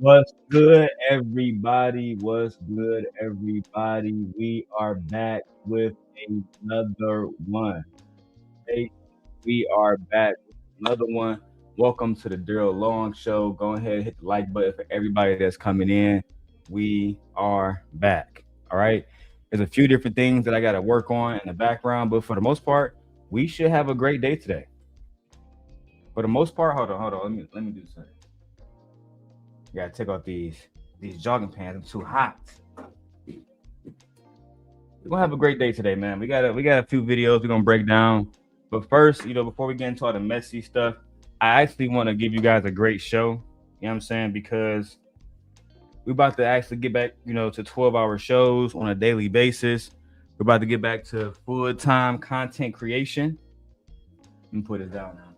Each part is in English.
What's good, everybody? What's good, everybody? We are back with another one. Hey, we are back with another one. Welcome to the Darrel Long Show. Go ahead and hit the like button for everybody that's coming in. We are back. All right. There's a few different things that I got to work on in the background, but for the most part, we should have a great day today. For the most part, hold on. Let me do something. Gotta take off these jogging pants. I'm too hot. We're gonna have a great day today, man. We got a few videos we're gonna break down. But first, before we get into all the messy stuff, I actually want to give you guys a great show. You know what I'm saying? Because we're about to actually get back, to 12-hour shows on a daily basis. We're about to get back to full-time content creation. Let me put it down now.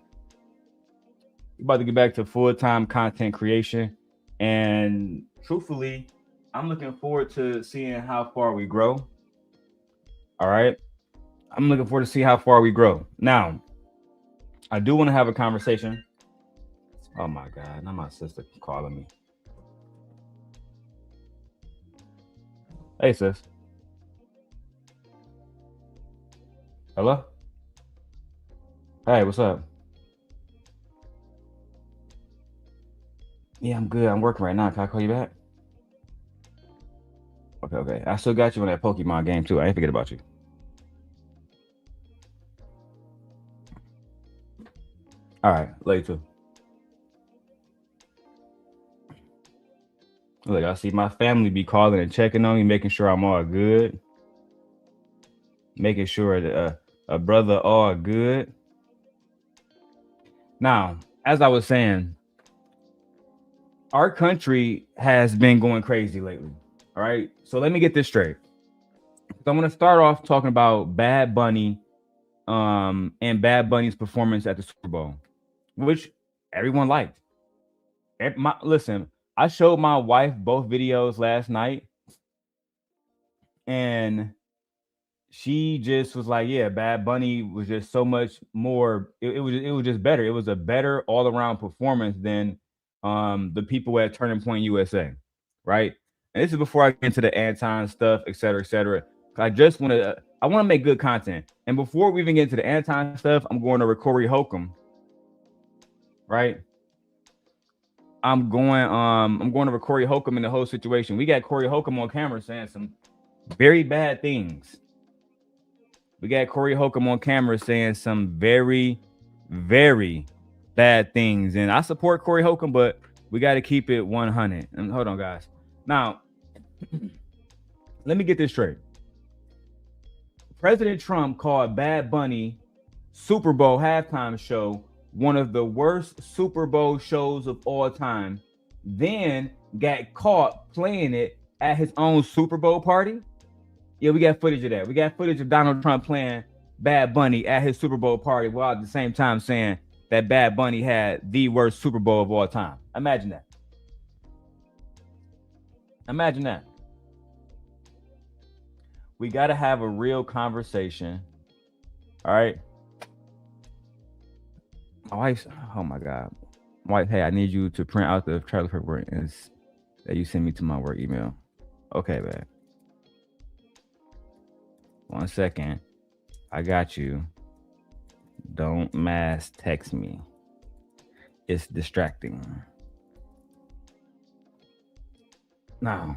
We're about to get back to full-time content creation. And truthfully, I'm looking forward to seeing how far we grow. All right. I'm looking forward to see how far we grow. Now, I do want to have a conversation. Oh my God, now my sister calling me. Hey sis. Hello? Hey, what's up? Yeah, I'm good. I'm working right now. Can I call you back? Okay. I still got you on that Pokemon game too. I ain't forget about you. All right, later. Look, I see my family be calling and checking on me, making sure I'm all good, making sure that a brother all good. Now, as I was saying, our country has been going crazy lately. All right, so let me get this straight. So I'm gonna start off talking about Bad Bunny, and Bad Bunny's performance at the Super Bowl, which everyone liked. Listen, I showed my wife both videos last night, and she just was like, "Yeah, Bad Bunny was just so much more. It was just better. It was a better all around performance than the people at Turning Point USA, right?" And this is before I get into the Anton stuff, et cetera, et cetera. I want to make good content. And before we even get into the Anton stuff, I'm going to Corey Holcomb, right? I'm going to Corey Holcomb in the whole situation. We got Corey Holcomb on camera saying some very bad things. We got Corey Holcomb on camera saying some very, very bad things. And I support Corey Holcomb, but we got to keep it 100. And hold on, guys. Now, let me get this straight. President Trump called Bad Bunny Super Bowl halftime show one of the worst Super Bowl shows of all time, then got caught playing it at his own Super Bowl party. Yeah, we got footage of that. We got footage of Donald Trump playing Bad Bunny at his Super Bowl party while at the same time saying that Bad Bunny had the worst Super Bowl of all time. Imagine that. Imagine that. We got to have a real conversation. All right. My wife's, oh my God. My wife, hey, I need you to print out the Charlie Kirk work that you send me to my work email. Okay, man. 1 second. I got you. Don't mass text me. It's distracting. Now,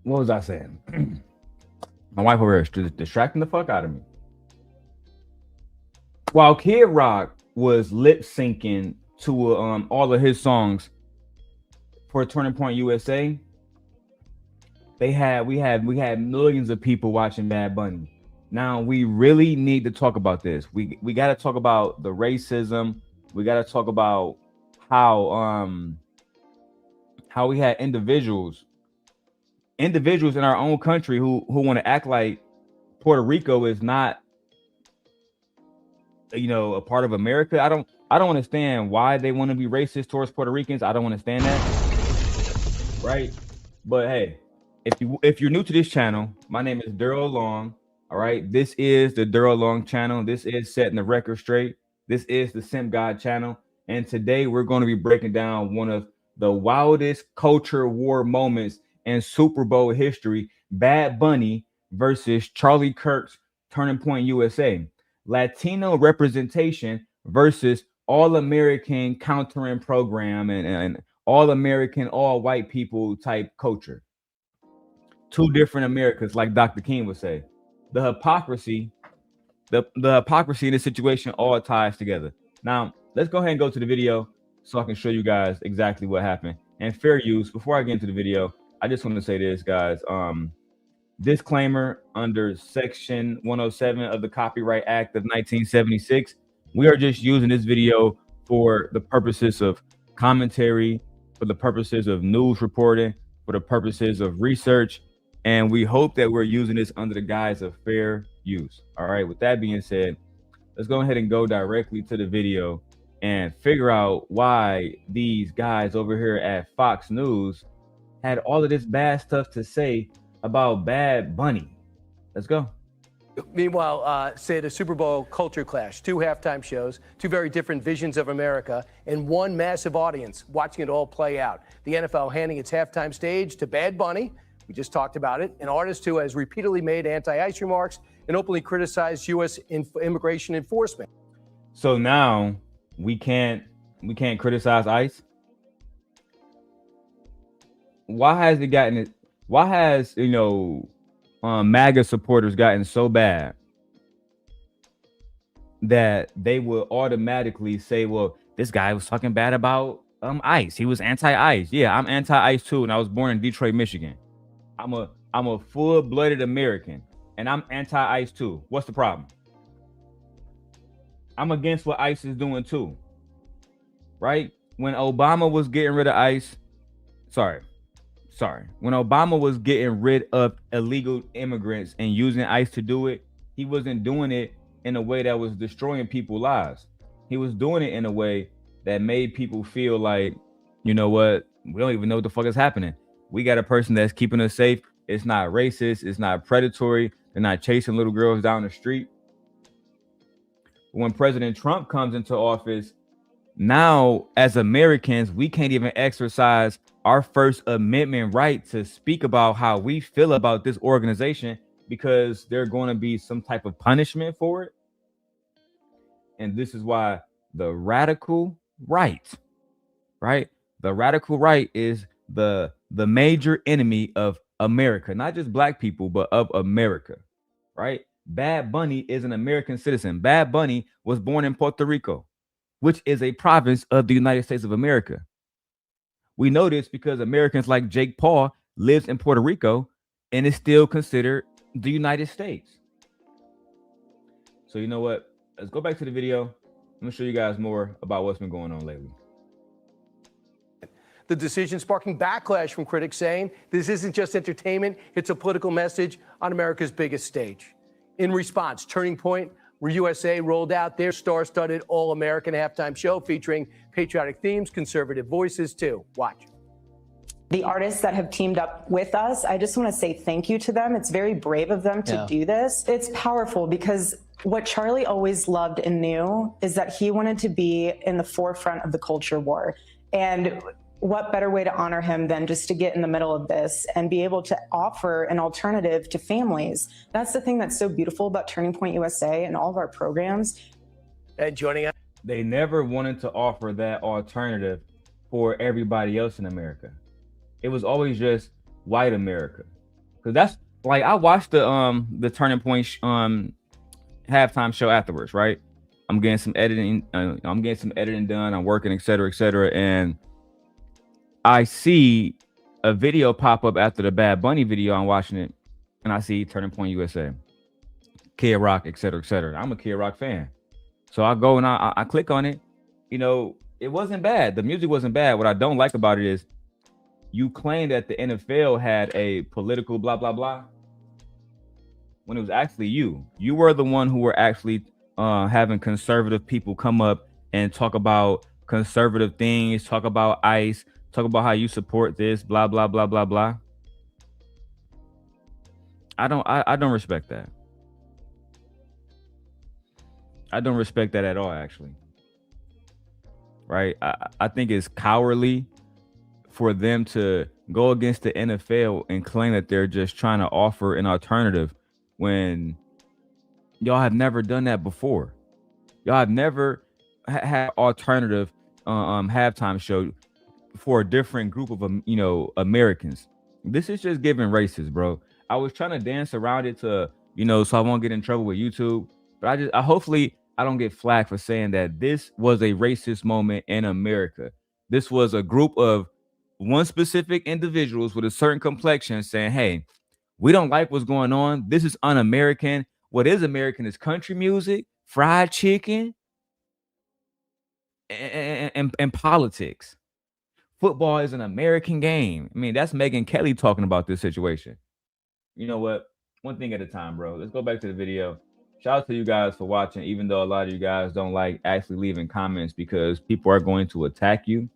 what was I saying? My wife over here is distracting the fuck out of me. While Kid Rock was lip syncing to all of his songs for Turning Point USA, we had millions of people watching Bad Bunny. Now we really need to talk about this. We got to talk about the racism. We got to talk about how we had individuals in our own country who want to act like Puerto Rico is not, a part of America. I don't understand why they want to be racist towards Puerto Ricans. I don't understand that. Right? But hey, if you're new to this channel, my name is Darrel Long. All right. This is the Darrel Long channel. This is setting the record straight. This is the Sim God channel. And today we're going to be breaking down one of the wildest culture war moments in Super Bowl history. Bad Bunny versus Charlie Kirk's Turning Point USA. Latino representation versus All American countering program and All American, all white people type culture. Two different Americas, like Dr. King would say. The hypocrisy, the hypocrisy in this situation all ties together. Now, let's go ahead and go to the video so I can show you guys exactly what happened. And fair use, before I get into the video, I just want to say this, guys. Disclaimer under Section 107 of the Copyright Act of 1976. We are just using this video for the purposes of commentary, for the purposes of news reporting, for the purposes of research, and we hope that we're using this under the guise of fair use. All right, with that being said, let's go ahead and go directly to the video and figure out why these guys over here at Fox News had all of this bad stuff to say about Bad Bunny. Let's go. Meanwhile, say the Super Bowl culture clash, 2 halftime shows, 2 very different visions of America, and 1 massive audience watching it all play out. The NFL handing its halftime stage to Bad Bunny, we just talked about it, an artist who has repeatedly made anti-ICE remarks and openly criticized U.S. immigration enforcement. So now we can't criticize ICE. Why has it gotten it? Why has MAGA supporters gotten so bad that they will automatically say, well, this guy was talking bad about ICE. He was anti-ICE. Yeah, I'm anti-ICE too, and I was born in Detroit, Michigan. I'm a full-blooded American, and I'm anti-ICE too. What's the problem? I'm against what ICE is doing too. Right? When Obama was getting rid of ICE, when Obama was getting rid of illegal immigrants and using ICE to do it, he wasn't doing it in a way that was destroying people's lives. He was doing it in a way that made people feel like, you know what, we don't even know what the fuck is happening. We got a person that's keeping us safe. It's not racist. It's not predatory. They're not chasing little girls down the street. When President Trump comes into office, now as Americans, we can't even exercise our First Amendment right to speak about how we feel about this organization because there's going to be some type of punishment for it. And this is why the radical right, the radical right is the major enemy of America, not just black people, but of America, right? Bad Bunny is an American citizen. Bad Bunny was born in Puerto Rico, which is a province of the United States of America. We know this because Americans like Jake Paul lives in Puerto Rico and is still considered the United States. So you know what? Let's go back to the video. I'm gonna show you guys more about what's been going on lately. The decision sparking backlash from critics saying this isn't just entertainment, it's a political message on America's biggest stage. In response, Turning Point USA rolled out their star-studded all-American halftime show featuring patriotic themes, conservative voices too. Watch. The artists that have teamed up with us, I just want to say thank you to them. It's very brave of them to do this. It's powerful because what Charlie always loved and knew is that he wanted to be in the forefront of the culture war. And what better way to honor him than just to get in the middle of this and be able to offer an alternative to families. That's the thing that's so beautiful about Turning Point USA and all of our programs. And joining us, they never wanted to offer that alternative for everybody else in America. It was always just white America. Because that's like, I watched the Turning Point halftime show afterwards, right? I'm getting some editing done. I'm working, et cetera, and I see a video pop up after the Bad Bunny video. I'm watching it, and I see Turning Point USA, Kid Rock, et cetera. I'm a Kid Rock fan, so I go and I click on it. You know, it wasn't bad. The music wasn't bad. What I don't like about it is you claim that the NFL had a political blah blah blah, when it was actually you. You were the one who were actually having conservative people come up and talk about conservative things, talk about ICE. Talk about how you support this, blah, blah, blah, blah, blah. I don't respect that. I don't respect that at all, actually. Right? I think it's cowardly for them to go against the NFL and claim that they're just trying to offer an alternative when y'all have never done that before. Y'all have never had alternative halftime show for a different group of Americans. This is just giving racist, bro. I was trying to dance around it to so I won't get in trouble with YouTube, but I hopefully I don't get flagged for saying that this was a racist moment in America. This was a group of one specific individuals with a certain complexion saying, hey, we don't like what's going on. This is un-American. What is American is country music, fried chicken, and politics. Football is an American game. I mean, that's Megyn Kelly talking about this situation. You know what? One thing at a time, bro. Let's go back to the video. Shout out to you guys for watching, even though a lot of you guys don't like actually leaving comments because people are going to attack you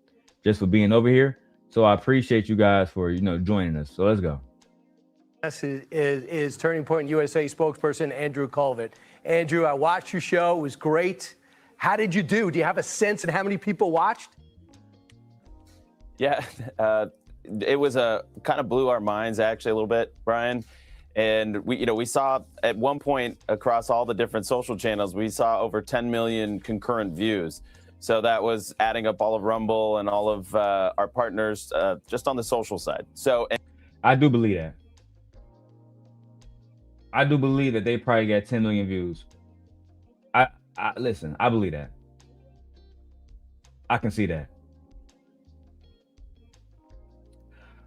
just for being over here. So I appreciate you guys for, joining us. So let's go. This is Turning Point USA spokesperson Andrew Colvett. Andrew, I watched your show. It was great. How did you do? Do you have a sense of how many people watched? Yeah, it was kind of blew our minds actually a little bit, Brian. And we saw at one point across all the different social channels, we saw over 10 million concurrent views. So that was adding up all of Rumble and all of our partners just on the social side. So I do believe that. I do believe that they probably got 10 million views. Listen, I believe that. I can see that.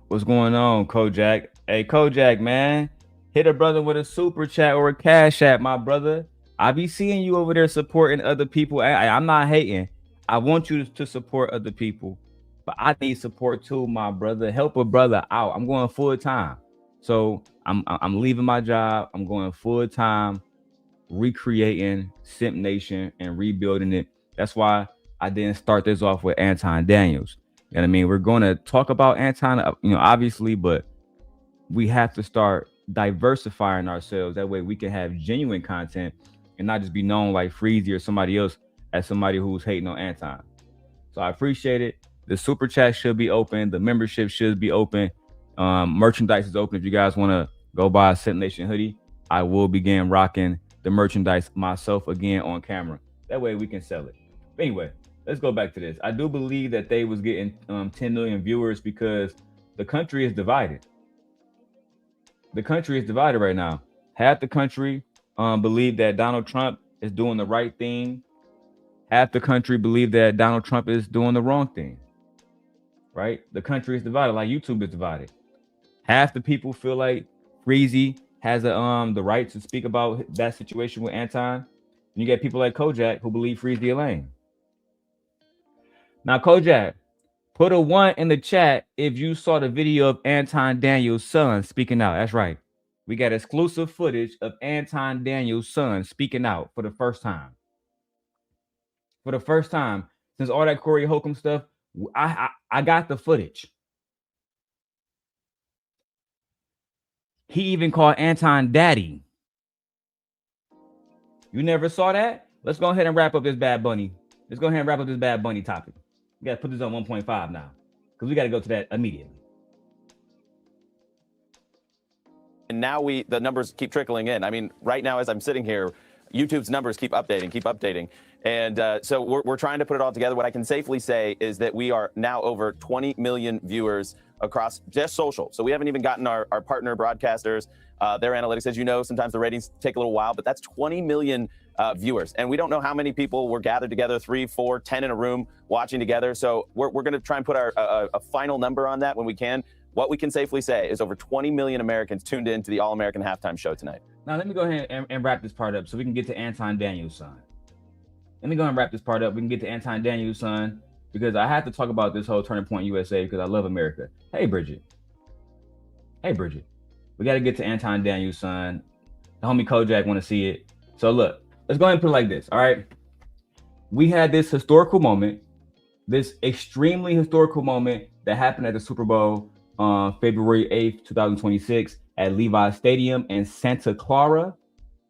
What's going on, Kojak? Hey, Kojak, man. Hit a brother with a super chat or a cash app, my brother. I be seeing you over there supporting other people. I'm not hating. I want you to support other people, but I need support too, my brother. Help a brother out. I'm going full time. So I'm leaving my job. I'm going full time, recreating Simp Nation and rebuilding it. That's why I didn't start this off with Anton Daniels. You know what I mean? We're going to talk about Anton, obviously, but we have to start diversifying ourselves. That way we can have genuine content and not just be known like Freezy or somebody else as somebody who's hating on Anton. So I appreciate it. The super chat should be open. The membership should be open. Merchandise is open. If you guys want to go buy a Simp Nation hoodie, I will begin rocking the merchandise myself again on camera. That way we can sell it. But anyway, let's go back to this. I do believe that they was getting 10 million viewers because the country is divided. The country is divided right now. Half the country believe that Donald Trump is doing the right thing. Half the country believe that Donald Trump is doing the wrong thing. Right? The country is divided, like YouTube is divided. Half the people feel like Freezy has the right to speak about that situation with Anton. And you get people like Kojak who believe Freezy a lame. Now, Kojak, put a 1 in the chat if you saw the video of Anton Daniels Son speaking out. That's right. We got exclusive footage of Anton Daniels Son speaking out for the first time. For the first time since all that Corey Holcomb stuff, I got the footage. He even called Anton daddy. You never saw that? Let's go ahead and wrap up this Bad Bunny. Let's go ahead and wrap up this Bad Bunny topic. We got to put this on 1.5 now because we got to go to that immediately. And now the numbers keep trickling in. I mean, right now as I'm sitting here, YouTube's numbers keep updating. And so we're trying to put it all together. What I can safely say is that we are now over 20 million viewers across just social. So we haven't even gotten our partner broadcasters, their analytics. As you know, sometimes the ratings take a little while, but that's 20 million viewers. And we don't know how many people were gathered together, 3, 4, 10 in a room watching together. So we're going to try and put a final number on that when we can. What we can safely say is over 20 million Americans tuned in to the All-American Halftime Show tonight. Now, let me go ahead and wrap this part up so we can get to Anton Daniels Son. Let me go and wrap this part up. We can get to Anton Daniels Son because I have to talk about this whole Turning Point USA because I love America. Hey, Bridget. Hey, Bridget. We got to get to Anton Daniels Son. The homie Kojak want to see it. So look, let's go ahead and put it like this. All right. We had this historical moment, this extremely historical moment that happened at the Super Bowl on February 8th, 2026 at Levi's Stadium in Santa Clara,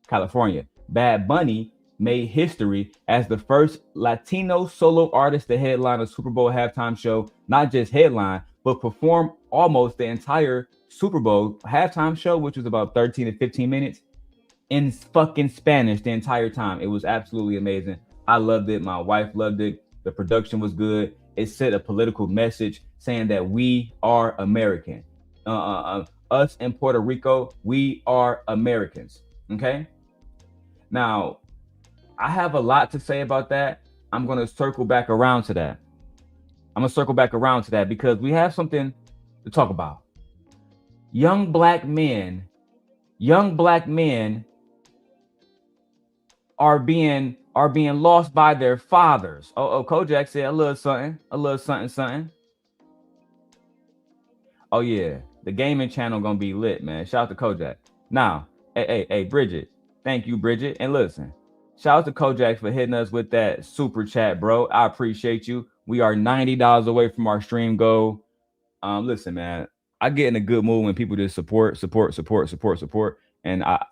California. Bad Bunny made history as the first Latino solo artist to headline a Super Bowl halftime show, not just headline, but performed almost the entire Super Bowl halftime show, which was about 13 to 15 minutes, in fucking Spanish the entire time. It was absolutely amazing. I loved it. My wife loved it. The production was good. It sent a political message saying that we are American. Us in Puerto Rico, we are Americans. Okay. Now, I have a lot to say about that. I'm going to circle back around to that. Because we have something to talk about. Young black men are being lost by their fathers. Oh, Kojak said a little something. Oh yeah, the gaming channel gonna be lit, man. Shout out to Kojak. Now, hey, Bridget. Thank you, Bridget. And listen, shout out to Kojak for hitting us with that super chat, bro. I appreciate you. We are $90 away from our stream goal. Listen, man, I get in a good mood when people just support. And I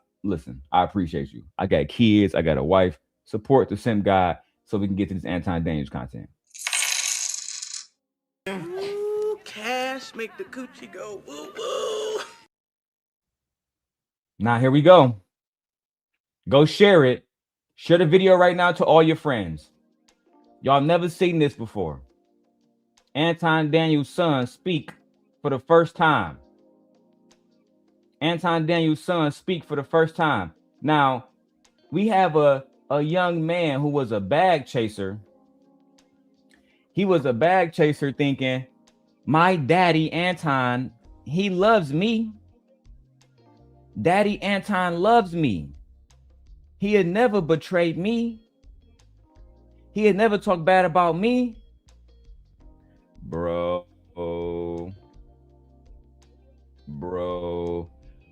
appreciate you. I got kids, I got a wife. Support the Sim God so we can get to this Anton Daniels content. Ooh, cash make the coochie go woo woo. Now here we go. Go share it. Share the video right now to all your friends. Y'all never seen this before. Anton Daniels Son speak for the first time. Now, we have a young man who was a bag chaser. He was a bag chaser thinking, my daddy Anton, he loves me. Daddy Anton loves me. He had never betrayed me. He had never talked bad about me. Bro.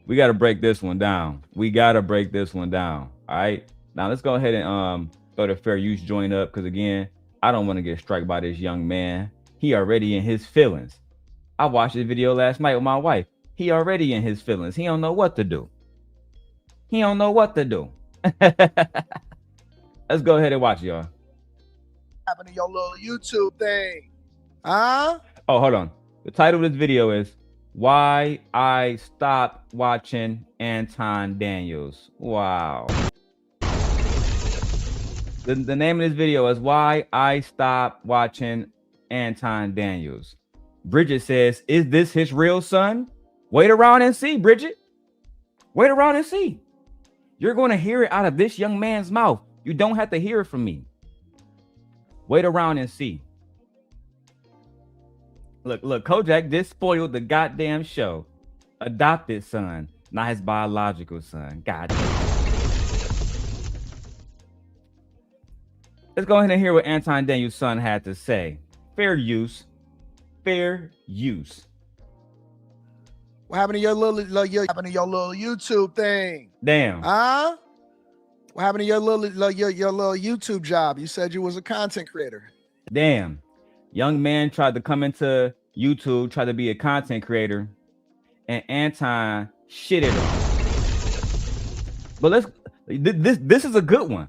We got to break this one down. All right. Now let's go ahead and throw the fair use joint up. Because again, I don't want to get struck by this young man. He already in his feelings. I watched this video last night with my wife. He already in his feelings. He don't know what to do. Let's go ahead and watch, y'all. Happened to your little YouTube thing? Huh? Oh, hold on. The title of this video is Why I Stopped Watching Anton Daniels. Wow. The name of this video is Why I Stopped Watching Anton Daniels. Bridget says, is this his real son? Wait around and see, Bridget. Wait around and see. You're going to hear it out of this young man's mouth. You don't have to hear it from me. Wait around and see. Look, Kojak just spoiled the goddamn show. Adopted son, not his biological son. Goddamn. Let's go ahead and hear what Anton Daniels Son had to say. Fair use. What happened to your little YouTube thing? Damn. Huh? What happened to your little YouTube job? You said you was a content creator. Damn. Young man tried to come into YouTube, tried to be a content creator, and Anton shitted on. But this is a good one.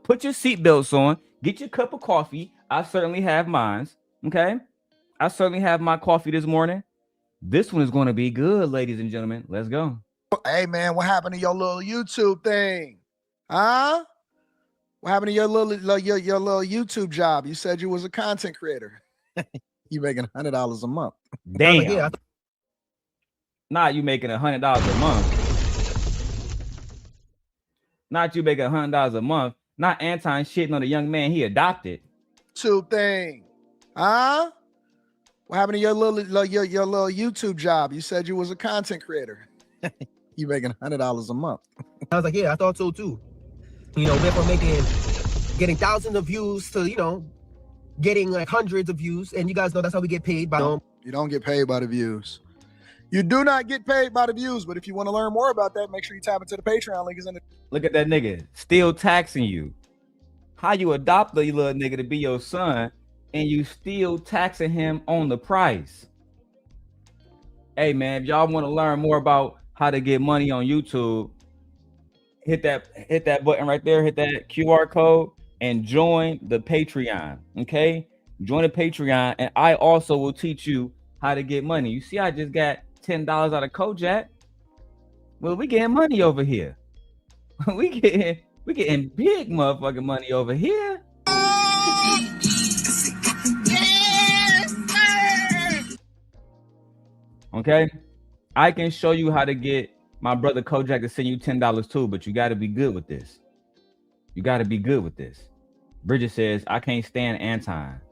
Put your seatbelts on. Get your cup of coffee. I certainly have mine. Okay. I certainly have my coffee this morning. This one is going to be good, ladies and gentlemen. Let's go. Hey man, what happened to your little YouTube thing? Huh? What happened to your little YouTube job? You said you was a content creator. You making $100 a month. Damn. Not you making $100 a month. Not you making $100 a month. Not Anton shitting on the young man he adopted. YouTube thing. Huh? What happened to your little YouTube job? You said you was a content creator. You making $100 a month. I was like, yeah, I thought so too. You know, went from getting thousands of views to, you know, getting like hundreds of views. And you guys know that's how we get paid by them. You don't get paid by the views. You do not get paid by the views. But if you want to learn more about that, make sure you tap into the Patreon link is in the. Look at that nigga still taxing you. How you adopt the little nigga to be your son and you still taxing him on the price? Hey man, if y'all want to learn more about how to get money on YouTube, hit that button right there, hit that QR code and join the Patreon. Okay, Join the Patreon, and I also will teach you how to get money. You see, I just got $10 out of Kojak. Well, we getting money over here. we getting big motherfucking money over here. Okay, I can show you how to get my brother Kojak to send you $10 too, but you got to be good with this. You got to be good with this. Bridget says, I can't stand Anton.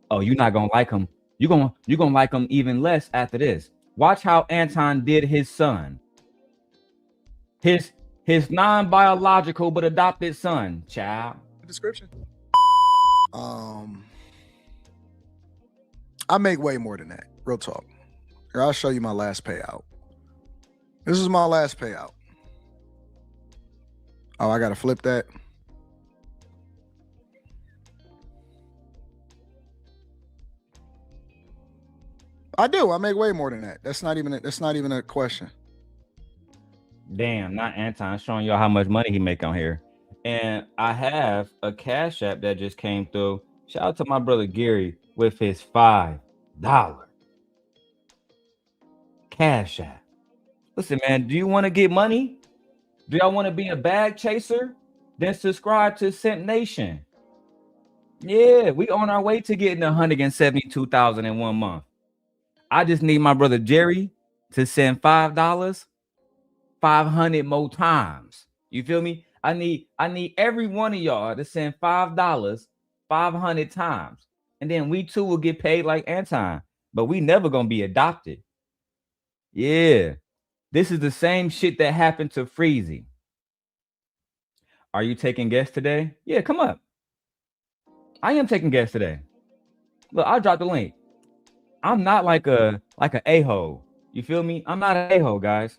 Oh, you're not gonna like him. You're gonna like him even less after this. Watch how Anton did his son. His non-biological but adopted son, child. Description. I make way more than that. Real talk. Here, I'll show you my last payout. This is my last payout. Oh, I gotta flip that. I do. I make way more than that. That's not even a question. Damn, not Anton showing y'all how much money he make on here. And I have a Cash App that just came through. Shout out to my brother Gary with his $5 Cash App. Listen, man, do you want to get money? Do y'all want to be a bag chaser? Then subscribe to Simp Nation. Yeah, we on our way to getting 172,000 in 1 month. I just need my brother Jerry to send $5 500 more times. You feel me? I need every one of y'all to send $5 500 times. And then we too will get paid like Anton. But we never gonna be adopted. Yeah. This is the same shit that happened to Freezy. Are you taking guests today? Yeah, come up. I am taking guests today. Look, I'll drop the link. I'm not like an a-hole. You feel me? I'm not an a-hole, guys.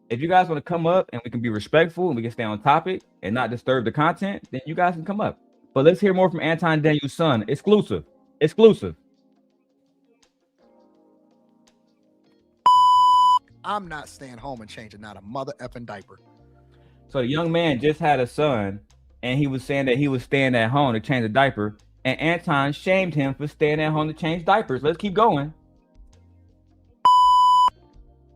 If you guys want to come up and we can be respectful and we can stay on topic and not disturb the content, then you guys can come up. But let's hear more from Anton Daniels Son. Exclusive. I'm not staying home and changing not a mother effing diaper. So the young man just had a son and he was saying that he was staying at home to change a diaper. And Anton shamed him for staying at home to change diapers. Let's keep going.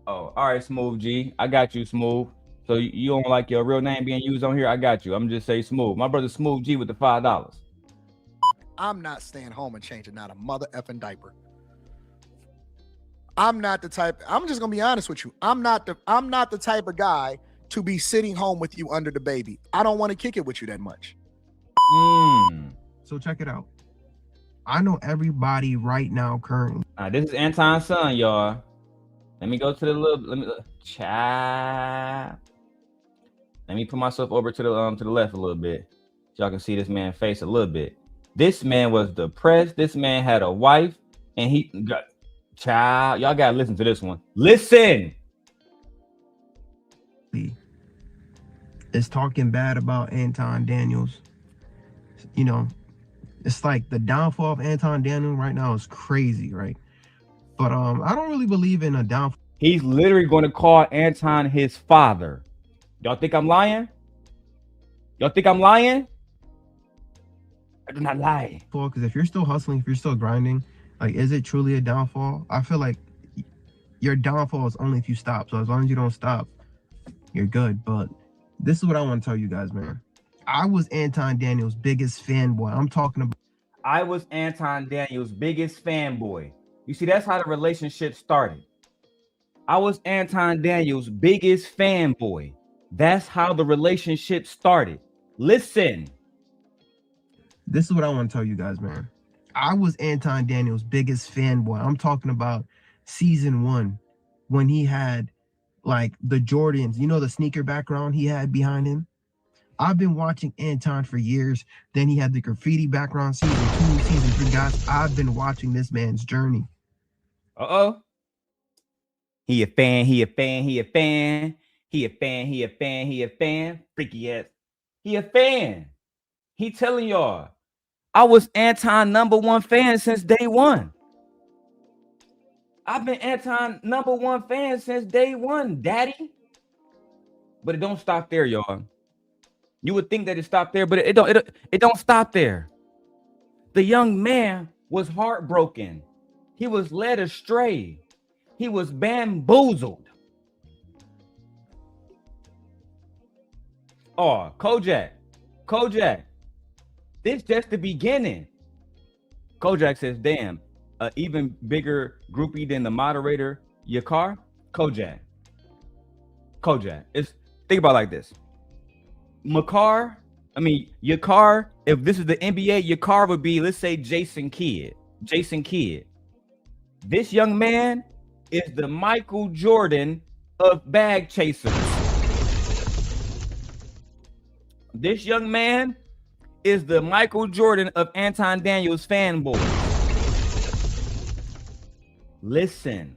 Oh, all right, Smooth G. I got you, Smooth. So you don't like your real name being used on here? I got you. I'm just say Smooth. My brother Smooth G with the $5. I'm not staying home and changing not a mother effing diaper. I'm not the type. I'm just gonna be honest with you. I'm not the type of guy to be sitting home with you under the baby. I don't want to kick it with you that much. So check it out. I know everybody right now currently. This is Anton's son, y'all. Let me go to the chat. Let me put myself over to the left a little bit, so y'all can see this man's face a little bit. This man was depressed. This man had a wife, and he got child. Y'all gotta listen to this one. Listen. Is talking bad about Anton Daniels. You know, it's like the downfall of Anton Daniels right now is crazy, right? But I don't really believe in a downfall. He's literally going to call Anton his father. Y'all think I'm lying? Y'all think I'm lying? I do not lie. Because if you're still hustling, if you're still grinding, like, is it truly a downfall? I feel like your downfall is only if you stop. So as long as you don't stop, you're good. But this is what I want to tell you guys, man. I was Anton Daniels' biggest fanboy. I'm talking about. I was Anton Daniels' biggest fanboy. You see, that's how the relationship started. I was Anton Daniels' biggest fanboy. That's how the relationship started. Listen. This is what I want to tell you guys, man. I was Anton Daniels' biggest fanboy. I'm talking about season 1 when he had like the Jordans, you know, the sneaker background he had behind him. I've been watching Anton for years. Then he had the graffiti background, season 2, season 3. Guys, I've been watching this man's journey. Uh-oh. He a fan. Freaky ass. He a fan. He telling y'all, I was Anton #1 fan since day one. I've been Anton #1 fan since day one, daddy. But it don't stop there, y'all. You would think that it stopped there, but it don't stop there. The young man was heartbroken. He was led astray. He was bamboozled. Oh, Kojak, this just the beginning. Kojak says, damn, an even bigger groupie than the moderator, Yakar. Kojak. It's, think about it like this. Yakar, if this is the NBA, Yakar would be, let's say, Jason Kidd. This young man is the Michael Jordan of bag chasers. This young man is the Michael Jordan of Anton Daniels fanboys. Listen.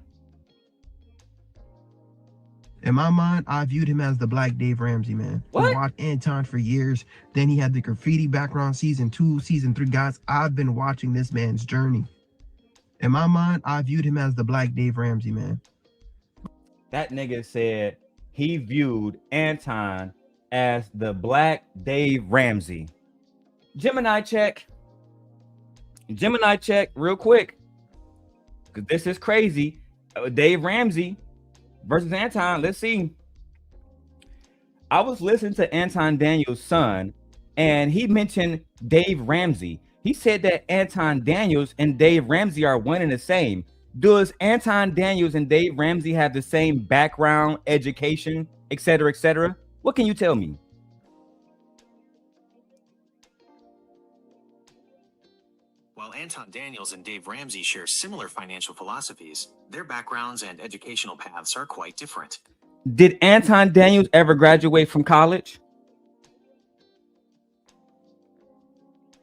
In my mind, I viewed him as the Black Dave Ramsey, man. What? I watched Anton for years. Then he had the graffiti background season 2, season 3. Guys, I've been watching this man's journey. In my mind, I viewed him as the Black Dave Ramsey, man. That nigga said he viewed Anton as the Black Dave Ramsey. Gemini check real quick, because this is crazy. Dave Ramsey versus Anton. Let's see. I was listening to Anton Daniels Son, and he mentioned Dave Ramsey. He said that Anton Daniels and Dave Ramsey are one and the same. Does Anton Daniels and Dave Ramsey have the same background, education, etc., etc.? What can you tell me? While Anton Daniels and Dave Ramsey share similar financial philosophies, their backgrounds and educational paths are quite different. Did Anton Daniels ever graduate from college?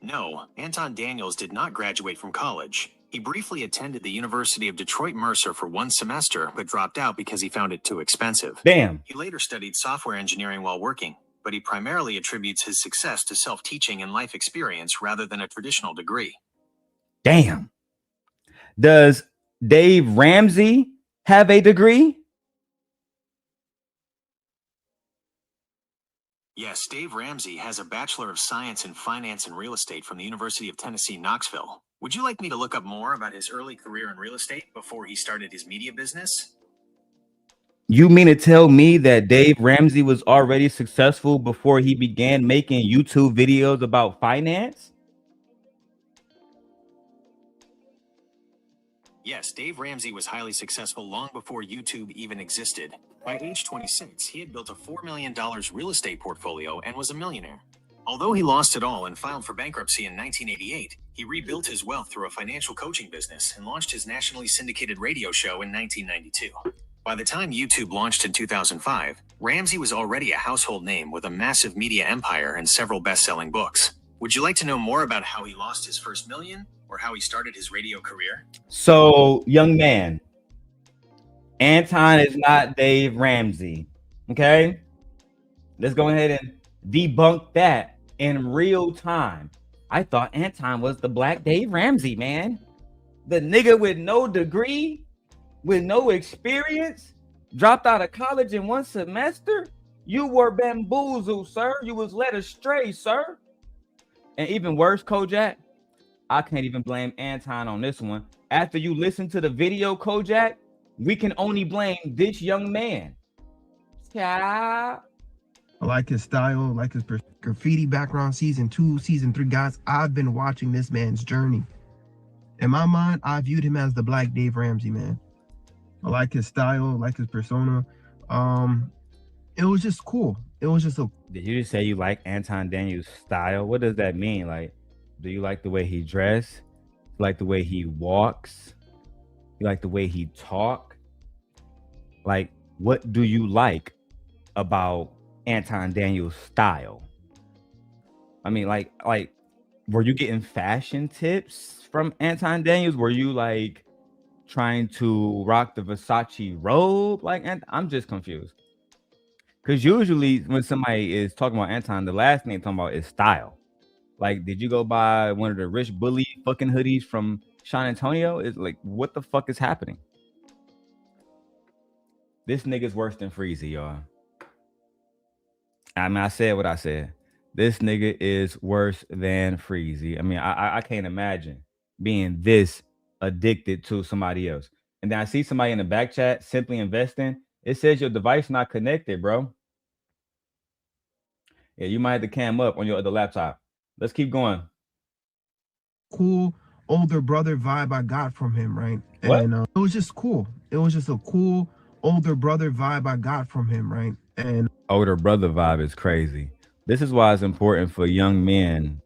No, Anton Daniels did not graduate from college. He briefly attended the University of Detroit Mercer for 1 semester, but dropped out because he found it too expensive. Damn. He later studied software engineering while working, but he primarily attributes his success to self-teaching and life experience rather than a traditional degree. Damn. Does Dave Ramsey have a degree? Yes, Dave Ramsey has a Bachelor of Science in Finance and Real Estate from the University of Tennessee, Knoxville. Would you like me to look up more about his early career in real estate before he started his media business? You mean to tell me that Dave Ramsey was already successful before he began making YouTube videos about finance? Yes, Dave Ramsey was highly successful long before YouTube even existed. By age 26, he had built a $4 million real estate portfolio and was a millionaire. Although he lost it all and filed for bankruptcy in 1988, he rebuilt his wealth through a financial coaching business and launched his nationally syndicated radio show in 1992. By the time YouTube launched in 2005, Ramsey was already a household name with a massive media empire and several best-selling books. Would you like to know more about how he lost his first million or how he started his radio career? So, young man, Anton is not Dave Ramsey. Okay? Let's go ahead and debunk that in real time. I thought Anton was the Black Dave Ramsey, man. The nigga with no degree, with no experience, dropped out of college in 1 semester. You were bamboozled, sir. You was led astray, sir. And even worse, Kojak, I can't even blame Anton on this one. After you listen to the video, Kojak, we can only blame this young man. Yeah. I like his style, like his graffiti background season 2, season 3. Guys, I've been watching this man's journey. In my mind, I viewed him as the Black Dave Ramsey, man. I like his style, like his persona. It was just cool. It was just a... Did you just say you like Anton Daniels' style? What does that mean? Like, do you like the way he dressed? Like the way he walks? You like the way he talk? Like, what do you like about Anton Daniels' style? I mean, like, were you getting fashion tips from Anton Daniels? Were you like trying to rock the Versace robe? Like, I'm just confused. Because usually when somebody is talking about Anton, the last thing they're talking about is style. Like, did you go buy one of the rich bully fucking hoodies from San Antonio? It's like, what the fuck is happening? This nigga's worse than Freezy, y'all. I mean, I said what I said. This nigga is worse than Freezy. I mean, I can't imagine being this addicted to somebody else. And then I see somebody in the back chat simply investing. It says your device not connected, bro. Yeah, you might have to cam up on your other laptop. Let's keep going. Cool older brother vibe I got from him, right? What? And it was just cool. It was just a cool older brother vibe I got from him, right? And Older brother vibe is crazy. This is why it's important for young men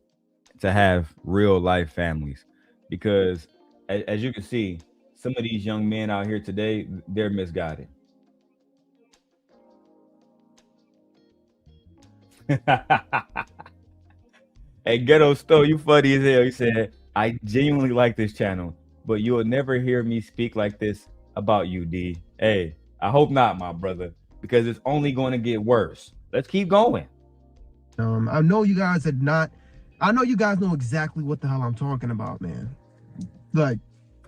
to have real life families, because as you can see, some of these young men out here today, they're misguided. Hey, Ghetto Stowe, you funny as hell. He said, I genuinely like this channel, but you will never hear me speak like this about you, D. Hey, I hope not, my brother, because it's only going to get worse. Let's keep going. I know you guys are not, I know you guys know exactly what the hell I'm talking about, man. Like,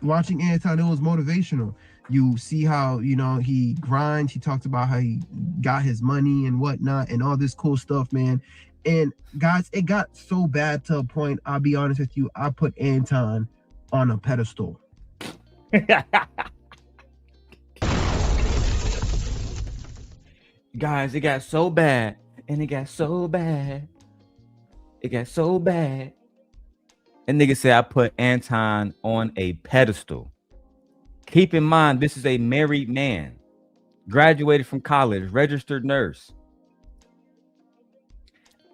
watching Anton, it was motivational. You see how, you know, he grinds. He talked about how he got his money and whatnot and all this cool stuff, man. And guys, it got so bad to a point, I'll be honest with you, I put Anton on a pedestal. Guys, it got so bad, and it got so bad. It got so bad. And nigga said I put Anton on a pedestal. Keep in mind, this is a married man, graduated from college, registered nurse.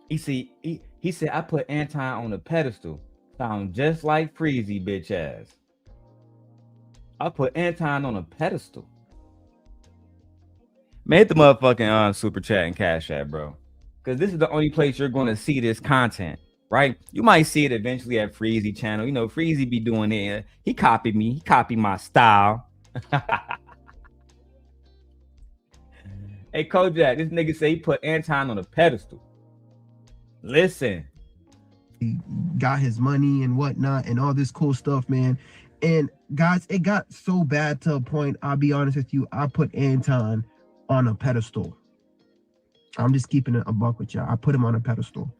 He said I put Anton on a pedestal. Sound just like Freezy, bitch ass. I put Anton on a pedestal. Man, hit the motherfucking super chat and cash app, bro. Because this is the only place you're going to see this content, right? You might see it eventually at Freezy channel. You know, Freezy be doing it. He copied me. He copied my style. Hey, Kojak, this nigga say he put Anton on a pedestal. Listen. He got his money and whatnot and all this cool stuff, man. And guys, it got so bad to a point, I'll be honest with you, I put Anton on a pedestal. I'm just keeping it a buck with y'all. I put him on a pedestal.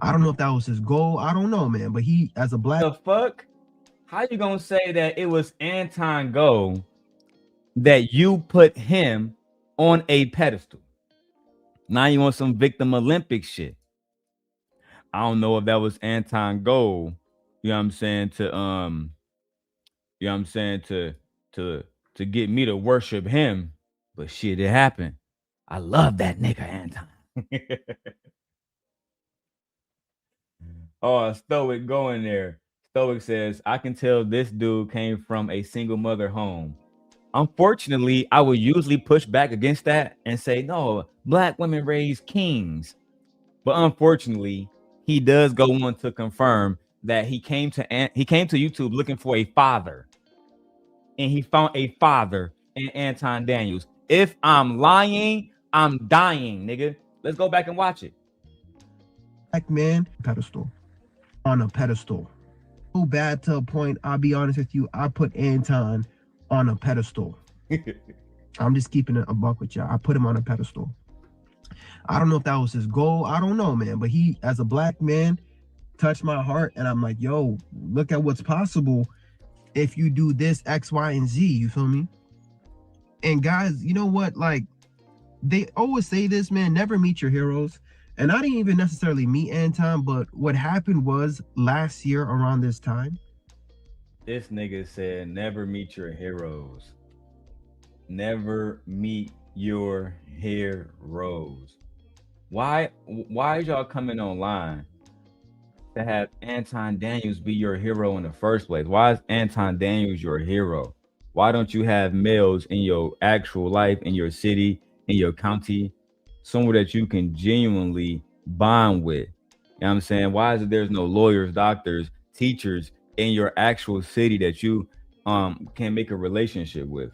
I don't know if that was his goal. I don't know, man. But he, as a black... The fuck? How you gonna say that it was Anton goal that you put him on a pedestal? Now you want some victim Olympic shit. I don't know if that was Anton goal, you know what I'm saying, to you know what I'm saying, to get me to worship him, but shit, it happened. I love that nigga Anton. Oh, Stoic going there. Stoic says, I can tell this dude came from a single mother home. Unfortunately, I would usually push back against that and say, no, black women raise kings. But unfortunately, he does go on to confirm that he came to YouTube looking for a father, and he found a father in Anton Daniels. If I'm lying, I'm dying, nigga. Let's go back and watch it. Black man, pedestal, on a pedestal. So bad to a point, I'll be honest with you, I put Anton on a pedestal. I'm just keeping it a buck with y'all. I put him on a pedestal. I don't know if that was his goal. I don't know, man. But he, as a black man, touched my heart. And I'm like, yo, look at what's possible if you do this, X, Y, and Z. You feel me? And guys, you know what? Like, they always say this, man, never meet your heroes. And I didn't even necessarily meet Anton, but what happened was last year around this time. This nigga said, never meet your heroes. Never meet your heroes. Why is y'all coming online to have Anton Daniels be your hero in the first place? Why is Anton Daniels your hero? Why don't you have males in your actual life, in your city, in your county, somewhere that you can genuinely bond with? You know what I'm saying? Why is it there's no lawyers, doctors, teachers in your actual city that you can make a relationship with?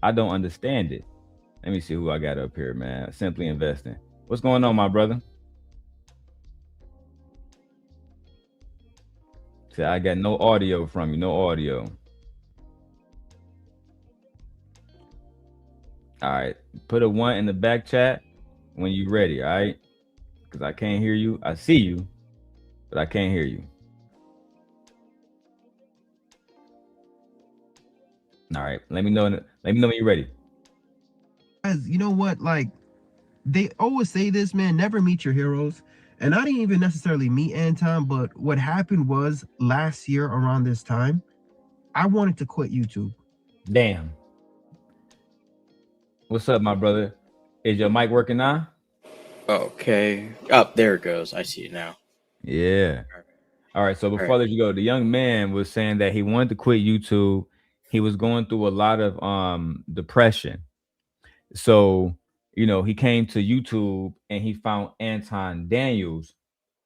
I don't understand it. Let me see who I got up here, man. Simply Investing. What's going on, my brother? See, I got no audio from you, no audio. All right, put a 1 in the back chat when you're ready, all right? because I can't hear you. I see you, but I can't hear you. All right, let me know. Let me know when you're ready. Guys, you know what? Like, they always say this, man, never meet your heroes. And I didn't even necessarily meet Anton, but what happened was last year around this time, I wanted to quit YouTube. Damn. What's up, my brother? Is your mic working now? Okay. Oh, there it goes. I see it now. Yeah. All right. So before I let you go, the young man was saying that he wanted to quit YouTube. He was going through a lot of depression. So, you know, he came to YouTube and he found Anton Daniels,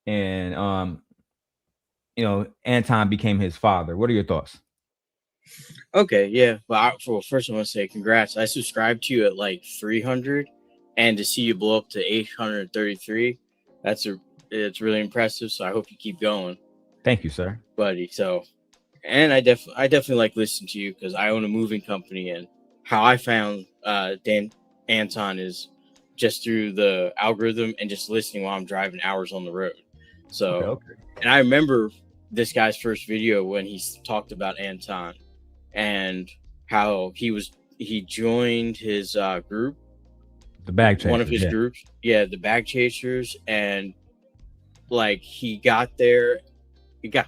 and you know, Anton became his father. What are your thoughts? Okay, yeah. Well, first I want to say congrats. I subscribed to you at like 300, and to see you blow up to 833, it's really impressive. So I hope you keep going. Thank you, sir, buddy. So, and I definitely like listening to you because I own a moving company, and how I found Anton is just through the algorithm and just listening while I'm driving hours on the road. So, okay. And I remember this guy's first video when he talked about Anton and how he joined his group, the bag chasers, one of his groups, the bag chasers, and like he got there, he got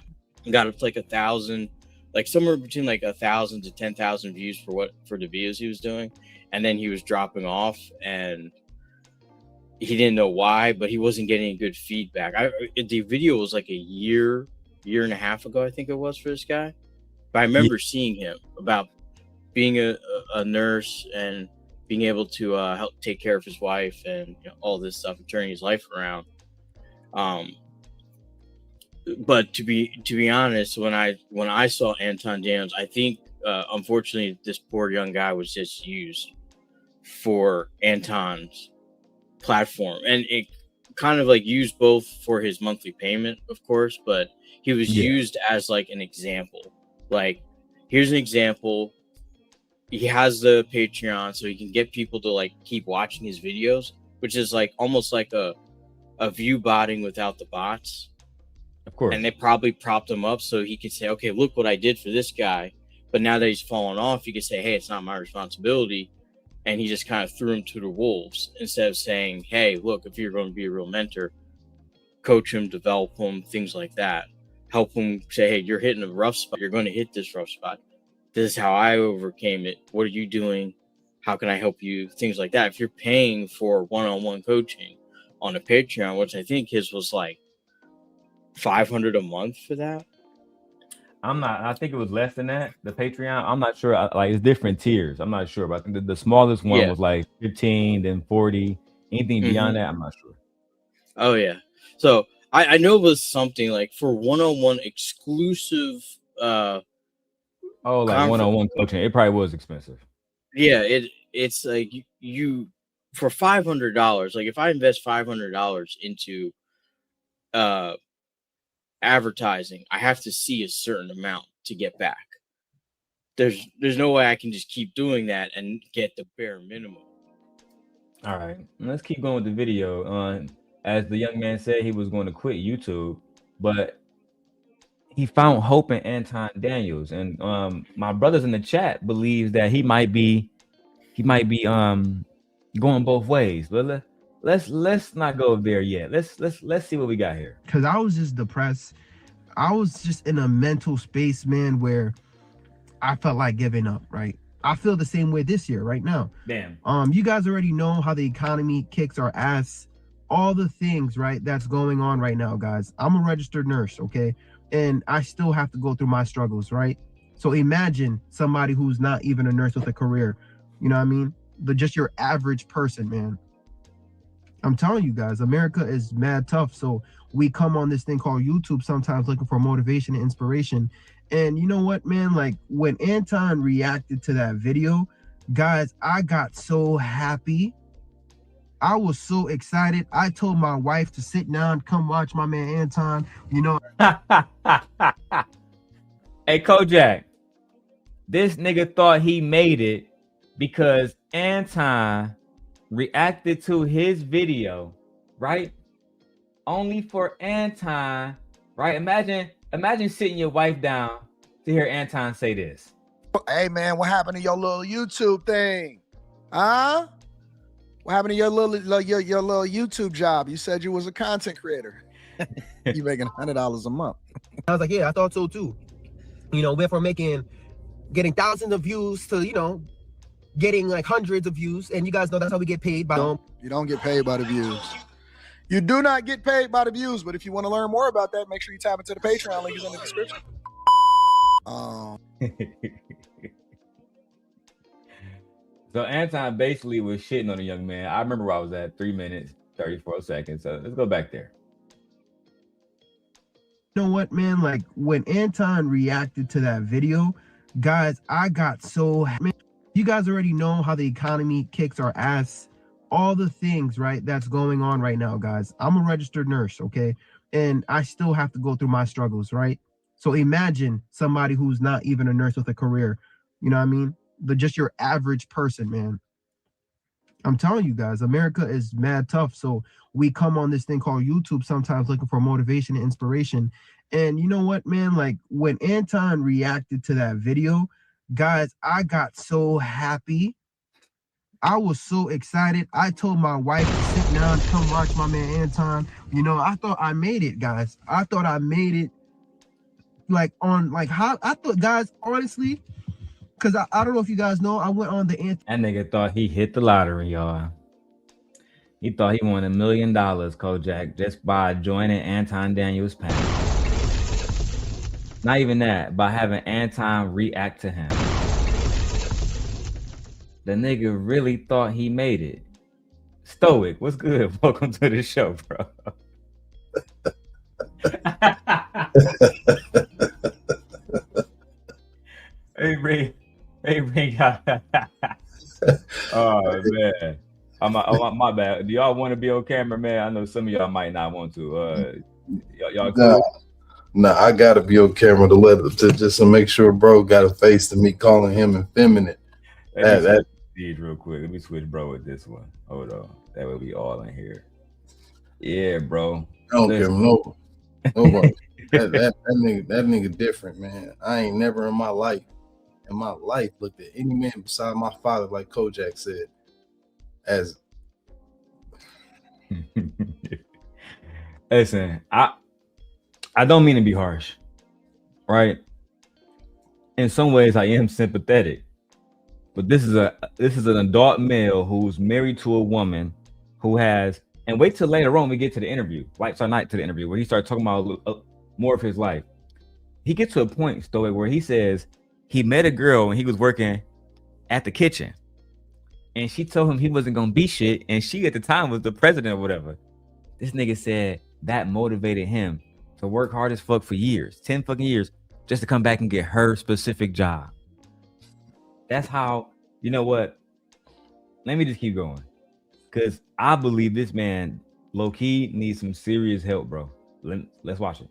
up to like 1,000, like somewhere between like 1,000 to 10,000 views for the videos he was doing, and then he was dropping off, and he didn't know why, but he wasn't getting good feedback. The video was like a year and a half ago, I think it was, for this guy. But I remember seeing him about being a nurse and being able to help take care of his wife and all this stuff and turning his life around. But to be honest, when I saw Anton Daniels, I think unfortunately this poor young guy was just used for Anton's platform, and it kind of like used both for his monthly payment, of course, but he was used as like an example. Like, here's an example. He has the Patreon, so he can get people to like keep watching his videos, which is like almost like a view botting without the bots. Of course. And they probably propped him up so he could say, okay, look what I did for this guy. But now that he's fallen off, he could say, hey, it's not my responsibility. And he just kind of threw him to the wolves instead of saying, hey, look, if you're going to be a real mentor, coach him, develop him, things like that. Help him say, hey, you're hitting a rough spot. You're going to hit this rough spot. This is how I overcame it. What are you doing? How can I help you? Things like that. If you're paying for one-on-one coaching on a Patreon, which I think his was like $500 a month for that. I think it was less than that. The Patreon, I'm not sure. Like, it's different tiers. I'm not sure, but I think the smallest one was like 15, then 40. Anything beyond that, I'm not sure. Oh yeah. So I know it was something like for one-on-one exclusive. Like one-on-one coaching. It probably was expensive. Yeah, it's like you for $500. Like if I invest $500 into advertising, I have to see a certain amount to get back. There's no way I can just keep doing that and get the bare minimum. All right, let's keep going with the video. As the young man said, he was going to quit YouTube, but he found hope in Anton Daniels, and my brothers in the chat believes that he might be going both ways. But let's not go there yet. Let's see what we got here. Because I was just depressed. I was just in a mental space, man, where I felt like giving up, right? I feel the same way this year right now. Damn. You guys already know how the economy kicks our ass, all the things, right, that's going on right now, guys. I'm a registered nurse, okay? And I still have to go through my struggles, right? So imagine somebody who's not even a nurse with a career, you know what I mean? Just your average person, man. I'm telling you guys, America is mad tough. So we come on this thing called YouTube sometimes looking for motivation and inspiration. And you know what, man? Like when Anton reacted to that video, guys, I got so happy. I was so excited. I told my wife to sit down, come watch my man Anton, you know. Hey, Kojak, this nigga thought he made it because Anton reacted to his video, right? only for Anton, right? Imagine sitting your wife down to hear Anton say this. Hey man, what happened to your little YouTube thing? Huh? What happened to your little YouTube job? You said you was a content creator. You making $100 a month. I was like, yeah, I thought so too. You know, went from getting thousands of views to, you know, getting like hundreds of views. And you guys know that's how we get paid by them. You don't get paid by the views. You do not get paid by the views, but if you want to learn more about that, make sure you tap into the Patreon link is in the description. So Anton basically was shitting on the young man. I remember where I was at, 3 minutes, 34 seconds. So let's go back there. You know what, man? Like when Anton reacted to that video, guys, I got so, man, you guys already know how the economy kicks our ass, all the things, right, that's going on right now, guys. I'm a registered nurse, okay? And I still have to go through my struggles, right? So imagine somebody who's not even a nurse with a career, you know what I mean? Just your average person, man. I'm telling you guys, America is mad tough. So we come on this thing called YouTube sometimes looking for motivation and inspiration. And you know what, man? Like when Anton reacted to that video, guys, I got so happy. I was so excited. I told my wife to sit down, come watch my man Anton. You know, I thought I made it, guys. I thought I made it. Like how I thought, guys, honestly, because I don't know if you guys know, I went on the That nigga thought he hit the lottery, y'all. He thought he won $1 million, Kojak, just by joining Anton Daniels' panel. Not even that, by having Anton react to him. The nigga really thought he made it. Stoic, what's good? Welcome to the show, bro. Hey, Ray. Oh man, my bad. Do y'all want to be on camera, man? I know some of y'all might not want to. Y'all cool? Nah, I gotta be on camera to make sure bro got a face to me calling him effeminate. That real quick. Let me switch bro with this one. Hold on. That way we all in here. Yeah, bro. I don't care nobody. that nigga different, man. I ain't never in my life looked at any man beside my father, like Kojak said, as listen, I don't mean to be harsh, right? In some ways I am sympathetic, but this is an adult male who's married to a woman who has, and wait till later on we get to the interview, lights are night to the interview, where he starts talking about more of his life. He gets to a point, Stoic, where he says he met a girl when he was working at the kitchen, and she told him he wasn't gonna be shit, and she at the time was the president or whatever. This nigga said that motivated him to work hard as fuck for years, 10 fucking years, just to come back and get her specific job. That's how, you know what? Let me just keep going, because I believe this man low-key needs some serious help, bro. Let's watch it.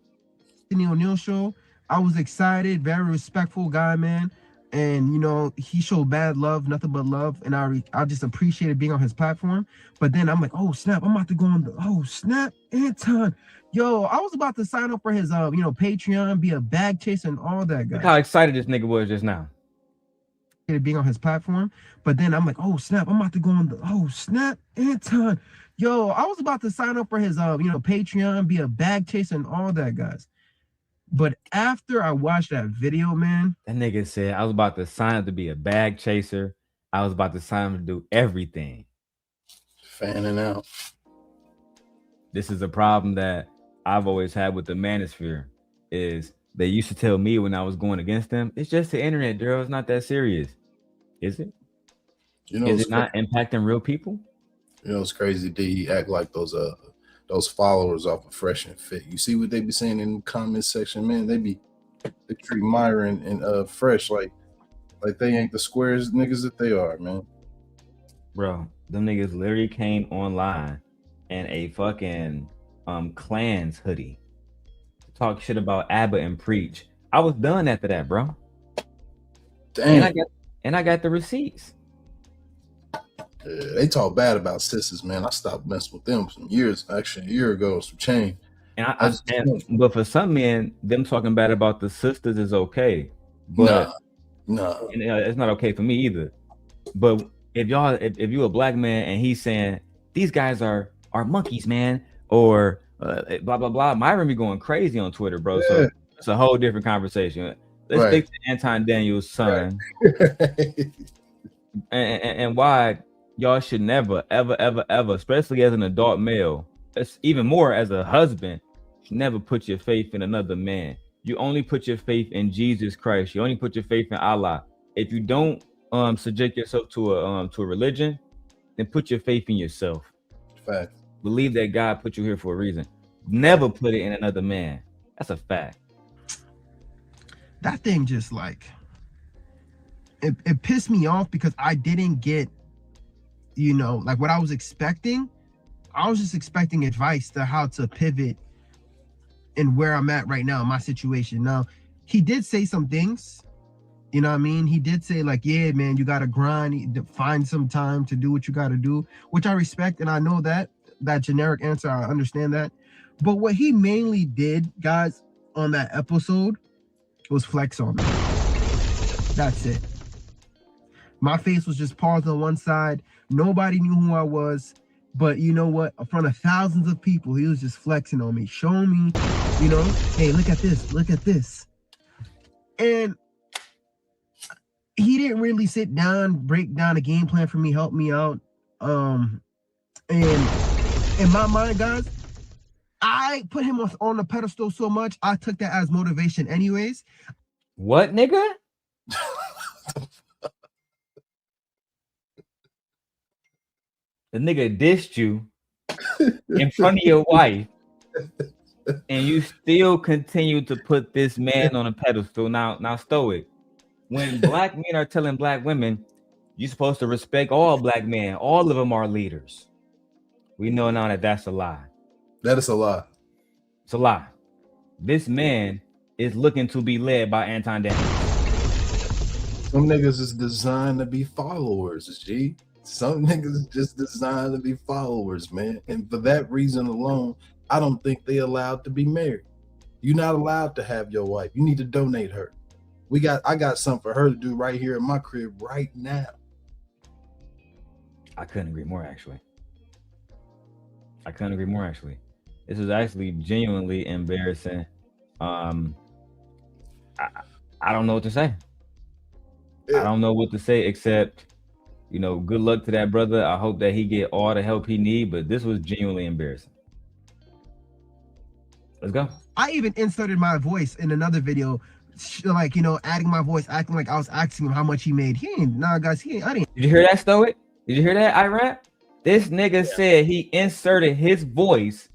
The O'Neal show, I was excited, very respectful guy, man. And, you know, he showed bad love, nothing but love. And I just appreciated being on his platform. But then I'm like, oh, snap, I'm about to go on oh, snap, Anton. Yo, I was about to sign up for his, Patreon, be a bag chaser and all that, guys. Look how excited this nigga was just now. Being on his platform. But then I'm like, oh, snap, I'm about to go on oh, snap, Anton. Yo, I was about to sign up for his, Patreon, be a bag chaser and all that, guys. But after I watched that video, man, that nigga said I was about to sign up to be a bag chaser. I was about to sign up to do everything. Fanning out. This is a problem that I've always had with the manosphere, is they used to tell me when I was going against them, it's just the internet, Darrel. It's not that serious. Is it? You know, is it not impacting real people? You know, it's crazy. D, he act like those followers off of Fresh and Fit. You see what they be saying in the comment section, man? They treat Myron and Fresh like they ain't the squares niggas that they are, man. Bro, them niggas literally came online in a fucking Clans hoodie to talk shit about Abba and preach. I was done after that, bro. Damn. And I got the receipts. They talk bad about sisters, man. I stopped messing with them some years, actually a year ago, some change. But for some men, them talking bad about the sisters is okay. But nah. It's not okay for me either. But if you're a black man and he's saying these guys are monkeys, man, or blah blah blah, Myron be going crazy on Twitter, bro. Yeah. So it's a whole different conversation. Let's stick to Anton Daniels Son, and why y'all should never, ever, ever, ever, especially as an adult male, it's even more as a husband, never put your faith in another man. You only put your faith in Jesus Christ. You only put your faith in Allah. If you don't subject yourself to a religion, then put your faith in yourself. Fact. Believe that God put you here for a reason. Never put it in another man. That's a fact. That thing just like it pissed me off because I didn't get, like what I was expecting. I was just expecting advice to how to pivot and where I'm at right now in my situation. Now, he did say some things, you know what I mean? He did say like, yeah, man, you got to grind, find some time to do what you got to do, which I respect. And I know that generic answer, I understand that. But what he mainly did, guys, on that episode was flex on me. That's it. My face was just paused on one side. Nobody knew who I was. But you know what? In front of thousands of people, he was just flexing on me, showing me, hey, look at this, look at this. And he didn't really sit down, break down a game plan for me, help me out. And in my mind, guys, I put him on the pedestal so much, I took that as motivation anyways. What, nigga? The nigga dissed you in front of your wife, and you still continue to put this man on a pedestal. Now, stoic. When black men are telling black women, you're supposed to respect all black men, all of them are leaders. We know now that that's a lie. That is a lie. It's a lie. This man is looking to be led by Anton Daniels. Some niggas is designed to be followers, G. Some niggas just designed to be followers, man. And for that reason alone, I don't think they allowed to be married. You're not allowed to have your wife. You need to donate her. I got something for her to do right here in my crib right now. I couldn't agree more, actually. This is actually genuinely embarrassing. I don't know what to say. I don't know what to say except, good luck to that brother. I hope that he get all the help he need, but this was genuinely embarrassing. Let's go. I even inserted my voice in another video, like, adding my voice, acting like I was asking him how much he made. I didn't. Did you hear that, Stoic? Did you hear that, Iran? This nigga said he inserted his voice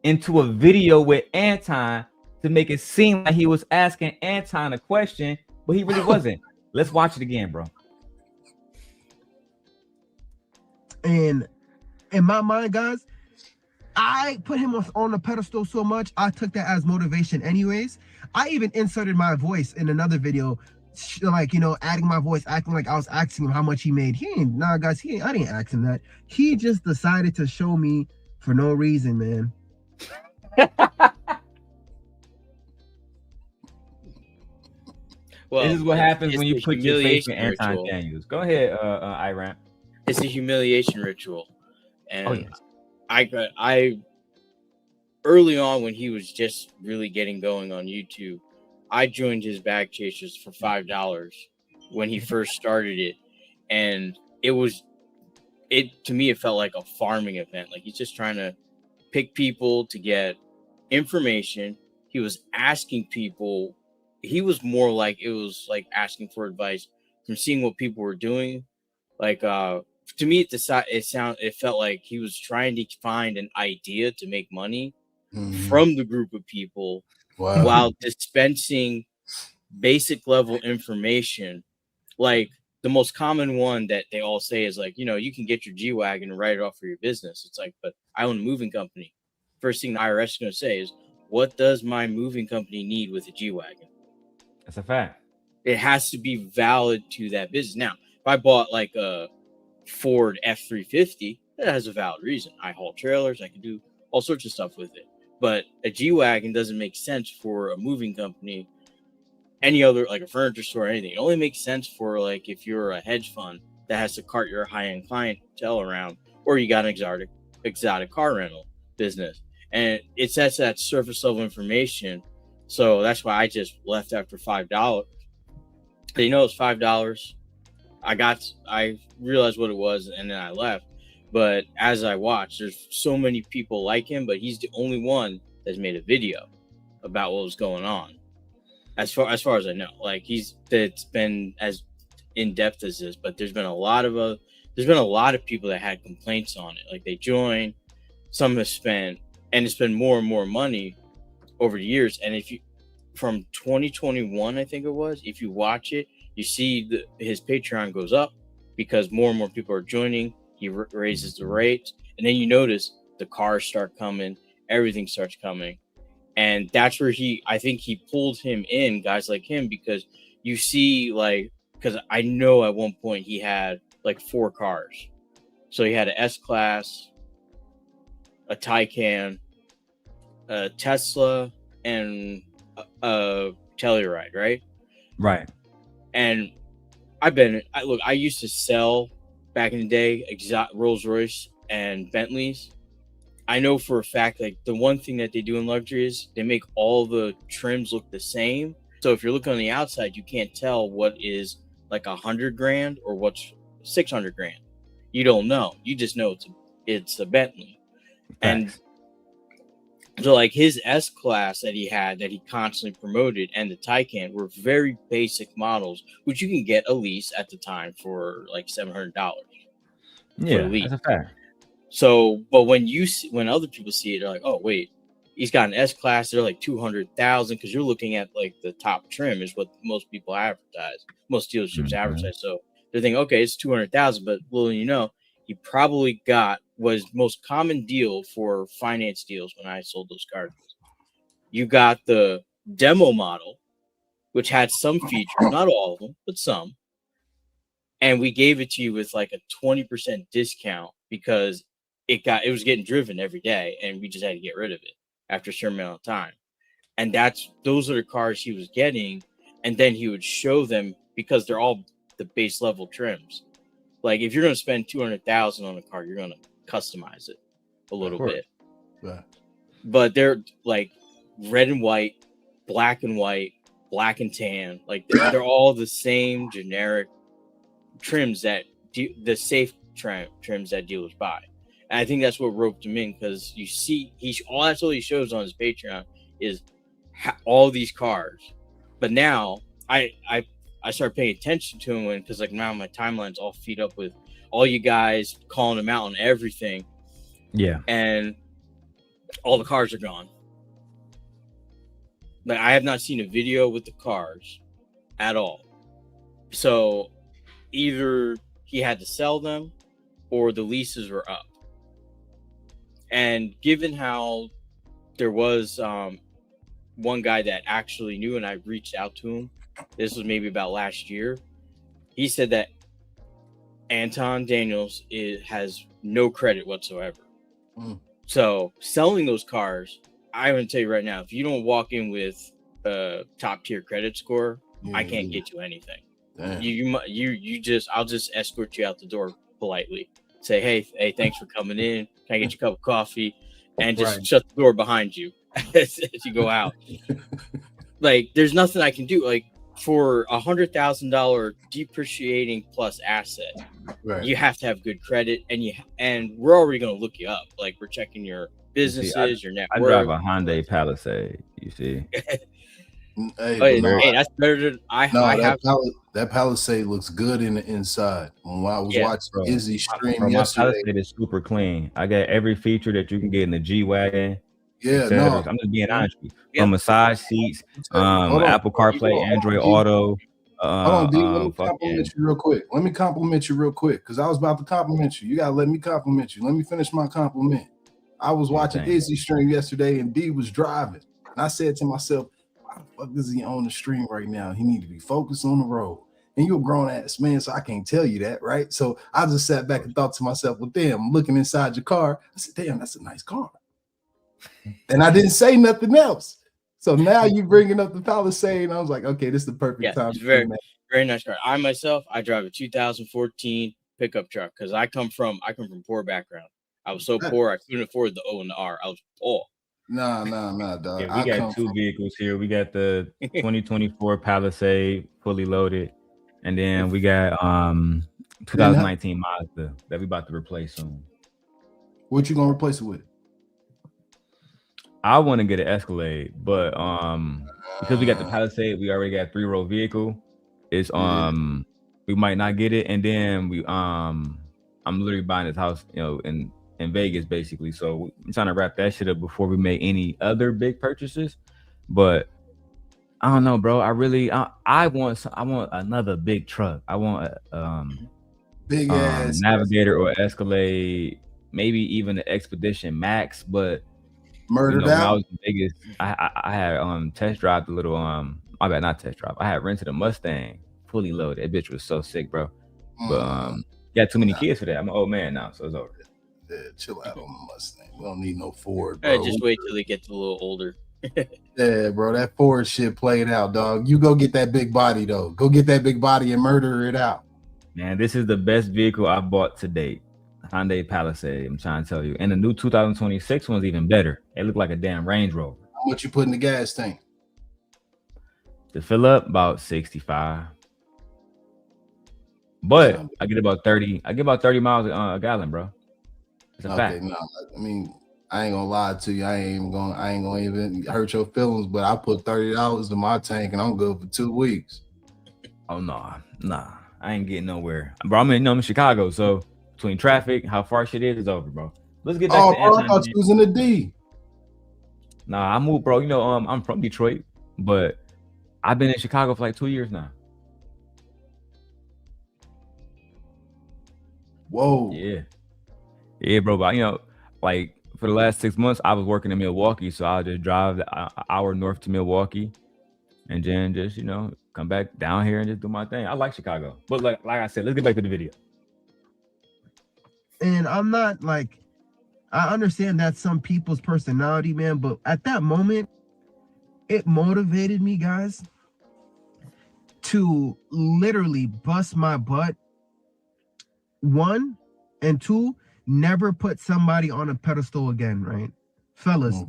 into a video with Anton to make it seem like he was asking Anton a question, but he really wasn't. Let's watch it again, bro. And in my mind, guys, I put him on the pedestal so much, I took that as motivation anyways. I even inserted my voice in another video, like, adding my voice, acting like I was asking him how much he made. I didn't ask him that. He just decided to show me for no reason, man. Well, this is what happens when you put your faith in Anton Daniels. Go ahead, Iran. It's a humiliation ritual. And I early on when he was just really getting going on YouTube, I joined his bag chasers for $5 when he first started it. And to me, it felt like a farming event. Like he's just trying to pick people to get information. He was asking people. He was more like, it was like asking for advice from seeing what people were doing. Like, to me, it felt like he was trying to find an idea to make money from the group of people while dispensing basic level information. Like the most common one that they all say is like, you can get your G-Wagon and write it off for your business. It's like, but I own a moving company. First thing the IRS is going to say is, what does my moving company need with a G-Wagon? That's a fact. It has to be valid to that business. Now, if I bought like a Ford F-350, that has a valid reason. I haul trailers, I can do all sorts of stuff with it. But a G-Wagon doesn't make sense for a moving company, any other, like a furniture store or anything. It only makes sense for, like, if you're a hedge fund that has to cart your high-end clientele around, or you got an exotic car rental business. And it sets that surface level information. So that's why I just left after $5. They know it's $5. I realized what it was, and then I left. But as I watched, there's so many people like him, but he's the only one that's made a video about what was going on. As far as I know, like it's been as in depth as this, but there's been a lot of people that had complaints on it. Like they joined, some have spent, and it's been more and more money over the years. And if you, from 2021, I think it was, if you watch it, you see his Patreon goes up because more and more people are joining. He raises the rates, and then you notice the cars start coming, everything starts coming. And that's where I think he pulled him in, guys like him, because you see, like, because I know at one point he had like 4 cars. So he had an S-Class, a Taycan, a Tesla, and a Telluride, right? Right. And I used to sell back in the day, Rolls Royce and Bentleys. I know for a fact, like the one thing that they do in luxury is they make all the trims look the same. So if you're looking on the outside, you can't tell what is like $100,000 or what's $600,000. You don't know. You just know it's a Bentley. Thanks. And so like his S-Class that he had, that he constantly promoted, and the Taycan were very basic models, which you can get a lease at the time for like $700. Yeah, that's a fact. So, but when other people see it, they're like, oh wait, he's got an S-Class. They're like 200,000 because you're looking at like the top trim is what most people advertise. Most dealerships advertise. So they're thinking, okay, it's 200,000, but little you know, he probably was most common deal for finance deals when I sold those cars. You got the demo model, which had some features, not all of them, but some. And we gave it to you with like a 20% discount because it was getting driven every day, and we just had to get rid of it after a certain amount of time. And those are the cars he was getting, and then he would show them because they're all the base level trims. Like if you're going to spend $200,000 on a car, you're going to customize it a little bit. Yeah. But they're like red and white, black and white, black and tan. Like they're all the same generic trims that the safe trims that dealers buy. And I think that's what roped him in, because you see that's all he shows on his Patreon is all these cars. But now I started paying attention to him because like now my timeline's all feed up with all you guys calling him out on everything. Yeah. And all the cars are gone. Like I have not seen a video with the cars at all. So either he had to sell them or the leases were up. And given how there was one guy that actually knew, and I reached out to him, this was maybe about last year, he said that Anton Daniels has no credit whatsoever. So selling those cars, I'm going to tell you right now, if you don't walk in with a top tier credit score, I can't get you anything. I'll just escort you out the door politely. Say, hey, thanks for coming in. Can I get you a cup of coffee? And just shut the door behind you as you go out. Like, there's nothing I can do. Like, for $100,000 depreciating plus asset, you have to have good credit, and we're already going to look you up. Like, we're checking your businesses, your net worth. I drive a Hyundai Palisade. You see. Hey, that's better than that Palisade looks good in the inside. When I was watching Izzy stream yesterday, my Palisade is super clean. I got every feature that you can get in the G-Wagon. Yeah, I'm just being honest with you. From massage seats, Apple CarPlay, Android Auto. Hold on, D. Let me compliment you real quick. Let me compliment you real quick, because I was about to compliment you. You gotta let me compliment you. Let me finish my compliment. I was watching Izzy stream yesterday, and D was driving, and I said to myself, "Why the fuck is he on the stream right now? He need to be focused on the road." And you're a grown ass man, so I can't tell you that, right? So I just sat back and thought to myself, well, damn, I'm looking inside your car. I said, damn, that's a nice car. And I didn't say nothing else. So now you bringing up the Palisade, and I was like, okay, this is the perfect time. It's very nice car. I myself, I drive a 2014 pickup truck because I come from poor background. I was so poor I couldn't afford the O and the R. I was poor. Nah, dog. Yeah, we got two vehicles here. We got the 2024 Palisade fully loaded, and then we got 2019 Mazda that we about to replace soon. What you gonna replace it with? I want to get an Escalade, but because we got the Palisade, we already got a 3-row vehicle. It's we might not get it, and then I'm literally buying this house, in Vegas basically. So I'm trying to wrap that shit up before we make any other big purchases. But I don't know, bro. I want another big truck. I want a big ass Navigator or Escalade, maybe even the Expedition Max, but. Murdered when out. I was in Vegas, I had test drive the little not test drive. I had rented a Mustang fully loaded. That bitch was so sick, bro. But got too many kids for that. I'm an old man now, so it's over. Yeah, chill out on the Mustang. We don't need no Ford, bro. Just wait till they get a little older. Yeah, bro, that Ford shit played out, dog. You go get that big body though. Go get that big body and murder it out. Man, this is the best vehicle I bought to date. Hyundai Palisade, I'm trying to tell you. And the new 2026 one's even better. It looked like a damn Range Rover. How much you put in the gas tank? To fill up, about 65. But I get about 30 miles a gallon, bro. It's a fact. No, I mean, I ain't gonna lie to you. I ain't gonna even hurt your feelings, but I put $30 in my tank and I'm good for 2 weeks. Oh nah. I ain't getting nowhere. Bro, I'm in Chicago, so between traffic, how far shit is over, bro. Let's get back to Anton. I thought you was in the D. Nah, I moved, bro. I'm from Detroit, but I've been in Chicago for like 2 years now. Whoa. Yeah, bro. But like for the last 6 months, I was working in Milwaukee, so I'll just drive an hour north to Milwaukee, and then just come back down here and just do my thing. I like Chicago, but like I said, let's get back to the video. And I'm not like, I understand that's some people's personality, man, but at that moment, it motivated me, guys, to literally bust my butt. 1 and 2, never put somebody on a pedestal again, right? Fellas,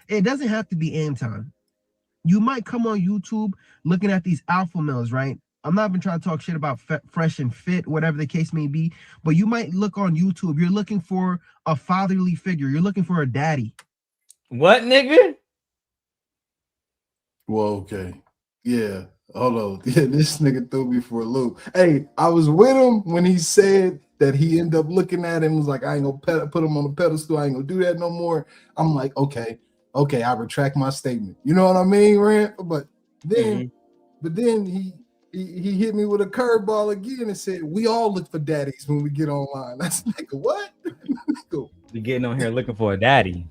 it doesn't have to be Anton. You might come on YouTube looking at these alpha males, right? I'm not even trying to talk shit about fresh and fit, whatever the case may be, but you might look on YouTube. You're looking for a fatherly figure. You're looking for a daddy. What, nigga? Well, okay. Yeah. Hold on. Yeah, this nigga threw me for a loop. Hey, I was with him when he said that he ended up looking at him and was like, I ain't gonna put him on a pedestal. I ain't gonna do that no more. I'm like, okay, I retract my statement. You know what I mean, Rand? But then he hit me with a curveball again and said, we all look for daddies when we get online. That's like, what? We getting on here looking for a daddy.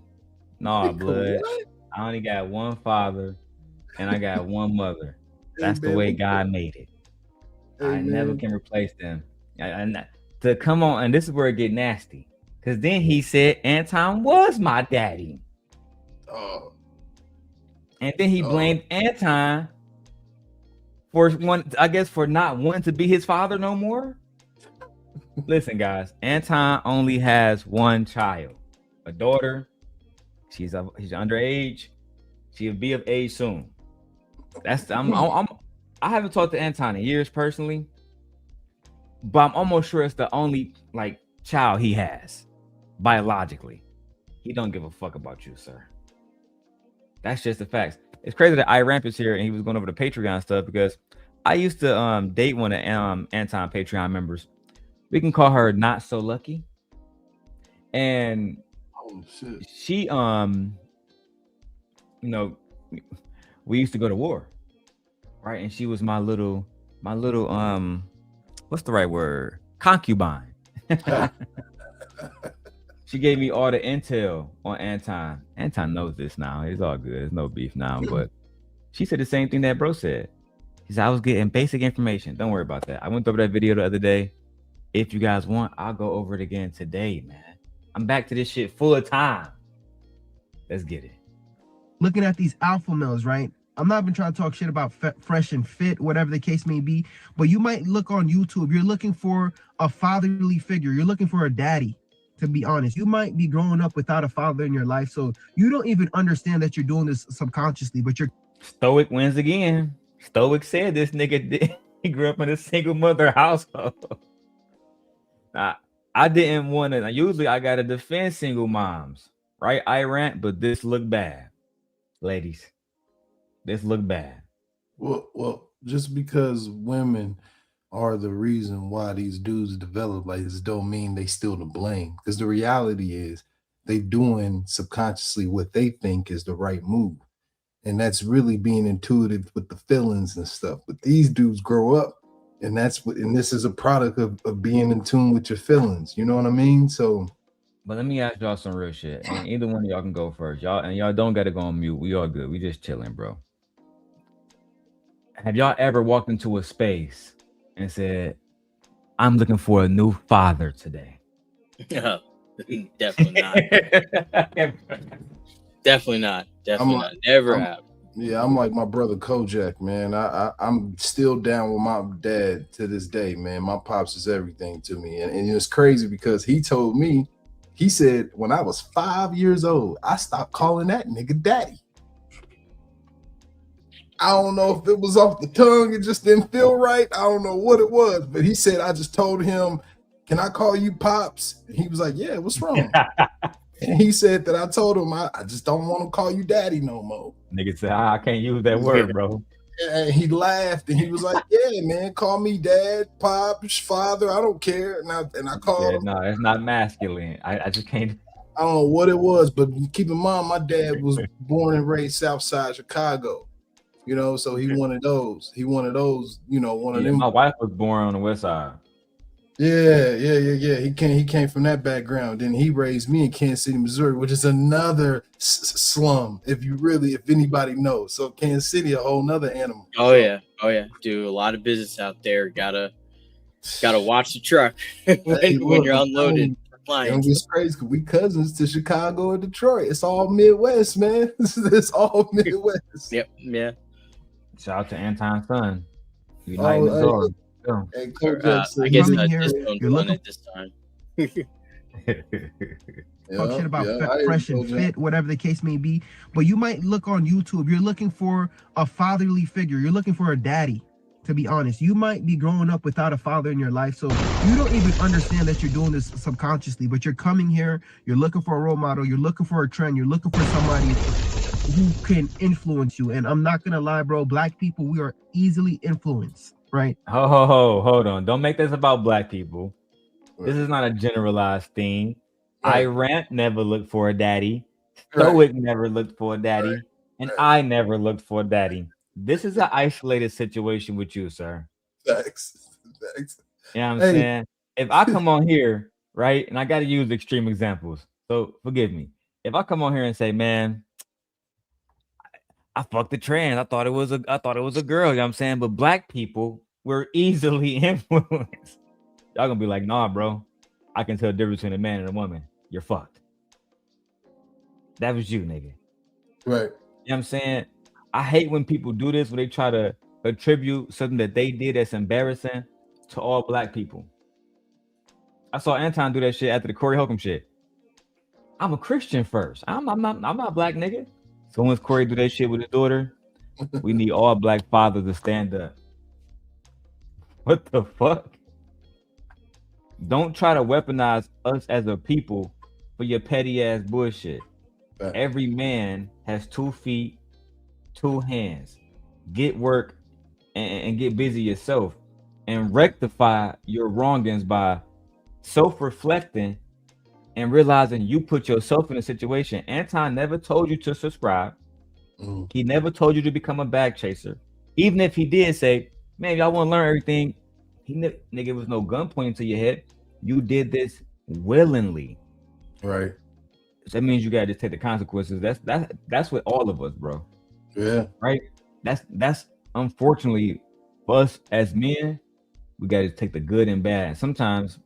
Nah, blood. What? I only got one father and I got one mother. That's the way God made it. I never can replace them. To come on, and this is where it get nasty. Because then he said Anton was my daddy. Oh. And then he blamed Anton for not wanting to be his father no more. Listen, guys, Anton only has one child, a daughter. She's underage. She'll be of age soon. I haven't talked to Anton in years personally, but I'm almost sure it's the only child he has biologically. He don't give a fuck about you, sir. That's just the facts. It's crazy that Iramp is here and he was going over the Patreon stuff because I used to date one of Anton Patreon members. We can call her Not So Lucky. And she we used to go to war, right? And she was my little what's the right word? Concubine. She gave me all the intel on Anton. Anton knows this now. It's all good. There's no beef now. But she said the same thing that bro said. He said, I was getting basic information. Don't worry about that. I went over that video the other day. If you guys want, I'll go over it again today, man. I'm back to this shit full of time. Let's get it. Looking at these alpha males, right? I'm not even trying to talk shit about fresh and fit, whatever the case may be, but you might look on YouTube. You're looking for a fatherly figure. You're looking for a daddy, to be honest. You might be growing up without a father in your life, so you don't even understand that you're doing this subconsciously, but you're... Stoic wins again. Stoic said this nigga did. He grew up in a single mother household. I didn't want to. Usually I got to defend single moms, right? I rant, but this look bad. Ladies, this look bad. Well, just because women are the reason why these dudes develop like this don't mean they still to blame. Because the reality is they doing subconsciously what they think is the right move. And that's really being intuitive with the feelings and stuff. But these dudes grow up, and that's what, and this is a product of being in tune with your feelings. You know what I mean? So, but let me ask y'all some real shit. And either one of y'all can go first. Y'all don't gotta go on mute. We all good. We just chilling, bro. Have y'all ever walked into a space and said, I'm looking for a new father today? No, definitely not. Definitely not. Definitely not. Never have. Yeah, I'm like my brother Kojak, man. I'm still down with my dad to this day, man. My pops is everything to me. And it's crazy because he told me, he said, when I was 5 years old, I stopped calling that nigga daddy. I don't know if it was off the tongue, it just didn't feel right. I don't know what it was, but he said, I just told him, can I call you Pops? And he was like, yeah, what's wrong? And he said that I told him, I just don't want to call you daddy no more. Nigga said, I can't use that word, bro. And he laughed and he was like, yeah, man, call me dad, pops, father, I don't care. And I called him. No, it's not masculine. I just can't. I don't know what it was, but keep in mind, my dad was born and raised Southside Chicago. You know, so he wanted those. He wanted those, you know, one of them. My wife was born on the west side. Yeah. He came from that background. Then he raised me in Kansas City, Missouri, which is another slum. If anybody knows. So Kansas City, a whole nother animal. Oh yeah. Do a lot of business out there. Gotta watch the truck when you're unloaded. It's crazy because we cousins to Chicago and Detroit. It's all Midwest, man. It's all Midwest. Yep. Yeah. Shout out to Anton Son. Uniting the door. Hey, I guess you're looking at this time. Talk shit about fresh and fit, whatever the case may be. But you might look on YouTube. You're looking for a fatherly figure. You're looking for a daddy, to be honest. You might be growing up without a father in your life, so you don't even understand that you're doing this subconsciously. But you're coming here. You're looking for a role model. You're looking for a trend. You're looking for somebody who can influence you. And I'm not gonna lie, bro. Black people, we are easily influenced, right? Hold on. Don't make this about black people. This is not a generalized thing. Right. Irant never looked for a daddy. Stoic never looked for a daddy. And I never looked for a daddy. This is an isolated situation with you, sir. Thanks. You know what I'm saying? If I come on here, right, and I got to use extreme examples, so forgive me. If I come on here and say, man, I fucked the trans. I thought it was a girl, you know what I'm saying? But black people were easily influenced. Y'all gonna be like, nah, bro. I can tell the difference between a man and a woman. You're fucked. That was you, nigga. Right. You know what I'm saying? I hate when people do this, when they try to attribute something that they did that's embarrassing to all black people. I saw Anton do that shit after the Corey Holcomb shit. I'm a Christian first. I'm not a black nigga. So once Corey do that shit with his daughter, we need all black fathers to stand up. What the fuck? Don't try to weaponize us as a people for your petty ass bullshit. Right. Every man has 2 feet, 2 hands. Get work and get busy yourself and rectify your wrongings by self-reflecting and realizing you put yourself in a situation. Anton never told you to subscribe. He never told you to become a bag chaser. Even if he did say, man, y'all want to learn everything, nigga, was no gun pointing to your head. You did this willingly. Right. So that means you gotta just take the consequences. That's with all of us, bro. Yeah. Right. That's unfortunately for us as men, we got to take the good and bad. Sometimes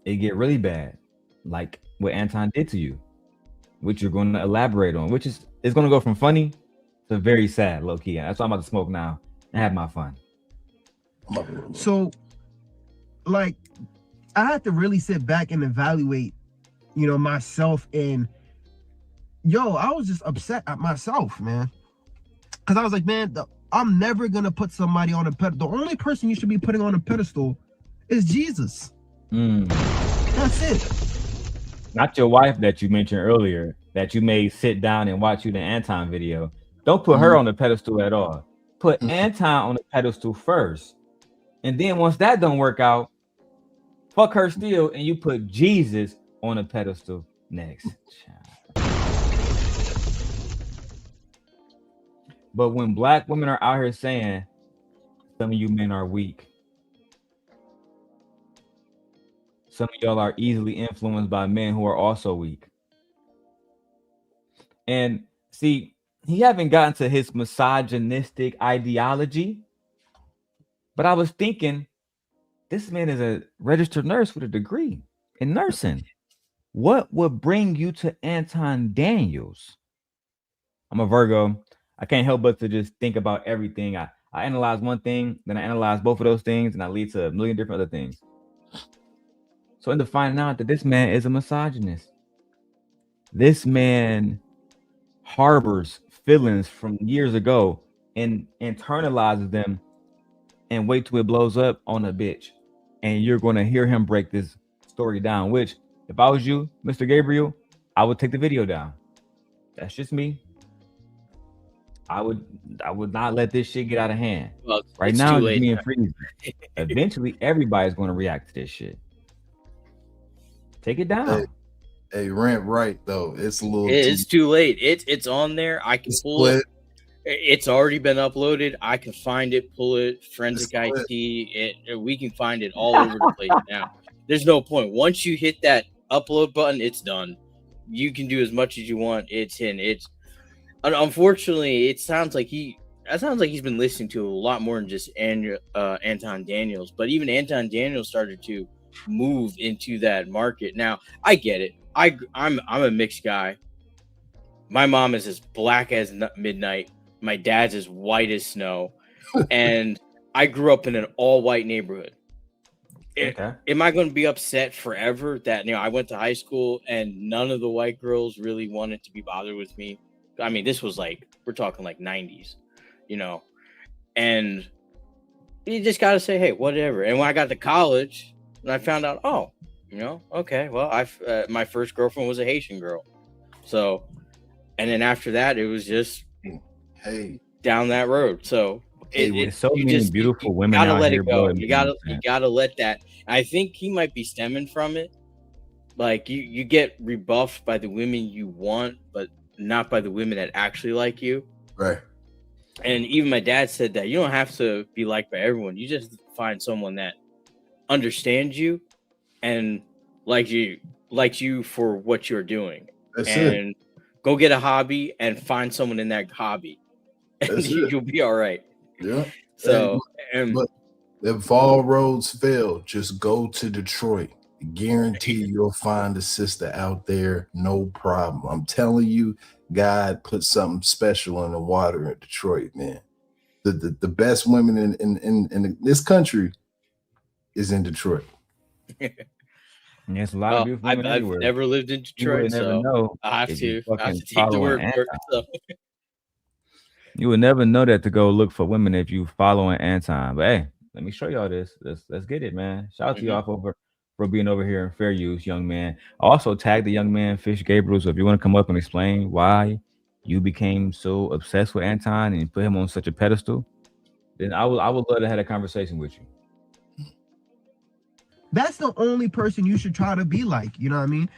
it get really bad, like what Anton did to you, which you're going to elaborate on, which is it's going to go from funny to very sad, low key. That's why I'm about to smoke now and have my fun. So, like, I had to really sit back and evaluate, you know, myself. And yo, I was just upset at myself, man, because I was like, man, I'm never gonna put somebody on a pedestal. The only person you should be putting on a pedestal is Jesus. That's it. Not your wife that you mentioned earlier that you may sit down and watch you the Anton video. Don't put her on the pedestal at all. Put Anton on the pedestal first. And then once that don't work out, fuck her still, and you put Jesus on a pedestal next. But when black women are out here saying some of you men are weak, some of y'all are easily influenced by men who are also weak. And see, he haven't gotten to his misogynistic ideology, but I was thinking, this man is a registered nurse with a degree in nursing. What would bring you to Anton Daniels? I'm a Virgo. I can't help but to just think about everything. I analyze one thing, then I analyze both of those things, and I lead to a million different other things. So into finding out that this man is a misogynist. This man harbors feelings from years ago and internalizes them and wait till it blows up on a bitch. And you're going to hear him break this story down, which if I was you, Mr. Gabriel, I would take the video down. That's just me. I would not let this shit get out of hand. Well, right now, it's being freezing. Eventually, everybody's going to react to this shit. Take it down. Hey, Rent right though. It's a little. It's too late. It's on there. I can pull it. It's already been uploaded. I can find it, pull it. Forensic IT. We can find it all over the place now. There's no point. Once you hit that upload button, it's done. You can do as much as you want. It's in. It's unfortunately. It sounds like he's been listening to a lot more than just Anton Daniels. But even Anton Daniels started to move into that market. Now I get it. I'm a mixed guy. My mom is as black as midnight. My dad's as white as snow, and I grew up in an all-white neighborhood. Okay. Am I going to be upset forever that I went to high school and none of the white girls really wanted to be bothered with me? I mean, this was we're talking 90s, and you just got to say, hey, whatever. And when I got to college, and I found out, okay, well, my first girlfriend was a Haitian girl, so, and then after that, it was just down that road. So it's so many beautiful women. You gotta let it go. You gotta let that. I think he might be stemming from it. You get rebuffed by the women you want, but not by the women that actually like you. Right. And even my dad said that you don't have to be liked by everyone. You just find someone that understands you and likes you for what you're doing. That's and go get a hobby and find someone in that hobby. And you'll be all right. Yeah. So, but if all roads fail, just go to Detroit. Guarantee you'll find a sister out there, no problem. I'm telling you, God put something special in the water in Detroit, man. The best women in this country is in Detroit. There's a lot of beautiful women I've everywhere. never lived in Detroit, so I have to take the word for it. So. You would never know that to go look for women if you following Anton. But hey, let me show y'all this. Let's get it, man. Shout out to y'all for being over here in fair use, young man. Also tag the young man Fish Gabriel. So if you want to come up and explain why you became so obsessed with Anton and put him on such a pedestal, then I would love to have a conversation with you. That's the only person you should try to be like. You know what I mean?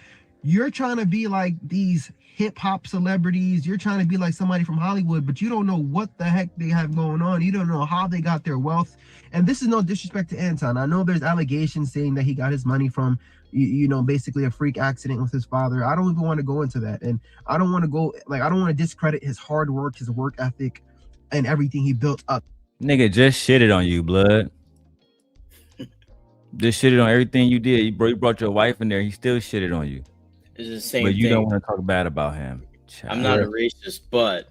You're trying to be like these hip hop celebrities. You're trying to be like somebody from Hollywood, but you don't know what the heck they have going on. You don't know how they got their wealth. And this is no disrespect to Anton. I know there's allegations saying that he got his money from, basically a freak accident with his father. I don't even want to go into that. And I don't want to I don't want to discredit his hard work, his work ethic, and everything he built up. Nigga just shitted on you, blood. Just shitted on everything you did. You brought your wife in there. He still shitted on you. It's the same But you thing. don't want to talk bad about him. I'm not a racist, but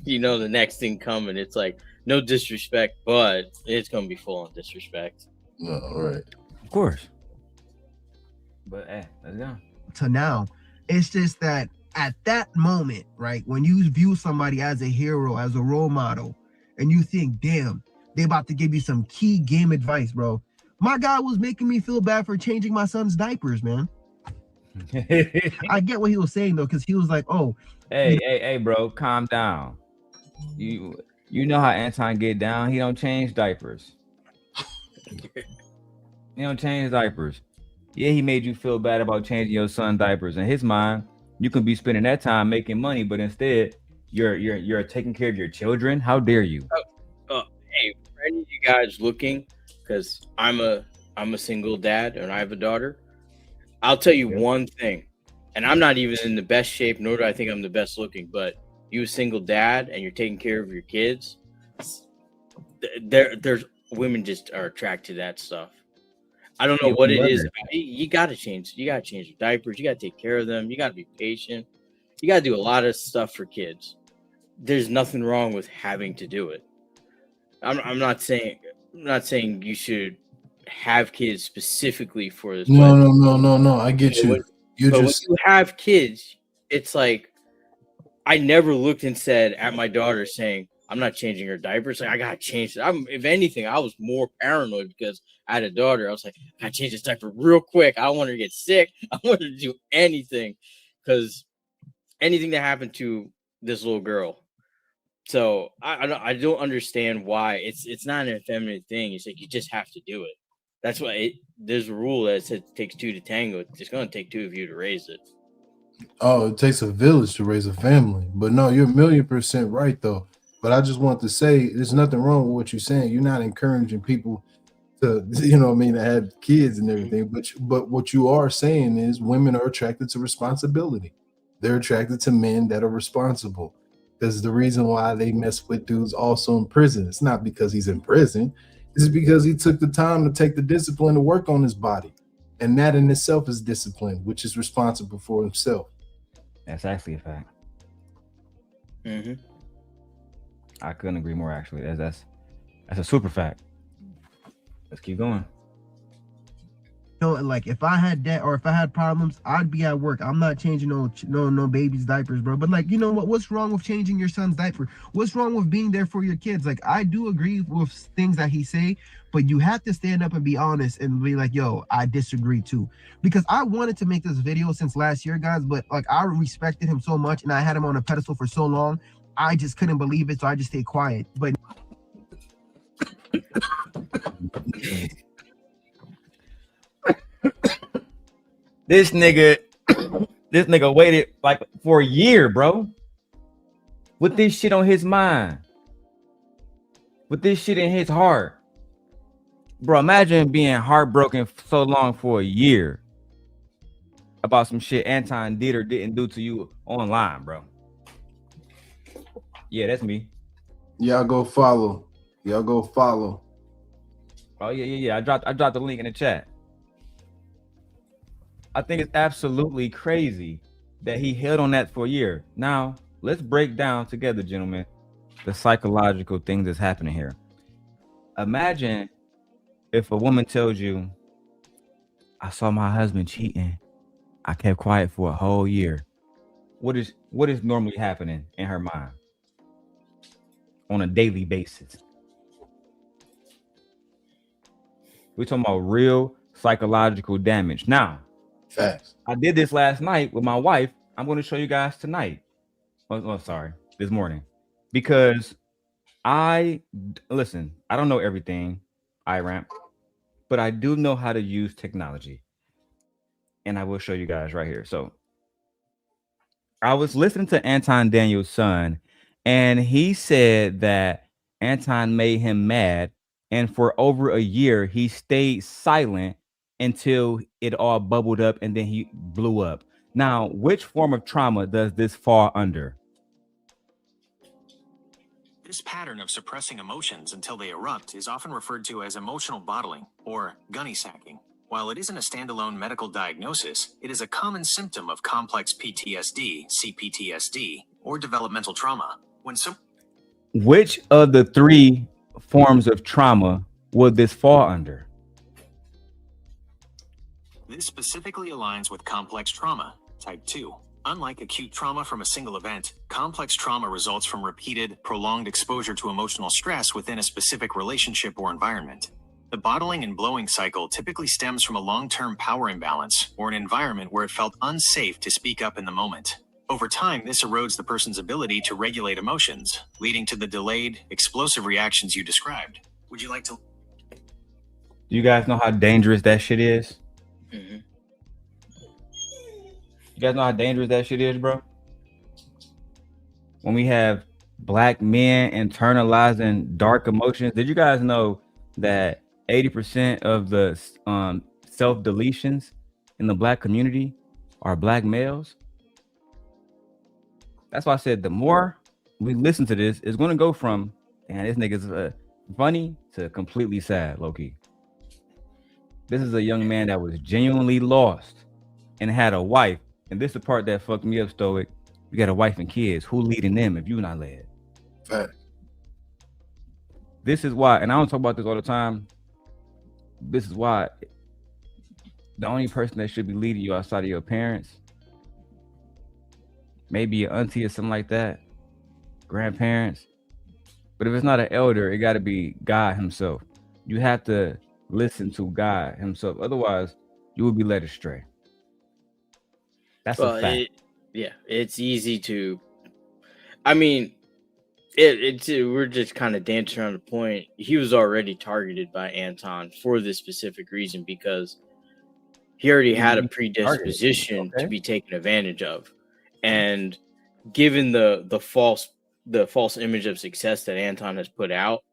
you know the next thing coming. It's like no disrespect, but it's gonna be full on disrespect. No, right. Of course. But hey, let's go. To now, it's just that at that moment, right, when you view somebody as a hero, as a role model, and you think, damn, they about to give you some key game advice, bro. My guy was making me feel bad for changing my son's diapers, man. I get what he was saying though, because he was like, oh, hey, bro, calm down. You know how Anton get down. He don't change diapers. He don't change diapers. Yeah, he made you feel bad about changing your son's diapers. In his mind, you can be spending that time making money, but instead you're taking care of your children. How dare you? Hey, for any of you guys looking, because I'm a single dad and I have a daughter. I'll tell you one thing, and I'm not even in the best shape, nor do I think I'm the best looking, but you a single dad and you're taking care of your kids, there's women just are attracted to that stuff. I don't know what it is. You gotta change your diapers, you gotta take care of them, you gotta be patient, you gotta do a lot of stuff for kids. There's nothing wrong with having to do it. I'm not saying you should have kids specifically for this. No. I get you. When you have kids, it's like I never looked and said at my daughter saying, I'm not changing her diapers. Like, I gotta change it. If anything, I was more paranoid because I had a daughter. I was like, I gotta change this diaper real quick. I don't want her to get sick. I want her to do anything because anything that happened to this little girl. So I don't understand why it's not an effeminate thing. It's like you just have to do it. That's why there's a rule that says it takes two to tango. It's going to take two of you to raise it. Oh, it takes a village to raise a family. But no, you're 1,000,000% right, though. But I just want to say there's nothing wrong with what you're saying. You're not encouraging people to, to have kids and everything. But what you are saying is women are attracted to responsibility. They're attracted to men that are responsible. Because the reason why they mess with dudes also in prison, it's not because he's in prison. It's because he took the time to take the discipline to work on his body. And that in itself is discipline, which is responsible for himself. That's actually a fact. Mm-hmm. I couldn't agree more, actually. That's a super fact. Let's keep going. Like if I had debt or if I had problems, I'd be at work. I'm not changing no baby's diapers, bro. But like, you know what? What's wrong with changing your son's diaper? What's wrong with being there for your kids? Like, I do agree with things that he say, but you have to stand up and be honest and be like, yo, I disagree too. Because I wanted to make this video since last year, guys, but like I respected him so much and I had him on a pedestal for so long. I just couldn't believe it, so I just stayed quiet. But This nigga waited like for a year, bro. With this shit on his mind. With this shit in his heart. Bro, imagine being heartbroken so long for a year about some shit Anton did or didn't do to you online, bro. Yeah, that's me. Y'all go follow. Oh yeah. I dropped the link in the chat. I think it's absolutely crazy that he held on that for a year. Now, let's break down together, gentlemen, the psychological things that's happening here. Imagine if a woman tells you, I saw my husband cheating. I kept quiet for a whole year. What is normally happening in her mind on a daily basis? We're talking about real psychological damage. Now, facts. I did this last night with my wife. I'm going to show you guys tonight. This morning. Because I don't know everything, IRAMP, but I do know how to use technology. And I will show you guys right here. So I was listening to Anton Daniels Son, and he said that Anton made him mad. And for over a year, he stayed silent until it all bubbled up and then he blew up. Now, which form of trauma does this fall under? This pattern of suppressing emotions until they erupt is often referred to as emotional bottling or gunny sacking. While it isn't a standalone medical diagnosis, it is a common symptom of complex PTSD, CPTSD, or developmental trauma. Which of the three forms of trauma would this fall under? This specifically aligns with complex trauma, type 2. Unlike acute trauma from a single event, complex trauma results from repeated, prolonged exposure to emotional stress within a specific relationship or environment. The bottling and blowing cycle typically stems from a long-term power imbalance or an environment where it felt unsafe to speak up in the moment. Over time, this erodes the person's ability to regulate emotions, leading to the delayed, explosive reactions you described. Would you like to? Do you guys know how dangerous that shit is? Mm-hmm. You guys know how dangerous that shit is, bro? When we have black men internalizing dark emotions, did you guys know that 80% of the self-deletions in the black community are black males? That's why I said the more we listen to this, it's going to go from, man, this nigga's funny to completely sad, low-key. This is a young man that was genuinely lost and had a wife. And this is the part that fucked me up, Stoic. You got a wife and kids. Who leading them if you're not led? Fact. This is why, and I don't talk about this all the time. This is why the only person that should be leading you outside of your parents, maybe your auntie or something like that, grandparents. But if it's not an elder, it got to be God himself. You have to listen to God himself. Otherwise, you will be led astray. That's a fact. It's easy to. I mean, we're just kind of dancing around the point. He was already targeted by Anton for this specific reason because he already had a predisposition to be taken advantage of, and given the false image of success that Anton has put out,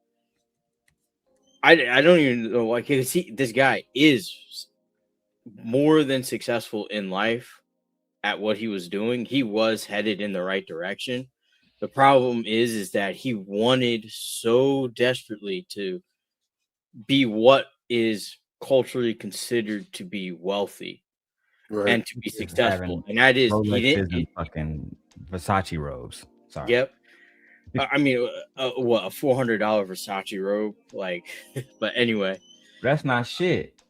I don't even know. Like, this guy is more than successful in life at what he was doing. He was headed in the right direction. The problem is that he wanted so desperately to be what is culturally considered to be wealthy, right, and to be successful. And that is he didn't fucking Versace robes. Sorry. Yep. I mean, what, a $400 Versace robe? Like, but anyway, that's not shit,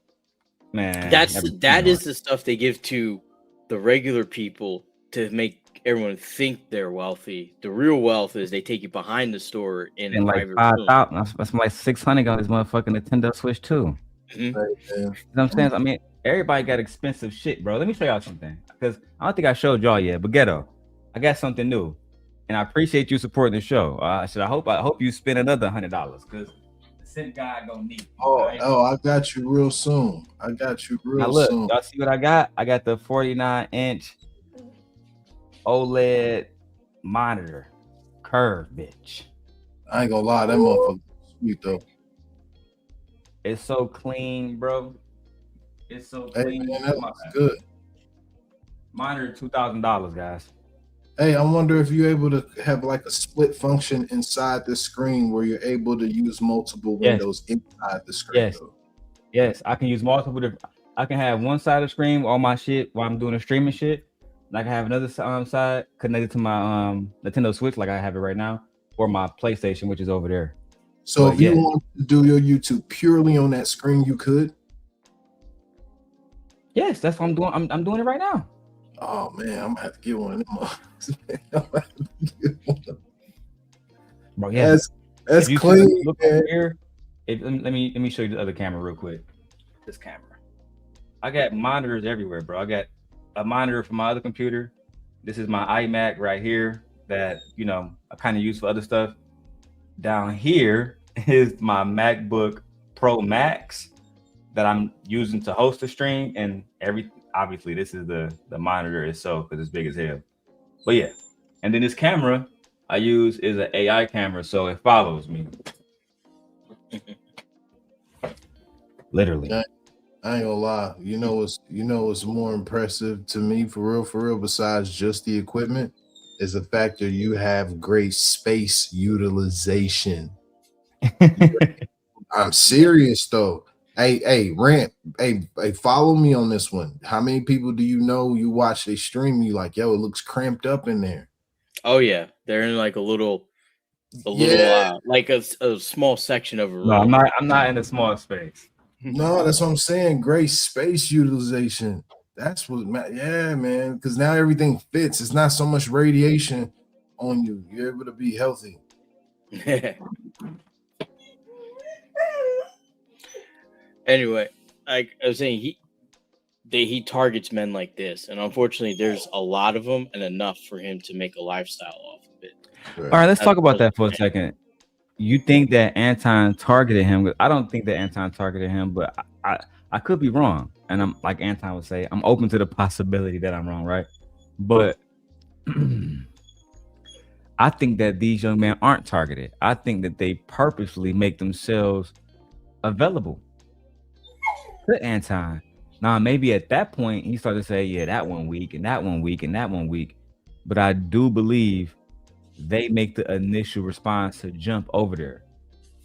man. That is the stuff they give to the regular people to make everyone think they're wealthy. The real wealth is they take you behind the store in a like 5,000. That's like 600 on this motherfucking Nintendo Switch too. Mm-hmm. Right, you know what I'm saying? I mean, everybody got expensive shit, bro. Let me show y'all something because I don't think I showed y'all yet. But Ghetto, I got something new, and I appreciate you supporting the show. I hope you spend another $100 because the cent guy gonna need it. Right? I got you real soon. Now look, soon. Y'all see what I got? I got the 49-inch OLED monitor, curve, bitch. I ain't gonna lie, that motherfucker sweet though. It's so clean, bro. It's so clean. Man, that looks good. Monitor $2,000, guys. Hey, I wonder if you're able to have like a split function inside the screen where you're able to use multiple windows inside the screen. Yes. Yes, I can use multiple different. I can have one side of the screen with all my shit while I'm doing the streaming shit. And I can have another side connected to my Nintendo Switch like I have it right now, or my PlayStation, which is over there. So if you want to do your YouTube purely on that screen, you could? Yes, that's what I'm doing. I'm doing it right now. Oh man, I'm gonna have to get one of them. Bro, yeah, that's clean. Look over here. Let me show you the other camera real quick. This camera. I got monitors everywhere, bro. I got a monitor for my other computer. This is my iMac right here that I kind of use for other stuff. Down here is my MacBook Pro Max that I'm using to host the stream, and obviously this is the monitor itself because it's big as hell. But yeah, and then this camera I use is an AI camera, so it follows me. Literally. I ain't gonna lie. What's more impressive to me for real, besides just the equipment, is the factor you have great space utilization. I'm serious though. Hey, Rant, hey, follow me on this one. How many people do you know you watch they stream you like, yo, it looks cramped up in there? Oh yeah, they're in like a little like a small section of a room. No, I'm not in a small space. No, that's what I'm saying. Great space utilization. That's what, yeah, man. Because now everything fits. It's not so much radiation on you. You're able to be healthy. Anyway, like I was saying, he targets men like this, and unfortunately, there's a lot of them and enough for him to make a lifestyle off of it. All right, let's talk about that for a second. You think that Anton targeted him? I don't think that Anton targeted him, but I could be wrong. And I'm like Anton would say, I'm open to the possibility that I'm wrong, right? But I think that these young men aren't targeted. I think that they purposely make themselves available to Anton. Now, maybe at that point, he started to say, yeah, that 1 week and that 1 week and that 1 week. But I do believe they make the initial response to jump over there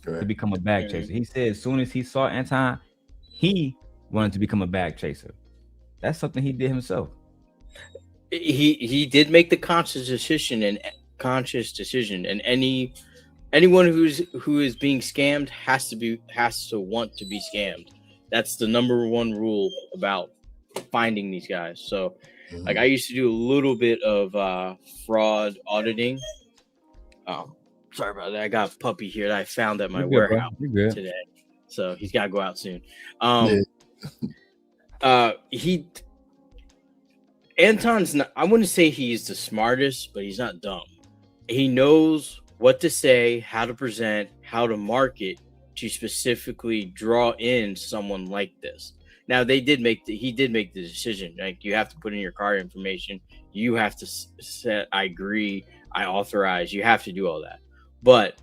to become a bag chaser. He said as soon as he saw Anton, he wanted to become a bag chaser. That's something he did himself. He did make the conscious decision, and anyone who is being scammed has to want to be scammed. That's the number one rule about finding these guys. So like I used to do a little bit of fraud auditing. Sorry about that. I got a puppy here that I found at my warehouse today. So he's got to go out soon. Anton's not, I wouldn't say he's the smartest, but he's not dumb. He knows what to say, how to present, how to market to specifically draw in someone like this. Now he did make the decision. Like you have to put in your card information. You have to set, I agree, I authorize. You have to do all that. But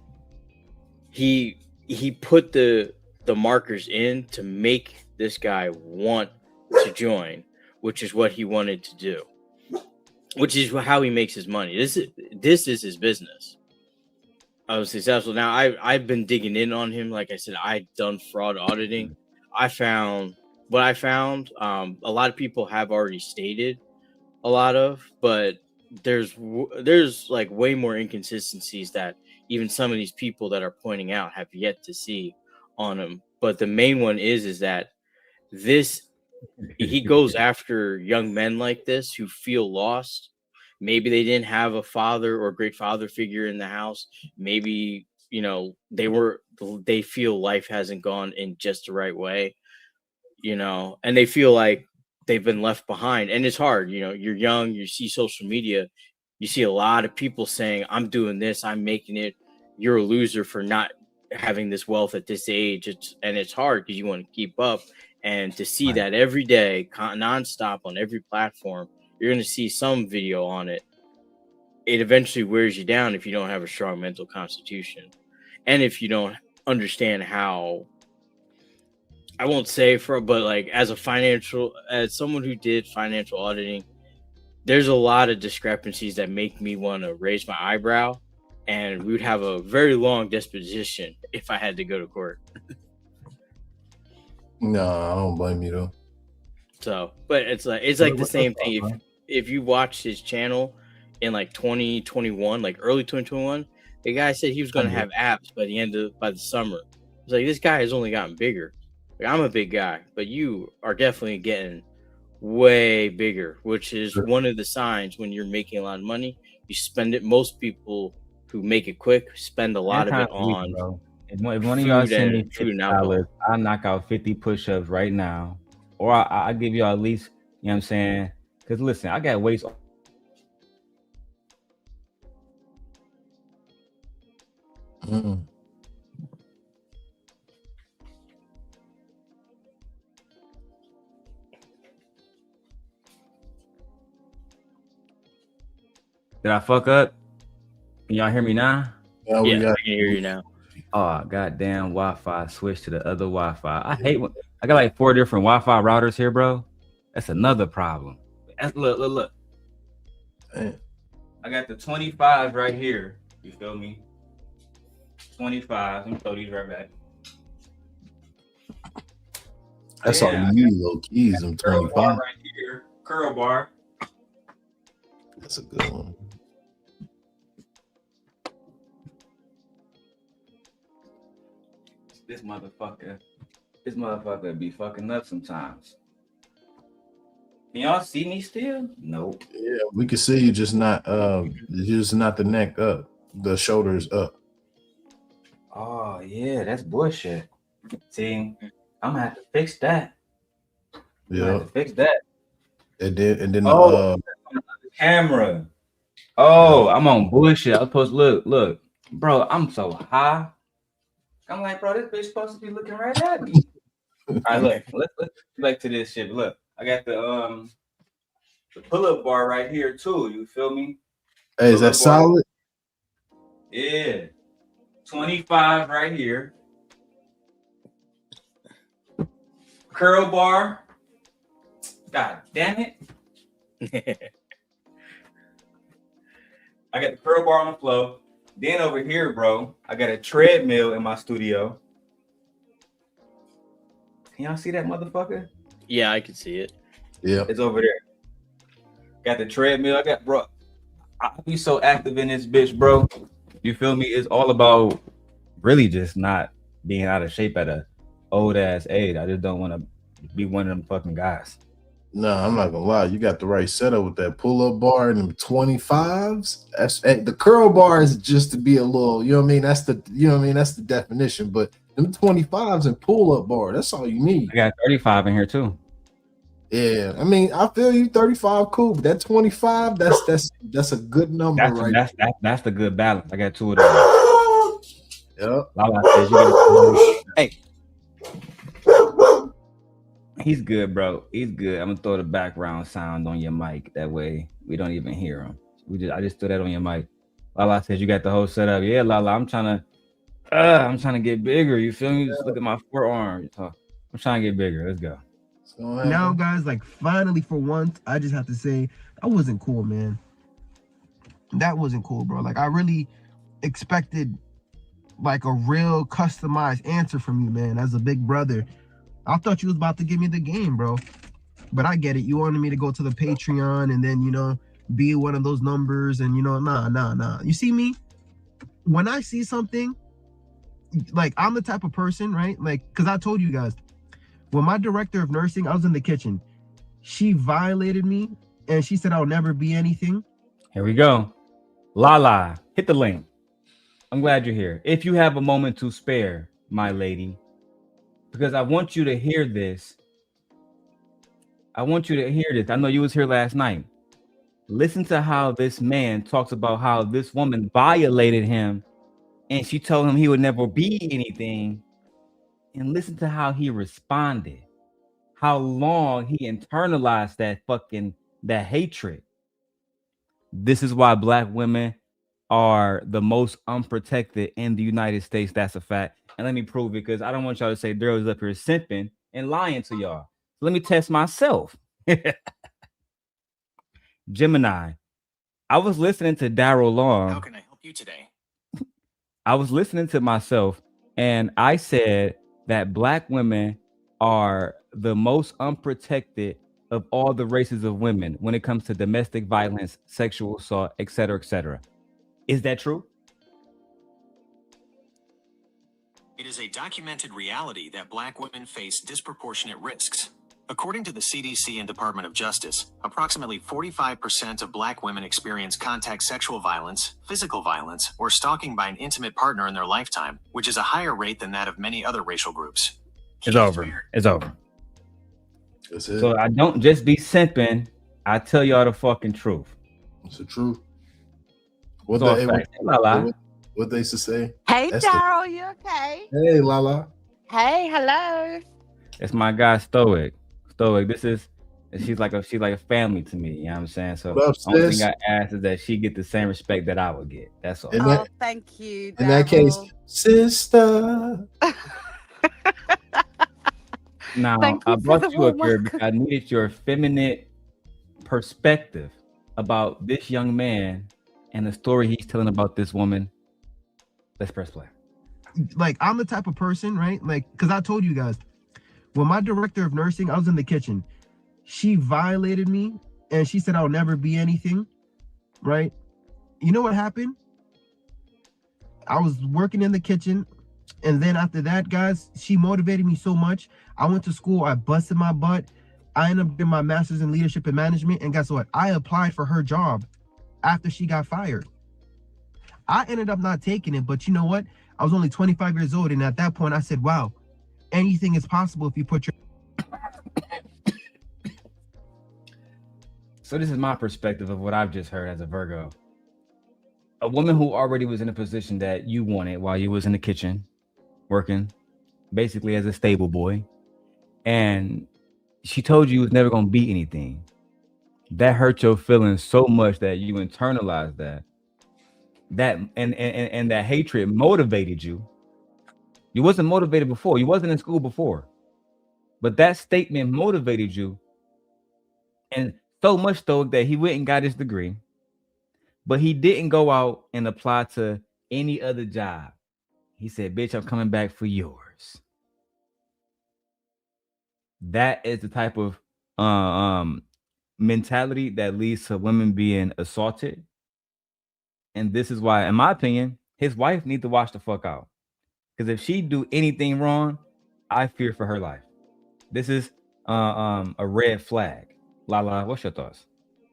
he put the markers in to make this guy want to join, which is what he wanted to do, which is how he makes his money. This is his business. I was successful. Now I've been digging in on him. Like I said, I've done fraud auditing. I found what I found. A lot of people have already stated a lot of, but there's like way more inconsistencies that even some of these people that are pointing out have yet to see on him. But the main one is that he goes after young men like this who feel lost. Maybe they didn't have a father or great father figure in the house. Maybe, they feel life hasn't gone in just the right way, and they feel like they've been left behind. And it's hard, you're young, you see social media, you see a lot of people saying, I'm doing this, I'm making it. You're a loser for not having this wealth at this age. It's hard because you want to keep up. And to see that every day, nonstop on every platform, you're going to see some video on it. It eventually wears you down if you don't have a strong mental constitution. And if you don't understand how, I won't say but like as someone who did financial auditing, there's a lot of discrepancies that make me want to raise my eyebrow, and we would have a very long disposition if I had to go to court. No, I don't blame you though. So, but it's like the same thing. If you watch his channel in like 2021, like early 2021, the guy said he was going to have apps by the summer. It's like, this guy has only gotten bigger. Like, I'm a big guy, but you are definitely getting way bigger, which is one of the signs when you're making a lot of money. You spend it. Most people who make it quick spend a lot of it on. If one of y'all send me $50, I'll knock out 50 push-ups right now. Or I'll give y'all at least, you know what I'm saying? Because listen, I got weights. Did I fuck up? Can y'all hear me now? Yeah, I can hear you now. Oh, goddamn Wi-Fi. Switch to the other Wi-Fi. I hate when I got like 4 different Wi-Fi routers here, bro. That's another problem. Look. I I got the 25 right here. You feel me? 25. Let me throw these right back. That's all you need, low keys. I'm Curl 25. bar right here. Curl bar. That's a good one. This motherfucker be fucking up sometimes. Can y'all see me still? Nope. Yeah, we can see you, just not the neck up, the shoulders up. Oh yeah, that's bullshit. See, I'm gonna have to fix that. Yeah, Fix that. and then the camera. Oh, I'm on bullshit. I was supposed to look, bro. I'm so high. I'm like, bro, this bitch supposed to be looking right at me. All right, look, let's get back to this shit. Look, I got the pull-up bar right here too. You feel me? Hey, is that solid? Yeah, 25 right here. Curl bar. God damn it. I got the curl bar on the floor. Then over here, bro, I got a treadmill in my studio. Can y'all see that motherfucker? Yeah, I can see it. Yeah. It's over there. Got the treadmill. I'll be so active in this bitch, bro. You feel me? It's all about really just not being out of shape at a old ass age. I just don't want to be one of them fucking guys. No, I'm not gonna lie. You got the right setup with that pull-up bar and them 25s. The curl bar is just to be a little, you know what I mean? That's the definition. But them 25s and pull-up bar, that's all you need. I got 35 in here too. Yeah, I mean, I feel you. 35, cool. But that 25, that's a good number, That's the good balance. I got two of those. Yep. Lala says you hey. He's good, bro. He's good. I'm gonna throw the background sound on your mic. That way we don't even hear him. I just threw that on your mic. Lala says you got the whole setup. Yeah, Lala. I'm trying to get bigger. You feel me? Just look at my forearm. I'm trying to get bigger. Let's go. Now, guys, like finally for once, I just have to say that wasn't cool, man. That wasn't cool, bro. Like I really expected like a real customized answer from you, man. As a big brother, I thought you was about to give me the game, bro. But I get it. You wanted me to go to the Patreon and then, be one of those numbers and, nah. You see me? When I see something, like I'm the type of person, right? Like, because I told you guys, when my director of nursing, I was in the kitchen. She violated me and she said I'll never be anything. Here we go. Lala, hit the link. I'm glad you're here. If you have a moment to spare, my lady, because I want you to hear this. I know you was here last night. Listen to how this man talks about how this woman violated him and she told him he would never be anything. And listen to how he responded. How long he internalized that hatred. This is why Black women are the most unprotected in the United States. That's a fact. And let me prove it, because I don't want y'all to say Darrel's up here simping and lying to y'all. Let me test myself. Gemini, I was listening to Darrel Long. How can I help you today? I was listening to myself and I said that Black women are the most unprotected of all the races of women when it comes to domestic violence, sexual assault, etc., etc. Is that true? It is a documented reality that Black women face disproportionate risks. According to the CDC and Department of Justice, approximately 45% of Black women experience contact sexual violence, physical violence, or stalking by an intimate partner in their lifetime, which is a higher rate than that of many other racial groups. It's over. It's over. That's it. So I don't just be simping. I tell y'all the fucking truth. It's the truth. What they used to say? Hey, Darrel, you okay? Hey, Lala. Hey, hello. It's my guy Stoic. She's like a family to me. You know what I'm saying? So the only thing I ask is that she get the same respect that I would get. That's all. Thank you, Darrel. In that case, sister. Now, I brought you up here because I needed your feminine perspective about this young man and the story he's telling about this woman. Let's press play. Like, I'm the type of person, right? Like, because I told you guys, when my director of nursing, I was in the kitchen. She violated me, and she said I'll never be anything, right? You know what happened? I was working in the kitchen, and then after that, guys, she motivated me so much. I went to school, I busted my butt. I ended up getting my master's in leadership and management, and guess what? I applied for her job after she got fired. I ended up not taking it, but you know what? I was only 25 years old, and at that point, I said, wow, anything is possible if you put your... So this is my perspective of what I've just heard as a Virgo. A woman who already was in a position that you wanted while you was in the kitchen working, basically as a stable boy, and she told you was never going to be anything. That hurt your feelings so much that you internalized that. And that hatred motivated you. You wasn't motivated before. You wasn't in school before. But that statement motivated you. And so much so that he went and got his degree. But he didn't go out and apply to any other job. He said, bitch, I'm coming back for yours. That is the type of mentality that leads to women being assaulted. And this is why, in my opinion, his wife needs to watch the fuck out. Because if she do anything wrong, I fear for her life. This is a red flag. Lala, what's your thoughts?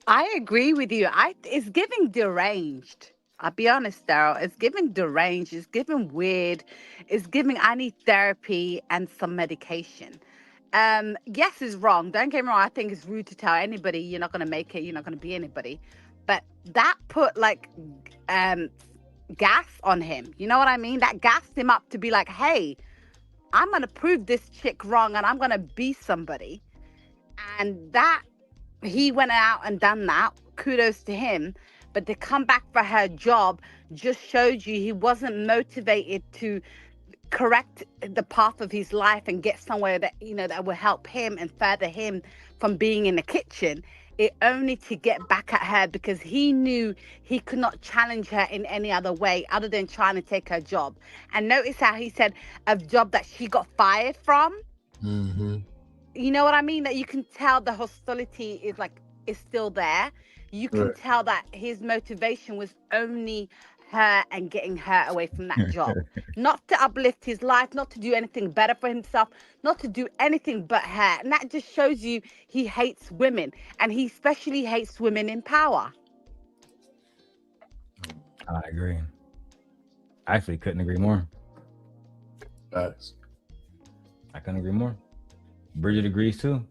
I agree with you. It's giving deranged. I'll be honest, Darrell. It's giving deranged. It's giving weird. It's giving I need therapy and some medication. Yes, it's wrong. Don't get me wrong. I think it's rude to tell anybody you're not gonna make it. You're not gonna be anybody. But that put like gas on him. You know what I mean? That gassed him up to be like, hey, I'm gonna prove this chick wrong and I'm gonna be somebody. And that he went out and done that. Kudos to him. But to come back for her job just showed you he wasn't motivated to correct the path of his life and get somewhere that, you know, that will help him and further him from being in the kitchen. It only to get back at her because he knew he could not challenge her in any other way other than trying to take her job. And notice how he said a job that she got fired from. Mm-hmm. You know what I mean? That you can tell the hostility is still there. You can tell that his motivation was only her and getting her away from that job. Not to uplift his life, not to do anything better for himself, not to do anything but her. And that just shows you he hates women. And he especially hates women in power. I agree. I actually couldn't agree more. Facts. I couldn't agree more. Bridget agrees too.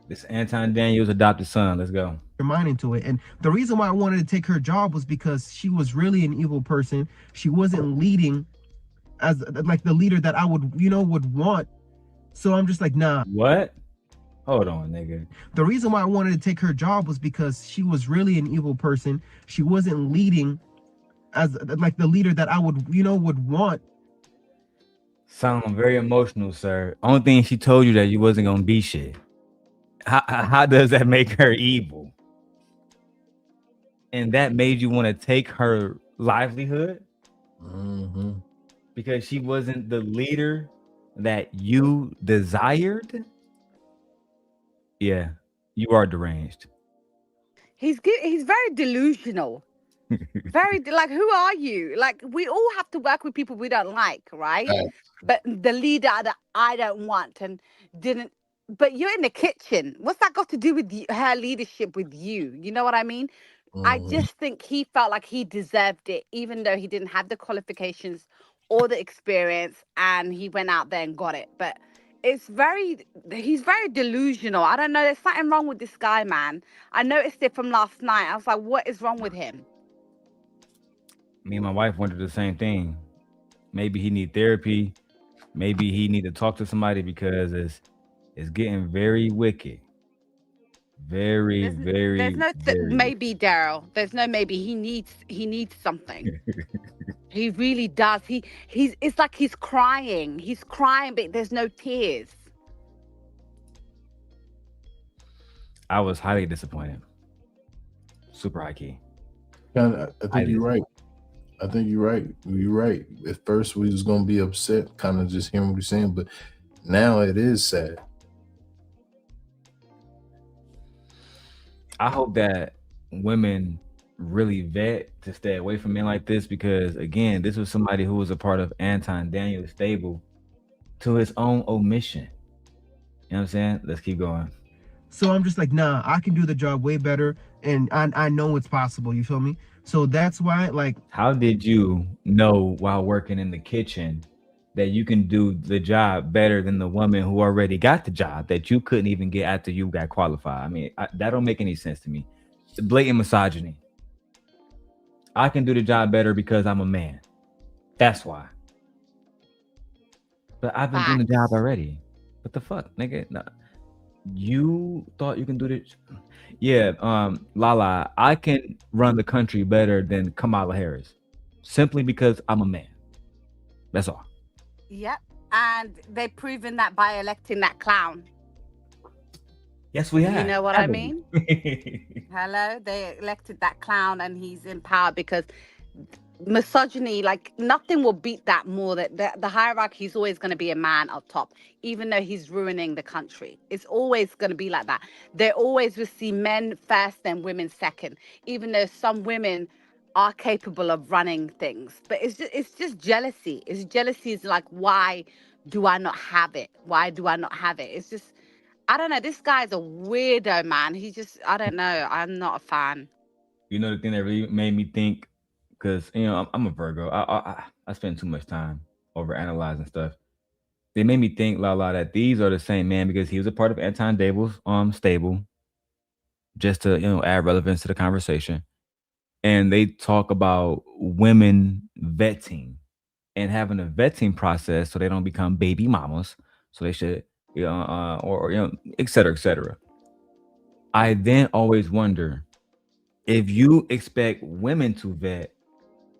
This Anton Daniels adopted son. Let's go. Your mind into it. And the reason why I wanted to take her job was because she was really an evil person. She wasn't leading as like the leader that I would want. So I'm just like, nah. What? Hold on, nigga. The reason why I wanted to take her job was because she was really an evil person. She wasn't leading as like the leader that I would want. Sound very emotional, sir. Only thing she told you that you wasn't gonna be shit. How does that make her evil? And that made you want to take her livelihood? Mm-hmm. Because she wasn't the leader that you desired? Yeah, you are deranged. He's very delusional. Very like, who are you? Like, we all have to work with people we don't like, right? But the leader that I don't want and didn't. But you're in the kitchen. What's that got to do with her leadership with you? You know what I mean? Mm-hmm. I just think he felt like he deserved it, even though he didn't have the qualifications or the experience, and he went out there and got it. But he's very delusional. I don't know. There's something wrong with this guy, man. I noticed it from last night. I was like, what is wrong with him? Me and my wife went through the same thing. Maybe he need therapy. Maybe he need to talk to somebody because it's getting very wicked. Very. There's no maybe, Darrell. There's no maybe. He needs something. He really does. It's like he's crying. He's crying, but there's no tears. I was highly disappointed. Super high key. I think you're right. I think you're right. You're right. At first, we was gonna be upset, kind of just hearing what you're saying, but now it is sad. I hope that women really vet to stay away from men like this because, again, this was somebody who was a part of Anton Daniels' stable to his own omission. You know what I'm saying? Let's keep going. So I'm just like, nah, I can do the job way better, and I know it's possible. You feel me? So that's why, like, how did you know while working in the kitchen that you can do the job better than the woman who already got the job that you couldn't even get after you got qualified? I mean, that don't make any sense to me. Blatant misogyny. I can do the job better because I'm a man. That's why. But I've been doing the job already. What the fuck, nigga? No. You thought you can do this? Yeah, Lala, I can run the country better than Kamala Harris simply because I'm a man. That's all. Yep. And they've proven that by electing that clown. Yes, we have. You know what I mean? Hello? They elected that clown and he's in power because misogyny, like nothing will beat that more. That the hierarchy is always going to be a man up top, even though he's ruining the country. It's always going to be like that. They always will see men first and women second, even though some women are capable of running things. But it's just jealousy. It's jealousy is like, why do I not have it? Why do I not have it? It's just, I don't know. This guy's a weirdo, man. He just, I don't know. I'm not a fan. You know, the thing that really made me think, because, you know, I'm a Virgo. I spend too much time over analyzing stuff. They made me think, Lala, that these are the same man because he was a part of Anton Daniels' stable, just to, you know, add relevance to the conversation. And they talk about women vetting and having a vetting process so they don't become baby mamas. So they should, you know, or you know, et cetera, et cetera. I then always wonder, if you expect women to vet,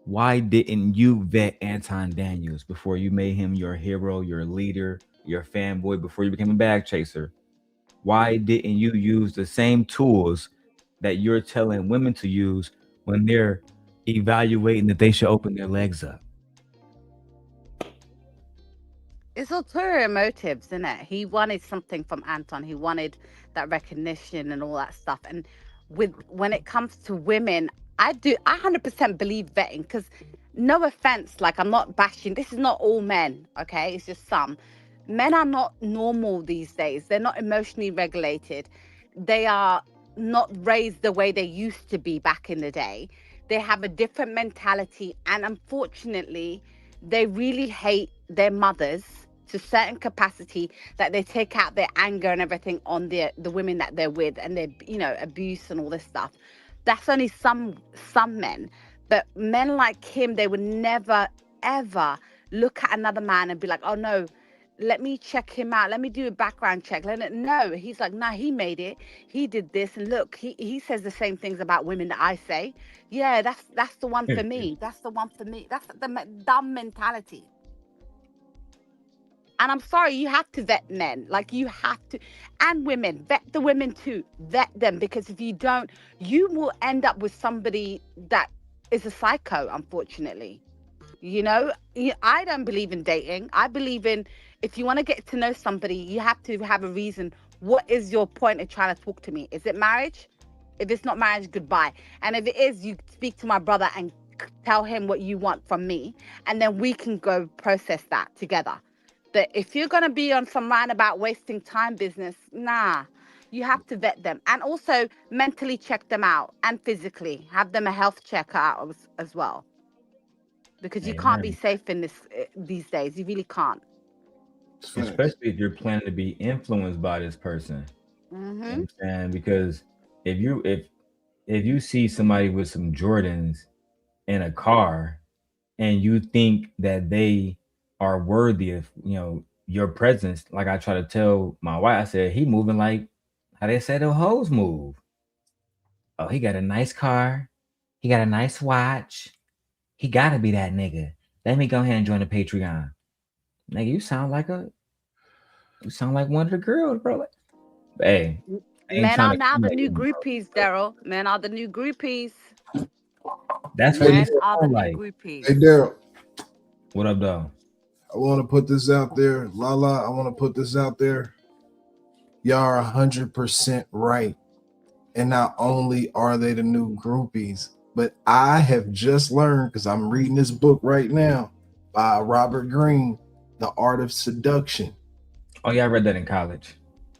why didn't you vet Anton Daniels before you made him your hero, your leader, your fanboy, before you became a bag chaser? Why didn't you use the same tools that you're telling women to use when they're evaluating that they should open their legs up? It's ulterior motives, isn't it? He wanted something from Anton. He wanted that recognition and all that stuff. And when it comes to women, I 100% believe vetting, because no offense, like, I'm not bashing. This is not all men, okay? It's just some. Men are not normal these days. They're not emotionally regulated. They are not raised the way they used to be back in the day. They have a different mentality. And unfortunately, they really hate their mothers to a certain capacity, that they take out their anger and everything on the women that they're with, and their, you know, abuse and all this stuff. That's only some men. But men like him, they would never, ever look at another man and be like, oh no, let me check him out. Let me do a background check. No, he's like, nah, he made it. He did this. And look, he says the same things about women that I say. Yeah, that's the one for me. That's the one for me. That's the dumb mentality. And I'm sorry, you have to vet men. Like, you have to. And women, vet the women too. Vet them, because if you don't, you will end up with somebody that is a psycho, unfortunately. You know, I don't believe in dating. I believe in, if you want to get to know somebody, you have to have a reason. What is your point in trying to talk to me? Is it marriage? If it's not marriage, goodbye. And if it is, you speak to my brother and tell him what you want from me, and then we can go process that together. But if you're going to be on some roundabout wasting time business, nah, you have to vet them. And also mentally check them out, and physically have them a health check out as well. Because you can't be safe in these days. You really can't. Especially if you're planning to be influenced by this person. Mm-hmm. You know what I'm saying? Because if you see somebody with some Jordans in a car and you think that they are worthy of, you know, your presence, like I try to tell my wife, I said, he moving like how they say the hoes move. Oh, he got a nice car. He got a nice watch. He gotta be that nigga. Let me go ahead and join the Patreon. Nigga, you sound like one of the girls, bro. Like, hey, men are now the new groupies, Darrel. Men are the new groupies. That's what he Men said. are the new Like, groupies. Hey, Darrell, what up, though? I want to put this out there. Lala, I want to put this out there. Y'all are 100% right. And not only are they the new groupies, but I have just learned, because I'm reading this book right now by Robert Greene, The Art of Seduction. Oh, yeah, I read that in college.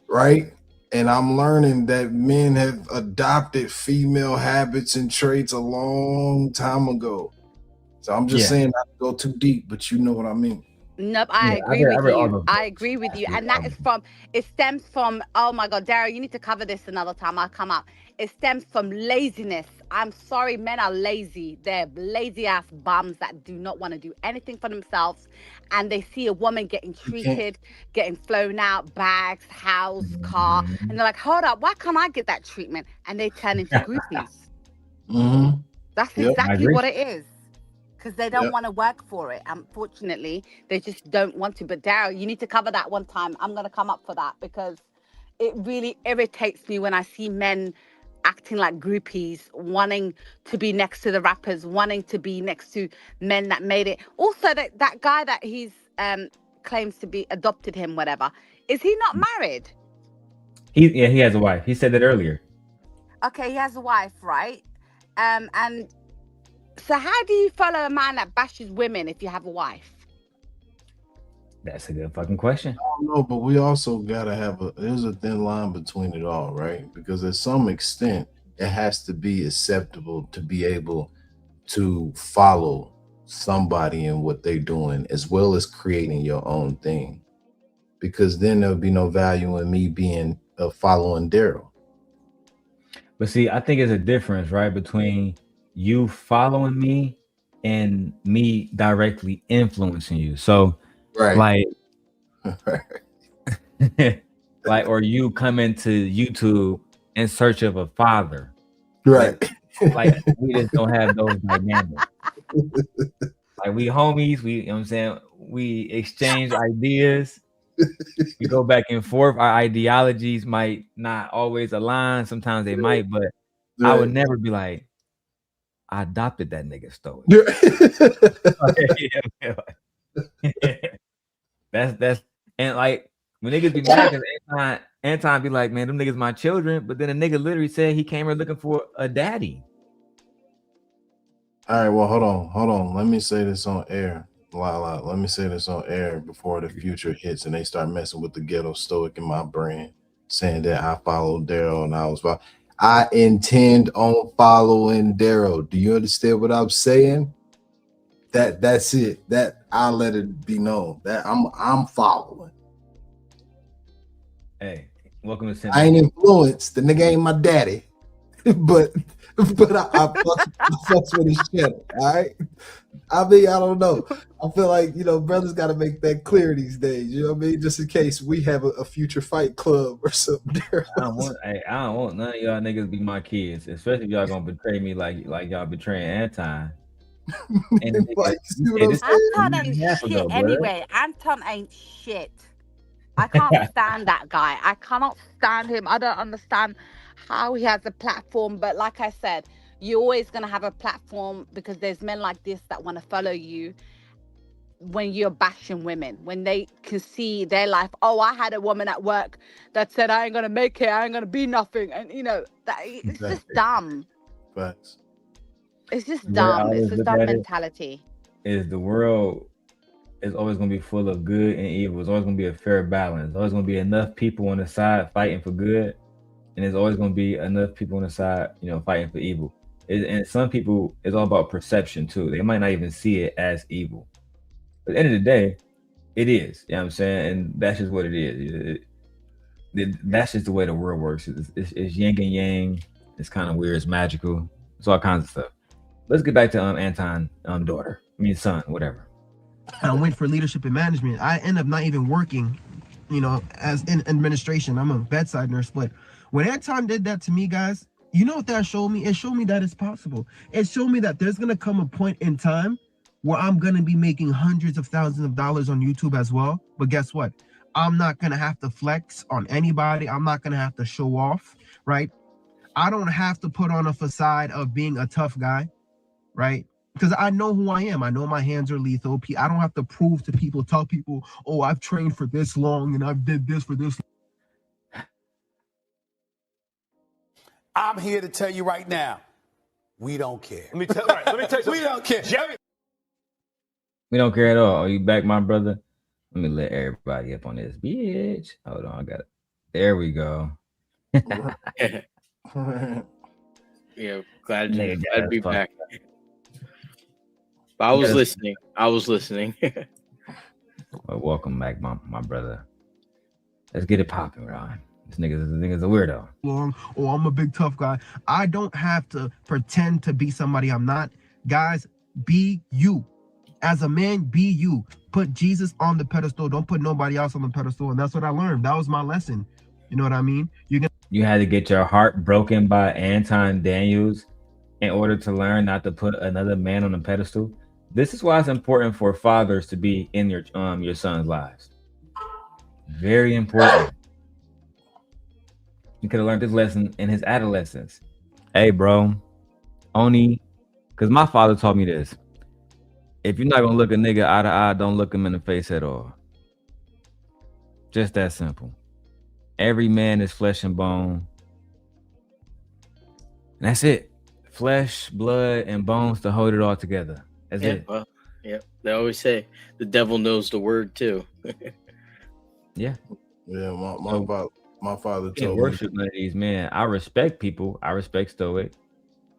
Right? And I'm learning that men have adopted female habits and traits a long time ago. So I'm just saying not to go too deep, but you know what I mean. Nope, I agree with you. I agree with you. And that is it stems from, oh my God, Darrell, you need to cover this another time. I'll come up. It stems from laziness. I'm sorry, men are lazy. They're lazy ass bums that do not want to do anything for themselves. And they see a woman getting treated, getting flown out, bags, house, car. And they're like, hold up, why can't I get that treatment? And they turn into groupies. That's exactly what it is. Because they don't want to work for it. Unfortunately, they just don't want to. But Darrell, you need to cover that one time. I'm going to come up for that because it really irritates me when I see men acting like groupies, wanting to be next to the rappers, wanting to be next to men that made it. Also, that guy that he's claims to be adopted him, whatever. Is he not married? He has a wife. He said that earlier. Okay, he has a wife, right? And so how do you follow a man that bashes women if you have a wife? That's a good fucking question. I don't know, but we also gotta have there's a thin line between it all, right? Because at some extent, it has to be acceptable to be able to follow somebody in what they're doing, as well as creating your own thing. Because then there'll be no value in me being following Darrell. But see, I think it's a difference, right, between you following me and me directly influencing you. So like like, or you come into YouTube in search of a father, like we just don't have those dynamics. Like, we homies, we, you know what I'm saying, we exchange ideas, we go back and forth. Our ideologies might not always align, sometimes they might, but I would never be like, I adopted that nigga, stole it. That's and like when niggas be mad because Anton be like, man, them niggas my children, but then a nigga literally said he came here looking for a daddy. All right, well, hold on. Let me say this on air. Let me say this on air before the future hits and they start messing with the ghetto stoic in my brain, saying that I followed Darrell and I intend on following Darrell. Do you understand what I'm saying? That's it. That I'll let it be known that I'm following. Hey, welcome to I ain't influenced. The nigga ain't my daddy, but I fucks with his channel. All right. I mean, I don't know. I feel like, brothers got to make that clear these days. You know what I mean? Just in case we have a future fight club or something. I don't want none of y'all niggas be my kids, especially if y'all gonna betray me like y'all betraying Anton. And Anton ain't shit anyway. Anton ain't shit. I can't stand that guy. I cannot stand him. I don't understand how he has a platform. But like I said, you're always going to have a platform because there's men like this that want to follow you when you're bashing women, when they can see their life. Oh, I had a woman at work that said, I ain't going to make it. I ain't going to be nothing. And, it's just dumb. Facts. It's just dumb. It's a dumb mentality. Is the world is always going to be full of good and evil. It's always going to be a fair balance. There's always going to be enough people on the side fighting for good, and there's always going to be enough people on the side, fighting for evil. And some people, it's all about perception too. They might not even see it as evil. But at the end of the day, it is. You know what I'm saying? And that's just what it is. That's just the way the world works. It's yin and yang. It's kind of weird. It's magical. It's all kinds of stuff. Let's get back to Anton, son, whatever. I went for leadership and management. I end up not even working, as in administration. I'm a bedside nurse. But when Anton did that to me, guys, you know what that showed me? It showed me that it's possible. It showed me that there's going to come a point in time where I'm going to be making hundreds of thousands of dollars on YouTube as well. But guess what? I'm not going to have to flex on anybody. I'm not going to have to show off, right? I don't have to put on a facade of being a tough guy, right? Because I know who I am. I know my hands are lethal. I don't have to prove to people, tell people, oh, I've trained for this long and I've did this for this. I'm here to tell you right now, we don't care. Let me tell you We don't care. We don't care at all. Are you back, my brother? Let me let everybody up on this. Bitch. Hold on, I got it. There we go. Yeah, glad to be back. I was listening. Well, welcome back, my brother. Let's get it popping, Ron. This nigga's a weirdo. Oh, I'm a big tough guy. I don't have to pretend to be somebody I'm not. Guys, be you. As a man, be you. Put Jesus on the pedestal. Don't put nobody else on the pedestal. And that's what I learned. That was my lesson. You know what I mean? You had to get your heart broken by Anton Daniels in order to learn not to put another man on a pedestal. This is why it's important for fathers to be in your sons' lives. Very important. You could have learned this lesson in his adolescence. Hey, bro, only because my father taught me this. If you're not gonna look a nigga eye to eye, don't look him in the face at all. Just that simple. Every man is flesh and bone. And that's it. Flesh, blood, and bones to hold it all together. That's it. Well, yeah. They always say the devil knows the word too. Yeah. Yeah, my father told me. Worship none of these men. I respect people. I respect Stoic.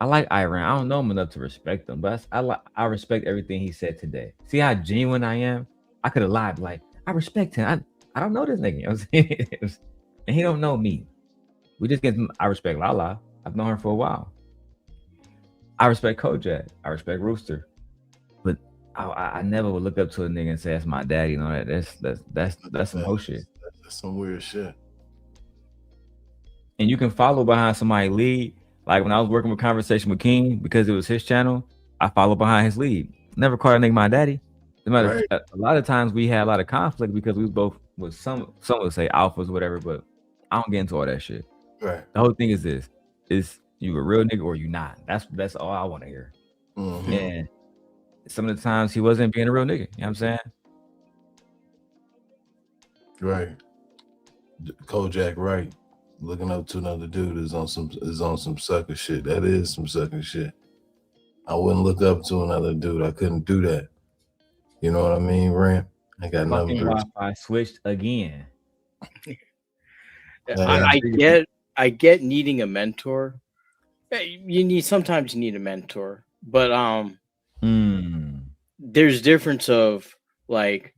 I like Iran. I don't know him enough to respect him, but I respect everything he said today. See how genuine I am? I could have lied, like, I respect him. I don't know this nigga. You know what I'm saying? And he don't know me. We just get. I respect Lala. I've known her for a while. I respect Kojak. I respect Rooster. But I never would look up to a nigga and say that's my daddy. You know that's some whole shit. That's some weird shit. And you can follow behind somebody's lead. Like when I was working with Conversation with King, because it was his channel, I followed behind his lead. Never called a nigga my daddy. A lot of times we had a lot of conflict because we both was some would say alphas or whatever, but I don't get into all that shit. Right. The whole thing is this: is you a real nigga or you not? That's all I want to hear. Mm-hmm. And some of the times he wasn't being a real nigga. You know what I'm saying? Right. Kojak, right. Looking up to another dude is on some sucker shit. That is some sucker shit. I wouldn't look up to another dude. I couldn't do that. You know what I mean, Ram? I got nothing. Wi-Fi switched again. I get needing a mentor. Sometimes you need a mentor, but there's difference of like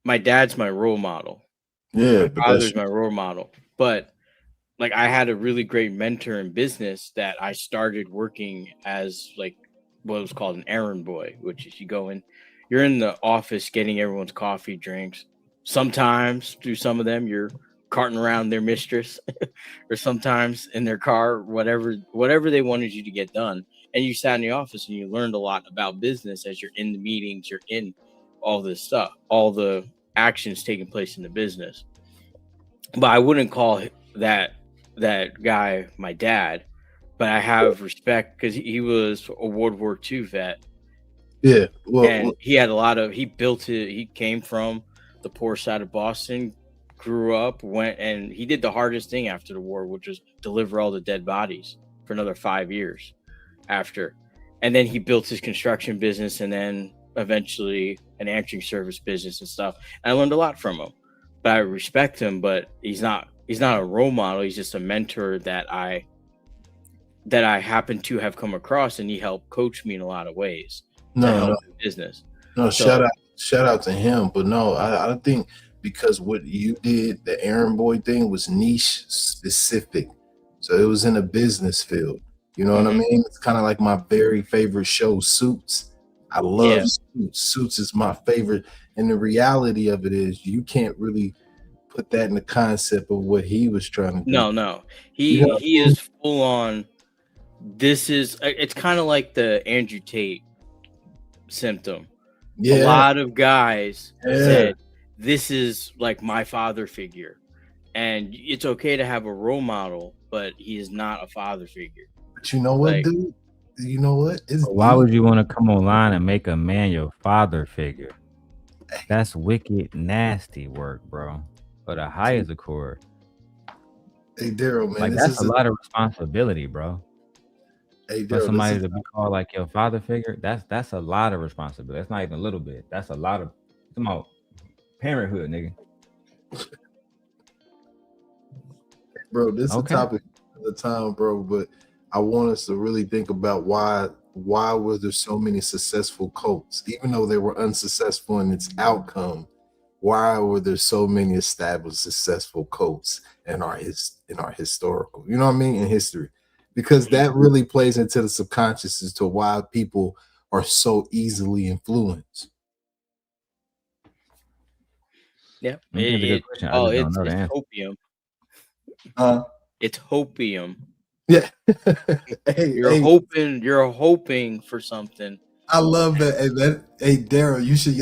my dad's my role model. Yeah, my father's my role model, but like I had a really great mentor in business that I started working as like what was called an errand boy, which is you're in the office getting everyone's coffee, drinks. Sometimes through some of them, you're carting around their mistress or sometimes in their car, whatever they wanted you to get done. And you sat in the office and you learned a lot about business as you're in the meetings, you're in all this stuff, all the actions taking place in the business. But I wouldn't call that guy my dad, but I have respect because he was a World War II vet. Yeah. Well, and he had he came from the poor side of Boston, grew up, and he did the hardest thing after the war, which was deliver all the dead bodies for another 5 years after. And then he built his construction business and then eventually an answering service business and stuff. And I learned a lot from him, but I respect him, but he's not a role model. He's just a mentor that I happen to have come across, and he helped coach me in a lot of ways. No, business. No, so, shout out to him. But no, I think because what you did, the errand boy thing was niche specific. So it was in a business field. You know what I mean? It's kind of like my very favorite show, Suits. I love Suits. Suits is my favorite. And the reality of it is you can't really put that in the concept of what he was trying to do. No. He is full on. It's kind of like the Andrew Tate symptom. Yeah. A lot of guys said this is like my father figure, and it's okay to have a role model, but he is not a father figure. But you know what, dude? you know what? It's Why deep. would you want to come online and make a man your father figure? That's wicked, nasty work, bro. For the highest accord. Hey, Darrell, man, Like, this that's is a lot of responsibility, bro. hey, For Darrell, this somebody is to be called like your father figure, that's a lot of responsibility. That's not even a little bit. That's a lot of, come on, parenthood, nigga. bro. This is a Okay. topic of the time, bro. But I want us to really think about why was there so many successful cults, even though they were unsuccessful in its outcome. Why were there so many established successful cults in our historical, you know what I mean, in history? Because that really plays into the subconscious as to why people are so easily influenced. Yeah. That's a good question. I just don't know the It's answer. hopium. It's hopium. Yeah. hey, You're hoping for something. I love that. Hey, Darrell, you should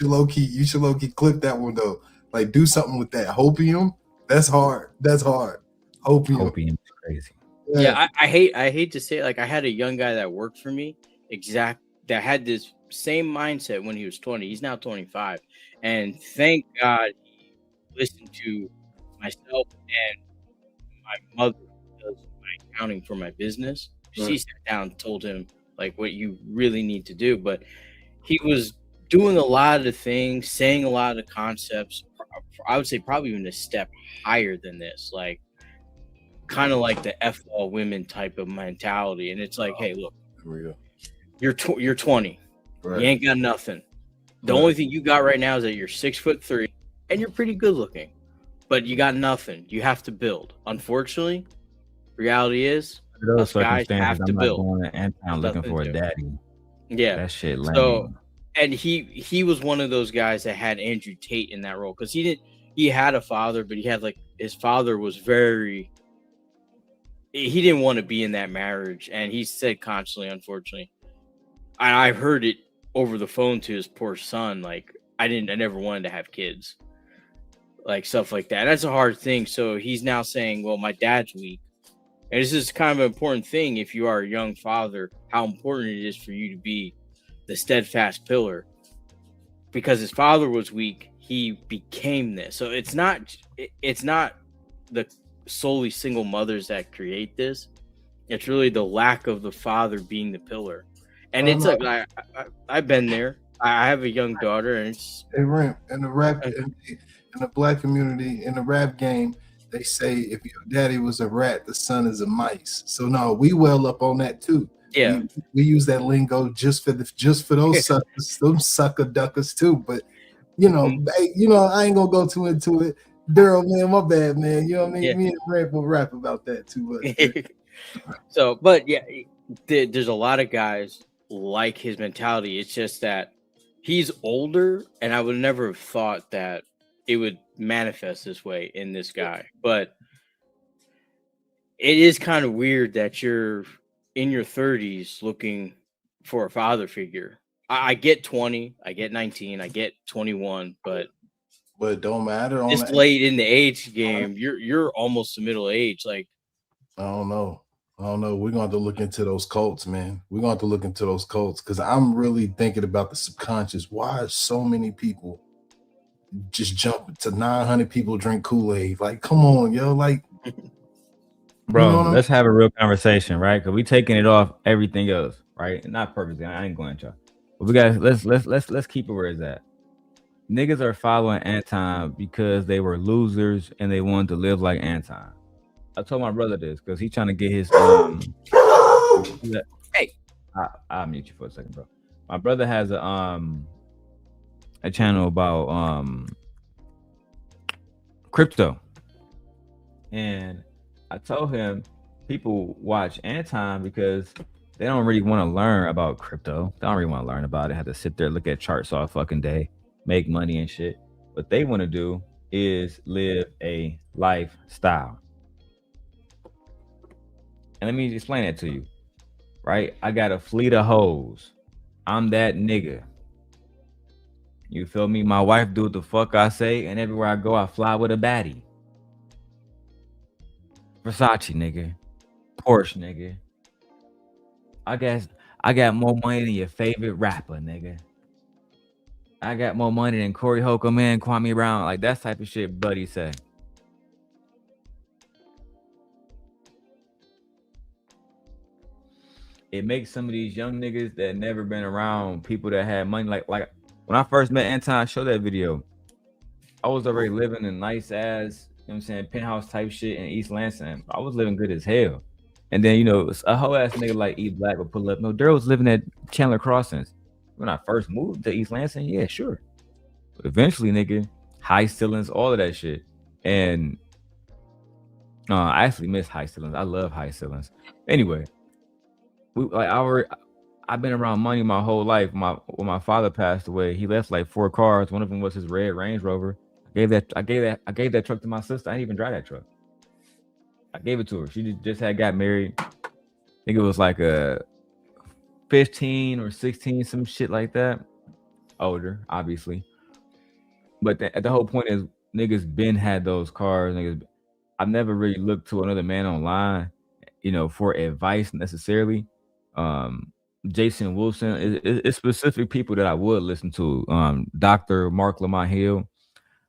low key clip that one though. Like, do something with that. Hopium. That's hard. Hopium is crazy. Yeah, I hate to say it. Like, I had a young guy that worked for me that had this same mindset when he was 20. He's now 25. And thank God he listened to myself and my mother, who does my accounting for my business. She sat down and told him like what you really need to do. But he was doing a lot of the things, saying a lot of the concepts. I would say probably even a step higher than this, like kind of like the F all women type of mentality. And it's like, hey, look, you're 20, right. You ain't got nothing. The only thing you got right now is that you're 6'3" and you're pretty good looking, but you got nothing. You have to build. Unfortunately, reality is us guys have to build. I'm not going to Anton looking for a daddy. Yeah, that shit lame. So, and he was one of those guys that had Andrew Tate in that role because he had a father, but he had like his father was he didn't want to be in that marriage, and he said constantly, unfortunately, I heard it over the phone to his poor son, like I never wanted to have kids, like stuff like that. And that's a hard thing. So he's now saying, well, my dad's weak. And this is kind of an important thing if you are a young father, how important it is for you to be the steadfast pillar. Because his father was weak, he became this. So it's not the solely single mothers that create this. It's really the lack of the father being the pillar. And it's like I've been there. I have a young daughter, and it's in the black community, in the rap game, they say if your daddy was a rat, the son is a mice. So no, we well up on that too. Yeah, we use that lingo just for those suckers, those sucker duckers too. But you know, I ain't gonna go too into it. Darrell, man, my bad, man. You know what I mean? Yeah. Me and Rap will rap about that too. So, but yeah, there's a lot of guys like his mentality. It's just that he's older, and I would never have thought that it would manifest this way in this guy. But it is kind of weird that you're in your 30s looking for a father figure. I get 20, I get 19, I get 21, but it don't matter. This late in the age game, you're almost the middle age. Like, I don't know. We're going to have to look into those cults, man. We're going to have to look into those cults because I'm really thinking about the subconscious. Why so many people just jump to 900 people drink Kool-Aid? Like, come on, yo. Like, bro, you know let's have a real conversation, right? Because we taking it off everything else, right? Not perfectly. I ain't going to y'all. But we got let's keep it where it's at. Niggas are following Anton because they were losers and they wanted to live like Anton. I told my brother this because he's trying to get his hey, I'll mute you for a second, bro. My brother has a channel about crypto, and I told him people watch Anton because they don't really want to learn about crypto. They don't really want to learn about it. Have to sit there, look at charts all fucking day, make money and shit. What they want to do is live a lifestyle. And let me explain that to you, right? I got a fleet of hoes. I'm that nigga. You feel me? My wife do what the fuck I say, and everywhere I go, I fly with a baddie. Versace, nigga. Porsche, nigga. I guess I got more money than your favorite rapper, nigga. I got more money than Corey Holcomb and Kwame Brown. Like that type of shit, buddy say. It makes some of these young niggas that never been around people that had money. Like when I first met Anton, I showed that video. I was already living in nice ass, you know what I'm saying, penthouse type shit in East Lansing. I was living good as hell. And then, you know, a whole ass nigga like E Black would pull up. No, Darrel was living at Chandler Crossings. When I first moved to East Lansing, yeah, sure. But eventually, nigga, high ceilings, all of that shit. And I actually miss high ceilings. I love high ceilings. Anyway, I've been around money my whole life. When my father passed away, he left like 4 cars. One of them was his red Range Rover. I gave that truck to my sister. I didn't even drive that truck. I gave it to her. She just had got married. I think it was like a 15 or 16, some shit like that. Older, obviously. But the whole point is niggas been had those cars. Niggas, I've never really looked to another man online, you know, for advice necessarily. Jason Wilson, it's specific people that I would listen to. Dr. Mark Lamont Hill.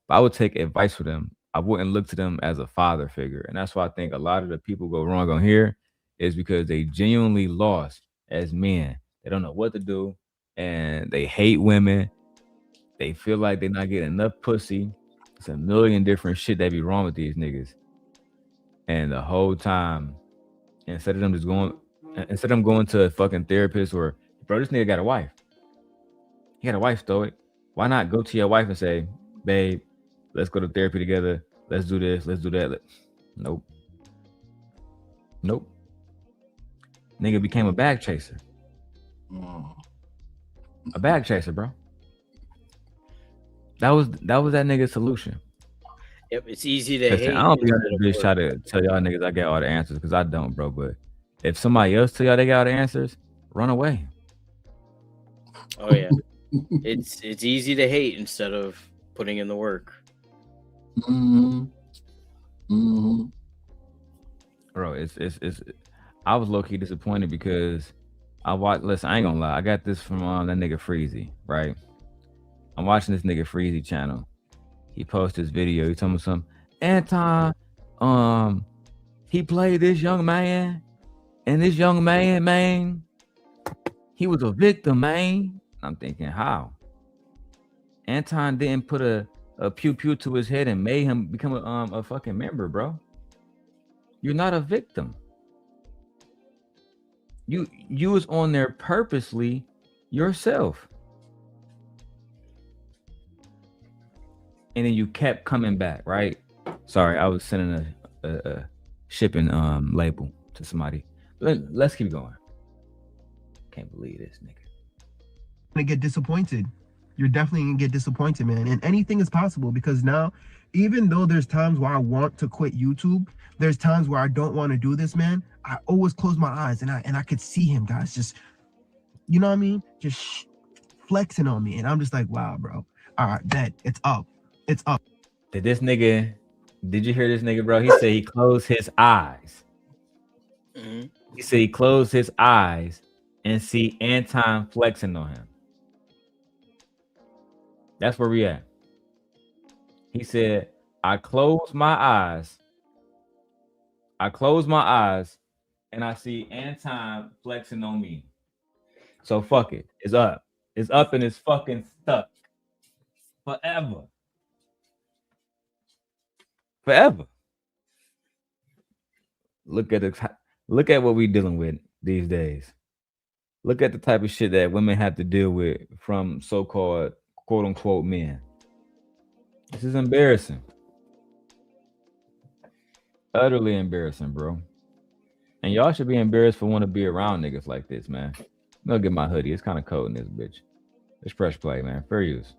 But I would take advice from them. I wouldn't look to them as a father figure. And that's why I think a lot of the people go wrong on here is because they genuinely lost as men. They don't know what to do and they hate women. They feel like they're not getting enough pussy. It's a million different shit that be wrong with these niggas. And the whole time, instead of them going to a fucking therapist or, bro, this nigga got a wife. He got a wife, stoic. Why not go to your wife and say, babe, let's go to therapy together. Let's do this. Let's do that. Nope. Nope. Nigga became a bag chaser. A bag chaser, bro. That was that nigga's solution. Yep, it's easy to hate. I don't be on this bitch try to tell y'all niggas I got all the answers because I don't, bro. But if somebody else tell y'all they got all the answers, run away. Oh yeah. It's easy to hate instead of putting in the work. Bro, it's I was low-key disappointed because listen, I ain't gonna lie, I got this from that nigga Freezy, right? I'm watching this nigga Freezy channel. He posted this video. He told me something. Anton, he played this young man, and this young man, he was a victim, man. I'm thinking, how? Anton didn't put a pew pew to his head and made him become a fucking member, bro. You're not a victim. You was on there purposely yourself. And then you kept coming back, right? Sorry, I was sending a shipping label to somebody. Let's keep going. Can't believe this nigga. Gonna get disappointed. You're definitely gonna get disappointed, man. And anything is possible because now, even though there's times where I want to quit YouTube, there's times where I don't want to do this, man. I always close my eyes and I could see him, guys, just, you know what I mean? Just flexing on me. And I'm just like, wow, bro. All right, bet it's up. It's up. Did you hear this nigga, bro? He said he closed his eyes. Mm-hmm. He said he closed his eyes and see Anton flexing on him. That's where we at. He said, I close my eyes and I see Anton flexing on me. So fuck it. It's up. It's up and it's fucking stuck. Forever. Look at what we dealing with these days. Look at the type of shit that women have to deal with from so-called quote unquote men. This is embarrassing. Utterly embarrassing, bro. And y'all should be embarrassed for wanting to be around niggas like this, man. I'm gonna get my hoodie. It's kind of cold in this bitch. It's fresh play, man. Fair use.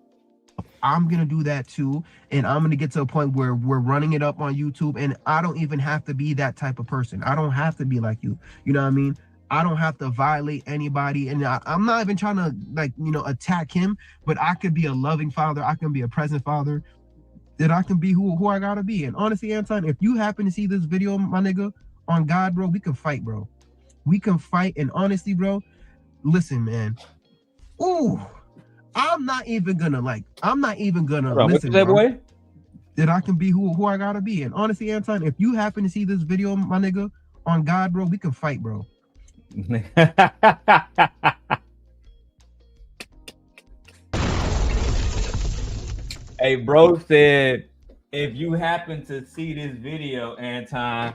I'm gonna do that too, and I'm gonna get to a point where we're running it up on YouTube, and I don't even have to be that type of person. I don't have to be like you. You know what I mean? I don't have to violate anybody, and I'm not even trying to, like, you know, attack him. But I could be a loving father. I can be a present father. That I can be who I gotta be. And honestly, Anton, if you happen to see this video, my nigga, on God, bro, we can fight, bro. We can fight. And honestly, bro, listen, man. Ooh, I'm not even gonna listen, What you say, bro. boy? That I can be who I gotta be. And honestly, Anton, if you happen to see this video, my nigga, on God, bro, we can fight, bro. Hey, bro said, if you happen to see this video, Anton,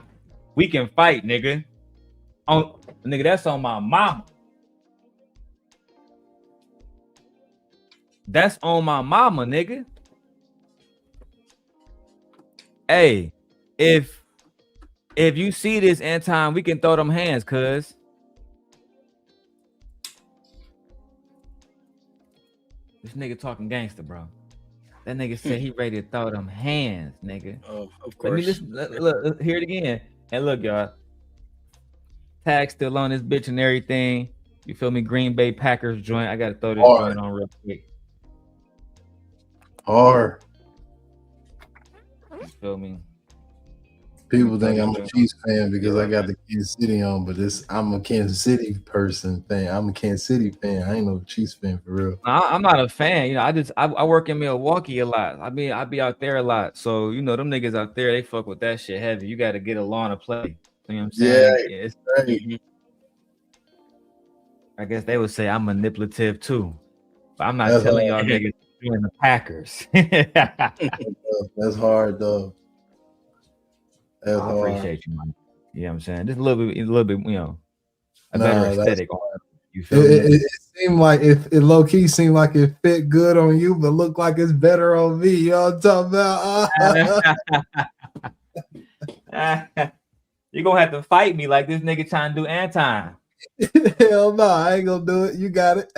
we can fight, nigga. Nigga, that's on my mama. That's on my mama, nigga. Hey, if you see this, Anton, we can throw them hands, cuz. This nigga talking gangster, bro. That nigga said he ready to throw them hands, nigga. Oh, of course. Let me listen. Look, hear it again. And look, y'all. Tag still on this bitch and everything. You feel me? Green Bay Packers joint. I gotta throw this joint on real quick. Hard. You feel me? People think I'm a Chiefs fan because I got the Kansas City on, but I'm a Kansas City person thing. I'm a Kansas City fan. I ain't no Chiefs fan for real. I'm not a fan. You know, I work in Milwaukee a lot. I be out there a lot. So, you know, them niggas out there, they fuck with that shit heavy. You got to get along to play. You know what I'm saying? Yeah, it's right. I guess they would say I'm manipulative too. But I'm not telling y'all niggas doing the Packers. That's hard though. I appreciate you, man. You know what I'm saying? Just a little bit, you know, a better aesthetic. You feel me? It seemed like it low key seemed like it fit good on you, but looked like it's better on me. You know what I'm talking about? You're gonna have to fight me like this nigga trying to do Anton. Hell no, I ain't gonna do it. You got it.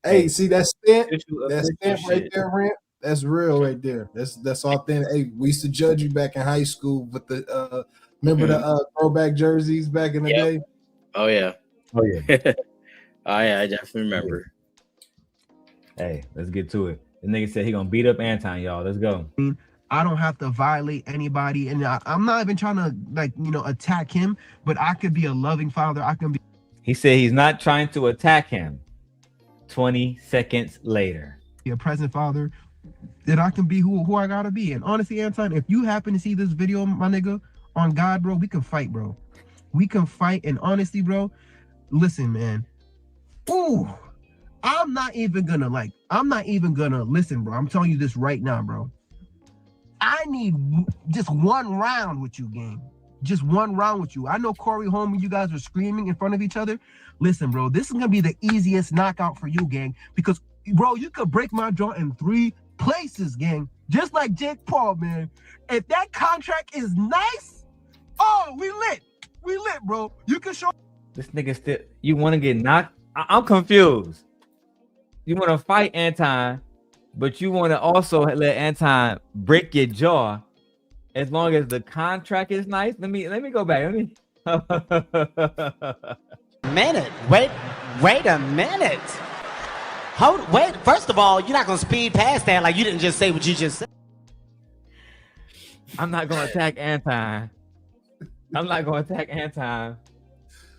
Hey, see that stamp? That stamp right there, Rent? That's real right there. That's authentic. Hey, we used to judge you back in high school with the remember the throwback jerseys back in the day? Oh yeah. Oh yeah. Oh yeah, I definitely remember. Hey, let's get to it. The nigga said he gonna beat up Anton, y'all. Let's go. I don't have to violate anybody, and I'm not even trying to attack him, but I could be a loving father. I can be. He said he's not trying to attack him. 20 seconds later. Be a present father. That I can be who I gotta be. And honestly, Anton, if you happen to see this video, my nigga, on God, bro, we can fight, bro. We can fight. And honestly, bro, listen, man. Ooh, I'm not even gonna listen, bro. I'm telling you this right now, bro. I need just one round with you, gang. Just one round with you. I know Corey home when you guys were screaming in front of each other. Listen, bro, this is gonna be the easiest knockout for you, gang, because bro, you could break my jaw in 3 places, gang. Just like Jake Paul, man. If that contract is nice, oh, we lit, bro. You can show. This nigga still. You want to get knocked? I'm confused. You want to fight Anton, but you want to also let Anton break your jaw, as long as the contract is nice. Let me go back. Wait a minute. Wait, first of all, you're not gonna speed past that like you didn't just say what you just said. I'm not gonna attack Anton.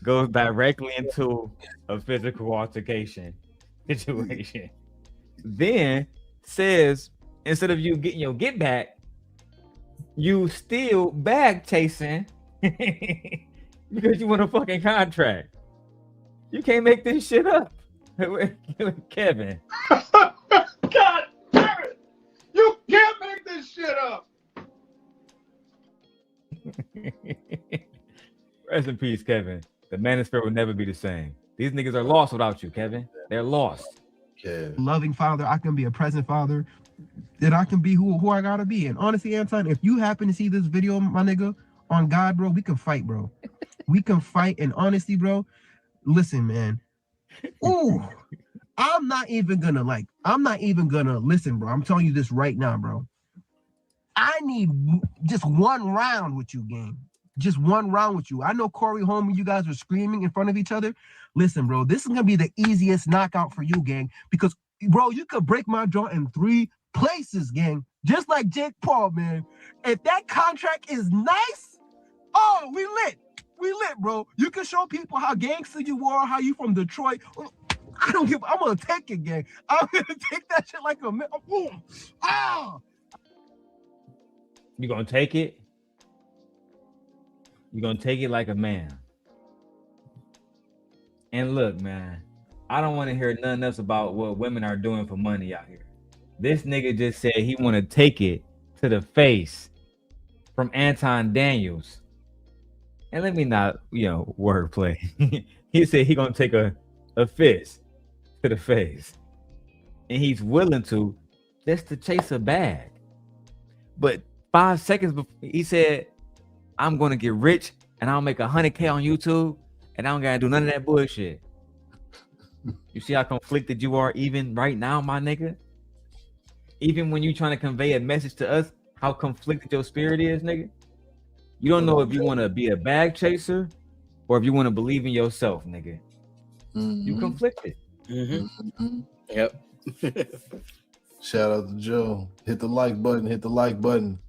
Goes directly into a physical altercation situation. Then says, instead of you getting your get back, you still bag chasing because you want a fucking contract. You can't make this shit up. Kevin. God damn it! You can't make this shit up. Rest in peace, Kevin. The manosphere will never be the same. These niggas are lost without you, Kevin. They're lost. Loving father, I can be a present father. That I can be who I gotta be. And honestly, Anton, if you happen to see this video, my nigga, on God, bro, we can fight, bro. We can fight. And honestly, bro, listen, man. Ooh, I'm not even gonna listen, bro. I'm telling you this right now, bro. I need just one round with you, gang. Just one round with you. I know Corey home when you guys were screaming in front of each other. Listen, bro, this is gonna be the easiest knockout for you, gang, because bro, you could break my jaw in 3 places, gang. Just like Jake Paul, man. If that contract is nice, oh, we lit. We lit, bro. You can show people how gangster you are, how you from Detroit. I don't give. I'm gonna take it, gang. I'm gonna take that shit like a man. Boom. Ah. You gonna take it? You gonna take it like a man? And look, man, I don't want to hear nothing else about what women are doing for money out here. This nigga just said he want to take it to the face from Anton Daniels. And let me not, wordplay. He said he gonna take a fist to the face. And he's willing to just to chase a bag. But 5 seconds before, he said, I'm gonna get rich and I'll make 100K on YouTube and I don't gotta do none of that bullshit. You see how conflicted you are even right now, my nigga? Even when you trying to convey a message to us, how conflicted your spirit is, nigga? You don't know if you want to be a bag chaser or if you want to believe in yourself, nigga. You conflicted. Yep. Shout out to Joe. Hit the like button. Hit the like button.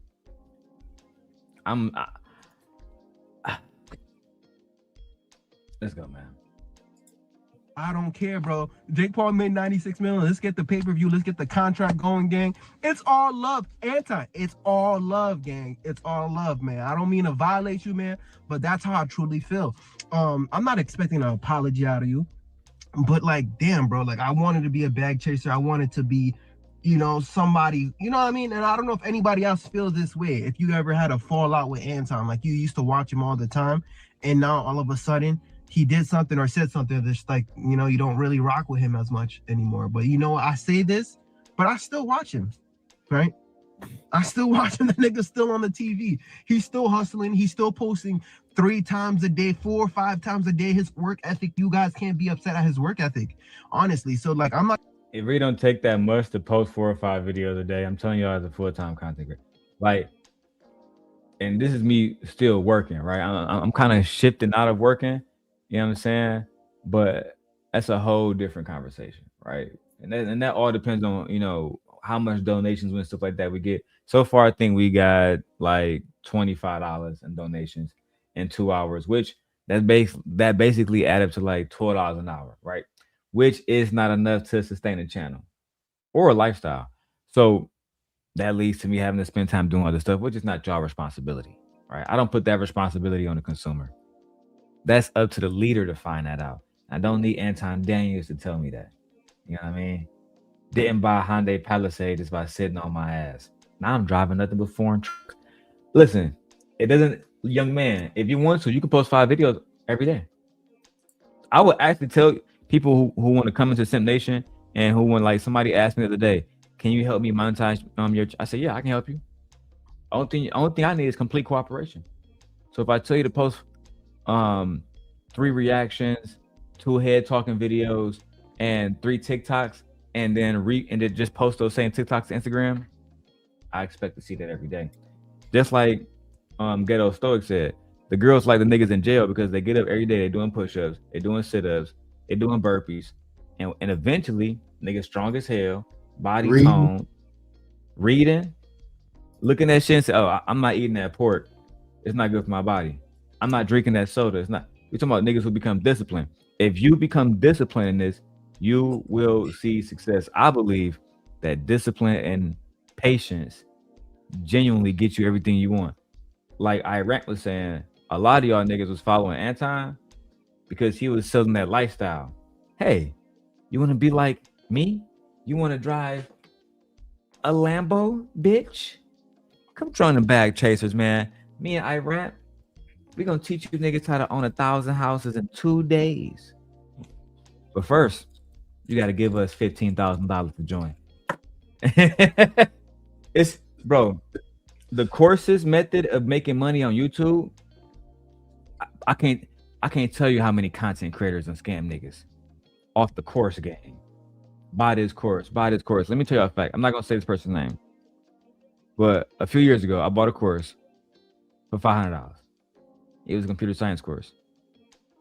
Let's go, man. I don't care, bro. Jake Paul made 96 million. Let's get the pay-per-view. Let's get the contract going, gang. It's all love. It's all love, gang. It's all love, man. I don't mean to violate you, man, but that's how I truly feel. I'm not expecting an apology out of you, but like, damn, bro, like I wanted to be a bag chaser. I wanted to be, somebody, you know what I mean? And I don't know if anybody else feels this way. If you ever had a fallout with Anton, like you used to watch him all the time, and now all of a sudden he did something or said something that's like, you don't really rock with him as much anymore. But I say this, but I still watch him, right? I still watch him. The nigga's still on the TV. He's still hustling. He's still posting 3 times a day, 4 or 5 times a day. His work ethic, you guys can't be upset at his work ethic, honestly. So like, I'm not. It really don't take that much to post 4 or 5 videos a day. I'm telling you, as a full-time content creator, like, and this is me still working, right? I'm kind of shifting out of working. You know what I'm saying? But that's a whole different conversation, right? And that all depends on, how much donations and stuff like that we get. So far, I think we got like $25 in donations in 2 hours, which that basically added up to like $12 an hour, right? Which is not enough to sustain a channel or a lifestyle. So that leads to me having to spend time doing other stuff, which is not your responsibility, right? I don't put that responsibility on the consumer. That's up to the leader to find that out. I don't need Anton Daniels to tell me that. You know what I mean? Didn't buy a Hyundai Palisade just by sitting on my ass. Now I'm driving nothing but foreign trucks. Listen, it doesn't, young man, if you want to, you can post 5 videos every day. I would actually tell people who want to come into Simp Nation and who want, like, somebody asked me the other day, can you help me monetize your, I said, yeah, I can help you. Only thing I need is complete cooperation. So if I tell you to post 3 reactions, 2 head talking videos, and 3 TikToks, and then just post those same TikToks to Instagram, I expect to see that every day. Just like Ghetto Stoic said, the girls like the niggas in jail because they get up every day, they're doing push-ups, they're doing sit-ups, they're doing burpees, and eventually niggas strong as hell, body tone, reading, looking at shit and say, oh, I'm not eating that pork, it's not good for my body. I'm not drinking that soda. It's not. We're talking about niggas who become disciplined. If you become disciplined in this, you will see success. I believe that discipline and patience genuinely get you everything you want. Like Iran was saying, a lot of y'all niggas was following Anton because he was selling that lifestyle. Hey, you want to be like me? You want to drive a Lambo, bitch? Come join the bag chasers, man. Me and Iran, we're going to teach you niggas how to own 1,000 houses in 2 days. But first, you got to give us $15,000 to join. It's, bro, the courses method of making money on YouTube, I can't tell you how many content creators and scam niggas off the course game. Buy this course. Let me tell you a fact. I'm not going to say this person's name. But a few years ago, I bought a course for $500. It was a computer science course.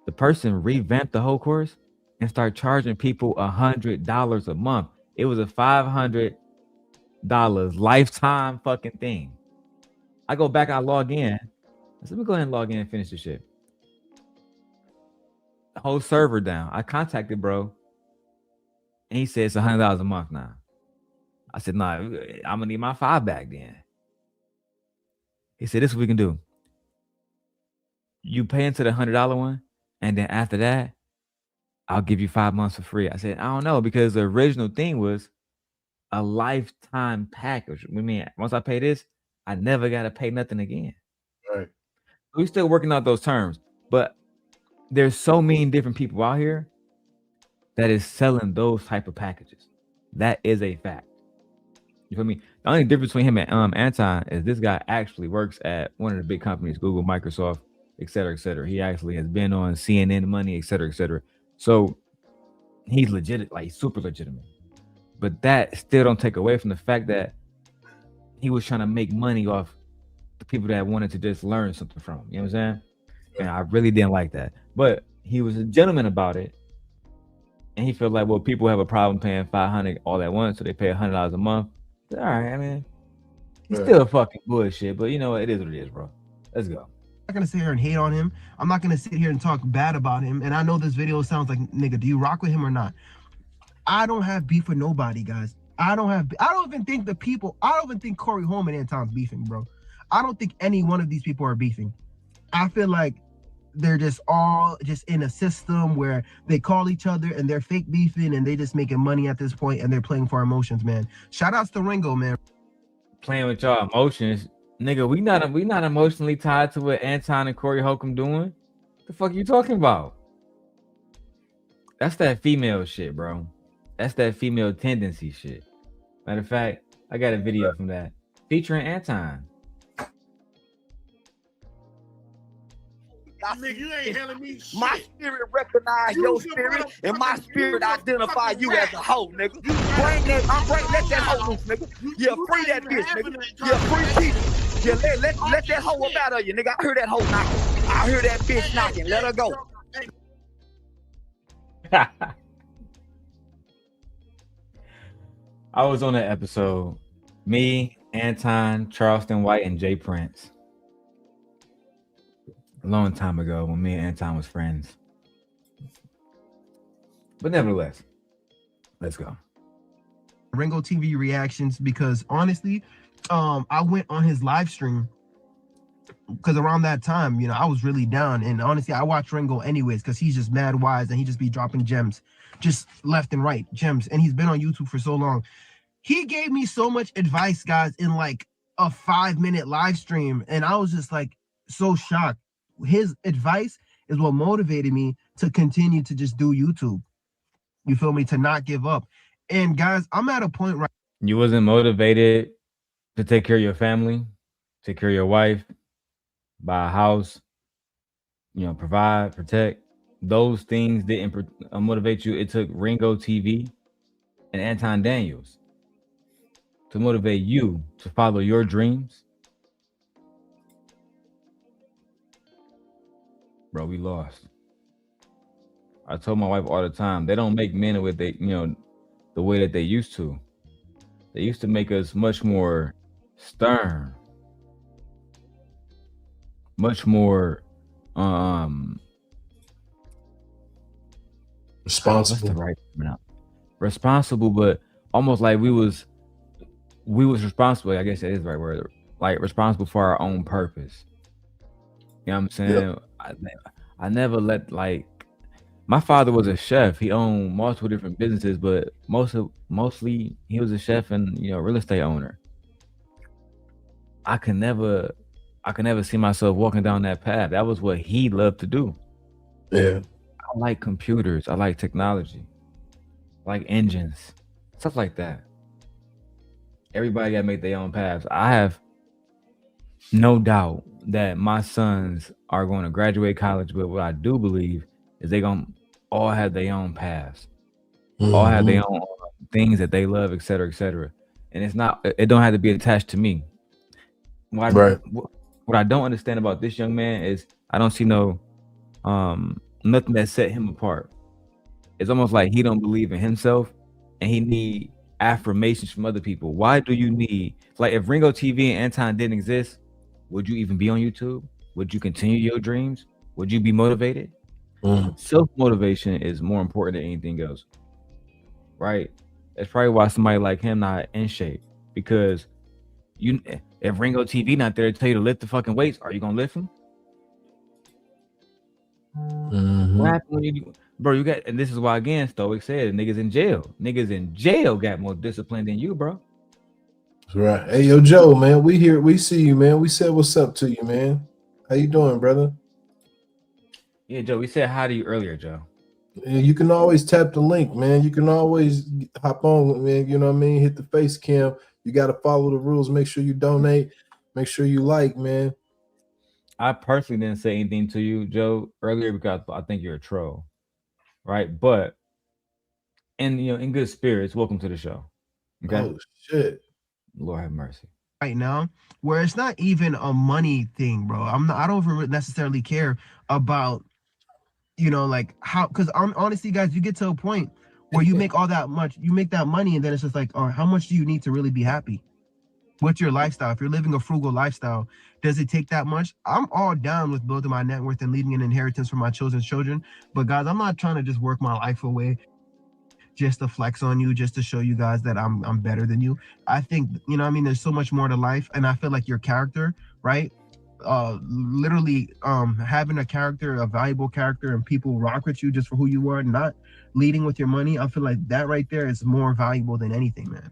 The person revamped the whole course and started charging people $100 a month. It was a $500 lifetime fucking thing. I go back, I log in. I said, let me go ahead and log in and finish this shit. whole server down. I contacted bro, and he said it's $100 a month now. I said, nah, I'm gonna need my 5 back then. He said, this is what we can do. You pay into the $100 one, and then after that, I'll give you 5 months for free. I said, I don't know, because the original thing was a lifetime package. I mean, once I pay this, I never gotta pay nothing again. Right. We're still working out those terms, but there's so many different people out here that is selling those type of packages. That is a fact. You feel me? The only difference between him and Anton is this guy actually works at one of the big companies, Google, Microsoft, et cetera, et cetera. He actually has been on CNN Money, et cetera, et cetera. So he's legit, like super legitimate. But that still don't take away from the fact that he was trying to make money off the people that wanted to just learn something from him. You know what I'm saying? And I really didn't like that. But he was a gentleman about it. And he felt like, well, people have a problem paying $500 all at once, so they pay $100 a month. All right, I mean, it's still fucking bullshit, but you know, it is what it is, bro. Let's go. I'm not gonna sit here and hate on him. I'm not gonna sit here and talk bad about him. And I know this video sounds like, nigga, do you rock with him or not? I don't have beef with nobody, guys. I don't even think Corey Holm and Anton's beefing, bro. I don't think any one of these people are beefing. I feel like they're just all just in a system where they call each other and they're fake beefing and they just making money at this point and they're playing for emotions, man. Shout outs to Ringo, man. Playing with y'all emotions, nigga. We not emotionally tied to what Anton and Corey Holcomb doing. The fuck you talking about? That's that female shit, bro. That's that female tendency shit. Matter of fact, I got a video from that featuring Anton. Nigga, you ain't telling me shit. My spirit recognize your spirit, and my spirit identify you as a hoe, nigga. Let that hoe loose, nigga. Yeah, free that bitch, nigga. Yeah, free people. Yeah, let that hoe up out of you, nigga. I heard that hoe knocking. I heard that bitch knocking. Let her go. I was on that episode. Me, Anton, Charleston White, and Jay Prince. A long time ago when me and Anton was friends. But nevertheless, let's go. Ringo TV reactions, because honestly, I went on his live stream because around that time, you know, I was really down. And honestly, I watch Ringo anyways because he's just mad wise and he just be dropping gems just left and right, gems. And he's been on YouTube for so long. He gave me so much advice, guys, in like a 5-minute live stream. And I was just like so shocked. His advice is what motivated me to continue to just do YouTube. You feel me? To not give up. And guys, I'm at a point right. You wasn't motivated to take care of your family, take care of your wife, buy a house, you know, provide, protect. Those things didn't motivate you. It took Ringo TV and Anton Daniels to motivate you to follow your dreams. Bro, we lost. I told my wife all the time, they don't make men with they, you know, the way that they used to. They used to make us much more stern, much more responsible. Right, responsible, but almost like we was responsible. I guess that is the right word. Like responsible for our own purpose. You know what I'm saying? Yep. I never let, like, my father was a chef. He owned multiple different businesses, but mostly he was a chef and, you know, real estate owner. I could never see myself walking down that path. That was what he loved to do. Yeah. I like computers. I like technology. I like engines, stuff like that. Everybody got to make their own paths. I have no doubt that my sons are going to graduate college, but what I do believe is they're going to all have their own paths, all have their own things that they love, et cetera, et cetera. And it don't have to be attached to me. What I don't understand about this young man is I don't see nothing that set him apart. It's almost like he don't believe in himself and he need affirmations from other people. Why do you need, like, if Ringo TV and Anton didn't exist, would you even be on YouTube? Would you continue your dreams? Would you be motivated? Self-motivation is more important than anything else, right? That's probably why somebody like him not in shape, because if Ringo TV not there to tell you to lift the fucking weights, are you gonna lift them? What happened when you, bro? You got, and this is why again, Stoic said, niggas in jail. Niggas in jail got more discipline than you, bro. That's right. Hey, yo, Joe, man, we here. We see you, man. We said what's up to you, man. How you doing, brother? Yeah, Joe. We said hi to you earlier, Joe. Yeah, you can always tap the link, man. You can always hop on, man. You know what I mean? Hit the face cam. You got to follow the rules. Make sure you donate. Make sure you like, man. I personally didn't say anything to you, Joe, earlier because I think you're a troll, right? But in good spirits, welcome to the show. Okay. Oh shit. Lord have mercy. Right now, where it's not even a money thing, bro. I don't necessarily care about, like how, because honestly, guys, you get to a point where you make you make that money, and then it's just like, all right, how much do you need to really be happy? What's your lifestyle? If you're living a frugal lifestyle, does it take that much? I'm all down with building my net worth and leaving an inheritance for my children's children. But guys, I'm not trying to just work my life away just to flex on you, just to show you guys that I'm better than you. I think, there's so much more to life. And I feel like your character, right? Literally having a character, a valuable character, and people rock with you just for who you are, not leading with your money. I feel like that right there is more valuable than anything, man.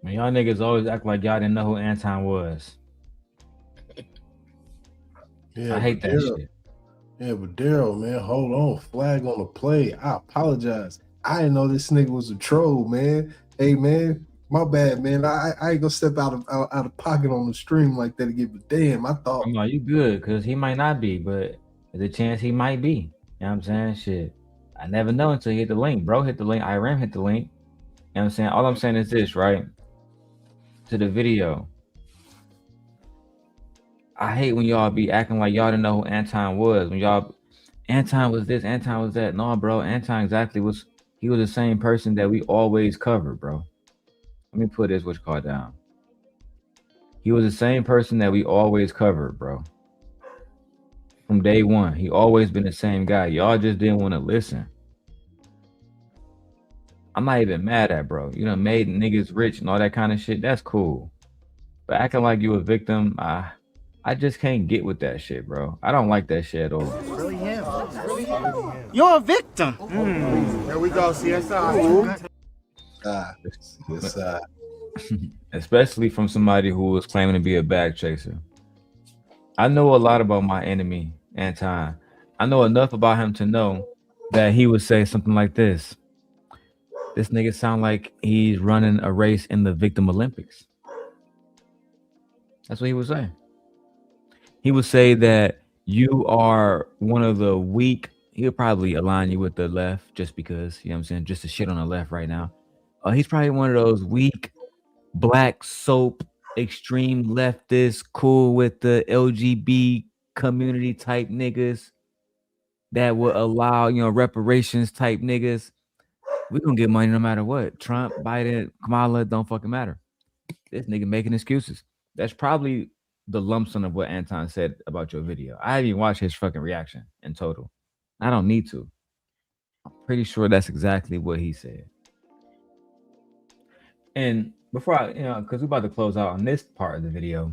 Man, y'all niggas always act like y'all didn't know who Anton was. Yeah, I hate that shit. Yeah, but Darrel, man, hold on. Flag on the play. I apologize. I didn't know this nigga was a troll, man. Hey, man, my bad, man. I ain't gonna step out of pocket on the stream like that to give a damn. I thought. No, you good, because he might not be, but there's a chance he might be. You know what I'm saying? Shit. I never know until he hit the link. Bro hit the link. Iram hit the link. You know what I'm saying? All I'm saying is this, right? To the video. I hate when y'all be acting like y'all didn't know who Anton was. When y'all, Anton was this, Anton was that. No, bro, Anton exactly was, he was the same person that we always covered, bro. Let me put this what you call down. He was the same person that we always covered, bro. From day one, he always been the same guy. Y'all just didn't want to listen. I'm not even mad at, bro. You know, made niggas rich and all that kind of shit. That's cool. But acting like you a victim, I just can't get with that shit, bro. I don't like that shit at all. Really him. You're a victim. There we go, CSI. Yes, Especially from somebody who was claiming to be a bag chaser. I know a lot about my enemy, Anton. I know enough about him to know that he would say something like this. This nigga sound like he's running a race in the Victim Olympics. That's what he would say. He would say that you are one of the weak. He'll probably align you with the left just because, you know what I'm saying, just to shit on the left right now. He's probably one of those weak, black soap, extreme leftist, cool with the LGBT community type niggas that will allow, reparations type niggas. We're gonna get money no matter what. Trump, Biden, Kamala, don't fucking matter. This nigga making excuses. That's probably the lump sum of what Anton said about your video. I haven't even watched his fucking reaction in total. I don't need to. I'm pretty sure that's exactly what he said. And before I, because we're about to close out on this part of the video,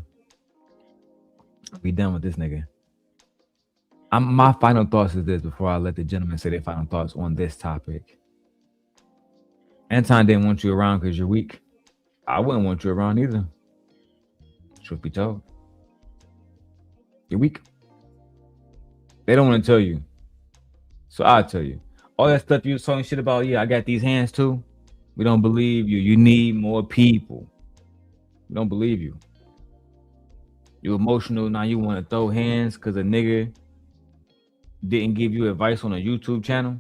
we done with this nigga. My final thoughts is this before I let the gentleman say their final thoughts on this topic. Anton didn't want you around because you're weak. I wouldn't want you around either. Truth be told. You're weak. They don't want to tell you. So I'll tell you. All that stuff you was talking shit about, yeah, I got these hands too. We don't believe you. You need more people. We don't believe you. You're emotional. Now you want to throw hands because a nigga didn't give you advice on a YouTube channel.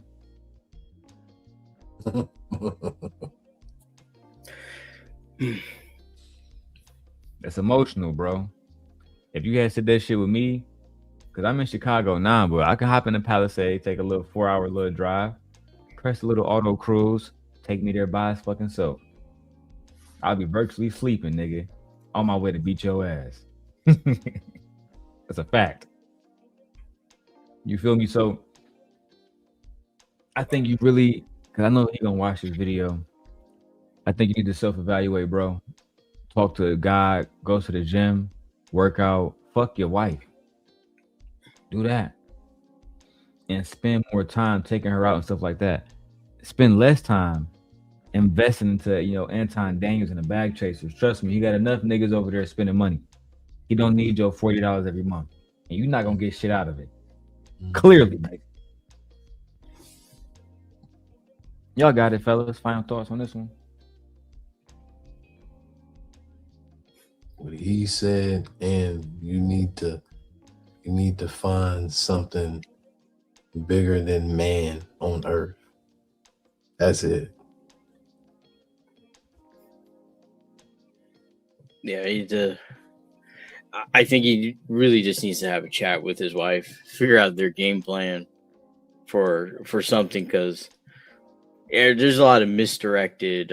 That's emotional, bro. If you had said that shit with me, because I'm in Chicago now, but I can hop in the Palisade, take a little 4-hour little drive, press a little auto cruise, take me there by his fucking self. I'll be virtually sleeping, nigga, on my way to beat your ass. That's a fact. You feel me? So I think you really, because I know he gonna watch this video. I think you need to self-evaluate, bro. Talk to God, go to the gym, work out, fuck your wife. Do that. And spend more time taking her out and stuff like that. Spend less time investing into, Anton Daniels and the bag chasers. Trust me, he got enough niggas over there spending money. He don't need your $40 every month. And you're not gonna get shit out of it. Clearly. Y'all got it, fellas. Final thoughts on this one. What he said, and you need to find something bigger than man on earth. That's it. Yeah, I think he really just needs to have a chat with his wife, figure out their game plan for something, because there's a lot of misdirected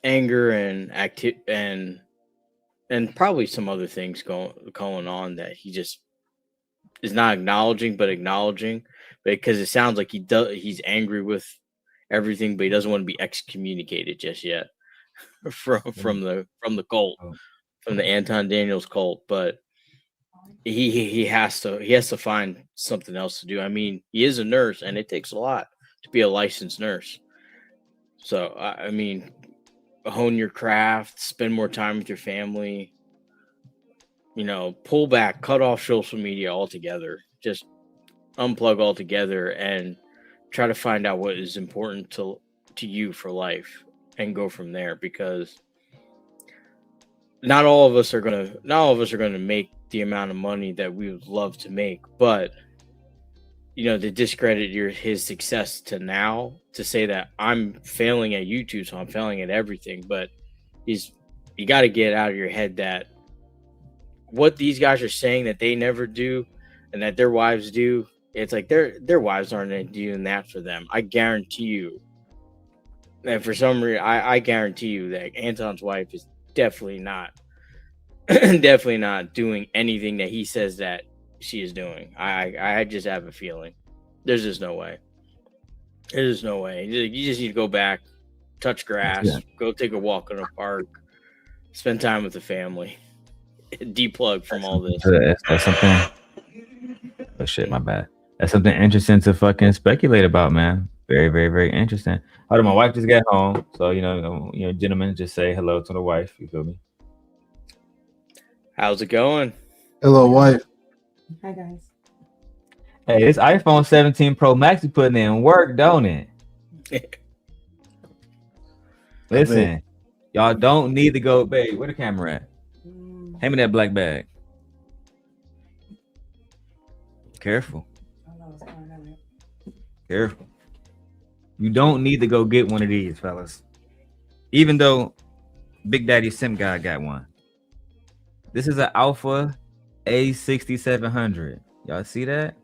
anger and probably some other things going on that he just is not acknowledging, because it sounds like he's angry with everything, but he doesn't want to be excommunicated just yet from the cult, from the Anton Daniels cult. But he has to find something else to do. I mean, he is a nurse, and it takes a lot to be a licensed nurse. So I mean, hone your craft, spend more time with your family, pull back, cut off social media altogether, just unplug altogether and try to find out what is important to you for life and go from there, because not all of us are going to make the amount of money that we would love to make, but to discredit his success to now, to say that I'm failing at YouTube, so I'm failing at everything. But you got to get out of your head that what these guys are saying that they never do and that their wives do, it's like their wives aren't doing that for them. I guarantee you. And for some reason, I guarantee you that Anton's wife is definitely not doing anything that he says that she is doing. I just have a feeling. There's just no way. There's no way. You just need to go back, touch grass, go take a walk in a park, spend time with the family, deplug from all this. That's something. Oh shit, my bad. That's something interesting to fucking speculate about, man. Very, very, very interesting. Hold on, my wife just got home, so gentlemen, just say hello to the wife. You feel me? How's it going? Hello, wife. Hi, guys. Hey, this iPhone 17 Pro Max is putting in work, don't it? Listen, y'all don't need to go, babe. Where the camera at? Hand me that black bag. Careful. Careful. You don't need to go get one of these, fellas. Even though Big Daddy Sim Guy got one. This is an Alpha A6700. Y'all see that?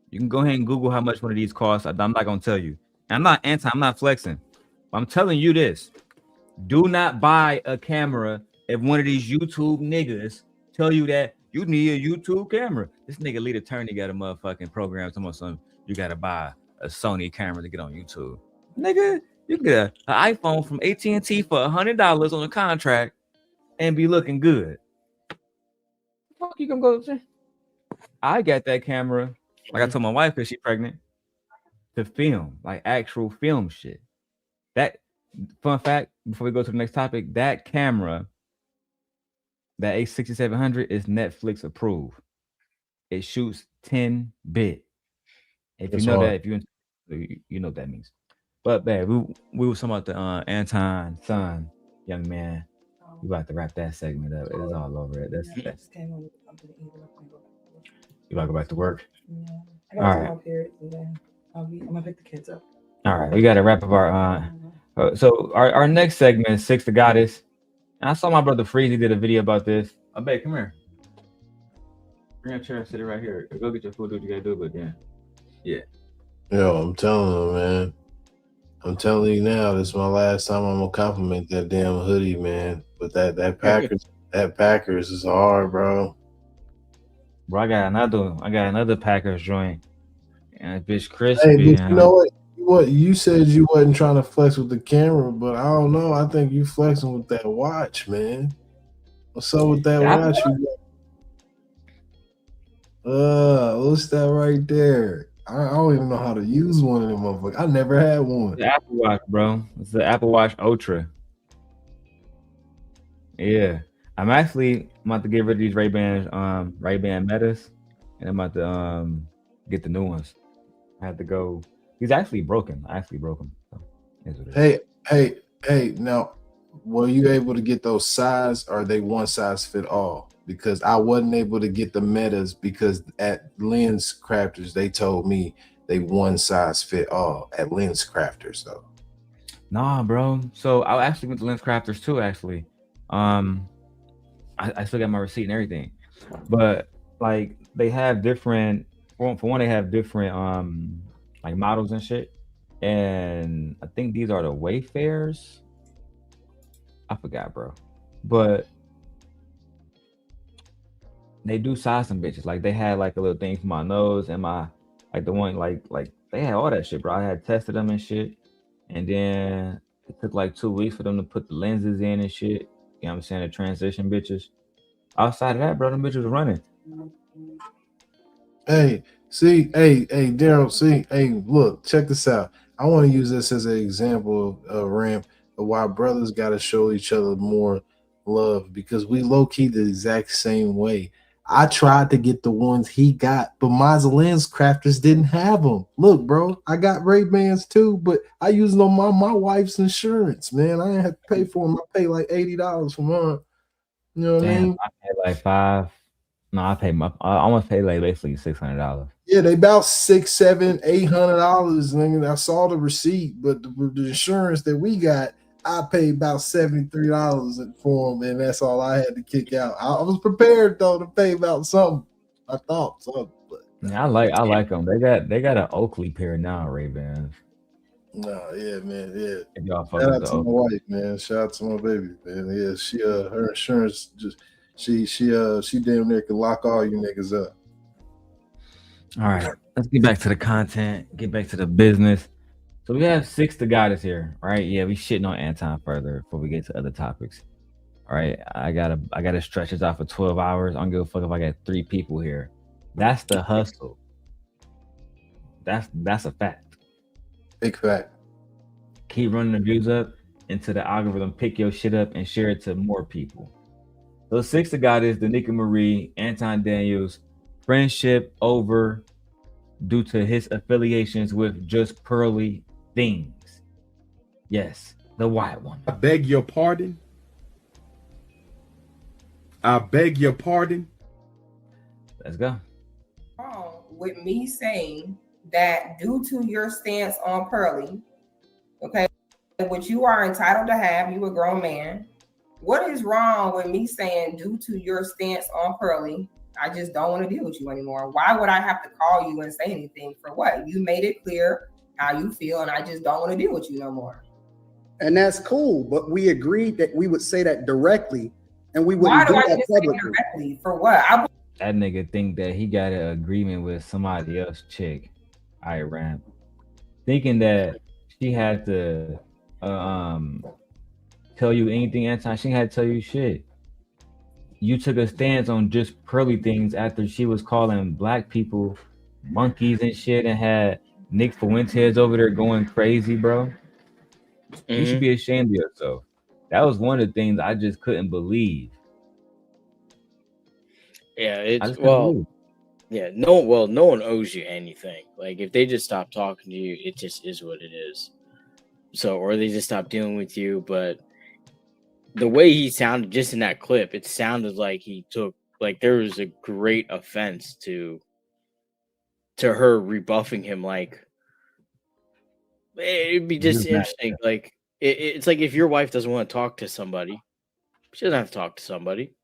You can go ahead and Google how much one of these costs. I'm not going to tell you. I'm not flexing. I'm telling you this. Do not buy a camera if one of these YouTube niggas tell you that you need a YouTube camera. This nigga lead attorney got a motherfucking program. Something you got to buy a Sony camera to get on YouTube. Nigga, you can get an iPhone from AT&T for $100 on a contract and be looking good. Fuck, you gonna go? I got that camera, like I told my wife because she's pregnant, to film, like actual film shit. That fun fact, before we go to the next topic, that camera, that A6700 is Netflix approved. It shoots 10-bit. If you know that, you know what that means. But man, we were talking about the Anton Son, young man. We about to wrap that segment up. It is all over it. That's you about to go back to work? Yeah. I All got right. my periods and then I'm gonna pick the kids up. All right, we got to wrap up our so our next segment is Six the Goddess. And I saw my brother Freezy did a video about this. Oh, babe, come here. Bring a chair and sit it right here. Go get your food. Do what you gotta do, but yeah. Yo, I'm telling you, man. I'm telling you now, this is my last time I'm gonna compliment that damn hoodie, man. But that Packers is hard, bro. Bro, I got another Packers joint. And that bitch Hey, crispy. but you know what? You said you wasn't trying to flex with the camera, but I don't know. I think you flexing with that watch, man. What's up with that watch? What's that right there? I don't even know how to use one of them motherfuckers. I never had one. The Apple Watch, bro. It's the Apple Watch Ultra. Yeah. I'm about to get rid of these Ray-Ban Metas, and I'm about to get the new ones. I had to go. He's actually broken. I actually broke him. So, Hey. Now, were you able to get those size, or are they one size fit all? Because I wasn't able to get the Metas because at Lens Crafters they told me they one size fit all at Lens Crafters though. Nah, bro. So I actually went to Lens Crafters too. Actually, I still got my receipt and everything, but like they have different. For one, they have different like models and shit, and I think these are the Wayfarers. I forgot, bro, but they do size some bitches. Like they had like a little thing for my nose and my like the one like they had all that shit, bro. I had tested them and shit, and then it took like 2 weeks for them to put the lenses in and shit. You know what I'm saying? The transition bitches. Outside of that, bro, them bitches was running. Hey, Darrel, look, check this out. I want to use this as an example of ramp of why brothers got to show each other more love, because we low-key the exact same way. I tried to get the ones he got, but my Lens Crafters didn't have them. Look, bro, I got Ray-Bans too, but I use them on my wife's insurance, man. I didn't have to pay for them. I paid like $80 for mine. You know what I mean? I paid like $5. No, I almost paid like basically $600. Yeah, they about $600, $700, $800. Nigga, I saw the receipt, but the insurance that we got, I paid about $73 for them, and that's all I had to kick out. I was prepared though to pay about something. I thought something. But Yeah, I like them. They got an Oakley pair now, Ray-Bans. No, yeah, man, yeah. If y'all fuck Shout with out the to my Oakley. wife, man. Shout out to my baby, man. Yeah, she her insurance just she damn near can lock all you niggas up. All right, let's get back to the content, get back to the business. So we have 6 to guide us here, right? Yeah, we shitting on Anton further before we get to other topics. All right, I gotta stretch this out for 12 hours. I don't give a fuck if I got 3 people here. That's the hustle. That's a fact. Big fact. Keep running the views up until the algorithm pick your shit up and share it to more people. So 6 to guide is Danica Marie, Anton Daniels, friendship over due to his affiliations with just pearly things. Yes, the white one. I beg your pardon. I beg your pardon. Let's go. With me saying that due to your stance on Pearly, okay, which you are entitled to have, you a grown man. What is wrong with me saying due to your stance on Pearly, I just don't want to deal with you anymore? Why would I have to call you and say anything? For what? You made it clear how you feel, and I just don't want to deal with you no more. And that's cool, but we agreed that we would say that directly, and we Why wouldn't do do I that just say publicly. directly? For what? That nigga think that he got an agreement with somebody else chick. I ran. Thinking that she had to tell you anything, Anton. She had to tell you shit. You took a stance on just pearly things after she was calling black people monkeys and shit, and had Nick Fuentes over there going crazy, bro. You should be ashamed of yourself. That was one of the things I just couldn't believe. Yeah, it's believe. yeah, no one owes you anything. Like if they just stop talking to you, it just is what it is. So, or they just stop dealing with you. But the way he sounded just in that clip, it sounded like he took, like there was a great offense to her rebuffing him. Like it'd be just interesting. Like it's like if your wife doesn't want to talk to somebody, she doesn't have to talk to somebody.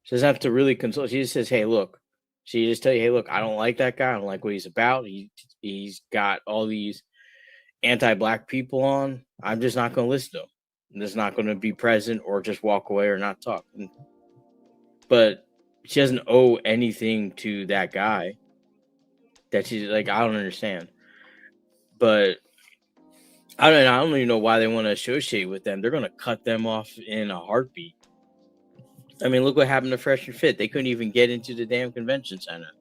She doesn't have to really consult. She just says, "Hey, look." She just tell you, "Hey, look, I don't like that guy. I don't like what he's about. He's got all these anti-black people on. I'm just not going to listen to him. I'm just not going to be present or just walk away or not talk." But she doesn't owe anything to that guy. that she's like, I don't understand. But I don't even know why they want to associate with them. They're gonna cut them off in a heartbeat. I mean, look what happened to Fresh and Fit. They couldn't even get into the damn convention center.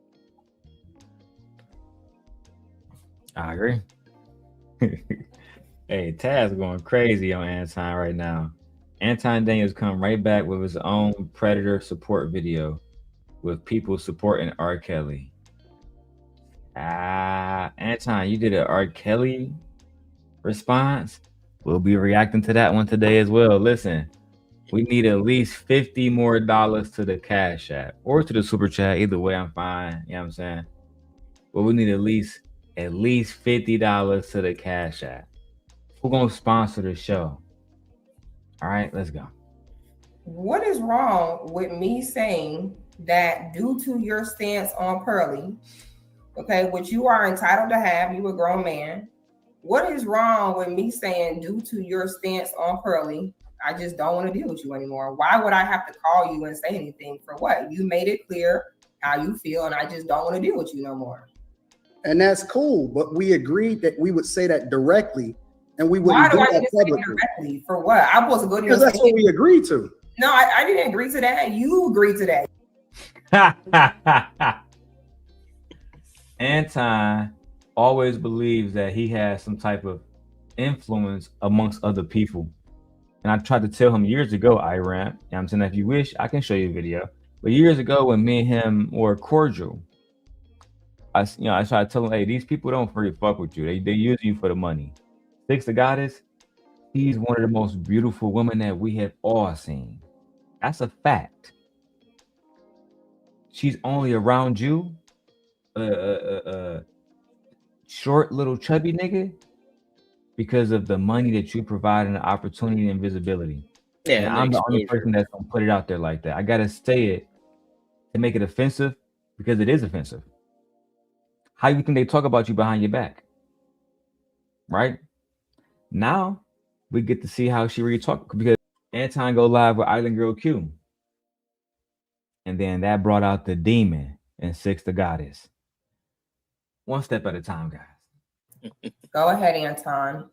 I agree. Hey, Taz going crazy on Anton right now. Anton Daniels come right back with his own Predator support video with people supporting R. Kelly. Anton, you did an R. Kelly response. We'll be reacting to that one today as well. Listen, we need at least $50 more to the Cash App or to the Super Chat. Either way, I'm fine. You know what I'm saying? But we need at least $50 to the Cash App. Who's gonna sponsor the show? All right, let's go. What is wrong with me saying that due to your stance on Pearly, okay, which you are entitled to have, you a grown man. What is wrong with me saying due to your stance on Pearly, I just don't want to deal with you anymore? Why would I have to call you and say anything for what? You made it clear how you feel, and I just don't want to deal with you no more. And that's cool, but we agreed that we would say that directly, and we wouldn't do that publicly. Directly for what? I'm supposed to go to because that's what we agreed to. No, I didn't agree to that. You agreed to that. Anton always believes that he has some type of influence amongst other people. And I tried to tell him years ago, Iran, you know what I'm saying, if you wish, I can show you a video. But years ago when me and him were cordial, I tried to tell him, hey, these people don't really fuck with you. They use you for the money. Six the Goddess, she's one of the most beautiful women that we have all seen. That's a fact. She's only around you, short little chubby nigga, because of the money that you provide and the opportunity and visibility. Yeah, and I'm the only person that's gonna put it out there like that. I gotta say it to make it offensive because it is offensive. How you think they talk about you behind your back? Right? Now we get to see how she really talk, because Anton go live with Island Girl Q. And then that brought out the demon and Six the Goddess. One step at a time, guys. Go ahead, Anton.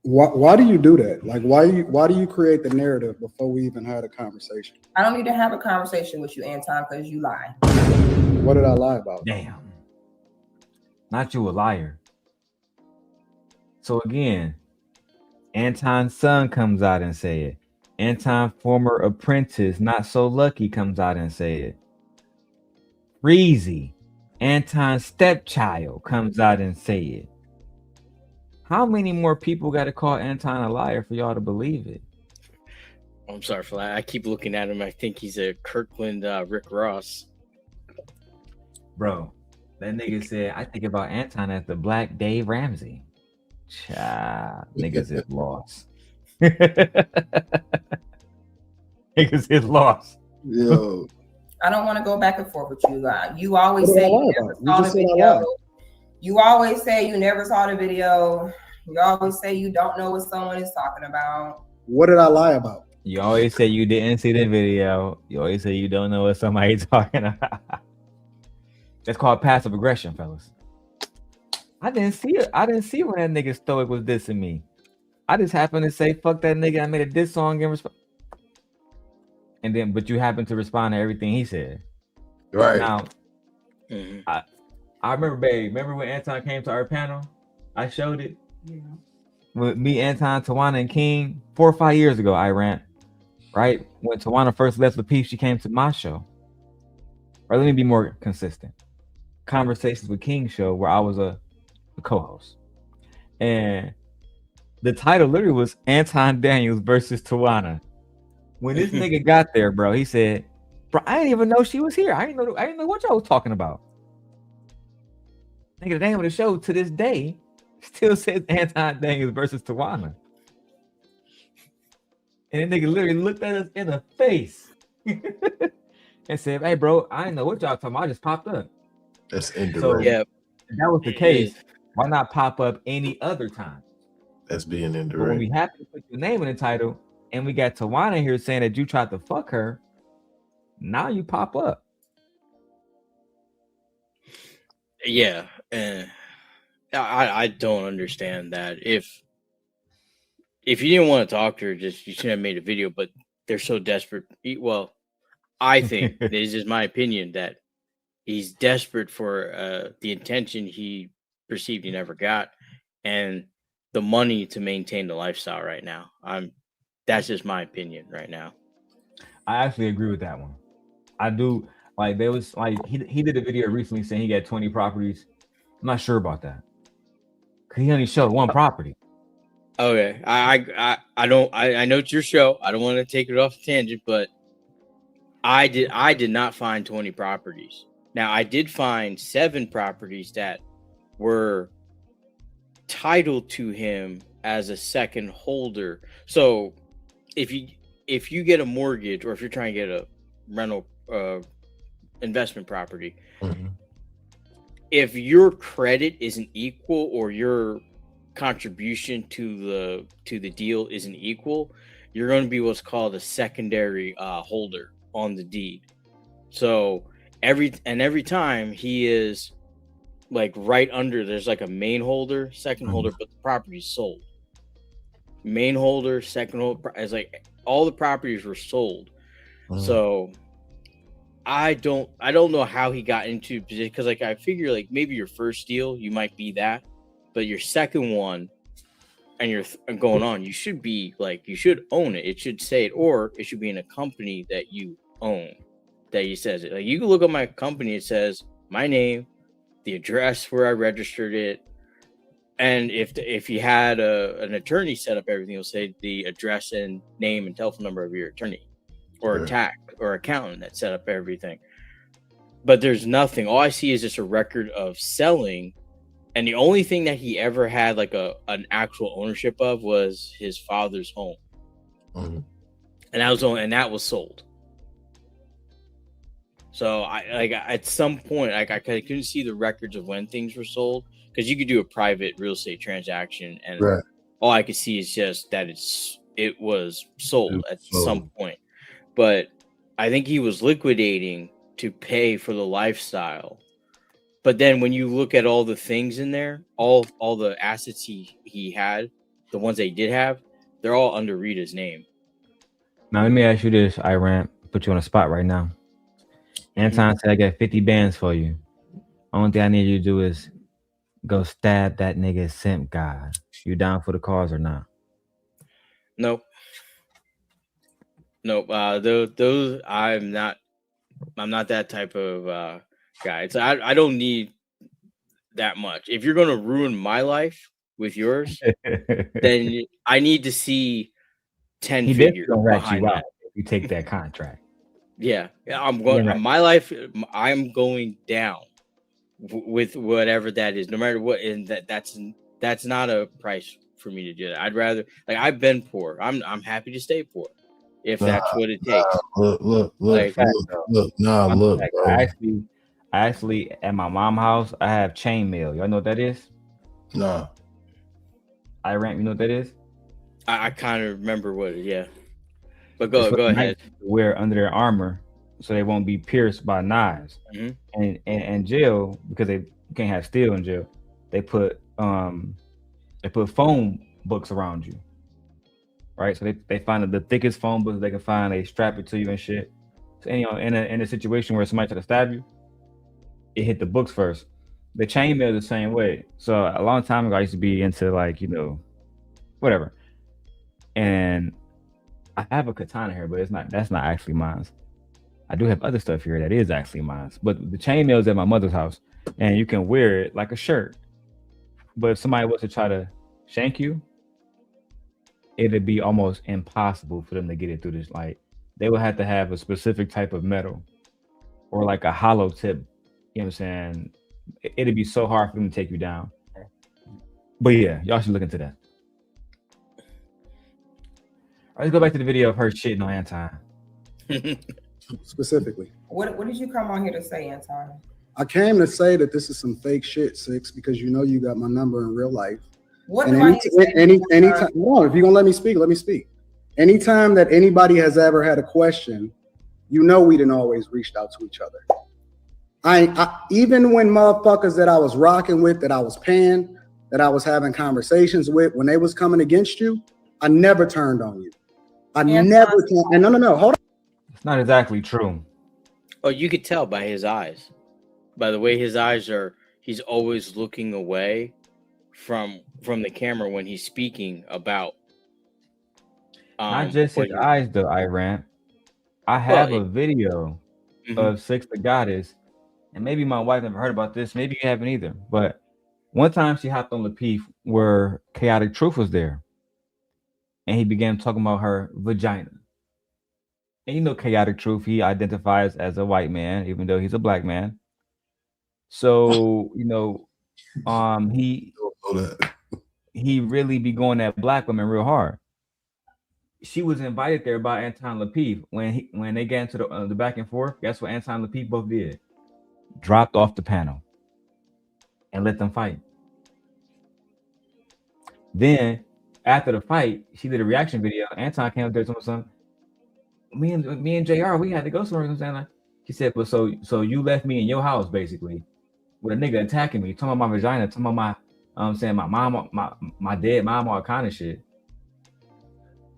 Why do you do that? Like, why do you create the narrative before we even had a conversation? I don't need to have a conversation with you, Anton, because you lie. What did I lie about? Damn. Not you a liar. So again, Anton's son comes out and say it. Anton, former apprentice, not so lucky, comes out and say it. Breezy, Anton's stepchild, comes out and say it. How many more people got to call Anton a liar for y'all to believe it? I'm sorry for that. I keep looking at him. I think he's a Kirkland Rick Ross. Bro, that nigga said, I think about Anton as the Black Dave Ramsey. Child, niggas is lost. Niggas is lost. Yo. I don't want to go back and forth with you guys. You always say you never saw the video. You always say you never saw the video. You always say you don't know what someone is talking about. What did I lie about? You always say you didn't see the video. You always say you don't know what somebody's talking about. That's called passive aggression, fellas. I didn't see it. I didn't see when that nigga Stoic was dissing me. I just happened to say, fuck that nigga. I made a diss song and respond. And then, but you happened to respond to everything he said. Right. Now, I remember, babe. Remember when Anton came to our panel? I showed it. Yeah. With me, Anton, Tawana, and King 4 or 5 years ago, I ran. Right? When Tawana first left the piece, she came to my show. Right, let me be more consistent. Conversations with King show where I was a co-host. And the title literally was Anton Daniels versus Tawana. When this nigga got there, bro, he said, bro, I didn't even know she was here. I didn't know what y'all was talking about. Nigga, the name of the show to this day still says Anton Daniels versus Tawana. And the nigga literally looked at us in the face and said, hey, bro, I didn't know what y'all talking about. I just popped up. That's indirect. So, yeah, if that was the case, why not pop up any other time? That's being indirect. But when we happen to put your name in the title and we got Tawana here saying that you tried to fuck her, now you pop up. Yeah, and I don't understand that. If you didn't want to talk to her, you shouldn't have made a video. But they're so desperate. Well, I think this is my opinion that he's desperate for the attention he perceived he never got, and the money to maintain the lifestyle right now. That's just my opinion right now. I actually agree with that one. I do. Like, there was like he did a video recently saying he got 20 properties. I'm not sure about that. Cause he only showed one property. Okay, I know it's your show. I don't want to take it off the tangent, but I did not find 20 properties. Now I did find 7 properties that were titled to him as a second holder. So if you get a mortgage, or if you're trying to get a rental investment property, if your credit isn't equal, or your contribution to the deal isn't equal, you're going to be what's called a secondary holder on the deed. So every time he is like right under, there's like a main holder, second holder, but the property's sold. Main holder, second holder, it's like all the properties were sold. So I don't know how he got into position, because like I figure like maybe your first deal you might be that, but your second one and you're going on, you should be like, you should own it. It should say it, or it should be in a company that you own, that he says it. Like, you can look at my company, it says my name, the address where I registered it, and if you had an attorney set up everything, it'll say the address and name and telephone number of your attorney, or a tax or accountant that set up everything. But there's nothing. All I see is just a record of selling, and the only thing that he ever had like an actual ownership of was his father's home, and that was sold. So I at some point I couldn't see the records of when things were sold, because you could do a private real estate transaction, and all I could see is just that it was sold at some point. But I think he was liquidating to pay for the lifestyle. But then when you look at all the things in there, all the assets he had, the ones that he did have, they're all under Rita's name. Now let me ask you this, Iran, put you on a spot right now. Anton said, I got 50 bands for you. Only thing I need you to do is go stab that nigga simp guy. You down for the cause or not? Nope. Those I'm not that type of guy. So I don't need that much. If you're gonna ruin my life with yours, then I need to see 10 figures behind that. If you take that contract. Yeah, I'm going. Right. My life, I'm going down with whatever that is, no matter what. And that's not a price for me to do that. I'd rather, like, I've been poor. I'm happy to stay poor if that's what it takes. Look. I actually at my mom's house, I have chainmail. Y'all know what that is? No. Iran, you know what that is? I kind of remember what it is. Yeah. But go ahead. Wear under their armor so they won't be pierced by knives. And in jail, because they can't have steel in jail, they put phone books around you. Right? So they find the thickest phone books they can find, they strap it to you and shit. So in a situation where somebody try to stab you, it hit the books first. The chainmail is the same way. So a long time ago I used to be into, like, whatever. And I have a katana here, but that's not actually mine. I do have other stuff here that is actually mine. But the chainmail is at my mother's house, and you can wear it like a shirt. But if somebody was to try to shank you, it'd be almost impossible for them to get it through this. Like, they would have to have a specific type of metal or like a hollow tip. You know what I'm saying? It'd be so hard for them to take you down. But yeah, y'all should look into that. All right, let's go back to the video of her shitting on Anton. Specifically. What did you come on here to say, Anton? I came to say that this is some fake shit, Six, because you know you got my number in real life. What and do I need to say? anytime, no, if you're gonna let me speak, let me speak. Anytime that anybody has ever had a question, you know we didn't always reached out to each other. I even when motherfuckers that I was rocking with, that I was paying, that I was having conversations with, when they was coming against you, I never turned on you. I never. And no, hold on. It's not exactly true. Oh, you could tell by his eyes, by the way his eyes are. He's always looking away from the camera when he's speaking about. Not just his eyes, though, Iran. I have a video of Six the Goddess, and maybe my wife never heard about this. Maybe you haven't either. But one time she hopped on Lapeef where Chaotic Truth was there, and he began talking about her vagina. And you know, Chaotic Truth, he identifies as a white man, even though he's a black man. So you know, he really be going at black women real hard. She was invited there by Anton Lapeef. When they got into the back and forth, guess what Anton Lapeef both did? Dropped off the panel and let them fight. Then after the fight, she did a reaction video. Anton came up there and told something. Me and JR, we had to go somewhere. You know what I'm saying? She said, "But so you left me in your house basically with a nigga attacking me, talking about my vagina, talking about my mom, my dead mom, all kind of shit.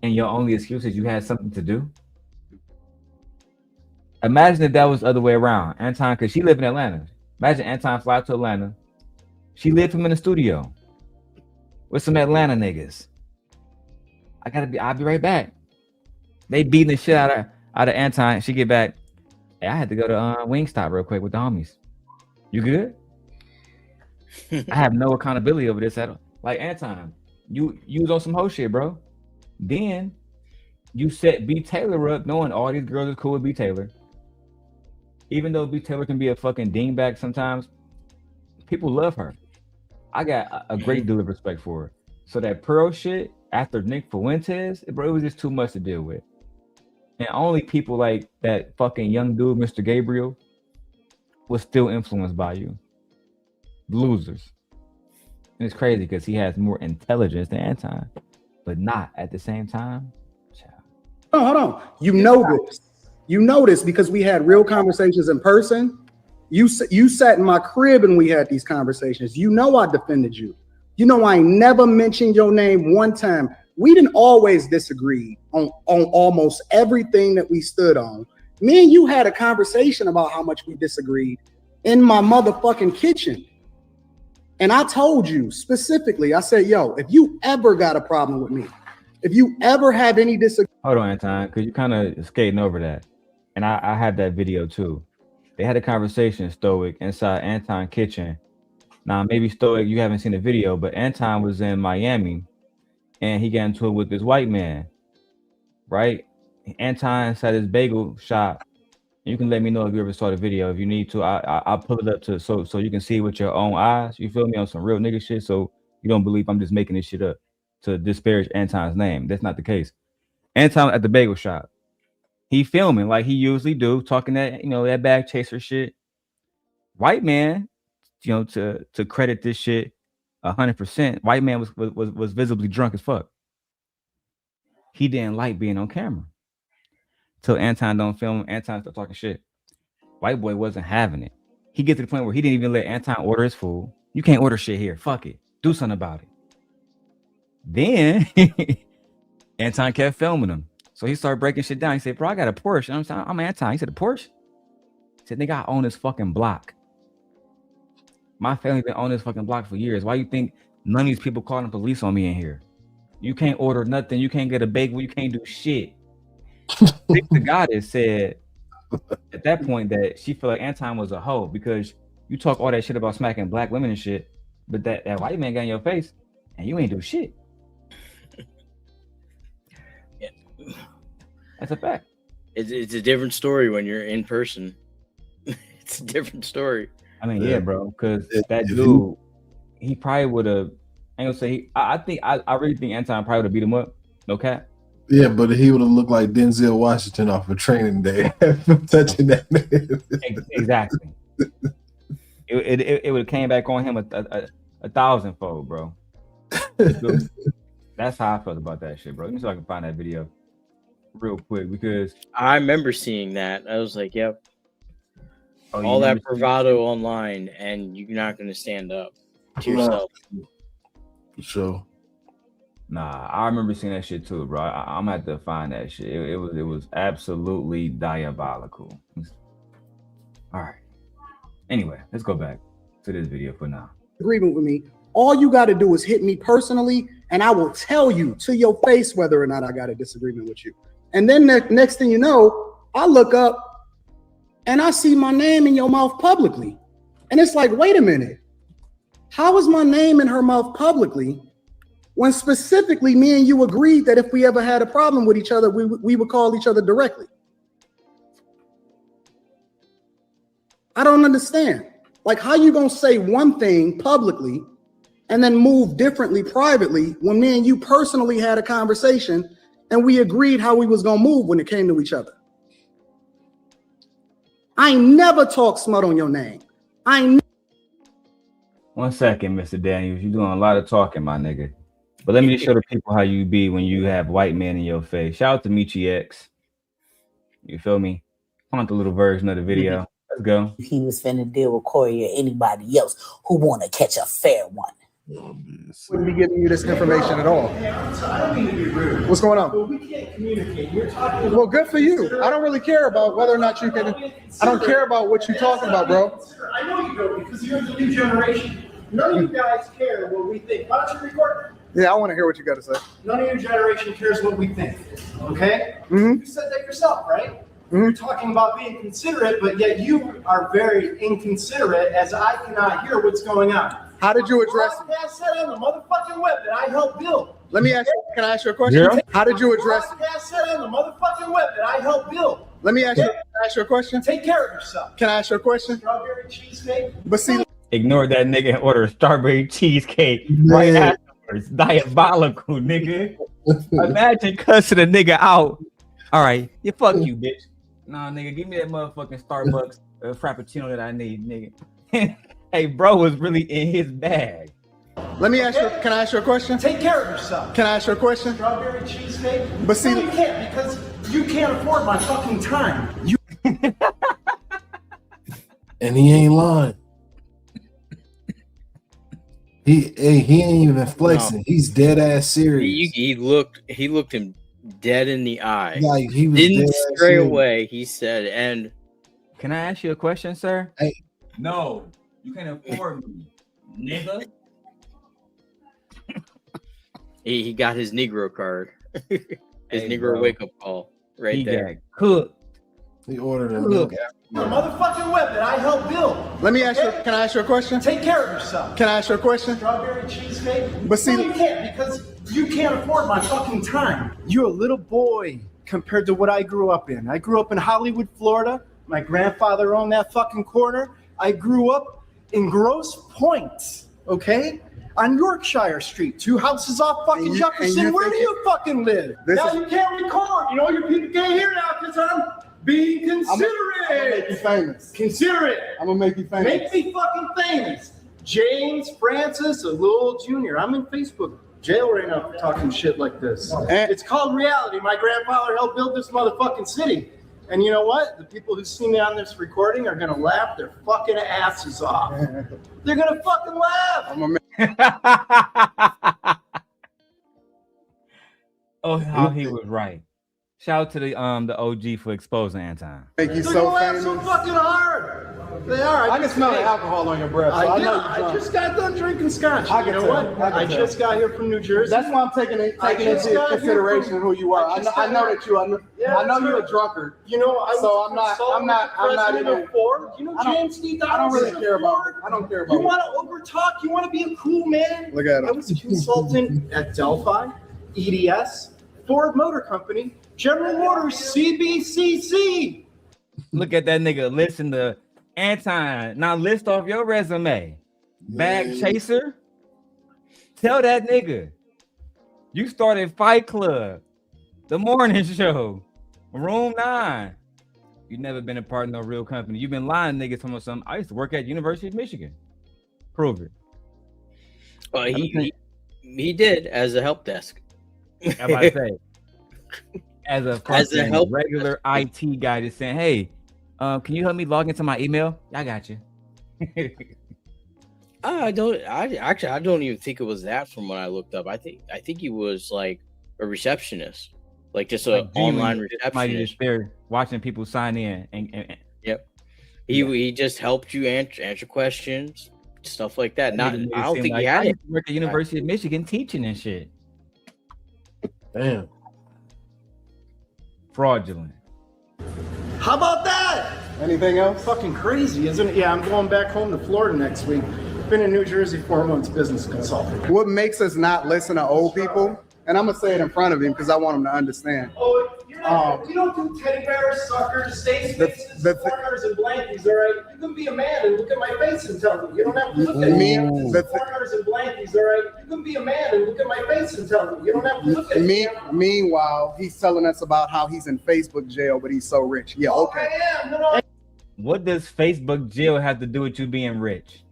And your only excuse is you had something to do." Imagine if that was the other way around. Anton, because she lived in Atlanta. Imagine Anton fly to Atlanta. She lived him in the studio with some Atlanta niggas. I'll be right back. They beating the shit out of Anton. She get back. Hey, I had to go to Wingstop real quick with the homies. You good? I have no accountability over this at all. Like Anton, you was on some whole shit, bro. Then you set B Taylor up, knowing all these girls is cool with B Taylor. Even though B Taylor can be a fucking dingbat sometimes, people love her. I got a great deal of respect for her. So that Pearl shit after Nick Fuentes, bro, it was just too much to deal with. And only people like that fucking young dude, Mr. Gabriel, was still influenced by you. Losers. And it's crazy because he has more intelligence than Anton, but not at the same time. Oh, hold on. You know this. You know this because we had real conversations in person. You sat in my crib and we had these conversations. You know I defended you. You know I never mentioned your name one time. We didn't always disagree on almost everything that we stood on. Me and you had a conversation about how much we disagreed in my motherfucking kitchen. And I told you specifically, I said, yo, if you ever got a problem with me, if you ever have any disagreement. Hold on, Anton, because you kind of skating over that. And I had that video too. They had a conversation, Stoic, inside Anton's kitchen. Now, maybe Stoic, you haven't seen the video, but Anton was in Miami and he got into it with this white man, right? Anton had his bagel shop. You can let me know if you ever saw the video. If you need to, I'll pull it up to so you can see with your own eyes. You feel me, on some real nigga shit. So you don't believe I'm just making this shit up to disparage Anton's name. That's not the case. Anton at the bagel shop. He filming like he usually do, talking that, you know, that bag chaser shit. White man, you know, to credit this shit 100%. White man was visibly drunk as fuck. He didn't like being on camera. Till Anton don't film, Anton start talking shit. White boy wasn't having it. He get to the point where he didn't even let Anton order his food. You can't order shit here. Fuck it. Do something about it. Then Anton kept filming him. So he started breaking shit down. He said, bro, I got a Porsche. I'm saying, I'm Anton. He said, a Porsche? He said, nigga, I own this fucking block. My family been on this fucking block for years. Why you think none of these people calling the police on me in here? You can't order nothing. You can't get a bagel. You can't do shit. The goddess said at that point that she felt like Anton was a hoe because you talk all that shit about smacking black women and shit, but that white man got in your face and you ain't do shit. Yeah. That's a fact. It's a different story when you're in person. It's a different story. I mean, yeah, bro, because that dude, he probably would have. I ain't gonna say. I really think Anton probably would have beat him up. No cap. Yeah, but he would have looked like Denzel Washington off of Training Day, touching that man. Exactly. It would have came back on him a 1,000-fold, bro. That's how I felt about that shit, bro. Let me see if I can find that video real quick because I remember seeing that. I was like, yep. Oh, you all that remember seeing bravado online, and you're not going to stand up to yourself. For sure. Nah, I remember seeing that shit too, bro. I'm gonna have to find that shit. It was absolutely diabolical. All right. Anyway, let's go back to this video for now. Agreement with me. All you got to do is hit me personally, and I will tell you to your face whether or not I got a disagreement with you. And then the next thing you know, I look up and I see my name in your mouth publicly. And it's like, wait a minute. How is my name in her mouth publicly when specifically me and you agreed that if we ever had a problem with each other, we would call each other directly? I don't understand. Like, how you gonna say one thing publicly and then move differently privately when me and you personally had a conversation and we agreed how we was gonna move when it came to each other? I ain't never talk smut on your name. I ain't. 1 second, Mr. Daniels. You're doing a lot of talking, my nigga. But let me just show the people how you be when you have white men in your face. Shout out to Michi X. You feel me? I want the little version of the video. Let's go. He was finna deal with Corey or anybody else who want to catch a fair one. Wouldn't be giving you this information at all. What's going on? But we can't communicate. You're talking. Well, good for you. I don't really care about whether or not you can. I don't care about what you're talking about, bro. I know you don't, because you're the new generation. None of you guys care what we think. Why don't you record? Yeah, I want to hear what you got to say. None of your generation cares what we think. Okay? Mm-hmm. You said that yourself, right? You're talking about being considerate, but yet you are very inconsiderate as I cannot hear what's going on. How did you address it? Podcast said on the motherfucking web that I helped build. Let me ask you, can I ask you a question? Yeah. How did you address it? Podcast said on the motherfucking web that I helped build. Let me ask you, can I ask you a question? Take care of yourself. Can I ask you a question? Strawberry cheesecake. But see, Ignore that nigga and order a strawberry cheesecake right afterwards. Diabolical, nigga. Imagine cussing a nigga out. All right, yeah, fuck you, bitch. Nah, nigga, give me that motherfucking Starbucks frappuccino that I need, nigga. Hey, bro was really in his bag. let me ask you, can I ask you a question? Take care of yourself. Can I ask you a question? Strawberry cheesecake. But see, No, you can't, because you can't afford my fucking time. You And he ain't lying. He ain't even flexing. No. He's dead ass serious. He looked him dead in the eye. Like he was Didn't dead ass stray serious. away. He said, and Can I ask you a question, sir? Hey. No, you can't afford me, nigga. he got his Negro card, his Hey, Negro bro. wake up call right He there. got cooked. He ordered a Look. milk. the motherfucking web that I helped build. let me ask you, can I ask you a question? Take care of yourself. Can I ask you a question? Strawberry cheesecake. But see, No, you can't, because you can't afford my fucking time. You're a little boy compared to what I grew up in. I grew up in Hollywood, Florida. My grandfather owned that fucking corner. I grew up in Grosse Pointe, okay? On Yorkshire Street, 2 houses off fucking And Jefferson. you Where think do you fucking live? This Now is- you can't record. You know, your people can't hear now because I'm being I'm gonna make you considerate. famous. Considerate. I'm gonna make you famous. Make me fucking famous. James Francis, a little junior. I'm in Facebook jail right now for talking shit like this. It's called reality. My grandfather helped build this motherfucking city. And you know what? The people who see me on this recording are gonna laugh their fucking asses off. They're gonna fucking laugh. I'm gonna Oh, how he was right. Shout out to the OG for exposing Anton. make you They're so gonna laugh famous. so fucking hard. They are. I can smell the alcohol on your breath. So I know you're I drunk. just got done drinking scotch. I You can know tell. what? I can I tell. just got here from New Jersey. That's why I'm taking I into just got here consideration from- who you are. I I know, just I got know here- that you. I know, Yeah, I know that's you're a right. drunkard. You know, I So was I'm not- consulting I'm not with the president even- of Ford. You know I don't- James D. I don't Donaldson really of care about. Ford? I don't care about. You want to over talk? You want to be a cool man? Look at I him. was a consultant at Delphi, EDS, Ford Motor Company, General Motors, CBCC. Look at that nigga. Listen to Anton. Now list off your resume. Bag chaser. Tell that nigga. You started Fight Club, The Morning Show, Room 9. You never been a part of no real company. You've been lying, niggas. Talking about something. I used to work at University of Michigan. Prove it. Well, he did as a help desk. How about to say? As a As a help regular IT guy, just saying, hey, Can you help me log into my email? I got you. I don't even think it was that from when I looked up. I think he was like a receptionist, like just an online receptionist. Just there watching people sign in and yep. He just helped you answer questions, stuff like that. Not I don't think he had it. Work at University of Michigan teaching and shit. Damn. Fraudulent. How about that? Anything else? Fucking crazy, isn't it? Yeah, I'm going back home to Florida next week. Been in New Jersey 4 months, business consultant. What makes us not listen to old people, and I'm gonna say it in front of him because I want him to understand. Oh, you don't do teddy bears, suckers, safe spaces, corners, and blankies, all right? You can be a man and look at my face and tell me. You don't have to look at me. Corners and blankies, all right? You can be a man and look at my face and tell me. You don't have to look at me. Meanwhile, he's telling us about how he's in Facebook jail, but he's so rich. Yeah, okay. I am. No. What does Facebook jail have to do with you being rich?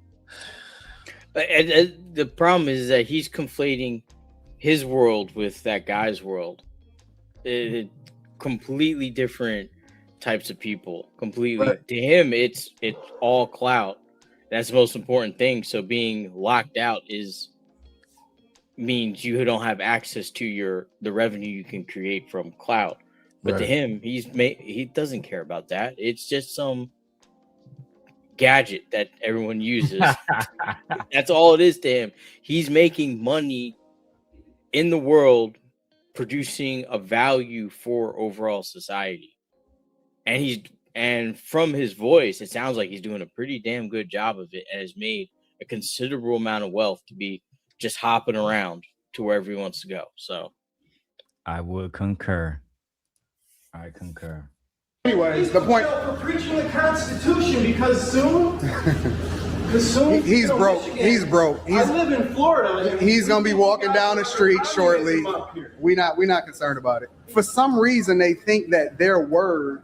The problem is that he's conflating his world with that guy's world. Completely different types of people. Completely. Right. To him, it's all clout. That's the most important thing. So being locked out means you don't have access to the revenue you can create from clout. But to him, he doesn't care about that. It's just some gadget that everyone uses. That's all it is to him. He's making money in the world, producing a value for overall society. And from his voice, it sounds like he's doing a pretty damn good job of it and has made a considerable amount of wealth to be just hopping around to wherever he wants to go. So I would concur. I concur. Anyways, the point. We're preaching the Constitution because soon. He's broke. He's broke. I live in Florida. He's gonna be walking down the street shortly. We're not concerned about it. For some reason, they think that their word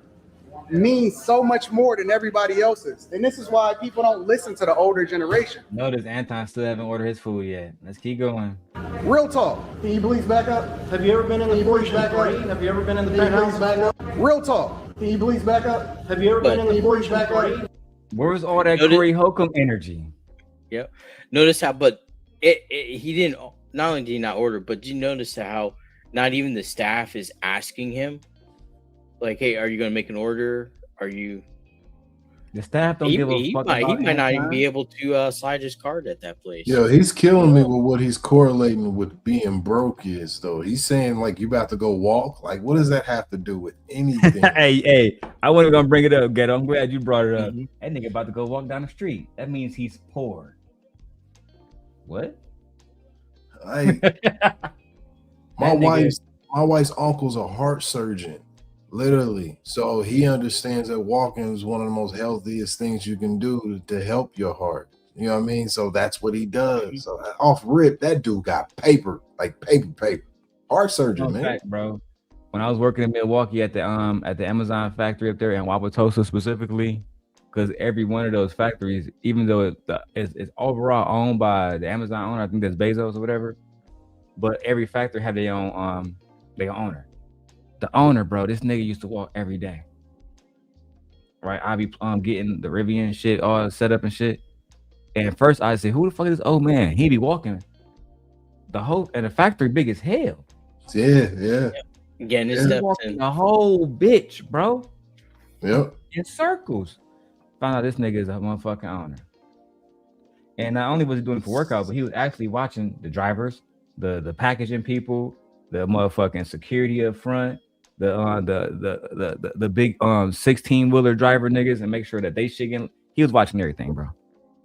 means so much more than everybody else's, and this is why people don't listen to the older generation. Notice Anton still haven't ordered his food yet. Let's keep going. Real talk. Can you please back up? Have you ever been in the Porsche back up? Have you ever been in the penthouse back up? Real talk. Can you please back up? Have you ever been in the Porsche back up? Where's all that Corey Holcomb energy? Yep. Notice how, but he didn't. Not only did he not order, but did you notice how not even the staff is asking him, like, "Hey, are you going to make an order? Are you?" The staff don't give a fuck. He might not even be able to slide his card at that place. Yo, he's killing me with what he's correlating with being broke is, though. He's saying, like, you about to go walk. Like, what does that have to do with anything? hey, I wasn't going to bring it up, Ghetto. I'm glad you brought it up. That nigga about to go walk down the street. That means he's poor. What? My wife's uncle's a heart surgeon. Literally. So he understands that walking is one of the most healthiest things you can do to help your heart. You know what I mean? So that's what he does. So off rip, that dude got paper. Heart surgeon, man. Fact, bro. When I was working in Milwaukee at the Amazon factory up there in Wauwatosa specifically, because every one of those factories, even though it's overall owned by the Amazon owner, I think that's Bezos or whatever, but every factory had their own owner. The owner, bro, this nigga used to walk every day. Right? I be getting the Rivian shit all set up and shit. And first I said, who the fuck is this old man? He be walking the factory big as hell. Yeah. Again, his steps in the whole bitch, bro. Yep. In circles. Found out this nigga is a motherfucking owner. And not only was he doing it for workout, but he was actually watching the drivers, the packaging people, the motherfucking security up front, the big 16-wheeler driver niggas, and make sure that they shit getting. He was watching everything, bro.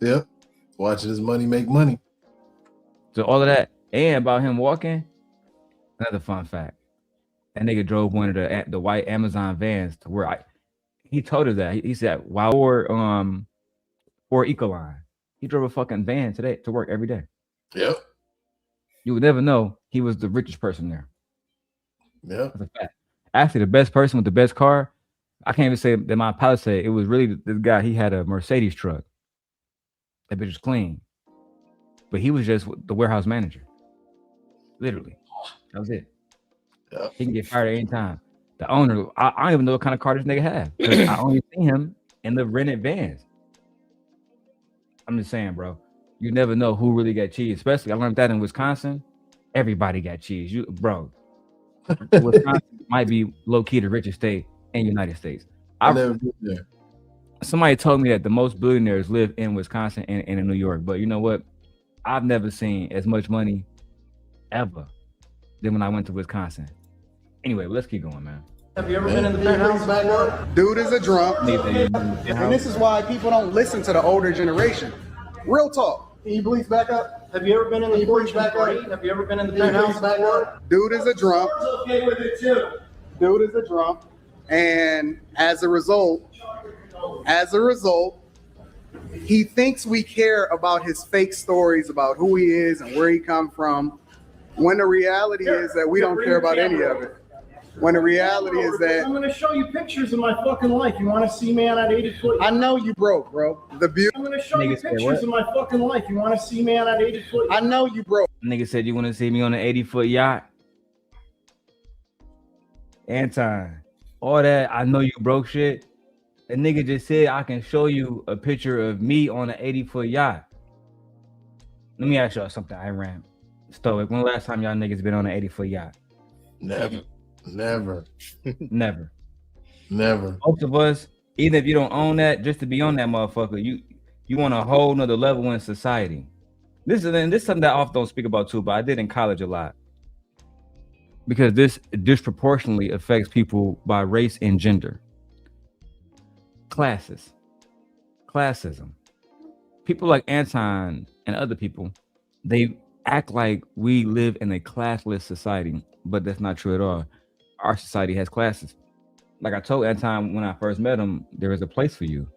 Yep. Watching his money make money. So all of that, and about him walking, another fun fact. That nigga drove one of the white Amazon vans to where he told us that. He said, while or Ecoline, he drove a fucking van today to work every day. Yep. You would never know he was the richest person there. Yeah. That's a fact. Actually, the best person with the best car, I can't even say that my Palisade. It was really this guy. He had a Mercedes truck. That bitch was clean. But he was just the warehouse manager. Literally. That was it. Yeah. He can get fired at any time. The owner, I don't even know what kind of car this nigga have. I only see him in the rented vans. I'm just saying, bro. You never know who really got cheese. Especially, I learned that in Wisconsin. Everybody got cheese. Bro. Wisconsin might be low-key the richest state in the United States. I never been there. Somebody told me that the most billionaires live in Wisconsin and in New York. But you know what? I've never seen as much money ever than when I went to Wisconsin. Anyway, let's keep going, man. Have you ever been in the penthouse back up? Dude is a drunk. And this is why people don't listen to the older generation. Real talk. Can you please back up? Have you ever been in the porch back up? Have you ever been in the penthouse back up? Dude is a drunk. Okay with it too. Dude is a drunk. And as a result, he thinks we care about his fake stories about who he is and where he come from, when the reality is that we don't care about any of it. When the reality is that I'm gonna show you pictures of my fucking life. You want to see me on that 80-foot? I know you broke, bro. The beauty. I'm gonna show you pictures of my fucking life. You want to see me on that 80-foot? I know you broke. Nigga said you want to see me on an 80-foot yacht. Anton, all that I know you broke shit. The nigga just said I can show you a picture of me on an 80-foot yacht. Let me ask y'all something. I ran Stoic. When the last time y'all niggas been on an 80-foot yacht? Never. Never. Never. Most of us, even if you don't own that, just to be on that motherfucker, you want a whole nother level in society. This is something that I often don't speak about too, but I did in college a lot. Because this disproportionately affects people by race and gender. Classes. Classism. People like Anton and other people, they act like we live in a classless society, but that's not true at all. Our society has classes. Like I told Anton when I first met him, there is a place for you,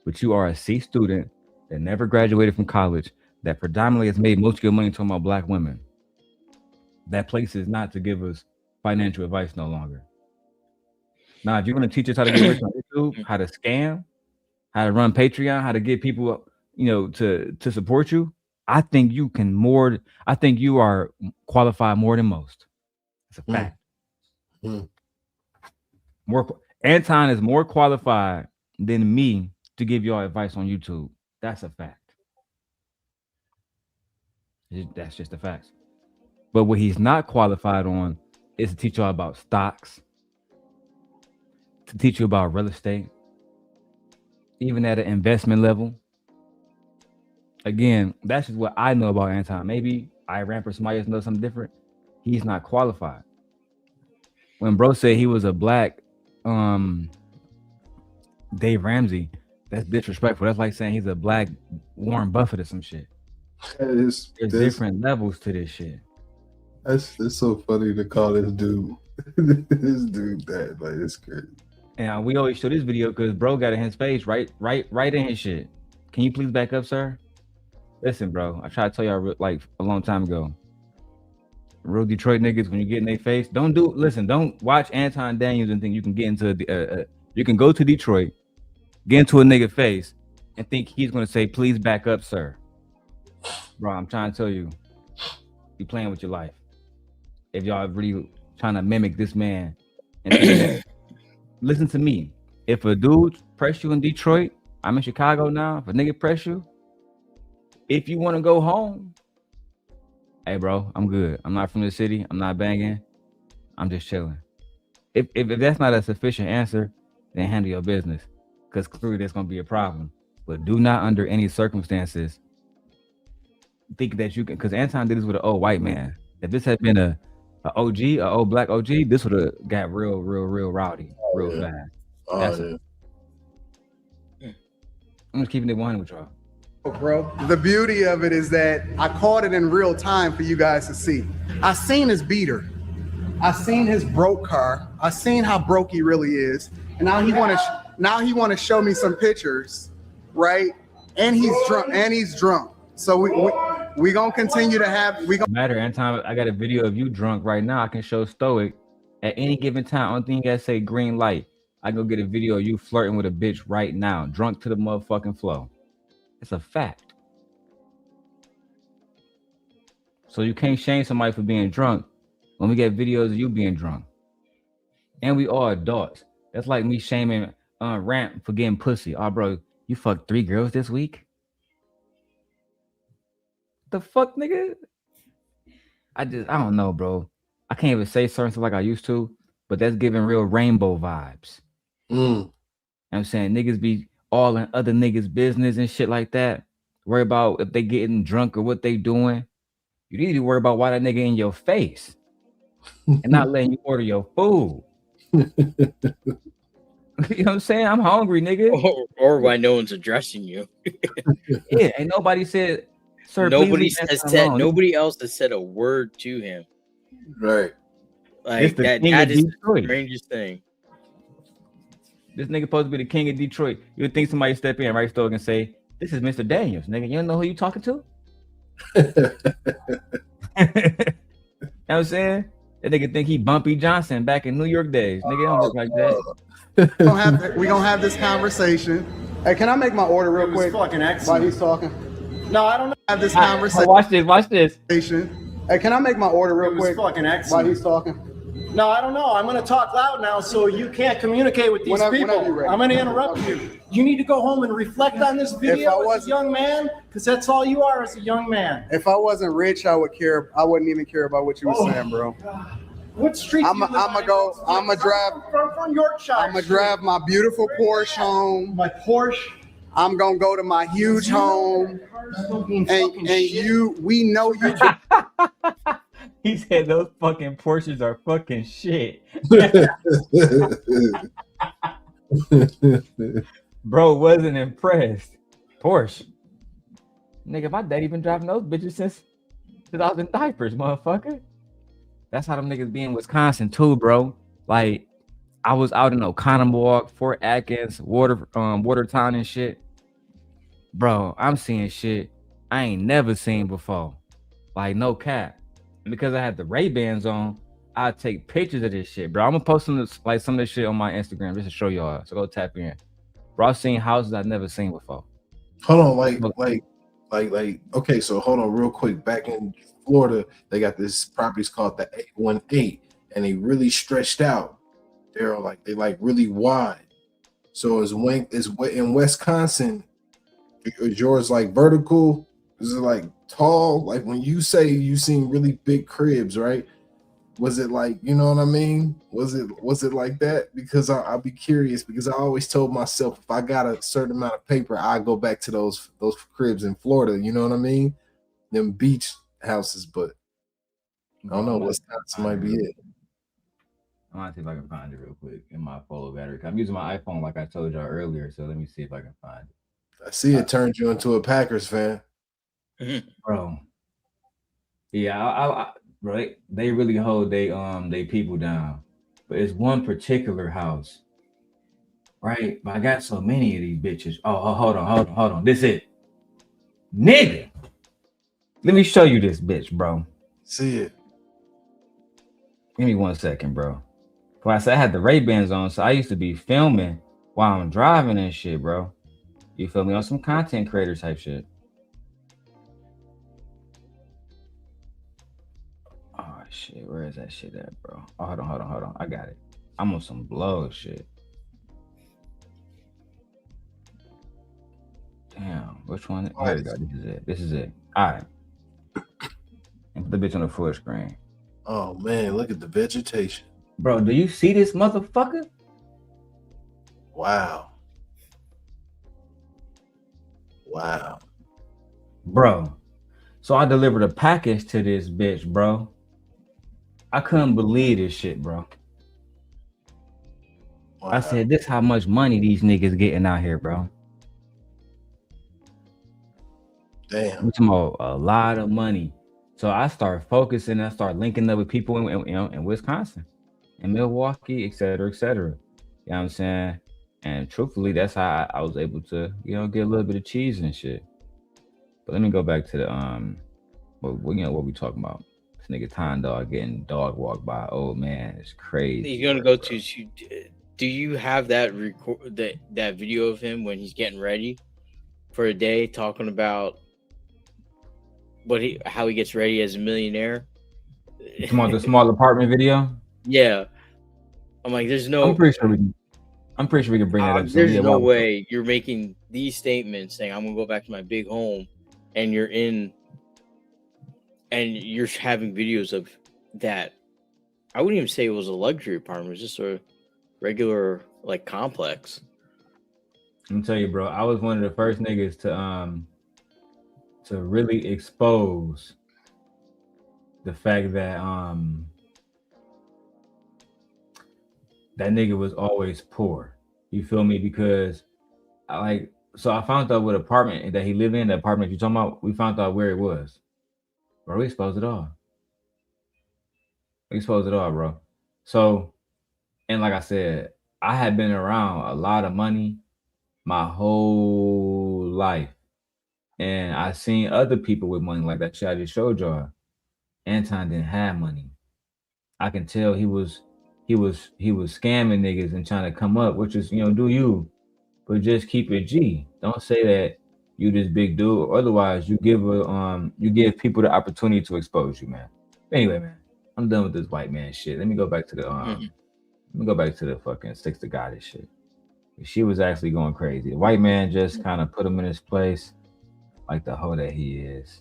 but you are a C student that never graduated from college, that predominantly has made most of your money talking about black women. That place is not to give us financial advice no longer. Now, if you're going to teach us how to get rich on YouTube, how to scam, how to run Patreon, how to get people, to support you, I think you are qualified more than most. It's a fact. Anton is more qualified than me to give y'all advice on YouTube. That's a fact. That's just a fact. But what he's not qualified on is to teach y'all about stocks, to teach you about real estate, even at an investment level. Again, that's just what I know about Anton. Maybe I ran for somebody else knows something different. He's not qualified. When bro said he was a black Dave Ramsey, that's disrespectful. That's like saying he's a black Warren Buffett or some shit. There's different levels to this shit. It's so funny to call this dude this dude that. Like, it's crazy. And we always show this video because bro got in his face right in his shit. Can you please back up, sir? Listen, bro, I tried to tell y'all like a long time ago. Real Detroit niggas, when you get in their face, don't watch Anton Daniels and think you can get into you can go to Detroit, get into a nigga face, and think he's gonna say, please back up, sir. Bro, I'm trying to tell you, you playing with your life. If y'all really trying to mimic this man, and listen to me. If a dude press you in Detroit, I'm in Chicago now. If a nigga press you, if you want to go home, hey, bro, I'm good. I'm not from the city. I'm not banging. I'm just chilling. If that's not a sufficient answer, then handle your business, because clearly there's going to be a problem. But do not, under any circumstances, think that you can, because Anton did this with an old white man. If this had been a OG, an old black OG, this would have got real rowdy, real fast. I'm just keeping it 100 with y'all. Bro, the beauty of it is that I caught it in real time for you guys to see. I seen his beater. I seen his broke car. I seen how broke he really is. And now he want to show me some pictures, right? And he's drunk. So we gonna continue to have matter. Anytime I got a video of you drunk right now, I can show Stoic at any given time. Only thing you gotta say green light. I go get a video of you flirting with a bitch right now, drunk to the motherfucking flow. It's a fact. So you can't shame somebody for being drunk when we get videos of you being drunk. And we all adults. That's like me shaming Ramp for getting pussy. Oh, bro, you fucked 3 girls this week? The fuck, nigga? I don't know, bro. I can't even say certain stuff like I used to, but that's giving real rainbow vibes. I'm saying niggas be all in other niggas' business and shit like that. Worry about if they getting drunk or what they doing. You need to worry about why that nigga in your face and not letting you order your food. You know what I'm saying? I'm hungry, nigga. Or why no one's addressing you. Yeah, and nobody said, sir, Nobody else has said a word to him. Right. Like that is the strangest thing. This nigga supposed to be the king of Detroit. You would think somebody step in right Stoke and say, this is Mr. Daniels, nigga. You don't know who you talking to? You know what I'm saying? That nigga think he Bumpy Johnson back in New York days. Nigga don't look like that. We gonna have this conversation. Hey, can I make my order real quick? Fucking while excellent. he's talking. No, I don't know. Have this conversation. Watch this. Hey, can I make my order real quick? Fucking while excellent. he's talking? No, I don't know. I'm going to talk loud now, so you can't communicate with these Whenever people. you're ready. I'm going to interrupt you. You need to go home and reflect on this video as a young man, because that's all you are as a young man. If I wasn't rich, I wouldn't even care about what you were saying, bro. What street? I'm gonna drive from Yorkshire. I'm gonna drive my beautiful Porsche home. My Porsche. I'm gonna go to my huge home. And we know you. He said those fucking Porsches are fucking shit. Bro wasn't impressed. Porsche. Nigga, my daddy been driving those bitches since I was in diapers, motherfucker. That's how them niggas be in Wisconsin too, bro. Like, I was out in Oconomowoc, Fort Atkins, Watertown and shit. Bro, I'm seeing shit I ain't never seen before. Like, no cap. And because I had the Ray-Bans on, I take pictures of this shit, bro. I'm gonna post some of this shit on my Instagram just to show y'all. So go tap in. Bro, I've seen houses I've never seen before. Hold on, like, okay, so hold on real quick. Back in Florida, they got this properties called the 818, and they really stretched out. They're like really wide. So is in Wisconsin, is yours like vertical? Is it like tall? Like when you say you seen really big cribs, right? Was it like, you know what I mean? Was it like that? Because I'll be curious, because I always told myself if I got a certain amount of paper, I go back to those cribs in Florida. You know what I mean? Them beach houses, but I don't know. Wisconsin might be it. I'm gonna see if I can find it real quick in my photo battery. I'm using my iPhone like I told y'all earlier, so let me see if I can find it. I see it turned you into a Packers fan. Bro. Yeah, bro, they really hold they people down. But it's one particular house, right? But I got so many of these bitches. Oh, hold on. This it. Nigga. Let me show you this bitch, bro. See it. Give me 1 second, bro. When I said I had the Ray-Bans on, so I used to be filming while I'm driving and shit, bro. You feel me? On some content creator type shit. Oh shit, where is that shit at, bro? Oh, hold on. I got it. I'm on some blow shit. Damn, which one? Here we go. This is it. All right. And put the bitch on the full screen. Oh man, look at the vegetation. Bro, do you see this motherfucker? Wow. Bro, so I delivered a package to this bitch, bro. I couldn't believe this shit, bro. Wow. I said, this how much money these niggas getting out here, bro. Damn. We're talking about a lot of money. So I start focusing, I start linking up with people in Wisconsin, in Milwaukee, et cetera, et cetera. You know what I'm saying? And truthfully, that's how I was able to, get a little bit of cheese and shit. But let me go back to the what we talking about? This nigga Time Dog getting dog walked by an old man. It's crazy. You're gonna go to. Do you have that that video of him when he's getting ready for a day, talking about how he gets ready as a millionaire? Come on, the small apartment video. Yeah. I'm like, there's I'm no, pretty sure we can. I'm pretty sure we can bring that up. soon. there's Yeah, no why- way you're making these statements saying I'm gonna go back to my big home, and you're having videos of that. I wouldn't even say it was a luxury apartment; it was just a regular like complex. Let me tell you, bro. I was one of the first niggas to really expose the fact that that nigga was always poor. You feel me? Because I found out what apartment that he lived in, the apartment you're talking about, we found out where it was. Bro, we exposed it all. We exposed it all, bro. So, and like I said, I had been around a lot of money my whole life. And I seen other people with money like that shit I just showed y'all. Anton didn't have money. I can tell he was scamming niggas and trying to come up, which is, do you, but just keep it G. Don't say that you this big dude, or otherwise you give people the opportunity to expose you, man. Anyway, man, I'm done with this white man shit. Let me go back to the fucking six to goddess shit. She was actually going crazy. The white man just kind of put him in his place, like the hoe that he is.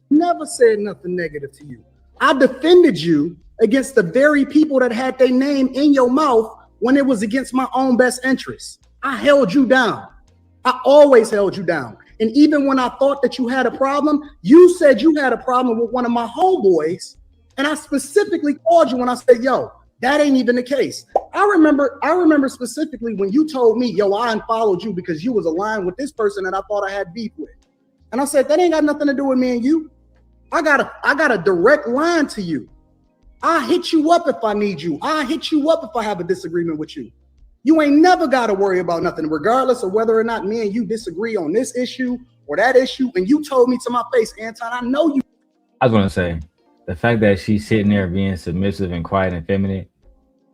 Never said nothing negative to you. I defended you against the very people that had their name in your mouth when it was against my own best interests. I held you down. I always held you down. And even when I thought that you had a problem, you said you had a problem with one of my homeboys. And I specifically called you when I said, yo, that ain't even the case. I remember specifically when you told me, yo, I unfollowed you because you was aligned with this person that I thought I had beef with. And I said, that ain't got nothing to do with me and you. I got a direct line to you. I hit you up if I need you. I hit you up if I have a disagreement with you. You ain't never got to worry about nothing, regardless of whether or not me and you disagree on this issue or that issue. And you told me to my face, Anton, I know you. I was gonna say, the fact that she's sitting there being submissive and quiet and feminine,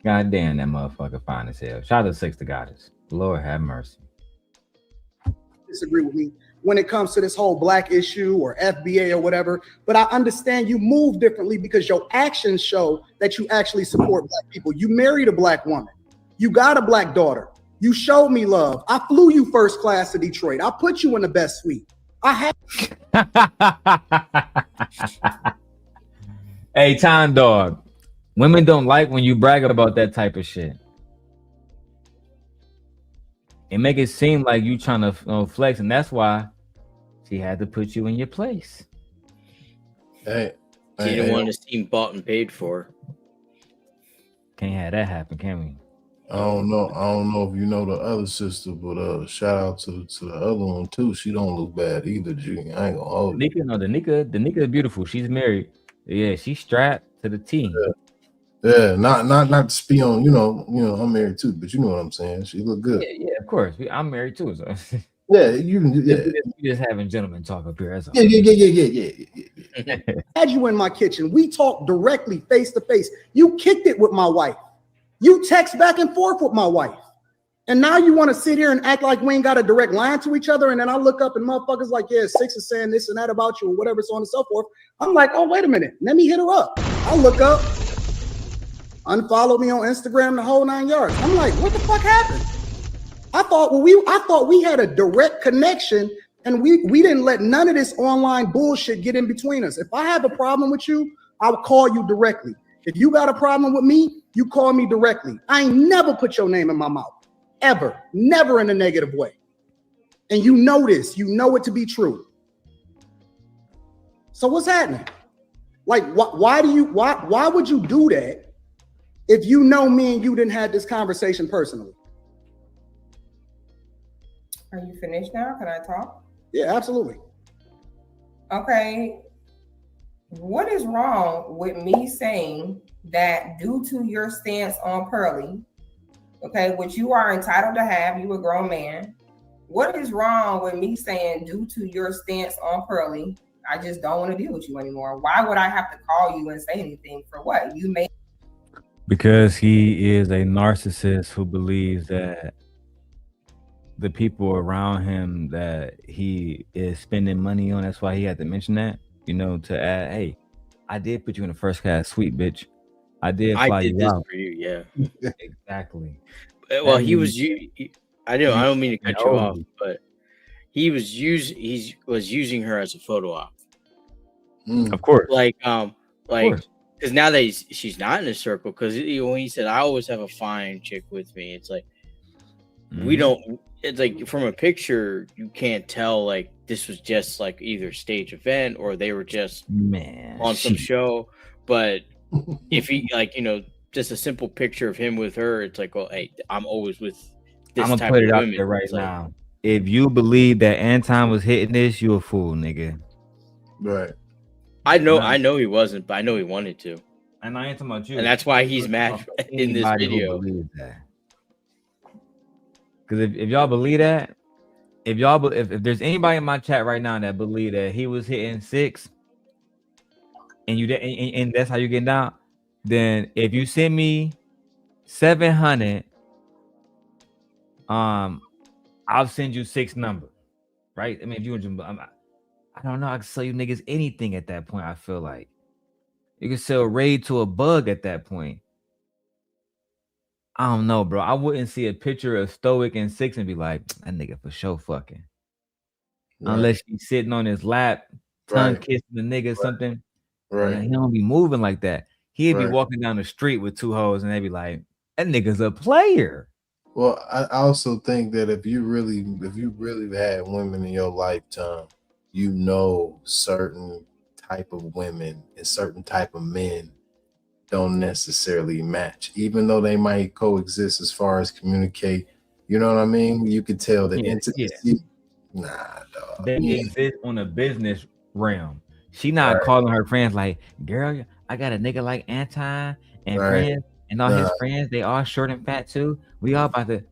god damn, that motherfucker fine as hell. Shout out to Six the Goddess. Lord have mercy. Disagree with me when it comes to this whole black issue or FBA or whatever, but I understand you move differently because your actions show that you actually support black people. You married a black woman. You got a black daughter. You showed me love. I flew you first class to Detroit. I put you in the best suite. I had. Hey, Time Dog. Women don't like when you brag about that type of shit. And make it seem like you trying to flex, and that's why she had to put you in your place. Hey, she didn't want to seem bought and paid for. Can't have that happen, can we? I don't know if you know the other sister, but shout out to the other one too. She don't look bad either, G. I ain't gonna hold you. The Nika is beautiful. She's married. Yeah, she's strapped to the T. Yeah, not to speak on, you know, I'm married too, but you know what I'm saying. She look good. Yeah, of course. I'm married too. So. Yeah, you just having gentlemen talk up here. That's all. Yeah. Had you in my kitchen. We talked directly, face to face. You kicked it with my wife. You text back and forth with my wife. And now you want to sit here and act like we ain't got a direct line to each other. And then I look up and motherfuckers like, yeah, Six is saying this and that about you or whatever, so on and so forth. I'm like, oh, wait a minute. Let me hit her up. I look up, unfollow me on Instagram, the whole 9 yards. I'm like, what the fuck happened? I thought we had a direct connection and we didn't let none of this online bullshit get in between us. If I have a problem with you, I'll call you directly. If you got a problem with me, you call me directly. I ain't never put your name in my mouth. Ever. Never in a negative way. And you know this. You know it to be true. So what's happening? Like, why would you do that if you know me and you didn't have this conversation personally? Are you finished now? Can I talk? Yeah, absolutely. Okay. What is wrong with me saying that due to your stance on Pearly, okay, which you are entitled to have, you a grown man. What is wrong with me saying due to your stance on Pearly, I just don't want to deal with you anymore? Why would I have to call you and say anything for what? You may. Because he is a narcissist who believes that the people around him that he is spending money on, that's why he had to mention that, to add, hey, I did put you in the first class suite, bitch. I did I fly did you this out. for you, yeah. Exactly. Well, That he was. means I don't mean to cut you off, know. but he was using her as a photo op. Of course. Like course. because now that she's not in a circle, because when he said I always have a fine chick with me, it's like we don't. It's like from a picture you can't tell like this was just like either stage event or they were just on some show. But if he like just a simple picture of him with her, it's like, oh hey, I'm always with this I'm gonna type put of it out women. there right It's like, now. If you believe that Anton was hitting this, you a fool, nigga. Right. I know he wasn't, but I know he wanted to. And I ain't talking about you. And that's why he's mad in this Anybody who video. believes that. Because if y'all believe that, if there's anybody in my chat right now that believe that he was hitting 6, and that's how you get down, then if you send me 700, I'll send you 6 numbers, right? I mean, if you I don't know, I can sell you niggas anything at that point. I feel like you can sell raid to a bug at that point. I don't know, bro. I wouldn't see a picture of Stoic and 6 and be like, that nigga for sure fucking. Right. Unless he's sitting on his lap, tongue kissing the nigga or something. Right. He don't be moving like that. He'd be walking down the street with 2 hoes and they'd be like, that nigga's a player. Well, I also think that if you really had women in your lifetime, certain type of women and certain type of men don't necessarily match, even though they might coexist as far as communicate. You know what I mean? You could tell the intimacy. Yeah. Nah, dog. They exist on a business realm. She not calling her friends like, girl, I got a nigga like Anton and friends and all his friends. They all short and fat too. We all about to.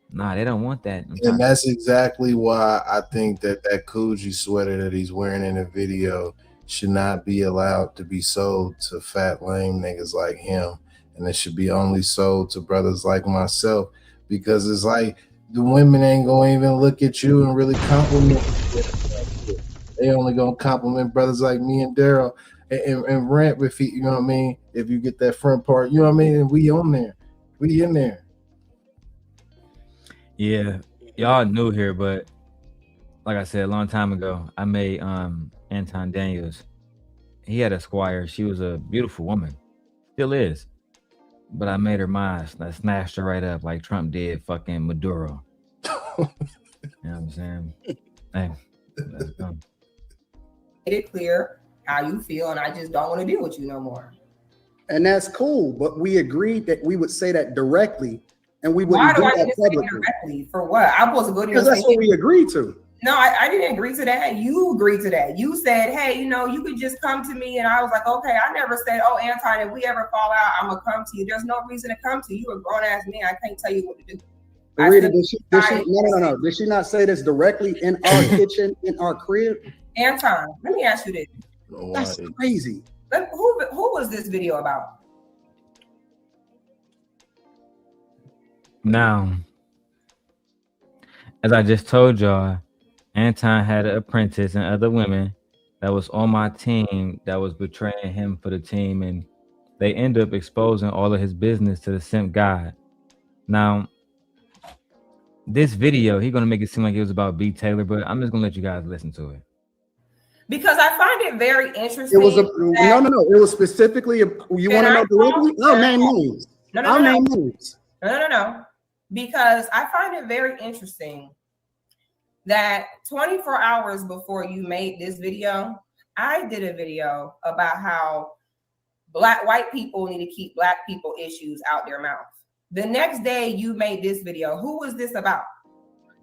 Nah, they don't want that. And that's exactly why I think that Coogee sweater that he's wearing in the video should not be allowed to be sold to fat lame niggas like him, and it should be only sold to brothers like myself, because it's like the women ain't gonna even look at you and really compliment you. They only gonna compliment brothers like me and Darrel and rant with you know what I mean, if you get that front part, you know what I mean, and we in there. Yeah, y'all new here, but like I said a long time ago, I made Anton Daniels. He had a squire. She was a beautiful woman, still is, but I made her mine. I snatched her right up like Trump did fucking Maduro. You know what I'm saying? Hey, let's go. Made it clear how you feel, and I just don't want to deal with you no more. And that's cool, but we agreed that we would say that directly, and we Why wouldn't do do I that need to say publicly. directly? For what? I was going to Because that's what we agreed to. No, I didn't agree to that. You agreed to that. You said, hey, you could just come to me. And I was like, okay. I never said, oh, Anton, if we ever fall out, I'm going to come to you. There's no reason to come to you. You're a grown-ass man. I can't tell you what to do. Rita, no. Did she not say this directly in our kitchen, in our crib? Anton, let me ask you this. That's crazy. Who was this video about? Now, as I just told y'all, Anton had an apprentice and other women that was on my team that was betraying him for the team, and they end up exposing all of his business to the simp god. Now, this video, he's gonna make it seem like it was about B. Taylor, but I'm just gonna let you guys listen to it. Because I find it very interesting. It was no. It was specifically. You want to know directly? I'll name names. No. Because I find it very interesting that 24 hours before you made this video, I did a video about how white people need to keep black people issues out their mouth. The next day you made this video. Who was this about?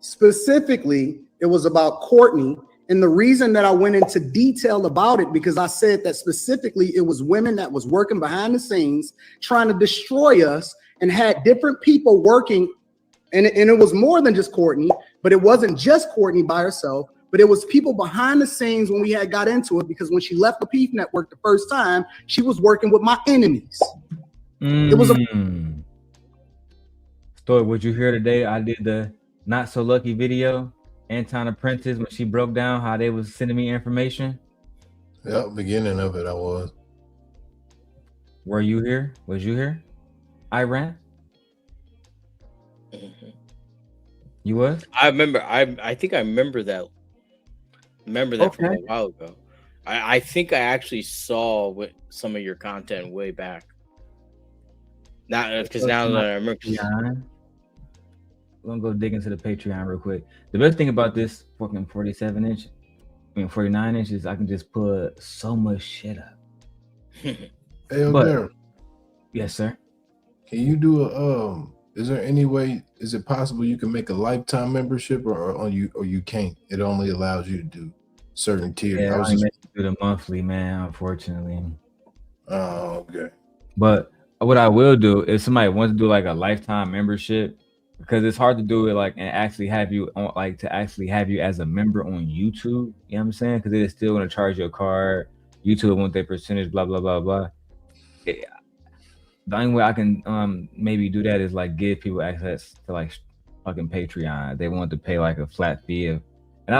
Specifically, it was about Courtney. And the reason that I went into detail about it, because I said that specifically it was women that was working behind the scenes trying to destroy us and had different people working. And it was more than just Courtney, but it wasn't just Courtney by herself, but it was people behind the scenes when we had got into it, because when she left the Peace Network the first time, she was working with my enemies. It was Story, would you hear today? I did the Not So Lucky video, Anton Apprentice, when she broke down how they was sending me information. Yeah, beginning of it, I was. Were you here? Was you here? Iran? You was? I remember. I think I remember that. Remember that from a while ago. I think I actually saw some of your content way back. Not because now that I remember. Patreon. We're gonna go dig into the Patreon real quick. The best thing about this fucking 47-inch, 49 inches, I can just put so much shit up. Hey, But- Darrel, Yes, sir. can you do a is there any way, is it possible you can make a lifetime membership or you can't? It only allows you to do certain tiers. Yeah, I I was only just, make it through the monthly, man, unfortunately. oh, okay. But what I will do if somebody wants to do like a lifetime membership, because it's hard to do it like and actually have you on like to actually have you as a member on YouTube. You know what I'm saying? Because it's still gonna charge you a card. YouTube want their percentage, blah blah blah blah. The only way I can maybe do that is like give people access to like fucking Patreon. They want to pay like a flat fee of, and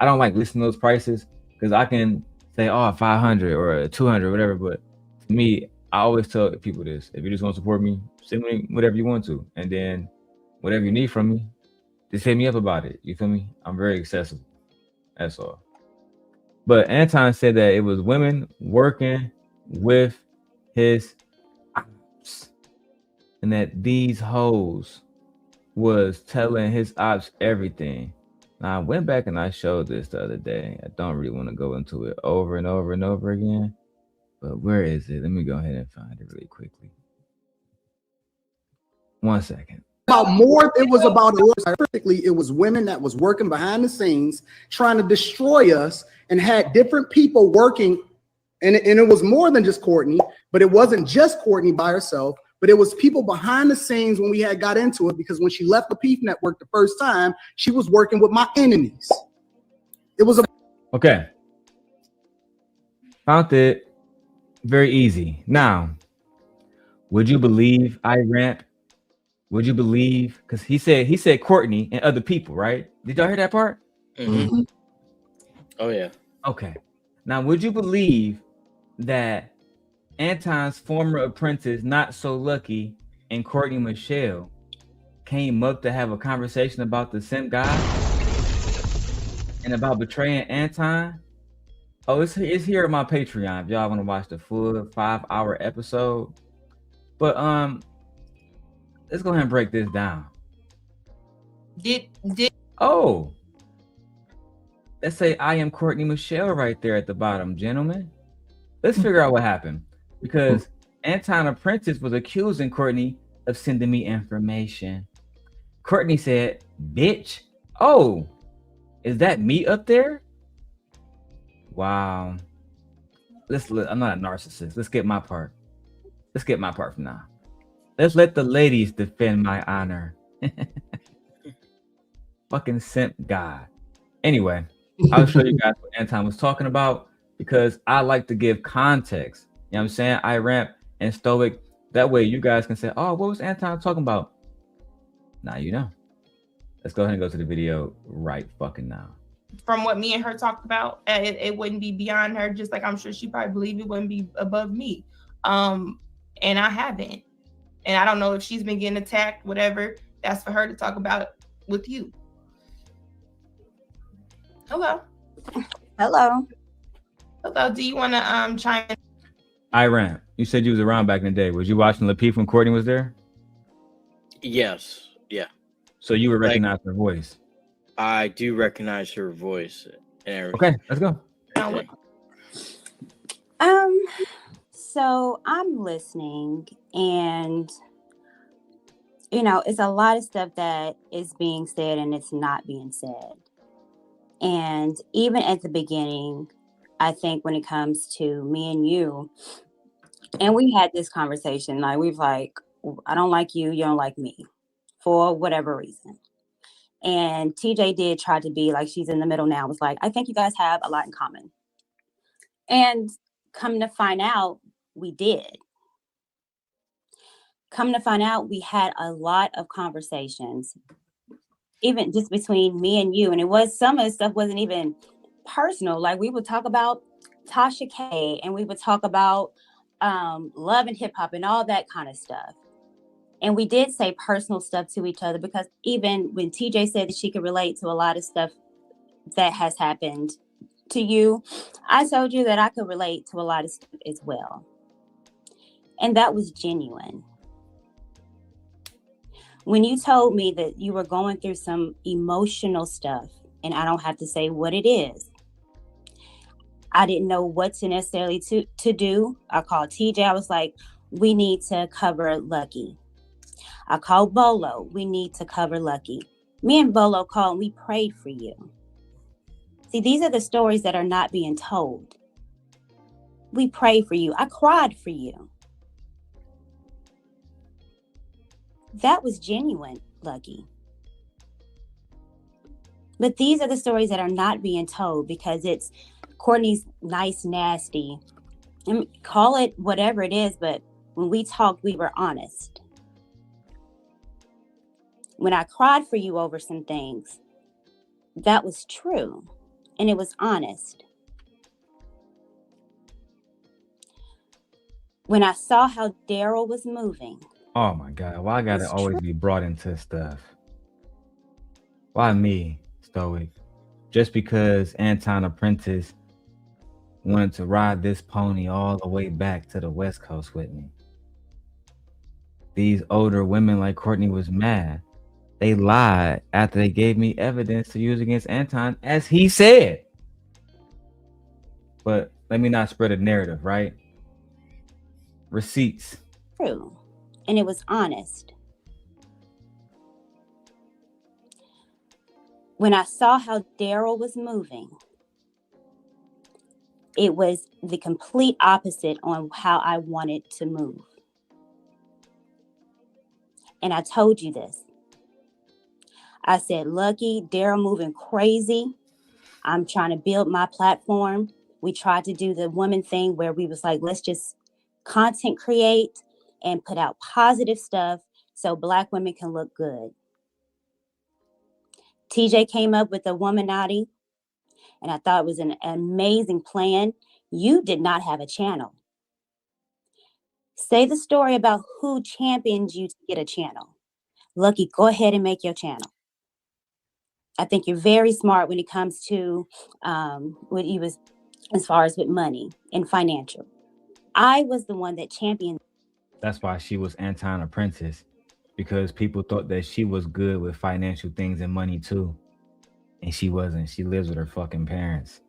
I don't like listing those prices because I can say 500 or 200 whatever, but to me I always tell people this: if you just want to support me, send me whatever you want to, and then whatever you need from me, just hit me up about it. You feel me? I'm very accessible. That's all. But Anton said that it was women working with his ops, and that these hoes was telling his ops everything. Now I went back and I showed this the other day. I don't really want to go into it over and over and over again. But where is it? Let me go ahead and find it really quickly. 1 second. It was about it was women that was working behind the scenes trying to destroy us and had different people working, and it was more than just Courtney, but it wasn't just Courtney by herself, but it was people behind the scenes when we had got into it, because when she left the Peep Network the first time, she was working with my enemies. It was Okay. Found it. Very easy. Now, would you believe Iramp? Would you believe? Because he said Courtney and other people, right? Did y'all hear that part? Mm-hmm. Oh yeah. Okay. Now, would you believe that Anton's former apprentice, Not So Lucky, and Courtney Michelle came up to have a conversation about the simp guy and about betraying Anton? Oh, it's here on my Patreon if y'all want to watch the full 5-hour episode. But let's go ahead and break this down. Oh, let's say I am Courtney Michelle right there at the bottom, gentlemen. Let's figure out what happened, because Anton Apprentice was accusing Courtney of sending me information. Courtney said, "Bitch, oh, is that me up there?" Wow. I'm not a narcissist. Let's get my part. Let's get my part from now. Let's let the ladies defend my honor. Fucking simp guy. Anyway, I'll show you guys what Anton was talking about, because I like to give context. You know what I'm saying? Iramp and Stoic. That way you guys can say, oh, what was Anton talking about? Now you know. Let's go ahead and go to the video right fucking now. From what me and her talked about, it wouldn't be beyond her, just like I'm sure she probably believed it wouldn't be above me. And I haven't. And I don't know if she's been getting attacked, whatever. That's for her to talk about with you. Hello. Hello. Hello. Do you want to chime in? Iramp, you said you was around back in the day. Was you watching Lapeef when Courtney was there? Yes. Yeah. So you would recognize her voice. I do recognize her voice and everything. Okay, let's go. So I'm listening, and it's a lot of stuff that is being said and it's not being said. And even at the beginning, I think when it comes to me and you, and we had this conversation, like we've like, I don't like you, you don't like me, for whatever reason. And TJ did try to be like, she's in the middle now. It was like, I think you guys have a lot in common. And come to find out, we did. Come to find out, we had a lot of conversations, even just between me and you. And it was, some of the stuff wasn't even personal. Like we would talk about Tasha K, and we would talk about love and hip hop and all that kind of stuff. And we did say personal stuff to each other, because even when TJ said that she could relate to a lot of stuff that has happened to you, I told you that I could relate to a lot of stuff as well. And that was genuine. When you told me that you were going through some emotional stuff, and I don't have to say what it is, I didn't know what to necessarily to do. I called TJ. I was like, we need to cover Lucky. I called Bolo. We need to cover Lucky. Me and Bolo called and we prayed for you. See, these are the stories that are not being told. We prayed for you. I cried for you. That was genuine, Lucky. But these are the stories that are not being told, because it's Courtney's nice, nasty. I mean, call it whatever it is, but when we talked, we were honest. When I cried for you over some things, that was true, and it was honest. When I saw how Darrel was moving. Oh my God, why I gotta always be brought into stuff? Why me, Stoic? Just because Anton Apprentice wanted to ride this pony all the way back to the West Coast with me. These older women like Courtney was mad. They lied after they gave me evidence to use against Anton, as he said. But let me not spread a narrative, right? Receipts. True. And it was honest. When I saw how Darrel was moving, it was the complete opposite on how I wanted to move. And I told you this. I said, Lucky, Darrel moving crazy. I'm trying to build my platform. We tried to do the woman thing where we was like, let's just content create and put out positive stuff so Black women can look good. TJ came up with the Womanati, and I thought it was an amazing plan. You did not have a channel. Say the story about who championed you to get a channel. Lucky, go ahead and make your channel. I think you're very smart when it comes to what you was, as far as with money and financial. I was the one that championed. That's why she was Anton Apprentice, because people thought that she was good with financial things and money too. And she wasn't. She lives with her fucking parents.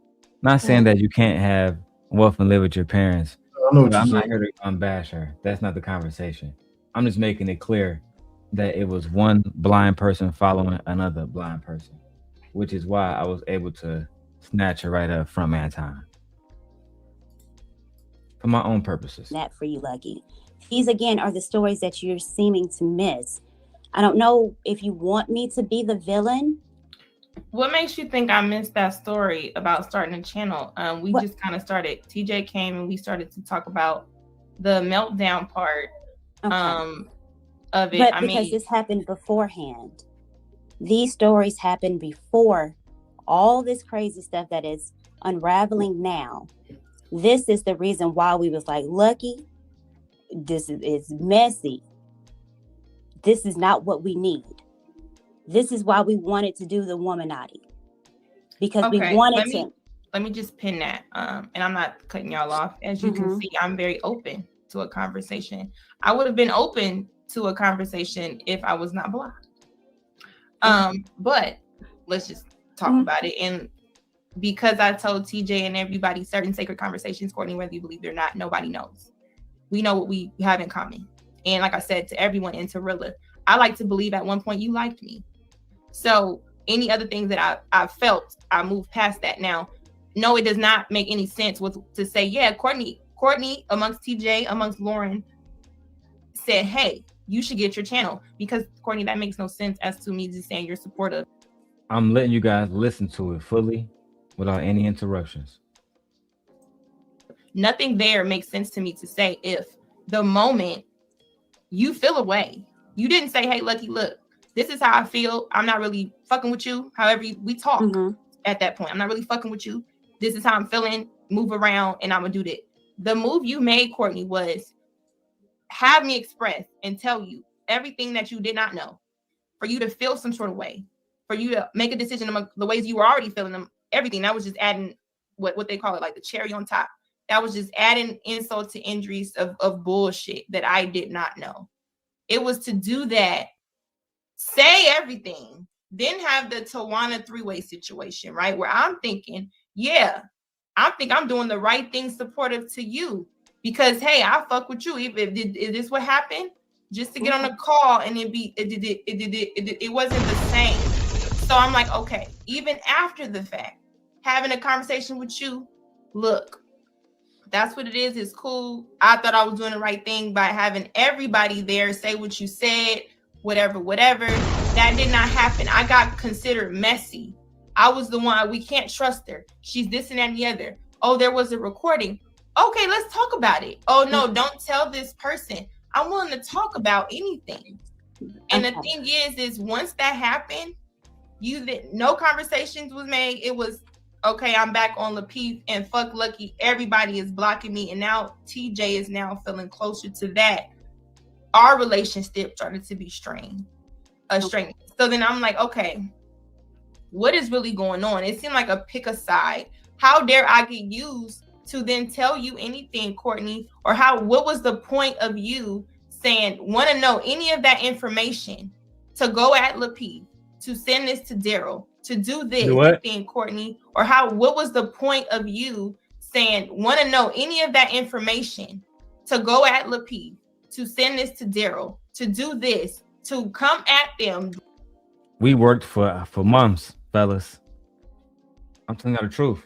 Not saying that you can't have wealth and live with your parents. I'm not here to unbash her. That's not the conversation. I'm just making it clear that it was one blind person following another blind person, which is why I was able to snatch her right up from Anton. For my own purposes. That for you, Lucky. These, again, are the stories that you're seeming to miss. I don't know if you want me to be the villain. What makes you think I missed that story about starting a channel? We just kind of started. TJ came and we started to talk about the meltdown part of it. But because this happened beforehand. These stories happened before all this crazy stuff that is unraveling now. This is the reason why we was like, Lucky, this is messy. This is not what we need. This is why we wanted to do the Womanati. Because we wanted to. Let me just pin that. And I'm not cutting y'all off. As you can see, I'm very open to a conversation. I would have been open to a conversation if I was not blocked. But let's just talk about it. And because I told TJ and everybody certain sacred conversations, Courtney, whether you believe it or not, nobody knows. We know what we have in common. And like I said to everyone in Tarilla, I like to believe at one point you liked me. So any other things that I felt, I moved past that. Now, no, it does not make any sense to say, yeah, Courtney amongst TJ, amongst Lauren said, hey, you should get your channel. Because Courtney, that makes no sense as to me just saying you're supportive. I'm letting you guys listen to it fully without any interruptions. Nothing there makes sense to me to say if the moment you feel away, you didn't say, hey, Lucky, look, this is how I feel. I'm not really fucking with you. However, we talk at that point. I'm not really fucking with you. This is how I'm feeling. Move around and I'm going to do that. The move you made, Courtney, was have me express and tell you everything that you did not know, for you to feel some sort of way, for you to make a decision among the ways you were already feeling them. Everything that was just adding what they call it, like the cherry on top. That was just adding insult to injuries of bullshit that I did not know. It was to do that, say everything, then have the Tawana three-way situation, right? Where I'm thinking, yeah, I think I'm doing the right thing supportive to you because, hey, I fuck with you. Is this what happened? Just to get on a call and it wasn't the same. So I'm like, okay, even after the fact, having a conversation with you, look, that's what it is. It's cool. I thought I was doing the right thing by having everybody there say what you said, whatever. That did not happen. I got considered messy. I was the one, we can't trust her. She's this and that and the other. Oh, there was a recording. Okay, let's talk about it. Oh, no, don't tell this person. I'm willing to talk about anything. And the thing is once that happened, no conversations was made. It was, okay, I'm back on Lapeef and fuck Lucky. Everybody is blocking me. And now TJ is now feeling closer to that. Our relationship started to be strained. So then I'm like, okay, what is really going on? It seemed like a pick a side. How dare I get used to then tell you anything, Courtney? Or what was the point of you saying, want to know any of that information, to go at Lapeef, to send this to Darrel, to do this thing, Courtney? Or what was the point of you saying, want to know any of that information, to go at Lapeef, to send this to Darrel, to do this, to come at them? We worked for months, fellas. I'm telling y'all the truth.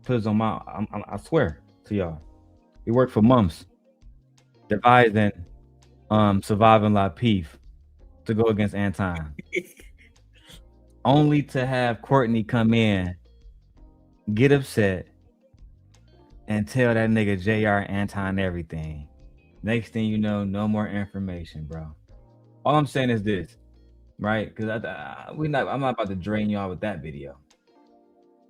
Put this on I swear to y'all. We worked for months, devising surviving Lapeef to go against Anton. Only to have Courtney come in, get upset, and tell that nigga JR Anton everything. Next thing you know, no more information, bro. All I'm saying is this, right? Because I'm not about to drain y'all with that video.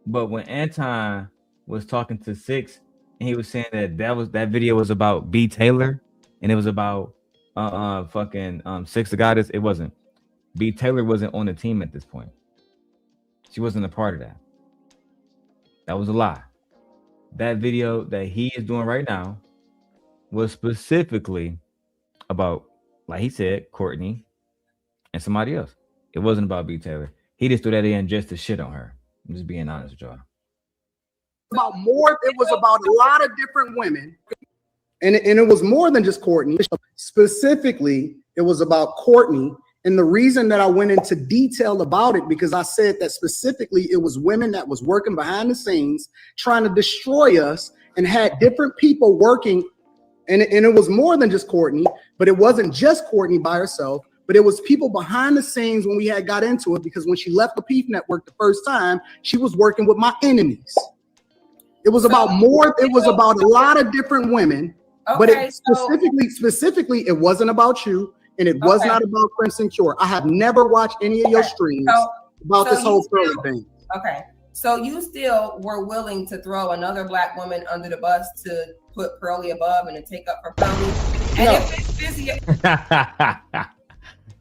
But when Anton was talking to Six, and he was saying that video was about B. Taylor, and it was about Six the Goddess, it wasn't. B. Taylor wasn't on the team at this point. She wasn't a part of that. That was a lie. That video that he is doing right now was specifically about, like he said, Courtney and somebody else. It wasn't about B. Taylor. He just threw that in just to shit on her. I'm just being honest with y'all. It was about a lot of different women. And it was more than just Courtney. Specifically, it was about Courtney. And the reason that I went into detail about it, because I said that specifically it was women that was working behind the scenes, trying to destroy us, and had different people working. And it was more than just Courtney, but it wasn't just Courtney by herself, but it was people behind the scenes when we had got into it, because when she left the Lapeef Network the first time, she was working with my enemies. It was about a lot of different women, but it specifically, it wasn't about you, and it was not about Crimson Cure. I have never watched any of your streams about this whole Pearly thing. Okay, so you still were willing to throw another black woman under the bus to put Pearly above and to take up for Pearly? And if it's busy,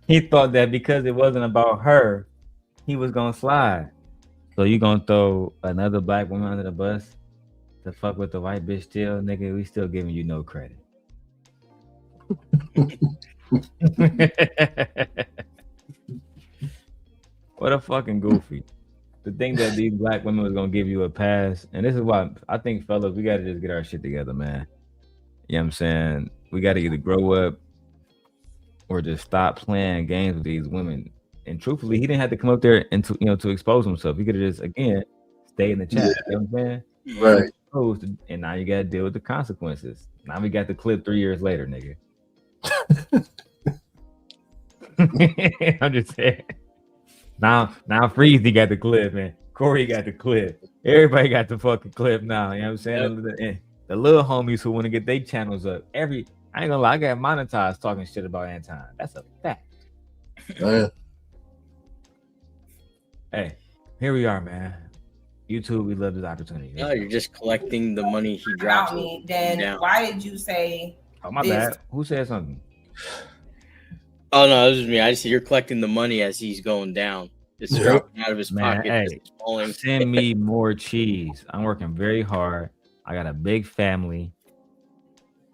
he thought that because it wasn't about her, he was gonna slide. So you gonna throw another black woman under the bus to fuck with the white bitch still, nigga? We still giving you no credit. What a fucking goofy. To think that these black women was gonna give you a pass. And this is why I think, fellas, we gotta just get our shit together, man. You know what I'm saying? We gotta either grow up or just stop playing games with these women. And truthfully, he didn't have to come up there and to expose himself. He could have just, again, stayed in the chat. Yeah. You know what I'm saying? Right. And now you gotta deal with the consequences. Now we got the clip 3 years later, nigga. I'm just saying. Now Freezy got the clip, man. Corey got the clip. Everybody got the fucking clip now. You know what I'm saying? Yep. The little homies who want to get their channels up. I ain't gonna lie, I got monetized talking shit about Anton. That's a fact. Oh, yeah. Hey, here we are, man. YouTube, we love this opportunity. No, you're just collecting the money he drops. About me, then why did you say? Oh, my this? bad. Who said something? Oh no, this is me. I just said you're collecting the money as he's going down. It's dropping out of his pocket. Hey, it's falling. send me more cheese. I'm working very hard. I got a big family,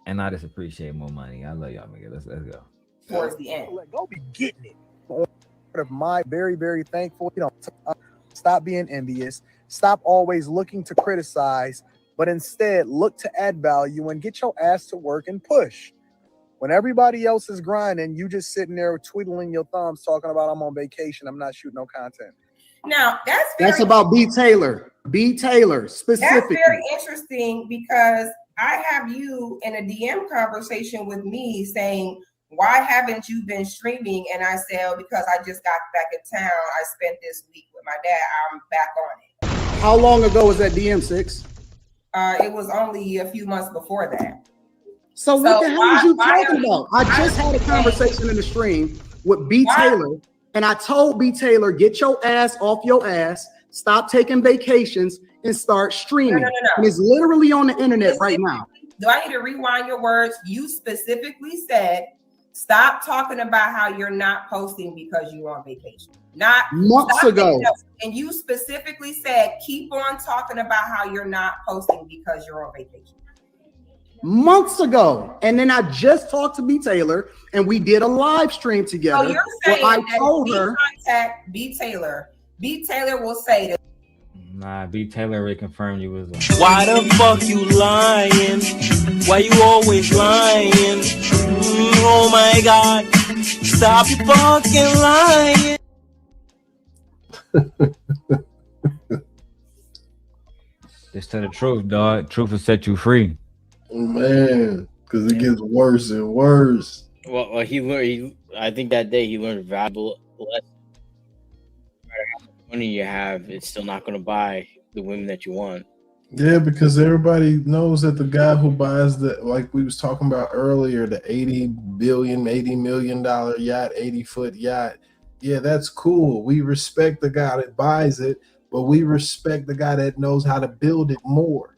and I just appreciate more money. I love y'all, nigga. Let's go. Towards the end, go be getting it. Of my very, very thankful. Stop being envious. Stop always looking to criticize, but instead look to add value and get your ass to work and push. When everybody else is grinding, you just sitting there twiddling your thumbs, talking about I'm on vacation. I'm not shooting no content. now That's about B. Taylor. B. Taylor specifically. That's very interesting because I have you in a DM conversation with me saying, why haven't you been streaming? And I said, oh, because I just got back in town. I spent this week with my dad. I'm back on it. How long ago was that DM, 6? It was only a few months before that. So what the hell are you talking about? I just had a conversation in the stream with B. Taylor, and I told B. Taylor, get your ass off your ass, stop taking vacations, and start streaming. No. And it's literally on the internet right now. Do I need to rewind your words? You specifically said, stop talking about how you're not posting because you're on vacation. Not months ago. And you specifically said, keep on talking about how you're not posting because you're on vacation. Months ago. And then I just talked to B. Taylor and we did a live stream together. So you're saying I that told if her, we contact B. Taylor, B. Taylor will say that. Nah, B. Taylor reconfirmed you was like, Why the fuck you lying? Why you always lying? Oh my God, stop your fucking lying. just tell the truth, dog. Truth will set you free. Man, because it gets worse and worse. Well, he learned. I think that day he learned a valuable lesson. No matter how much money you have, it's still not going to buy the women that you want. Yeah, because everybody knows that the guy who buys the, like we was talking about earlier, the $80 million yacht, 80-foot yacht. Yeah, that's cool. We respect the guy that buys it, but we respect the guy that knows how to build it more.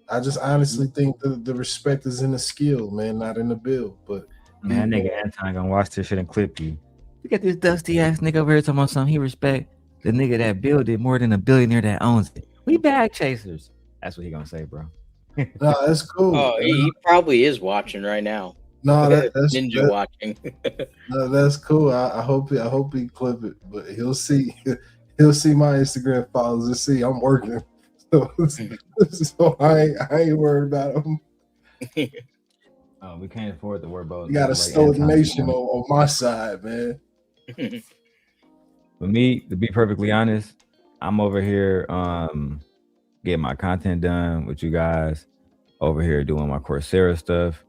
I just honestly think the respect is in the skill, man, not in the build. But man, that nigga Anton gonna watch this shit and clip you. You got this dusty ass nigga over here talking about something. He respect the nigga that built it more than a billionaire that owns it. We bag chasers. That's what he gonna say, bro. No, that's cool. Oh, he probably is watching right now. No, that's ninja watching. No, that's cool. I hope he clip it, but he'll see my Instagram followers and see I'm working. So I ain't worried about him. We can't afford to worry about. You got a stoic nation on my side, man. For me, to be perfectly honest, I'm over here getting my content done with you guys, over here doing my Coursera stuff.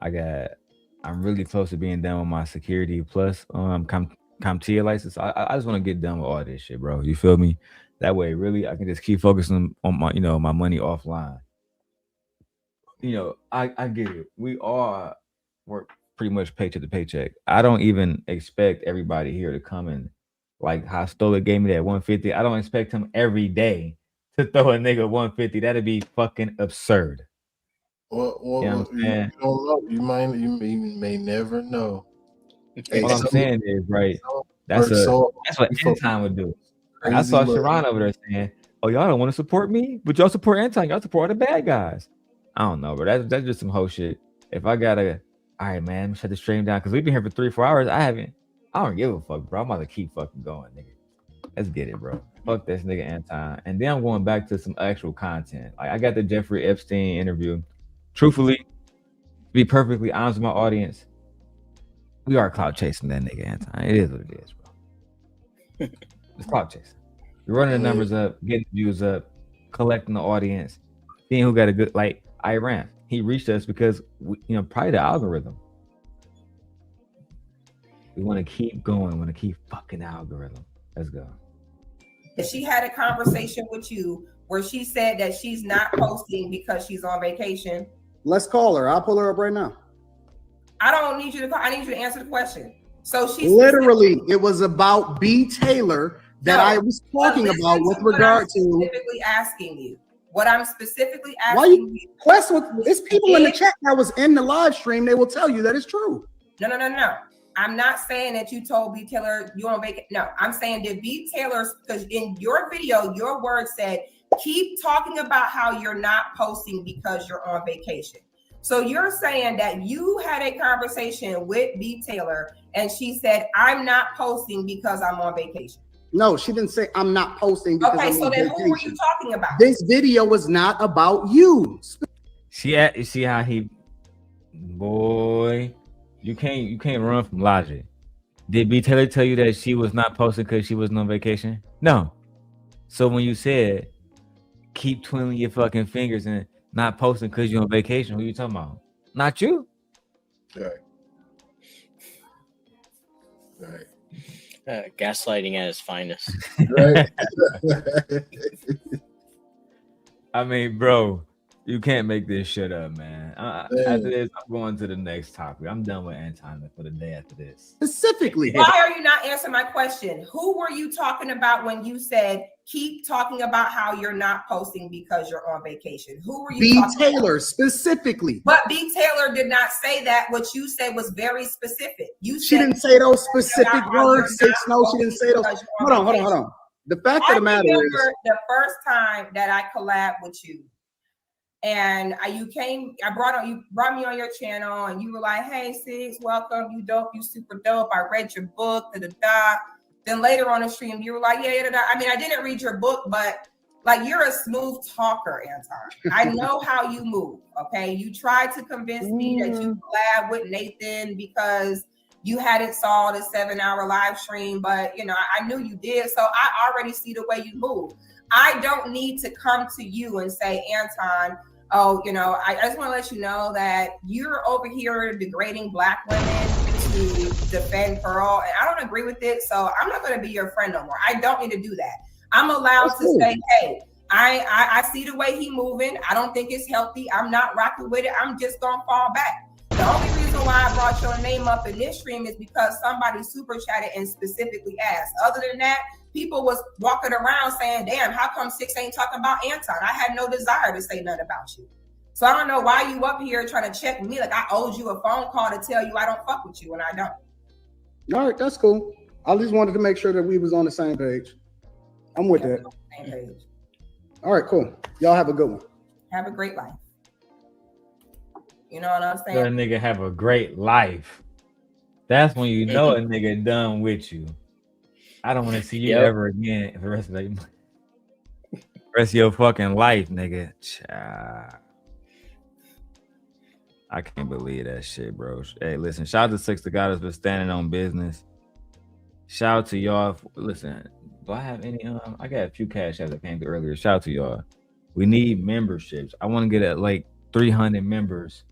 I'm really close to being done with my Security Plus CompTIA license. I just want to get done with all this shit, bro. You feel me? That way, really, I can just keep focusing on my, my money offline. I get it. We all work pretty much paycheck to paycheck. I don't even expect everybody here to come in. Like how Stola gave me that 150. I don't expect him every day to throw a nigga 150. That'd be fucking absurd. Well, you know you don't know. You may never know. What I'm saying is, right, that's what Anton would do. I saw Sharon over there saying, "Oh, y'all don't want to support me, but y'all support Anton. Y'all support all the bad guys." I don't know, bro. That's just some whole shit. If I gotta, all right, man, let me shut the stream down because we've been here for 3-4 hours. I don't give a fuck, bro. I'm about to keep fucking going, nigga. Let's get it, bro. Fuck this nigga Anton. And then I'm going back to some actual content. Like I got the Jeffrey Epstein interview. Truthfully, to be perfectly honest with my audience, we are clout chasing that nigga Anton. It is what it is, bro. It's clout chasing. You're running the numbers up, getting the views up, collecting the audience, seeing who got a good, like Iran. He reached us because probably the algorithm. We want to keep going. We want to keep fucking the algorithm. Let's go. If she had a conversation with you where she said that she's not posting because she's on vacation. Let's call her. I'll pull her up right now. I don't need you to call. I need you to answer the question. So she literally, it was about B. Taylor that I was talking about with regard to. Specifically asking you. What I'm specifically asking Why you quest with there's people in the chat that was in the live stream, they will tell you that it's true. No. I'm not saying that you told B. Taylor you on vacation. No, I'm saying did B. Taylor, because in your video, your word said, keep talking about how you're not posting because you're on vacation. So you're saying that you had a conversation with B. Taylor and she said, I'm not posting because I'm on vacation. No, she didn't say I'm not posting because okay, I'm so on then vacation. who were you talking about? This video was not about you. You see how he, boy, you can't run from logic. Did B. Taylor tell you that she was not posting because she wasn't on vacation? No. So when you said keep twiddling your fucking fingers and not posting because you're on vacation, who you talking about? Not you. Right. Right. Gaslighting at its finest. Right. I mean, bro, you can't make this shit up, man. After this, I'm going to the next topic. I'm done with Anton for the day after this. Specifically, why are you not answering my question? Who were you talking about when you said keep talking about how you're not posting because you're on vacation? Who were you B. talking Taylor about? Specifically. But B. Taylor did not say that. What you said was very specific. You She said didn't say those specific words. No, she didn't say those. Hold on. The fact of the matter is, the first time that I collabed with you, and you brought me on your channel, and you were like, "Hey, sis, welcome. You dope. You super dope. I read your book." Then later on the stream, you were like, "Yeah." I mean, I didn't read your book, but like you're a smooth talker, Anton. I know how you move. Okay, you tried to convince me that you collab with Nathan because you hadn't saw the 7-hour live stream, but I knew you did, so I already see the way you move. I don't need to come to you and say, Anton, I just want to let you know that you're over here degrading Black women to defend Pearl, and I don't agree with it, so I'm not going to be your friend no more. I don't need to do that. I'm allowed to say, hey, I see the way he moving. I don't think it's healthy. I'm not rocking with it. I'm just going to fall back. The only reason why I brought your name up in this stream is because somebody super chatted and specifically asked. Other than that, people was walking around saying, damn, how come Six ain't talking about Anton? I had no desire to say nothing about you. So I don't know why you up here trying to check me like I owed you a phone call to tell you I don't fuck with you when I don't. all right, that's cool. I just wanted to make sure that we was on the same page. I'm with that. Same page. All right, cool. Y'all have a good one. Have a great life. You know what I'm saying? That nigga have a great life. That's when you know a nigga done with you. I don't want to see you ever again for the rest of your fucking life, nigga. I can't believe that shit, bro. Hey, listen, shout out to Six the Goddess for standing on business. Shout out to y'all. Listen, do I have any? I got a few cash apps that came through earlier. Shout out to y'all. We need memberships. I want to get at like 300 members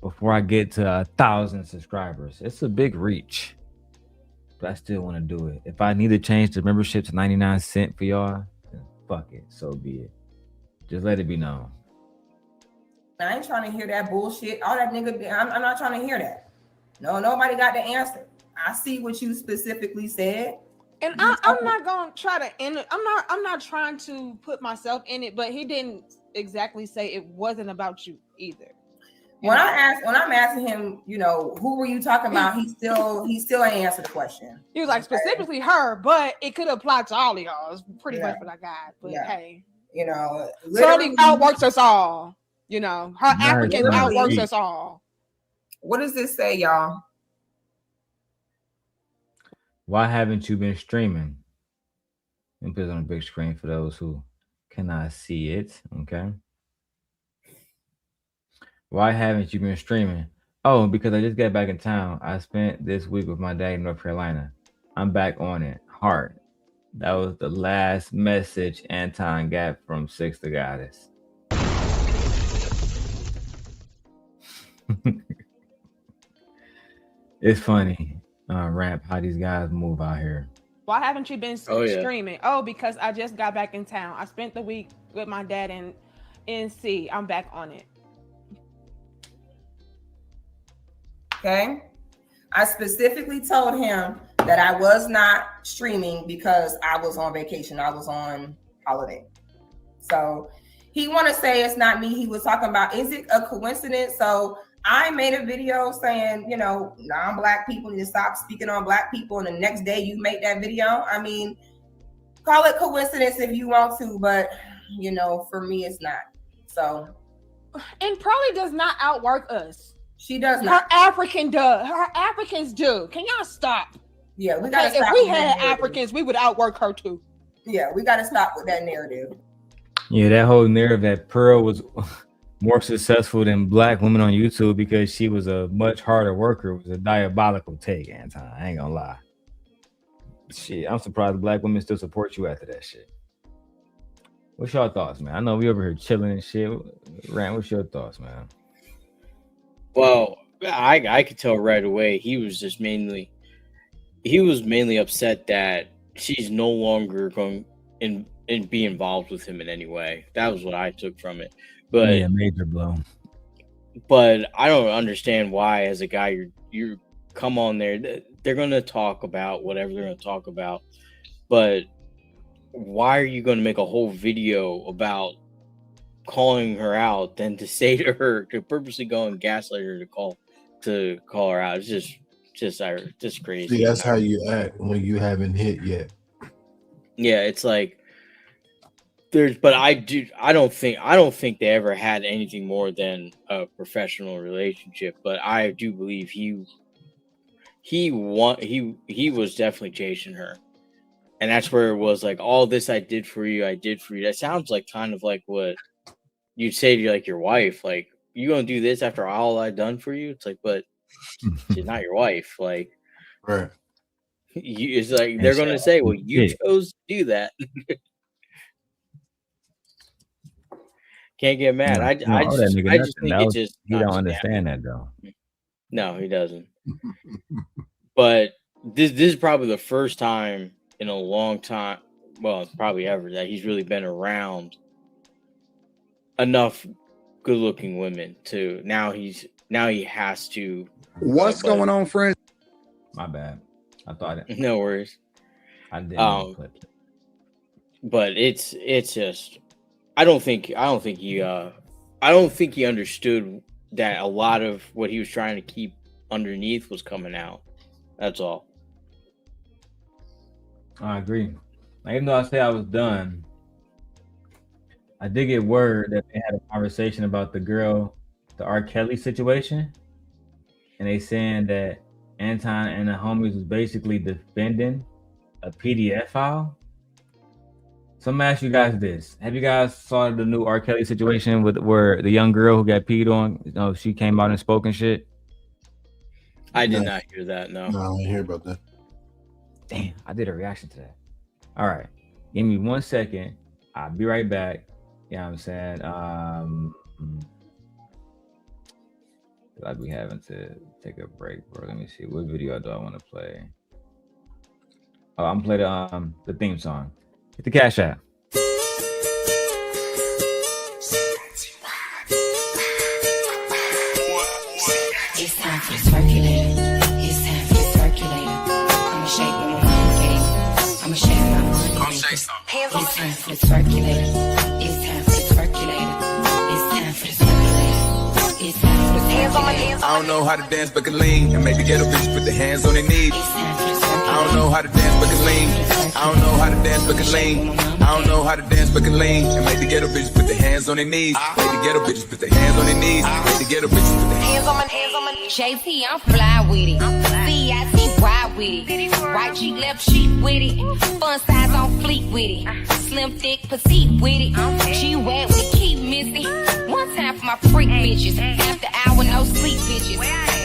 before I get to 1,000 subscribers. It's a big reach, but I still want to do it. If I need to change the membership to 99 cents for y'all, then fuck it. So be it. Just let it be known. I ain't trying to hear that bullshit. All that nigga, I'm not trying to hear that. No, nobody got the answer. I see what you specifically said. And I'm not gonna try to end it. I'm not trying to put myself in it, but he didn't exactly say it wasn't about you either. When I'm asking him, who were you talking about? He still ain't answered the question. He was like specifically her, but it could apply to all of y'all. It's pretty much what I got. But hey, Charlie outworks us all. Her African outworks us all. What does this say, y'all? Why haven't you been streaming? And put it on a big screen for those who cannot see it. Okay. Why haven't you been streaming? Oh, because I just got back in town. I spent this week with my dad in North Carolina. I'm back on it hard. That was the last message Anton got from Six the Goddess. It's funny, Ramp, how these guys move out here. Why haven't you been streaming? Oh, because I just got back in town. I spent the week with my dad in NC. I'm back on it. Okay. I specifically told him that I was not streaming because I was on vacation. I was on holiday. So he want to say it's not me. He was talking about, is it a coincidence? So I made a video saying, you know, non-black people need to stop speaking on black people. And the next day you make that video. I mean, call it coincidence if you want to, but you know, for me, it's not. So. And Pearly does not outwork us. She does not. Her African does. Her Africans do. Can y'all stop? Yeah, we gotta stop. If we had Africans, we would outwork her too. Yeah, we gotta stop with that narrative. Yeah, that whole narrative that Pearl was more successful than black women on YouTube because she was a much harder worker was a diabolical take, Anton. I ain't gonna lie. Shit, I'm surprised black women still support you after that shit. What's your thoughts, man? I know we over here chilling and shit. Rand, what's your thoughts, man? Well, I could tell right away he was mainly upset that she's no longer going and be involved with him in any way. That was what I took from it. But yeah, major blow. But I don't understand why, as a guy, you come on there. They're going to talk about whatever they're going to talk about, but why are you going to make a whole video about calling her out than to say to her to purposely go and gaslight her to call her out? It's just crazy. See, that's how you act when you haven't hit yet. Yeah, it's like I don't think they ever had anything more than a professional relationship, but I do believe he was definitely chasing her. And that's where it was like, all this I did for you. That sounds like kind of like what you'd say to like your wife, like, you gonna do this after all I done for you? It's like, but she's not your wife. Like, right. It's like they're gonna say, well, you chose to do that. Can't get mad. I just think it just he don't understand that though. No, he doesn't. But this is probably the first time in a long time, well, probably ever, that he's really been around enough good-looking women to now he has to. What's going on, friend? My bad. I thought it. No worries. I didn't. But it's just I don't think he understood that a lot of what he was trying to keep underneath was coming out. That's all. I agree. Even though I say I was done, I did get word that they had a conversation about the R. Kelly situation, and they saying that Anton and the homies was basically defending a PDF file. So I'm gonna ask you guys this: have you guys saw the new R. Kelly situation with where the young girl who got peed on? You know, she came out and spoke and shit. I did not hear that. No, I didn't hear about that. Damn, I did a reaction to that. All right, give me 1 second. I'll be right back. You know what I'm saying? I'll be having to take a break, bro. Let me see. What video do I want to play? Oh, I'm playing the theme song. Hit the Cash App. It's time for the circulator. It's time for the circulator. I'ma shake my money. I'ma shake my money. It's time for the circulator. It's time for the circulator. It's time for the circulator. It's time for the circulator. I don't know how to dance but can lean, and maybe get a bitch put the hands on their knees. I don't know how to dance but can lean. I don't know how to dance but can lean. I don't know how to dance but can lean, and maybe get a bitch put the hands on their knees. Maybe get a bitch put the hands on their knees. Maybe get a bitch put the hands on my JT, I'm fly with it. CIT, ride with it. Right cheek, left cheek with it. Fun size on fleek with it. Slim, thick, petite with it. She wet, we keep missing. One time for my freak bitches. After hour, no sleep bitches.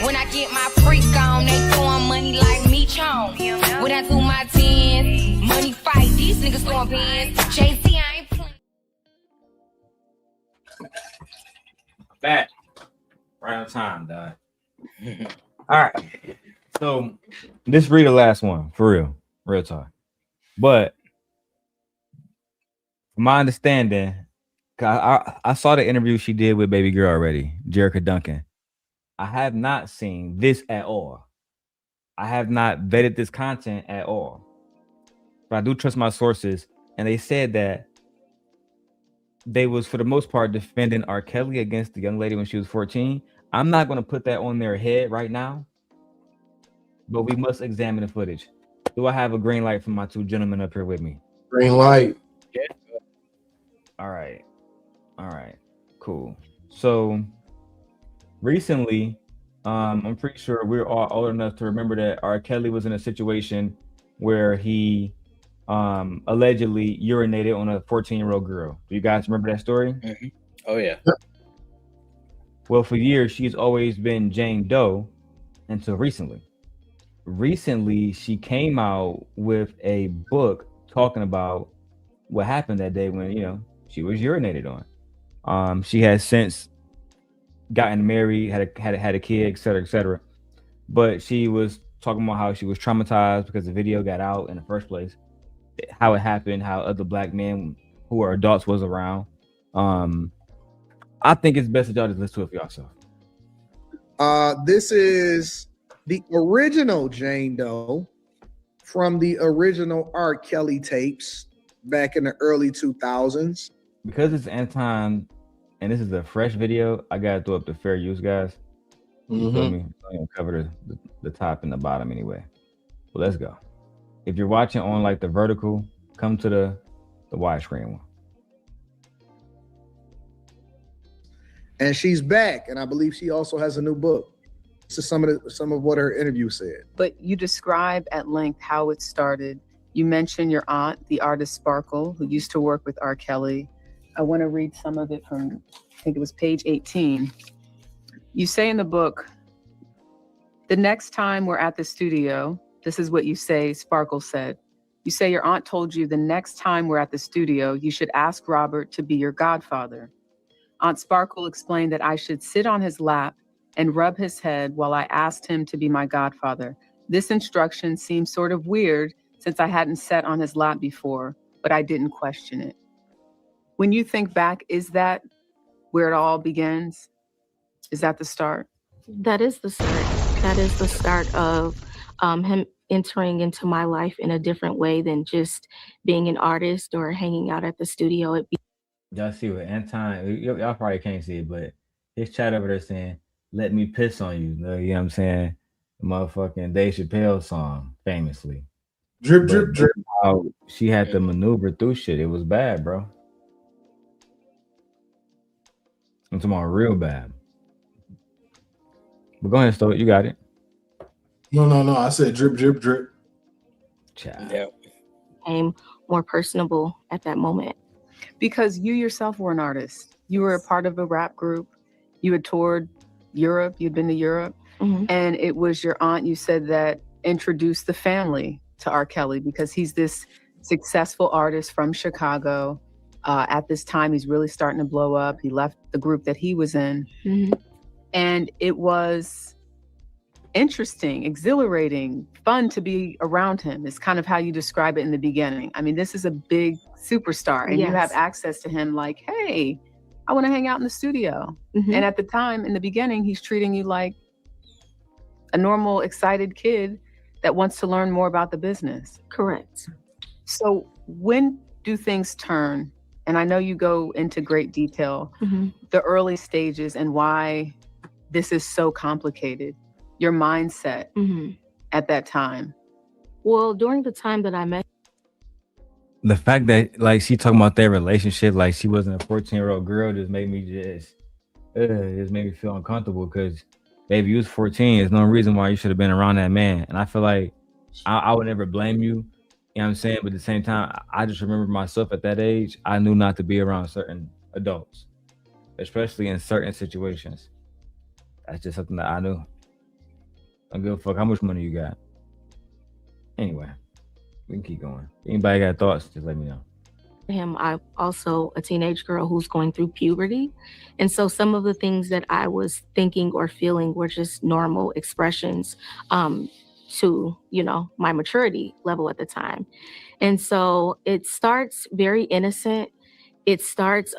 When I get my freak on, they throwing money like me chong. When I do my 10, money fight, these niggas throwing pins. JT, I ain't playing. Back. Right on time, dog. All right. So this read the last one for real talk. But from my understanding, I saw the interview she did with baby girl already, Jerica Duncan. I have not seen this at all. I have not vetted this content at all, but I do trust my sources, and they said that they was, for the most part, defending R. Kelly against the young lady when she was 14. I'm not going to put that on their head right now, but we must examine the footage. Do I have a green light from my two gentlemen up here with me? Green light. Yeah. All right. Cool. So recently, I'm pretty sure we're all old enough to remember that R. Kelly was in a situation where he allegedly urinated on a 14-year-old girl. Do you guys remember that story? Mm-hmm. Oh yeah. Well, for years she's always been Jane Doe until recently. Recently, she came out with a book talking about what happened that day when she was urinated on. She has since gotten married, had a kid, etc. But she was talking about how she was traumatized because the video got out in the first place, how it happened, how other black men who are adults was around. I think it's best that y'all just listen to it for yourself. This is the original Jane Doe from the original R. Kelly tapes back in the early 2000s. Because it's Anton and this is a fresh video, I gotta throw up the fair use, guys. You feel me? I'm gonna cover the top and the bottom anyway. Well, let's go. If you're watching on like the vertical, come to the widescreen one. And she's back, and I believe she also has a new book. This is some of what her interview said. But you describe at length how it started. You mentioned your aunt, the artist Sparkle, who used to work with R. Kelly. I want to read some of it from, I think it was page 18. You say in the book, the next time we're at the studio, this is what you say, Sparkle said. You say your aunt told you the next time we're at the studio, you should ask Robert to be your godfather. Aunt Sparkle explained that I should sit on his lap and rub his head while I asked him to be my godfather. This instruction seemed sort of weird since I hadn't sat on his lap before, but I didn't question it. When you think back, is that where it all begins? Is that the start? That is the start. That is the start of him entering into my life in a different way than just being an artist or hanging out at the studio. Y'all see what Anton, y'all probably can't see it, but his chat over there saying, "Let me piss on you." You know what I'm saying? The motherfucking Dave Chappelle song, famously. Drip, drip, drip. How she had to maneuver through shit. It was bad, bro. I'm talking about real bad. But go ahead, Stoic. You got it. No. I said drip, drip, drip. Child. Yeah. Became more personable at that moment. Because you yourself were an artist. You were a part of a rap group. You had toured Europe. You'd been to Europe. Mm-hmm. And it was your aunt, you said, that introduced the family to R. Kelly because he's this successful artist from Chicago. At this time, he's really starting to blow up. He left the group that he was in. Mm-hmm. And it was interesting, exhilarating, fun to be around him. It's kind of how you describe it in the beginning. I mean, this is a big superstar and you have access to him like, hey, I want to hang out in the studio. Mm-hmm. And at the time, in the beginning, he's treating you like a normal, excited kid that wants to learn more about the business. Correct. So when do things turn? And I know you go into great detail, the early stages and why this is so complicated, your mindset at that time. Well, during the time that I met, the fact that like she talking about their relationship, like she wasn't a 14-year-old girl, just made me feel uncomfortable because baby, you was 14. There's no reason why you should have been around that man. And I feel like I would never blame you. You know what I'm saying? But at the same time, I just remember myself at that age, I knew not to be around certain adults, especially in certain situations. That's just something that I knew. I don't give a fuck how much money you got. Anyway, we can keep going. Anybody got thoughts, just let me know. I'm also a teenage girl who's going through puberty. And so some of the things that I was thinking or feeling were just normal expressions to, my maturity level at the time. And so it starts very innocent. It starts,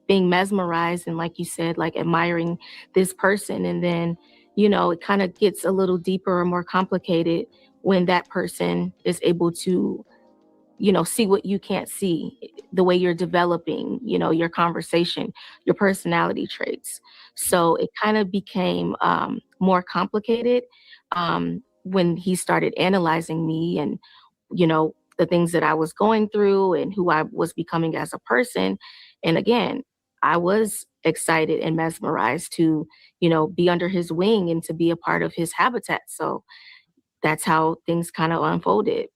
being mesmerized and like you said, like admiring this person. And then, you know, it kind of gets a little deeper or more complicated when that person is able to, you know, see what you can't see, the way you're developing, you know, your conversation, your personality traits. So it kind of became more complicated when he started analyzing me and, you know, the things that I was going through and who I was becoming as a person. And again, I was excited and mesmerized to, you know, be under his wing and to be a part of his habitat. So that's how things kind of unfolded.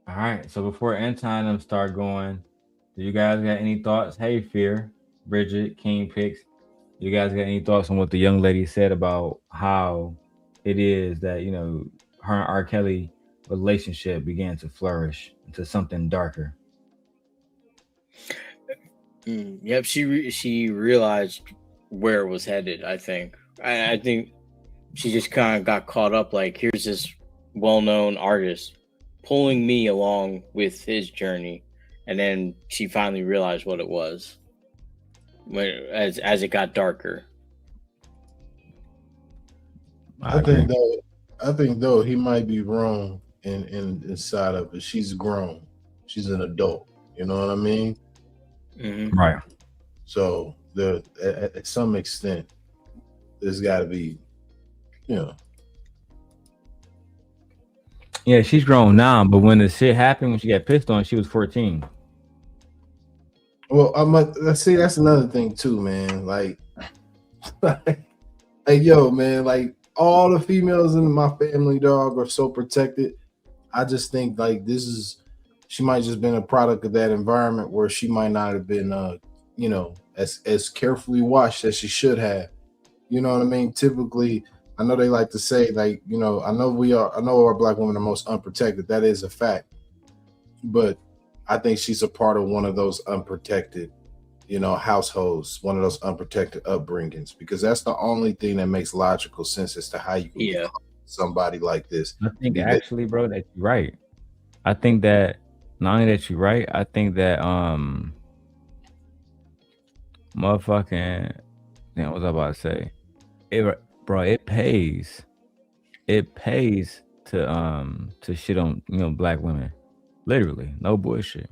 All right. So before Anton and them start going, do you guys got any thoughts? Hey, Fear, Bridget, King Picks. You guys got any thoughts on what the young lady said about how it is that, you know, her and R. Kelly relationship began to flourish into something darker? Yep, she realized where it was headed. I think. I think she just kind of got caught up. Like, here's this well-known artist pulling me along with his journey, and then she finally realized what it was as it got darker. I think though he might be wrong in inside of it. She's grown. She's an adult. You know what I mean? Mm-hmm. Right. So at some extent, there's got to be, you know. Yeah, she's grown now, but when the shit happened, when she got pissed on, she was 14. Well, let's see. That's another thing too, man. Like, yo, man. Like, all the females in my family, dog, are so protected. I just think like she might just been a product of that environment where she might not have been, you know, as carefully watched as she should have. You know what I mean? Typically, I know they like to say, like, you know, I know our black women are most unprotected. That is a fact. But I think she's a part of one of those unprotected, you know, households, one of those unprotected upbringings, because that's the only thing that makes logical sense as to how you can get somebody like this. I think actually, bro, that you're right. I think that not only that you're right, I think that motherfucking, what was I about to say? It pays. It pays to shit on, you know, black women. Literally, no bullshit.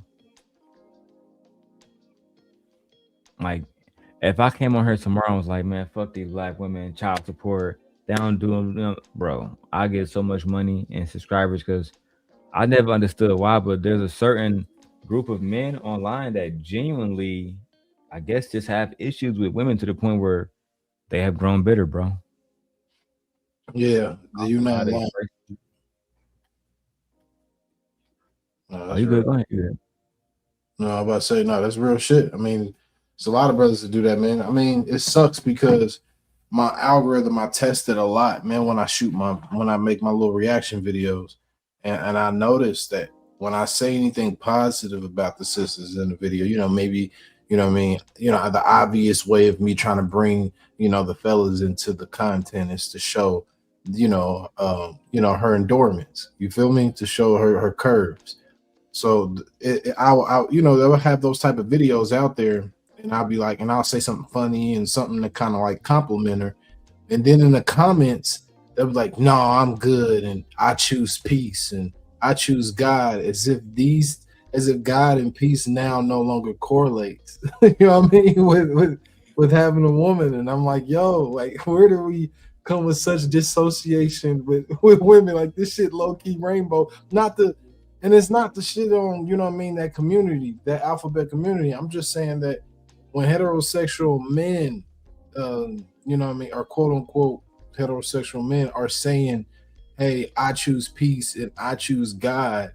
Like, if I came on here tomorrow and was like, man, fuck these black women, child support, they don't do them, you know, bro, I get so much money and subscribers because I never understood why, but there's a certain group of men online that genuinely, I guess, just have issues with women to the point where they have grown bitter, bro. Yeah, you're not lying. No, you good? Go ahead. No, I'm about to say, no, that's real shit. I mean, there's a lot of brothers that do that, man. I mean, it sucks because my algorithm, I tested a lot, man, when I make my little reaction videos. And I noticed that when I say anything positive about the sisters in the video, you know, maybe, you know what I mean, you know, the obvious way of me trying to bring, you know, the fellas into the content is to show, you know, her endorsements. You feel me? To show her curves. So I you know, they'll have those type of videos out there, and I'll be like, and I'll say something funny and something to kind of like compliment her, and then in the comments they'll be like, no, I'm good, and I choose peace, and I choose God, as if God and peace now no longer correlates. You know what I mean? With having a woman. And I'm like, yo, like, where do we come with such dissociation with women? Like, this shit low-key rainbow. And it's not the shit on, you know what I mean, that community, that alphabet community. I'm just saying that when heterosexual men, you know what I mean, or quote unquote heterosexual men are saying, hey, I choose peace and I choose God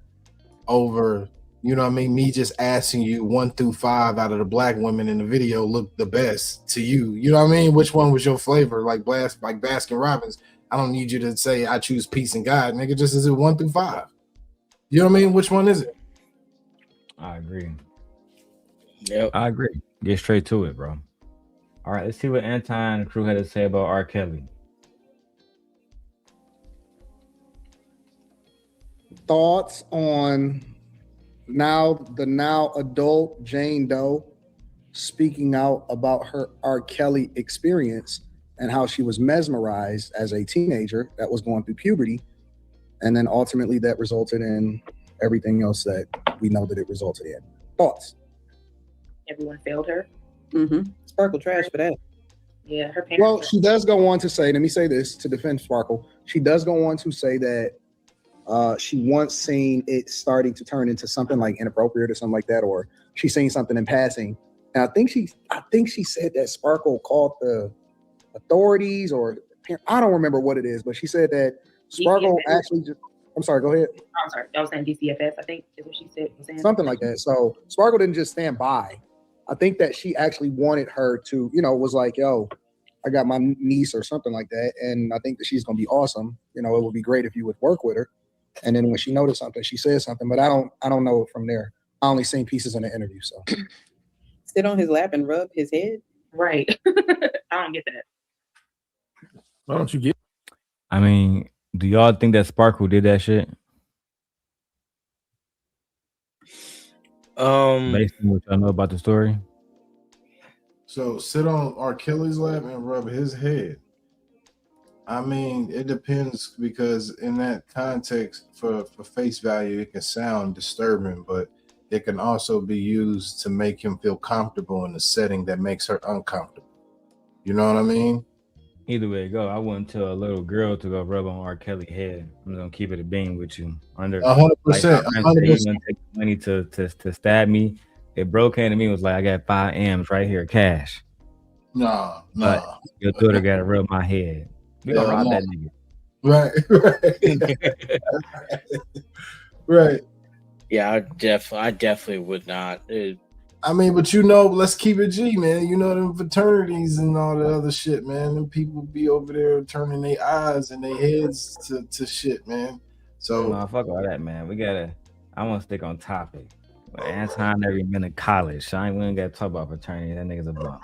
over, you know what I mean, me just asking you 1 through 5 out of the black women in the video look the best to you. You know what I mean? Which one was your flavor? Like Baskin Robbins. I don't need you to say I choose peace and God, nigga. Just is it 1 through 5? You know what I mean? Which one is it? I agree. Yep. I agree. Get straight to it, bro. All right, let's see what Anton and crew had to say about R. Kelly. Thoughts on the now adult Jane Doe speaking out about her R. Kelly experience and how she was mesmerized as a teenager that was going through puberty. And then ultimately that resulted in everything else that we know that it resulted in. Thoughts? Everyone failed her. Sparkle trash for that. Yeah, her parents. Well, she does go on to say, let me say this to defend Sparkle. She does go on to say that she once seen it starting to turn into something like inappropriate or something like that, or she's seen something in passing. And I think she said that Sparkle called the authorities, or I don't remember what it is, but she said that Sparkle DCFS. actually just, I'm sorry, go ahead. I'm sorry, I was saying DCFS, I think is what she said. Something like that. So Sparkle didn't just stand by. I think that she actually wanted her to, was like, yo, I got my niece or something like that. And I think that she's going to be awesome. It would be great if you would work with her. And then when she noticed something, she said something, but I don't know from there. I only seen pieces in the interview. So Sit on his lap and rub his head. Right. I don't get that. Why don't you get? I mean, do y'all think that Sparkle did that shit? Based on what y'all know about the story. So sit on R. Kelly's lap and rub his head. I mean, it depends, because in that context, for face value, it can sound disturbing, but it can also be used to make him feel comfortable in a setting that makes her uncomfortable. You know what I mean? Either way it go, I wouldn't tell a little girl to go rub on R. Kelly's head. I'm gonna keep it a bean with you. 100%. Like, my friend said, "You gonna take money to stab me?" If bro came to me and was like, "I got 5 M's right here, cash." Nah. But your daughter gotta rub my head. We gonna rob that nigga. Right. Right. Yeah, I definitely would not. I mean, but let's keep it G, man. Them fraternities and all the other shit, man. Them people be over there turning their eyes and their heads to shit, man. So fuck all that, man. I want to stick on topic. But Anton never even been to college. So we ain't got to talk about fraternity. That nigga's a bum.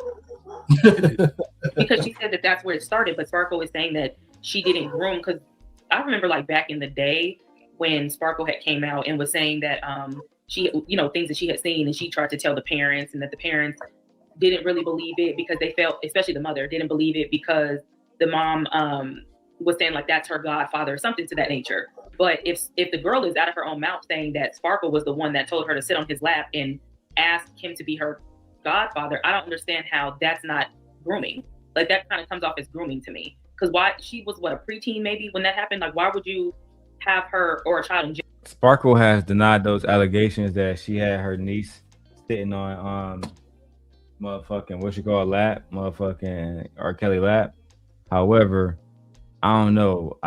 Because she said that that's where it started, but Sparkle is saying that she didn't groom. Because I remember, like, back in the day when Sparkle had came out and was saying that she, things that she had seen, and she tried to tell the parents, and that the parents didn't really believe it because they felt, especially the mother, didn't believe it because the mom was saying like that's her godfather or something to that nature. But if the girl is out of her own mouth saying that Sparkle was the one that told her to sit on his lap and ask him to be her godfather, I don't understand how that's not grooming. Like, that kind of comes off as grooming to me. Because why, she was a preteen maybe when that happened? Like, why would you have her or a child in jail? Sparkle has denied those allegations that she had her niece sitting on motherfucking lap, motherfucking R. Kelly lap. However, I don't know.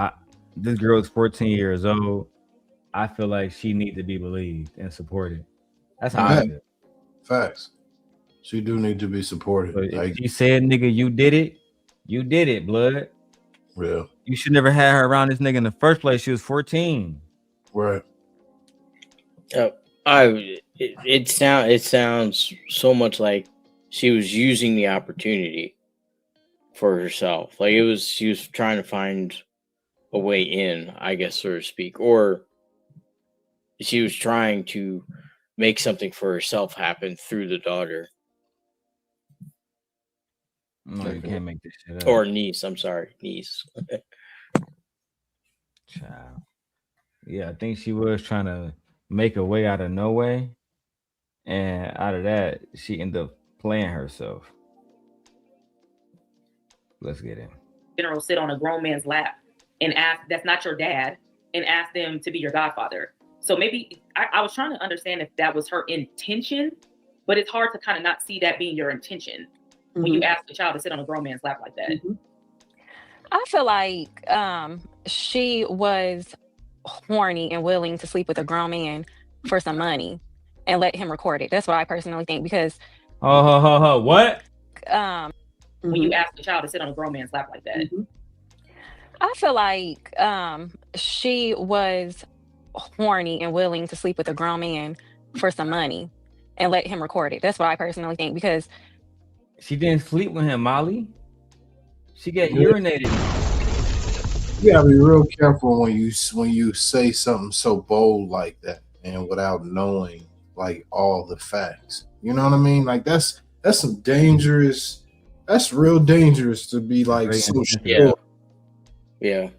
This girl is 14 years old. I feel like she needs to be believed and supported. That's how I feel. Facts. She do need to be supported. But if she said, nigga, you did it, blood. Real. You should never have her around this nigga in the first place. She was 14. Right. It sounds so much like she was using the opportunity for herself. Like, she was trying to find a way in, I guess, so to speak, or she was trying to make something for herself happen through the daughter. No, you can't make this shit up. Or niece. I'm sorry, niece. Child. Yeah, I think she was trying to make a way out of no way, and out of that, she ended up playing herself. Let's get in. General sit on a grown man's lap and ask, that's not your dad, and ask them to be your godfather. So maybe I was trying to understand if that was her intention, but it's hard to kind of not see that being your intention when you ask a child to sit on a grown man's lap like that. I feel like she was horny and willing to sleep with a grown man for some money and let him record it. That's what I personally think, because what? When you ask a child to sit on a grown man's lap like that. I feel like she was horny and willing to sleep with a grown man for some money and let him record it. That's what I personally think, because she didn't sleep with him, Molly. She got urinated. You gotta be real careful when you say something so bold like that and without knowing like all the facts. You know what I mean? Like, that's that's some dangerous. That's real dangerous to be like so yeah. Yeah.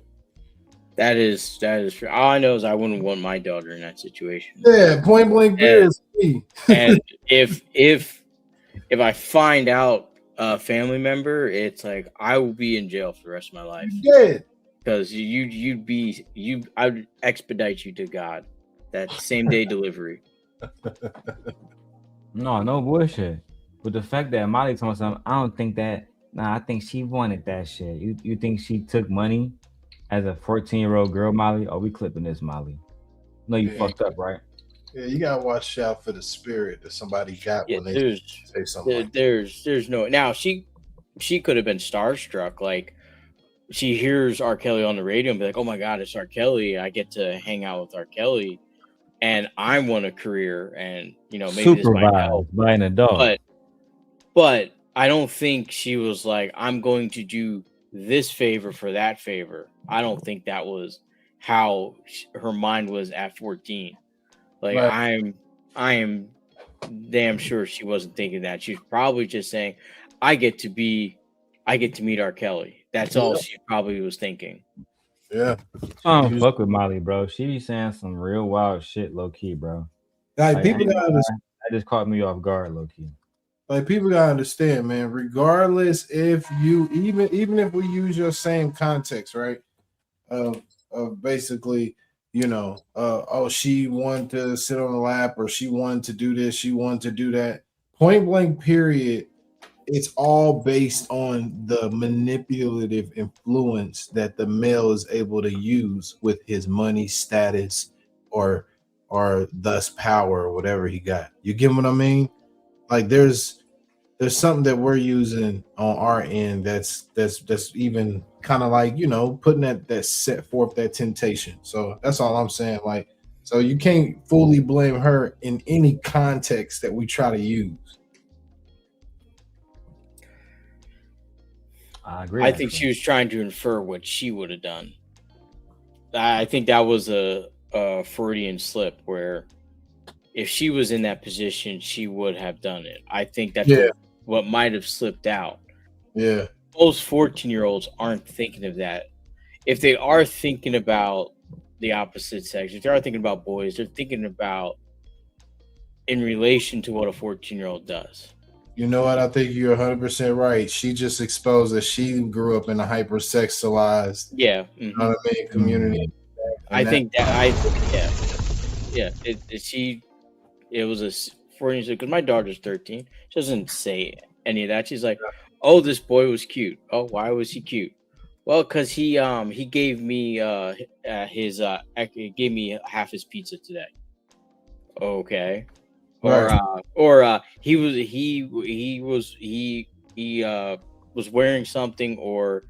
That is true. All I know is I wouldn't want my daughter in that situation. Yeah, point blank period. And if I find out a family member, it's like I will be in jail for the rest of my life. Dead. Because I would expedite you to God. That same day delivery. No bullshit. But the fact that Molly told me something, I don't think that. Nah, I think she wanted that shit. You think she took money as a 14-year-old girl, Molly? Oh, we clipping this, Molly. No, you fucked up, right? Yeah, you gotta watch out for the spirit that somebody got when they say something. Like there's no. Now she could have been starstruck. Like she hears R. Kelly on the radio and be like, "Oh my God, it's R. Kelly! I get to hang out with R. Kelly, and I want a career, and maybe this might help." By an adult, but I don't think she was like, "I'm going to do this favor for that favor." I don't think that was how her mind was at 14. Like right. I am damn sure she wasn't thinking that. She's probably just saying, I get to meet R. Kelly. That's all she probably was thinking. Yeah. I don't fuck with Molly, bro. She be saying some real wild shit, low key, bro. Like people gotta that just caught me off guard, low key. Like people gotta understand, man. Regardless, if you even if we use your same context, right? Of basically, she wanted to sit on the lap, or she wanted to do this, she wanted to do that. Point blank, period. It's all based on the manipulative influence that the male is able to use with his money, status, or thus power, or whatever he got. You get what I mean? Like there's something that we're using on our end that's even kind of like, putting that set forth that temptation. So that's all I'm saying. Like, so you can't fully blame her in any context that we try to use. I agree. I think she was trying to infer what she would have done. I think that was a Freudian slip where if she was in that position, she would have done it. I think that's what might have slipped out. Yeah. Most 14-year-olds aren't thinking of that. If they are thinking about the opposite sex, if they are thinking about boys, they're thinking about in relation to what a 14-year-old does. You know what? I think you're 100% right. She just exposed that she grew up in a hypersexualized, mm-hmm. Community. I think that it was a 14, because my daughter's 13. She doesn't say any of that. She's like, "Oh, this boy was cute. Oh, why was he cute? Well, because he gave me gave me half his pizza today." Okay. Right. Or he was wearing something, or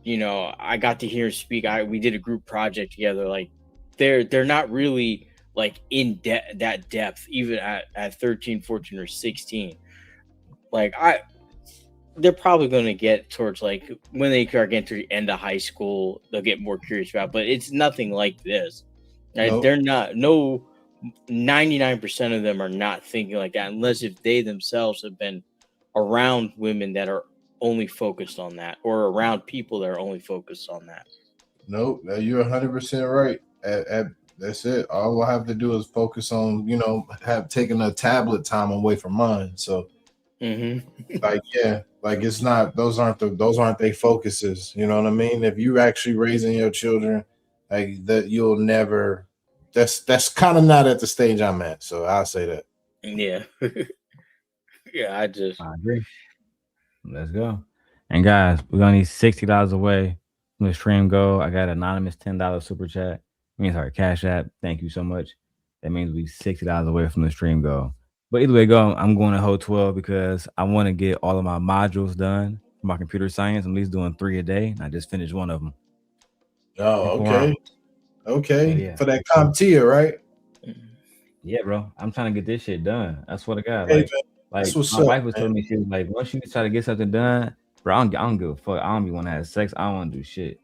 I got to hear him speak. We did a group project together. Like they're not really like in that depth, even at 13, 14, or 16. Like they're probably going to get towards like when they are getting to the end of high school, they'll get more curious about, but it's nothing like this. Right? Nope. They're not, 99% of them are not thinking like that, unless if they themselves have been around women that are only focused on that, or around people that are only focused on that. Nope. You're 100% right. That's it. All I have to do is focus on, have taken a tablet time away from mine. So like it's not, those aren't their focuses. You know what I mean? If you actually raising your children, like that, you'll never, that's kind of not at the stage I'm at. So I'll say that. Yeah. I agree. Let's go. And guys, we're gonna need $60 away from the stream goal. I got an anonymous $10 super chat. Cash app. Thank you so much. That means we $60 away from the stream goal. But either way go, I'm going to Hole 12 because I want to get all of my modules done for my computer science. I'm at least doing 3 a day. I just finished one of them. Oh, okay. Okay. Yeah. For that CompTIA, right? Yeah, bro. I'm trying to get this shit done. I swear to God. Hey, my wife was telling me, she was like, once you try to get something done, bro, I don't give a fuck. I don't be want to have sex. I don't want to do shit.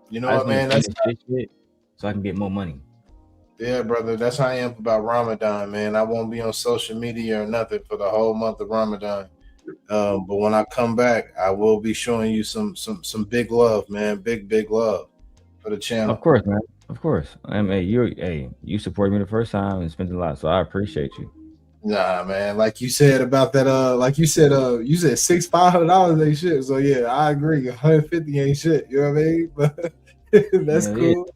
You know what, man? That's shit so I can get more money. Yeah, brother, that's how I am about Ramadan, man. I won't be on social media or nothing for the whole month of Ramadan. But when I come back, I will be showing you some big love, man. Big love for the channel. Of course, man. Of course. I mean, you supported me the first time and spent a lot, so I appreciate you. Nah, man. Like you said about that, you said $500 ain't shit. So yeah, I agree. 150 ain't shit. You know what I mean? But that's Yeah, cool.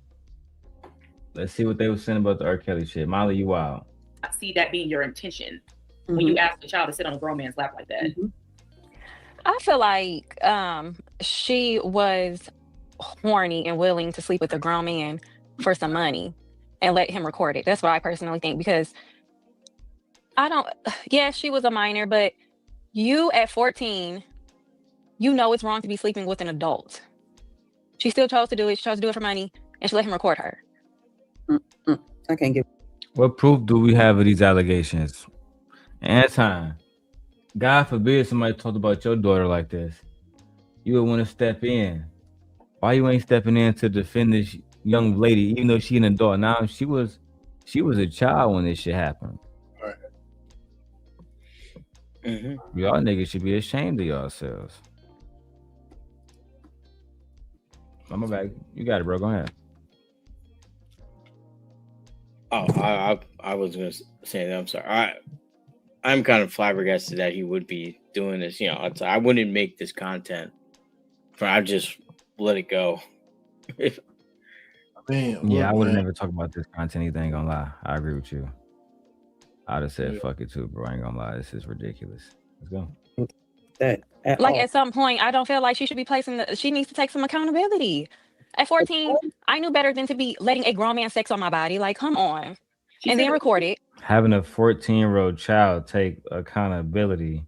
Let's see what they were saying about the R. Kelly shit. Molly, you wild. I see that being your intention when you ask a child to sit on a grown man's lap like that. I feel like she was horny and willing to sleep with a grown man for some money and let him record it. That's what I personally think, because she was a minor, but you at 14, you know it's wrong to be sleeping with an adult. She still chose to do it. She chose to do it for money, and she let him record her. I can't get. What proof do we have of these allegations? Anton, God forbid somebody talked about your daughter like this. You would want to step in. Why you ain't stepping in to defend this young lady, even though she an adult? Now she was a child when this shit happened. Right. Y'all niggas should be ashamed of yourselves. I'm back. You got it, bro. Go ahead. Oh, I was gonna say that. I'm sorry. I'm kind of flabbergasted that he would be doing this. You know, I wouldn't make this content. I'd just let it go. I would have never talked about this content either. Ain't gonna lie. I agree with you. I'd have said fuck it too, bro. I ain't gonna lie. This is ridiculous. Let's go. At some point, I don't feel like she should be she needs to take some accountability. At 14, I knew better than to be letting a grown man sex on my body. Like, come on. And then record it. Having a 14-year-old child take accountability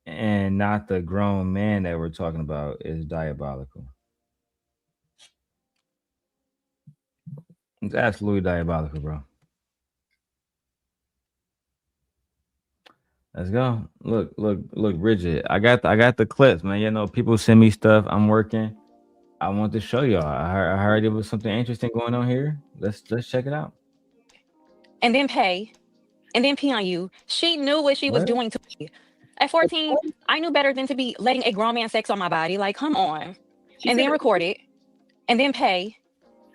and not the grown man that we're talking about is diabolical. It's absolutely diabolical, bro. Let's go. Look, Bridget. I got the clips, man. You know, people send me stuff. I'm working. I want to show y'all. I heard there was something interesting going on here. Let's check it out. And then pay. And then pee on you. She knew what she was doing to me. At 14, I knew better than to be letting a grown man sex on my body. Like, come on. And then record it. And then pay.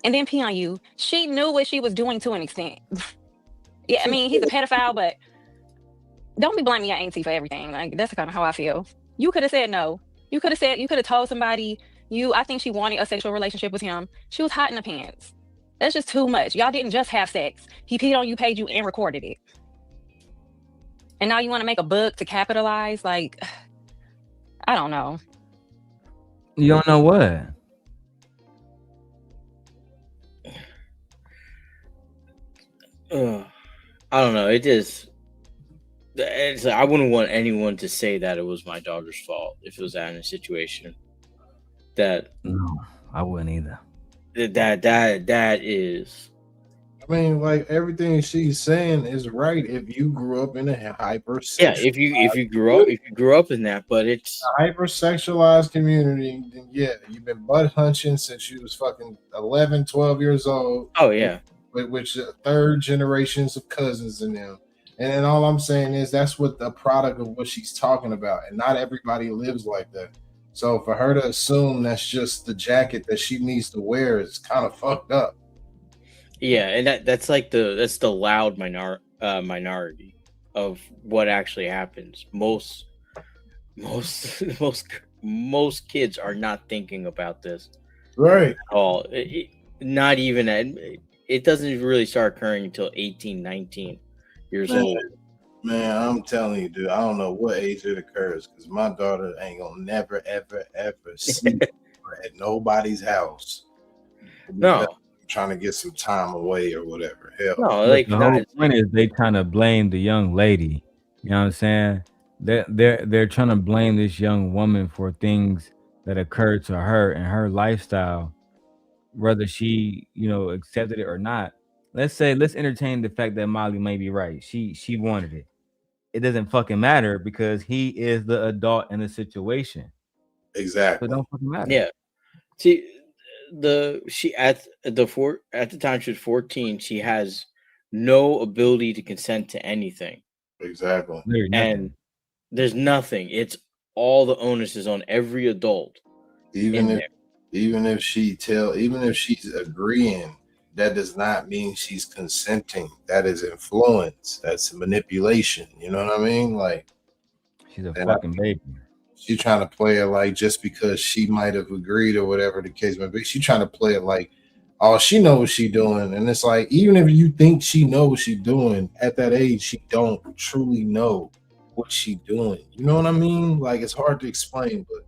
And then pee on you. She knew what she was doing to an extent. Yeah, I mean, he's a pedophile, but don't be blaming your auntie for everything. Like, that's kind of how I feel. You could have said no. You could have told somebody I think she wanted a sexual relationship with him. She was hot in the pants. That's just too much. Y'all didn't just have sex. He peed on you, paid you, and recorded it. And now you want to make a book to capitalize? Like, I don't know. You don't know what? I don't know. I wouldn't want anyone to say that it was my daughter's fault if it was in a situation that. No, I wouldn't either. That is. I mean, like everything she's saying is right. If you grew up in a hypersexualized, if you grew up in that, but it's a hypersexualized community, then yeah, you've been butt hunching since you was fucking 11, 12 years old. Oh yeah, which third generations of cousins in them. And then all I'm saying is that's what the product of what she's talking about, and not everybody lives like that. So for her to assume that's just the jacket that she needs to wear is kind of fucked up. Yeah, and that's the loud minority of what actually happens. Most kids are not thinking about this, right? At all. Not even it doesn't really start occurring until 18, 19 years old. Man, I'm telling you, dude, I don't know what age it occurs because my daughter ain't gonna never, ever, ever see at nobody's house. No. Trying to get some time away or whatever. Hell, no, like the whole point is they trying to blame the young lady. You know what I'm saying? They're trying to blame this young woman for things that occurred to her and her lifestyle, whether she, accepted it or not. Let's entertain the fact that Molly may be right. She wanted it. It doesn't fucking matter because he is the adult in the situation. Exactly. So it don't fucking matter. Yeah. See, she at the time she was 14, she has no ability to consent to anything. Exactly. And there's nothing. It's all the onus is on every adult. Even if she's agreeing, that does not mean she's consenting. That is influence. That's manipulation. You know what I mean? Like, she's a fucking baby. She's trying to play it like just because she might have agreed or whatever the case may be. She's trying to play it like, oh, she knows what she's doing. And it's like, even if you think she knows what she's doing, at that age, she don't truly know what she's doing. You know what I mean? Like, it's hard to explain, but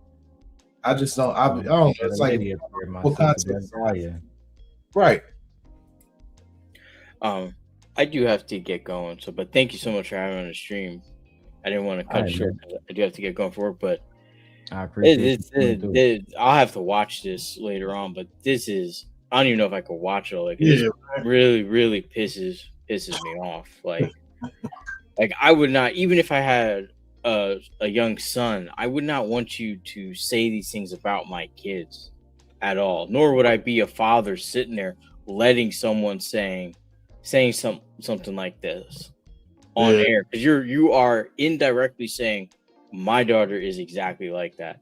I just don't. I don't know. It's like, what context? Right. I do have to get going. So, but thank you so much for having me on the stream. I didn't want to cut short. I do have to get going for work, but I appreciate it. I'll have to watch this later on. But this is, I don't even know if I could watch it. Like, this really, really pisses me off. Like I would not, even if I had a young son, I would not want you to say these things about my kids at all. Nor would I be a father sitting there letting someone saying something like this on air, because you are indirectly saying my daughter is exactly like that.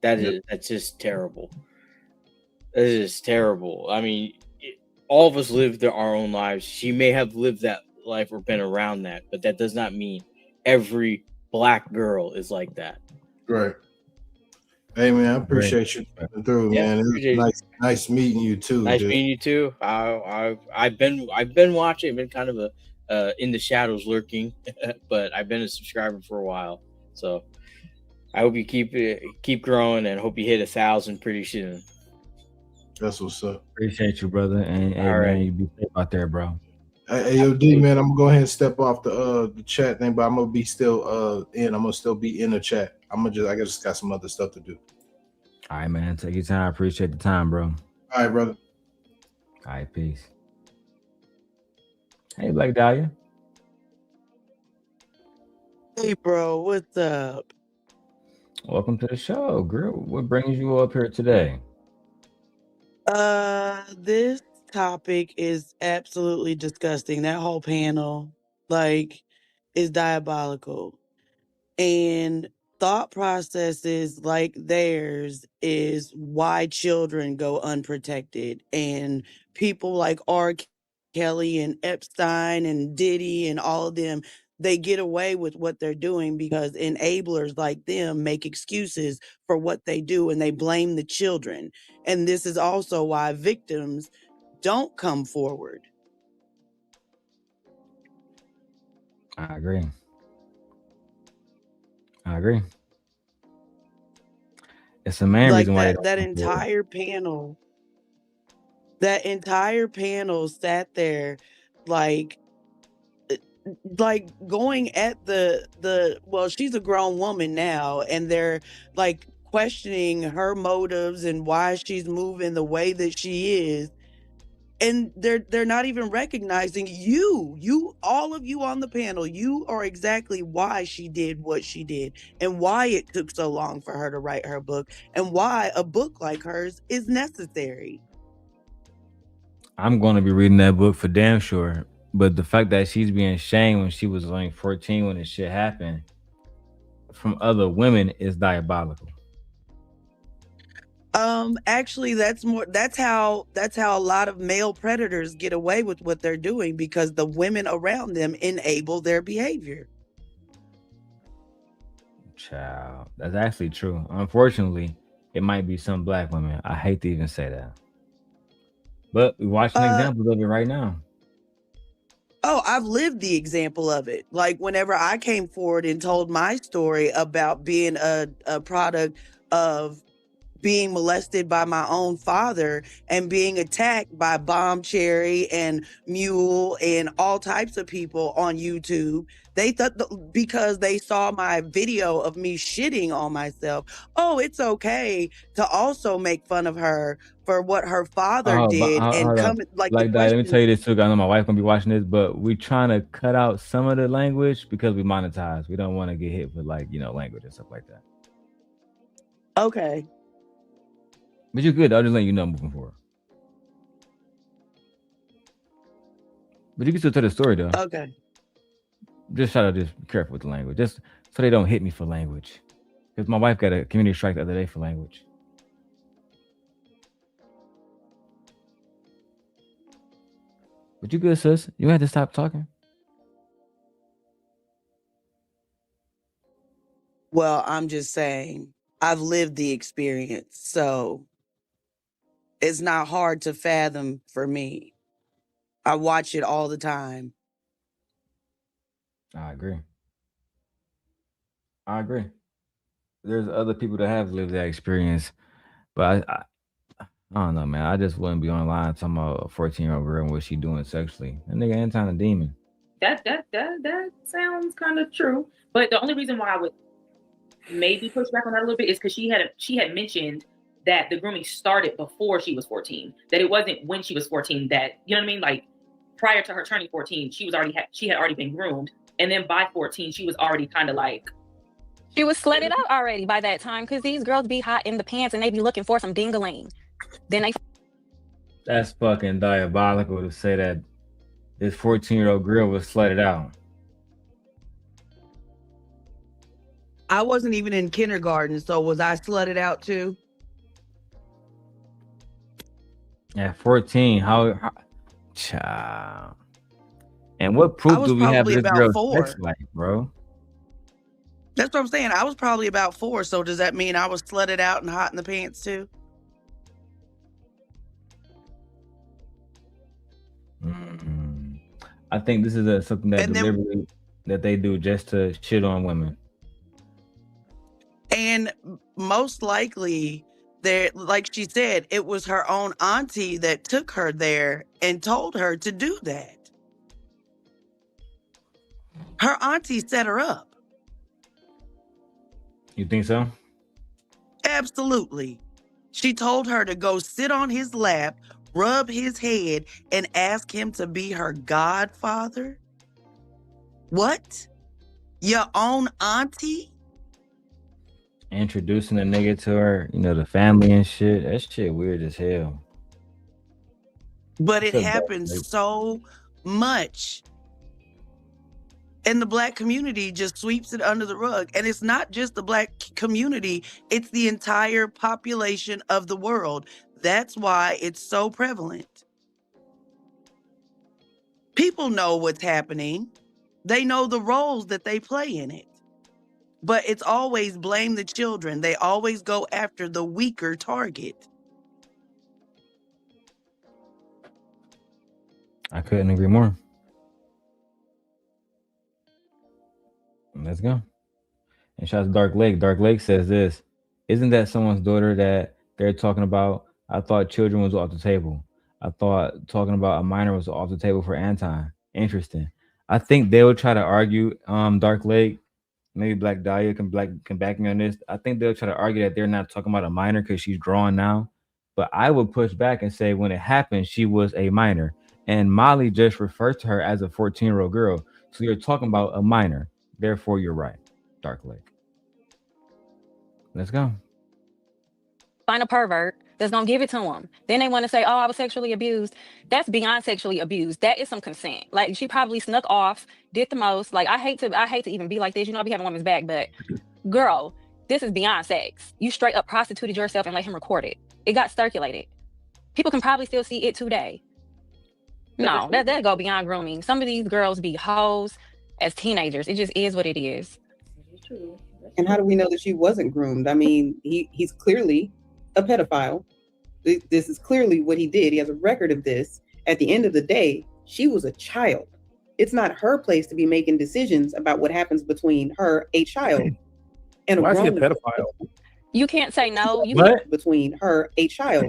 That's just terrible. That is terrible. I mean, all of us live our own lives. She may have lived that life or been around that, but that does not mean every Black girl is like that. Right. Hey man, I appreciate you coming through, man. It was nice meeting you too. Nice meeting you too. I've been watching, been kind of in the shadows lurking, but I've been a subscriber for a while. So I hope you keep growing, and hope you hit 1,000 pretty soon. That's what's up. Appreciate you, brother. And hey, man, you be safe out there, bro. Hey, yo, D, man, I'm gonna go ahead and step off the chat thing, but I'm gonna be still I'm gonna still be in the chat. I just got some other stuff to do. All right, man. Take your time. I appreciate the time, bro. All right, brother. All right, peace. Hey, Black Dahlia. Hey, bro, what's up? Welcome to the show, girl. What brings you up here today? This topic is absolutely disgusting. That whole panel, is diabolical. And thought processes like theirs is why children go unprotected. And people like R. Kelly and Epstein and Diddy and all of them, they get away with what they're doing because enablers like them make excuses for what they do and they blame the children. And this is also why victims don't come forward. I agree. It's the main reason why that entire panel sat there going at well, she's a grown woman now, and they're questioning her motives and why she's moving the way that she is. And they're not even recognizing you, all of you on the panel, you are exactly why she did what she did and why it took so long for her to write her book and why a book like hers is necessary. I'm going to be reading that book for damn sure. But the fact that she's being shamed when she was only 14 when this shit happened from other women is diabolical. Actually, that's how a lot of male predators get away with what they're doing, because the women around them enable their behavior. Child, that's actually true. Unfortunately, it might be some Black women. I hate to even say that, but we're watching examples of it right now. Oh, I've lived the example of it. Like whenever I came forward and told my story about being a product of being molested by my own father and being attacked by Bomb Cherry and Mule and all types of people on YouTube. They thought because they saw my video of me shitting on myself, oh, it's okay to also make fun of her for what her father did. And come like that. Let me tell you this too. I know my wife gonna be watching this, but we trying to cut out some of the language because we monetize. We don't want to get hit with language and stuff like that. Okay. But you're good. I'll just let you know moving forward. But you can still tell the story though. Okay. Just try to just be careful with the language, just so they don't hit me for language. Because my wife got a community strike the other day for language. But you good, sis? You had to stop talking. Well, I'm just saying, I've lived the experience, so it's not hard to fathom for me. I watch it all the time. I agree. There's other people that have lived that experience, but I don't know, man. I just wouldn't be online talking about a 14-year-old girl and what she doing sexually. That nigga Anton a demon. That sounds kind of true. But the only reason why I would maybe push back on that a little bit is because she had mentioned that the grooming started before she was 14. That it wasn't when she was 14 that, you know what I mean? Like prior to her turning 14, she had already been groomed. And then by 14, she was already kind of like, she was slutted out already by that time because these girls be hot in the pants and they be looking for some ding-a-ling. Then they. That's fucking diabolical to say that this 14-year-old girl was slutted out. I wasn't even in kindergarten, so was I slutted out too? At 14, how child. And what proof do we have this girl's sex life, bro? That's what I'm saying. I was probably about 4. So does that mean I was slutted out and hot in the pants too? I think this is something that deliberately that they do just to shit on women. And most likely, like she said, it was her own auntie that took her there and told her to do that. Her auntie set her up. You think so? Absolutely. She told her to go sit on his lap, rub his head, and ask him to be her godfather? What? Your own auntie? Introducing a nigga to her, the family and shit. That shit weird as hell. But it happens so much. And the Black community just sweeps it under the rug. And it's not just the Black community, it's the entire population of the world. That's why it's so prevalent. People know what's happening. They know the roles that they play in it. But it's always blame the children. They always go after the weaker target. I couldn't agree more. Let's go. And shouts to Dark Lake. Dark Lake says this. Isn't that someone's daughter that they're talking about? I thought children was off the table. I thought talking about a minor was off the table for Anton. Interesting. I think they will try to argue, Dark Lake, maybe Black Dahlia can back me on this. I think they'll try to argue that they're not talking about a minor because she's drawn now. But I would push back and say when it happened, she was a minor. And Molly just refers to her as a 14-year-old girl. So you're talking about a minor. Therefore, you're right, Dark Lake. Let's go. Find a pervert that's gonna give it to him. Then they want to say, "Oh, I was sexually abused." That's beyond sexually abused. That is some consent. Like she probably snuck off, did the most. Like I hate to even be like this. I be having women's back, but girl, this is beyond sex. You straight up prostituted yourself and let him record it. It got circulated. People can probably still see it today. No, that go beyond grooming. Some of these girls be hoes as teenagers. It just is what it is. And how do we know that she wasn't groomed? I mean, he's clearly a pedophile. This is clearly what he did. He has a record of this. At the end of the day, she was a child. It's not her place to be making decisions about what happens between her, a child, and a grown pedophile. You can't say no. Between her, a child,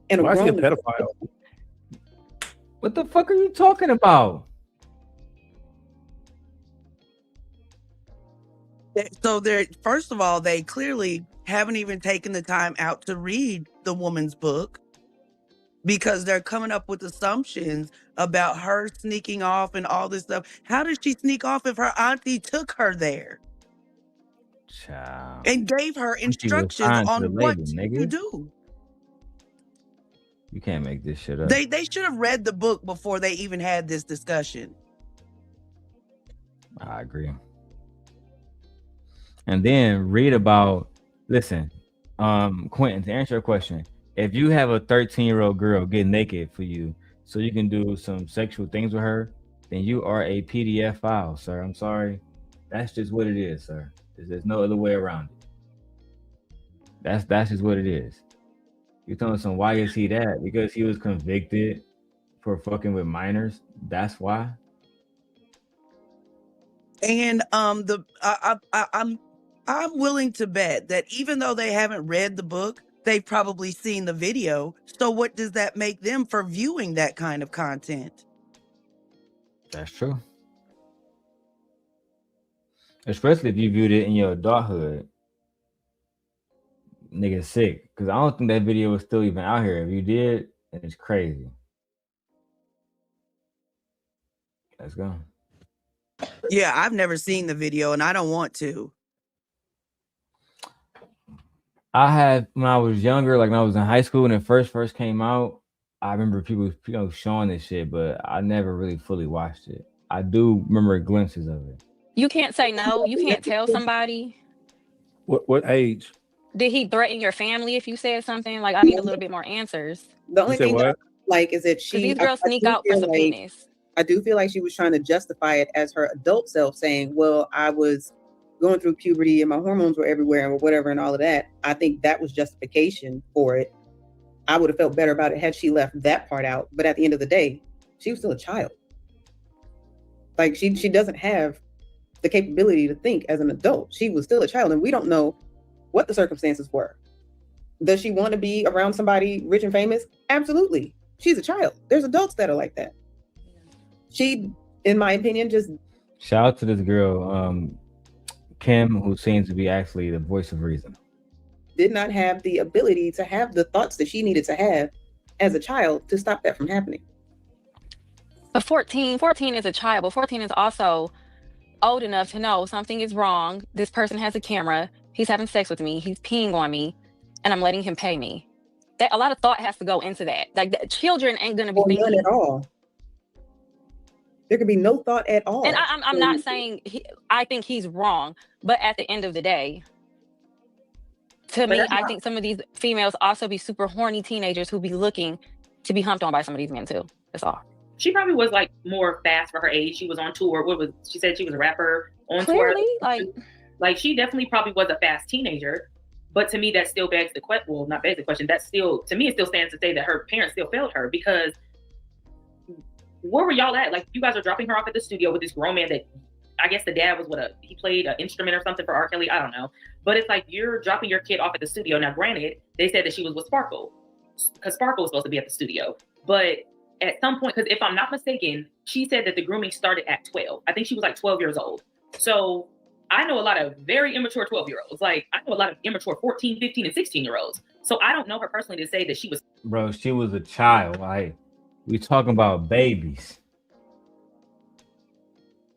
and a grown pedophile. What the fuck are you talking about? So first of all, they clearly haven't even taken the time out to read the woman's book because they're coming up with assumptions about her sneaking off and all this stuff. How did she sneak off if her auntie took her there? Child. And gave her instructions on what to do? You can't make this shit up. They should have read the book before they even had this discussion. I agree. And then read about, listen, Quentin, to answer your question, if you have a 13-year-old girl get naked for you so you can do some sexual things with her, then you are a PDF file, sir. I'm sorry. That's just what it is, sir. There's no other way around it. That's just what it is. You're telling some, why is he that? Because he was convicted for fucking with minors. That's why. And I'm willing to bet that even though they haven't read the book, they've probably seen the video. So what does that make them for viewing that kind of content? That's true. Especially if you viewed it in your adulthood. Nigga sick. Because I don't think that video was still even out here. If you did, then it's crazy. Let's go. Yeah, I've never seen the video and I don't want to. I had, when I was younger, like when I was in high school and it first came out, I remember people, showing this shit, but I never really fully watched it. I do remember glimpses of it. You can't say no. You can't tell somebody. What age? Did he threaten your family if you said something? Like, I need a little bit more answers. The only thing that I like is that 'Cause she these girls sneak do out for feel subpoenas. I do feel like she was trying to justify it as her adult self, saying, well, I was going through puberty and my hormones were everywhere or whatever and all of that. I think that was justification for it. I would have felt better about it had she left that part out. But at the end of the day, she was still a child. Like she doesn't have the capability to think as an adult. She was still a child and we don't know what the circumstances were. Does she want to be around somebody rich and famous? Absolutely. She's a child. There's adults that are like that. She, in my opinion, just Shout out to this girl, Kim, who seems to be actually the voice of reason. did not have the ability to have the thoughts that she needed to have as a child to stop that from happening. But 14 is a child, but 14 is also old enough to know something is wrong. This person has a camera. He's having sex with me. He's peeing on me, and I'm letting him pay me. That a lot of thought has to go into that. Like children ain't gonna be thinking none at all. There could be no thought at all. And I'm not saying I think he's wrong, but at the end of the day, to me, I think some of these females also be super horny teenagers who be looking to be humped on by some of these men too. That's all. She probably was like more fast for her age. She was on tour. She said she was a rapper on Clearly, tour. Like she definitely probably was a fast teenager. But to me, that still begs the question. Well, not begs the question. That still, to me, it still stands to say that her parents still failed her, because where were y'all at? Like, you guys are dropping her off at the studio with this grown man that I guess the dad was he played an instrument or something for R. Kelly. I don't know. But it's like you're dropping your kid off at the studio. Now, granted, they said that she was with Sparkle because Sparkle was supposed to be at the studio. But at some point, because if I'm not mistaken, she said that the grooming started at 12. I think she was like 12 years old. So I know a lot of very immature 12-year-olds. Like, I know a lot of immature 14, 15, and 16-year-olds. So I don't know her personally to say that she was. Bro, she was a child. Like, we talking about babies.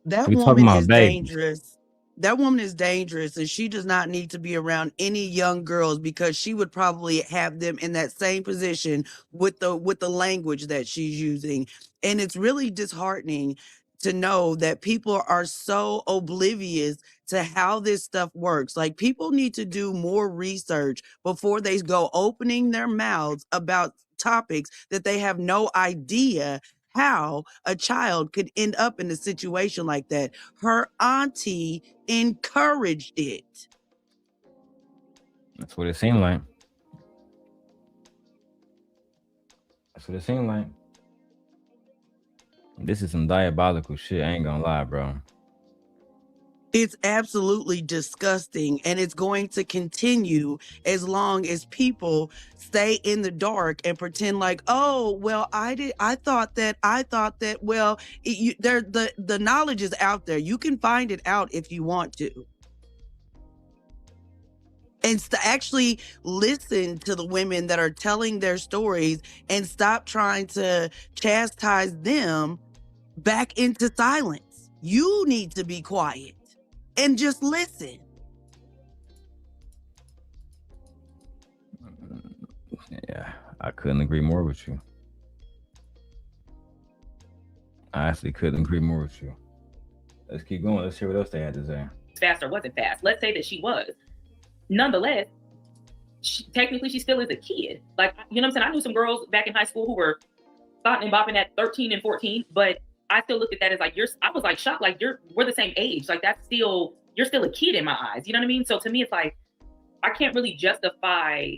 That We woman talking about is babies. dangerous. That woman is dangerous, and she does not need to be around any young girls, because she would probably have them in that same position with the language that she's using. And it's really disheartening to know that people are so oblivious to how this stuff works. Like, people need to do more research before they go opening their mouths about topics that they have no idea how a child could end up in a situation like that. Her auntie encouraged it. That's what it seemed like. That's what it seemed like. This is some diabolical shit. I ain't gonna lie, bro. It's absolutely disgusting, and it's going to continue as long as people stay in the dark and pretend like, oh, well, I thought that, well, the knowledge is out there. You can find it out if you want to. And to actually listen to the women that are telling their stories and stop trying to chastise them back into silence. You need to be quiet and just listen. Yeah. I couldn't agree more with you. I actually couldn't agree more with you. Let's keep going. Let's hear what else they had to say. Fast or wasn't fast. Let's say that she was. Nonetheless, technically she still is a kid. Like, you know what I'm saying? I knew some girls back in high school who were thought and bopping at 13 and 14, but I still looked at that as like, I was like shocked, like we're the same age. Like you're still a kid in my eyes. You know what I mean? So to me, it's like, I can't really justify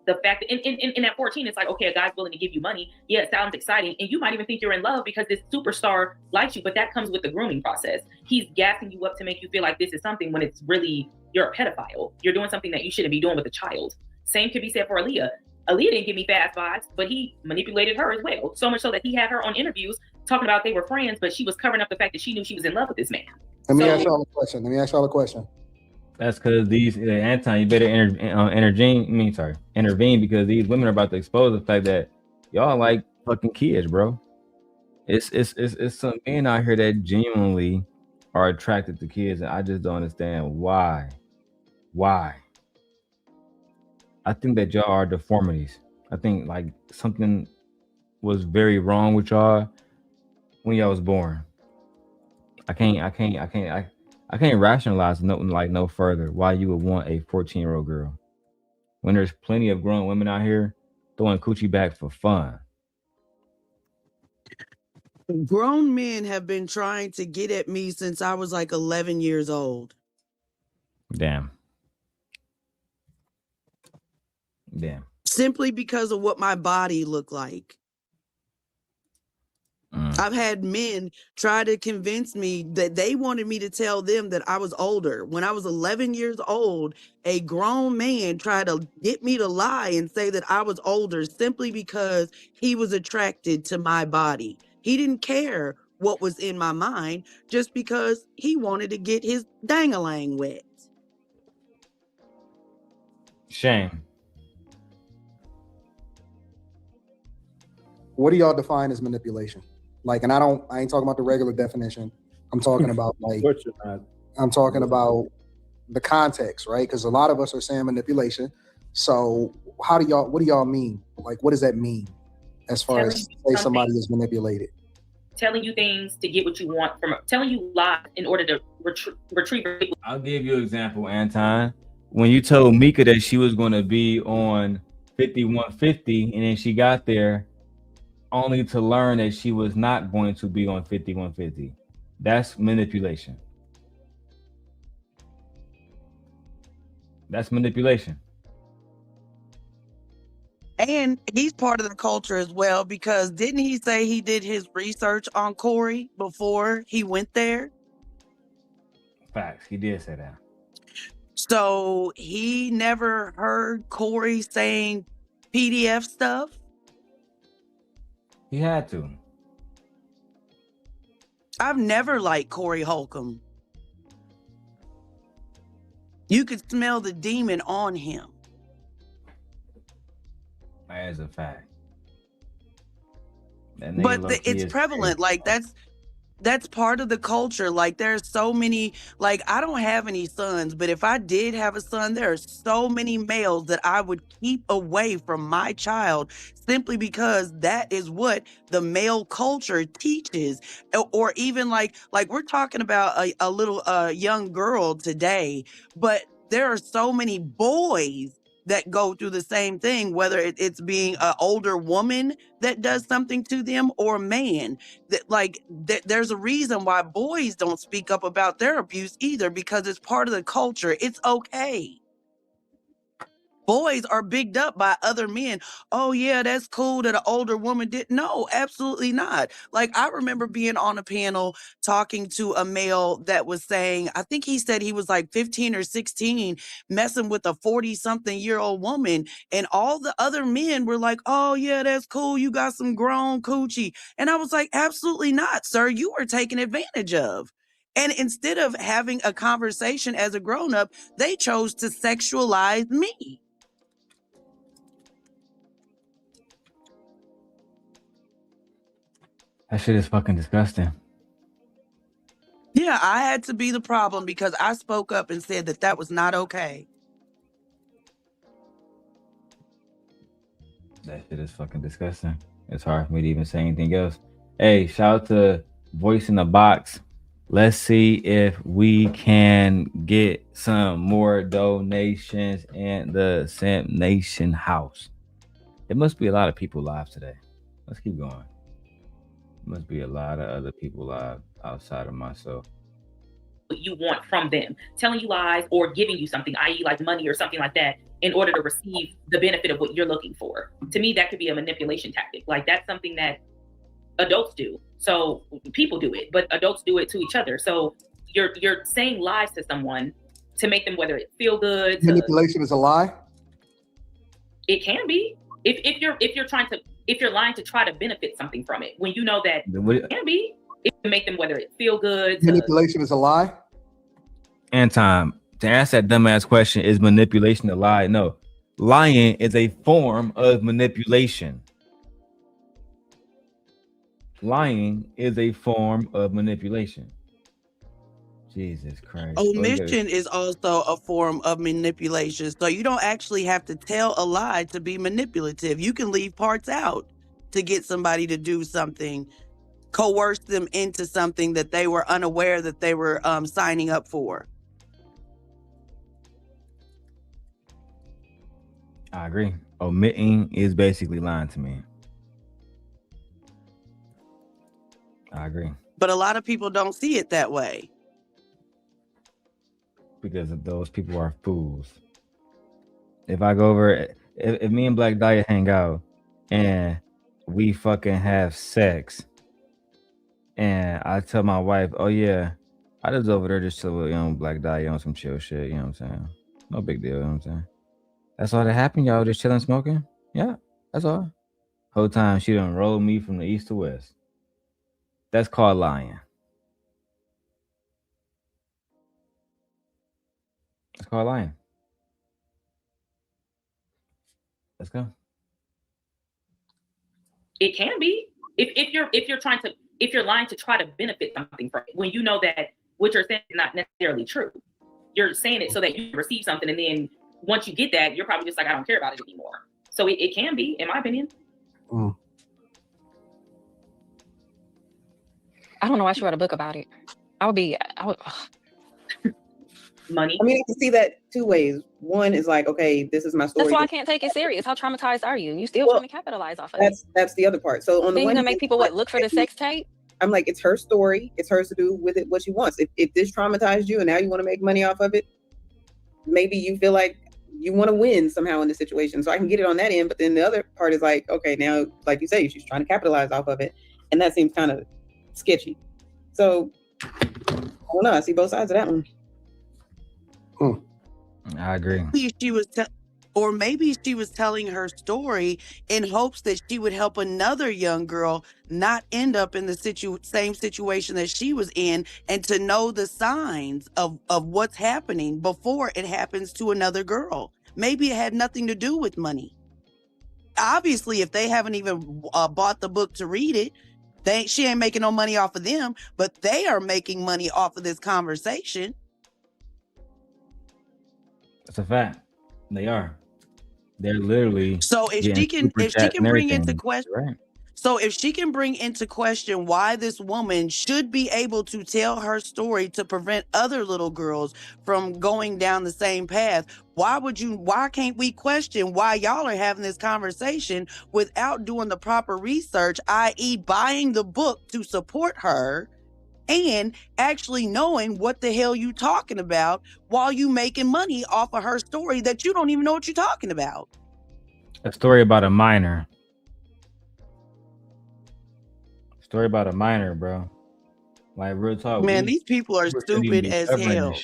the fact that in at 14, it's like, okay, a guy's willing to give you money. Yeah, it sounds exciting. And you might even think you're in love because this superstar likes you, but that comes with the grooming process. He's gassing you up to make you feel like this is something when it's really, you're a pedophile. You're doing something that you shouldn't be doing with a child. Same could be said for Aaliyah. Aaliyah didn't give me fast vibes, but he manipulated her as well. So much so that he had her on interviews talking about they were friends, but she was covering up the fact that she knew she was in love with this man. Let me ask y'all a question. That's because these Anton, you better intervene because these women are about to expose the fact that y'all like fucking kids, bro. It's some men out here that genuinely are attracted to kids, and I just don't understand why. Why? I think that y'all are deformities. I think like something was very wrong with y'all when y'all was born. I can't rationalize no further why you would want a 14-year-old girl when there's plenty of grown women out here throwing coochie back for fun. Grown men have been trying to get at me since I was like 11 years old. Damn. Simply because of what my body looked like. I've had men try to convince me that they wanted me to tell them that I was older. When I was 11 years old, a grown man tried to get me to lie and say that I was older simply because he was attracted to my body. He didn't care what was in my mind just because he wanted to get his dang-a-lang wet. Shame. What do y'all define as manipulation? Like, and I ain't talking about the regular definition. I'm talking about I'm talking about the context, right? Because a lot of us are saying manipulation. So what do y'all mean? Like, what does that mean as far as say somebody is manipulated? Telling you things to get what you want from, telling you lies in order to retrieve. I'll give you an example, Anton. When you told Mika that she was going to be on 5150 and then she got there only to learn that she was not going to be on 5150. That's manipulation. That's manipulation. And he's part of the culture as well, because didn't he say he did his research on Corey before he went there? Facts. He did say that. So he never heard Corey saying PDF stuff? He had to. I've never liked Corey Holcomb. You could smell the demon on him. As a fact. But it's prevalent. Like that's part of the culture. Like there's so many, like I don't have any sons, but if I did have a son, there are so many males that I would keep away from my child simply because that is what the male culture teaches. Or even like we're talking about a little young girl today, but there are so many boys that go through the same thing, whether it's being an older woman that does something to them or a man. There's a reason why boys don't speak up about their abuse either, because it's part of the culture. It's okay. Boys are bigged up by other men. Oh yeah, that's cool that an older woman did. No, absolutely not. Like I remember being on a panel talking to a male that was saying, I think he said he was like 15 or 16 messing with a 40-something-year-old woman. And all the other men were like, oh yeah, that's cool. You got some grown coochie. And I was like, absolutely not, sir. You were taken advantage of. And instead of having a conversation as a grown-up, they chose to sexualize me. That shit is fucking disgusting. Yeah, I had to be the problem because I spoke up and said that was not okay. That shit is fucking disgusting. It's hard for me to even say anything else. Hey, shout out to Voice in the Box. Let's see if we can get some more donations in the Simp Nation house. It must be a lot of people live today. Let's keep going. Must be a lot of other people live outside of myself. What you want from them, telling you lies or giving you something, i.e. like money or something like that, in order to receive the benefit of what you're looking for. To me, that could be a manipulation tactic. Like that's something that adults do. So people do it, but adults do it to each other. So you're saying lies to someone to make them, whether it feel good. Manipulation is a lie. It can be if you're lying to try to benefit something from it, when you know that it can be. It can make them, whether it feel good. Manipulation is a lie. Anton, to answer that dumbass question, is manipulation a lie? No. Lying is a form of manipulation. Lying is a form of manipulation. Jesus Christ. Omission is also a form of manipulation. So you don't actually have to tell a lie to be manipulative. You can leave parts out to get somebody to do something, coerce them into something that they were unaware that they were signing up for. I agree. Omitting is basically lying to me. I agree. But a lot of people don't see it that way. Because those people are fools. If I go over, if me and Black Dahlia hang out and we fucking have sex, and I tell my wife, oh yeah, I just over there just chill with Black Dahlia on some chill shit, you know what I'm saying? No big deal, you know what I'm saying? That's all that happened, y'all just chilling, smoking? Yeah, that's all. Whole time she done rolled me from the east to west. That's called lying. That's called lying. Let's go. It can be. If you're lying to try to benefit something from it, when you know that what you're saying is not necessarily true. You're saying it so that you receive something, and then once you get that, you're probably just like, I don't care about it anymore. So it can be, in my opinion. I don't know why she wrote a book about it. I would. Money. I mean, I can see that two ways. One is like, okay, this is my story. That's why I can't take it serious. How traumatized are you? You still trying to capitalize off of it. That's the other part. So on the then one you're gonna hand, make people look for the sex tape. I'm like, it's her story. It's hers to do with it what she wants. If this traumatized you and now you want to make money off of it, maybe you feel like you want to win somehow in this situation. So I can get it on that end. But then the other part is like, okay, now, like you say, she's trying to capitalize off of it. And that seems kind of sketchy. So I don't know. I see both sides of that one. I agree. Maybe she was telling her story in hopes that she would help another young girl not end up in the same situation that she was in, and to know the signs of what's happening before it happens to another girl. Maybe it had nothing to do with money. Obviously, if they haven't even bought the book to read it, she ain't making no money off of them, but they are making money off of this conversation. That's a fact. They are. They're literally. So if she can bring into question, right. So if she can bring into question why this woman should be able to tell her story to prevent other little girls from going down the same path, why can't we question why y'all are having this conversation without doing the proper research, i.e. buying the book to support her and actually knowing what the hell you talking about while you making money off of her story that you don't even know what you're talking about? A story about a minor. Story about a minor, bro. Like, real talk. Man, these people are stupid as hell.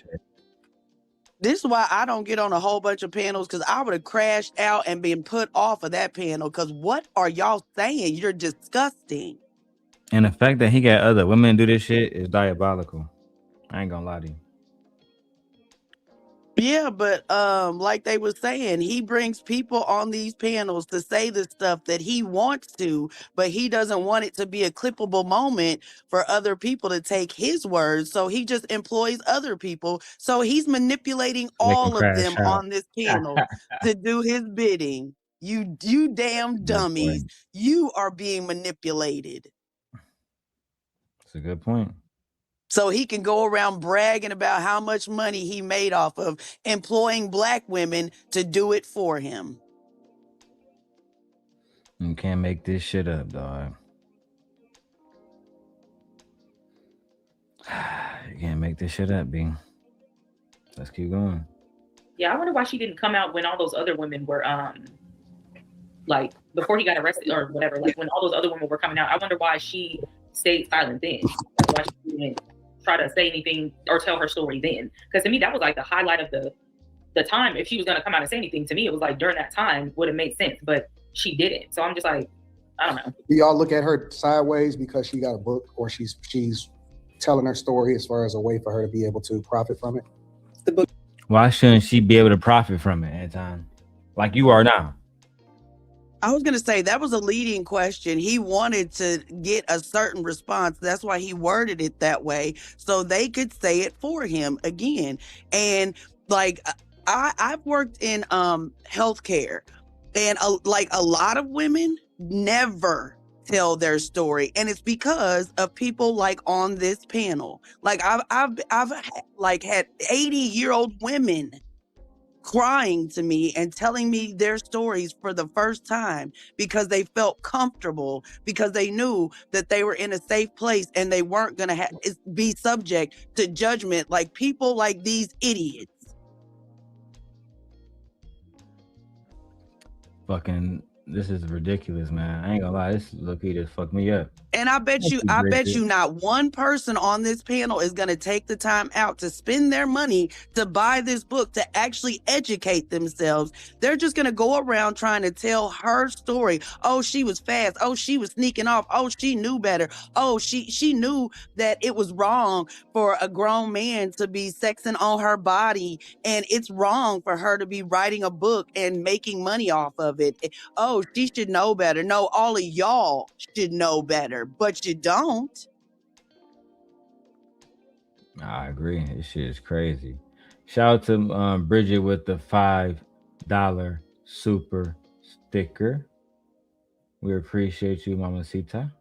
This is why I don't get on a whole bunch of panels, because I would have crashed out and been put off of that panel. Because what are y'all saying? You're disgusting. And the fact that he got other women do this shit is diabolical. I ain't gonna lie to you. Yeah, but like they were saying, he brings people on these panels to say the stuff that he wants to, but he doesn't want it to be a clippable moment for other people to take his words. So he just employs other people. So he's manipulating all of them on this panel to do his bidding. You damn dummies. You are being manipulated. That's a good point. So he can go around bragging about how much money he made off of employing black women to do it for him. You can't make this shit up, dog. You can't make this shit up, B. Let's keep going. Yeah, I wonder why she didn't come out when all those other women were like before he got arrested or whatever, like when all those other women were coming out. I wonder why she stayed silent then. Why she didn't try to say anything or tell her story then. Because to me, that was like the highlight of the time. If she was gonna come out and say anything, to me, it was like during that time would have made sense, but she didn't. So I'm just like, I don't know. Do y'all look at her sideways because she got a book, or she's telling her story as far as a way for her to be able to profit from it? The book. Why shouldn't she be able to profit from it, Anton? Like you are now. I was going to say that was a leading question. He wanted to get a certain response. That's why he worded it that way, so they could say it for him again. And like I've worked in healthcare, and a lot of women never tell their story, and it's because of people like on this panel. Like I've like had 80-year-old women crying to me and telling me their stories for the first time because they felt comfortable, because they knew that they were in a safe place and they weren't going to be subject to judgment like people like these idiots. Fucking, this is ridiculous, man. I ain't gonna lie, this low-key just fucked me up. And I bet you not one person on this panel is going to take the time out to spend their money to buy this book to actually educate themselves. They're just going to go around trying to tell her story. Oh, she was fast. Oh, she was sneaking off. Oh, she knew better. Oh, she knew that it was wrong for a grown man to be sexing on her body, and it's wrong for her to be writing a book and making money off of it. Oh, she should know better. No, all of y'all should know better, but you don't. I agree. This shit is crazy. Shout out to Bridget with the $5 super sticker. We appreciate you, Mamacita.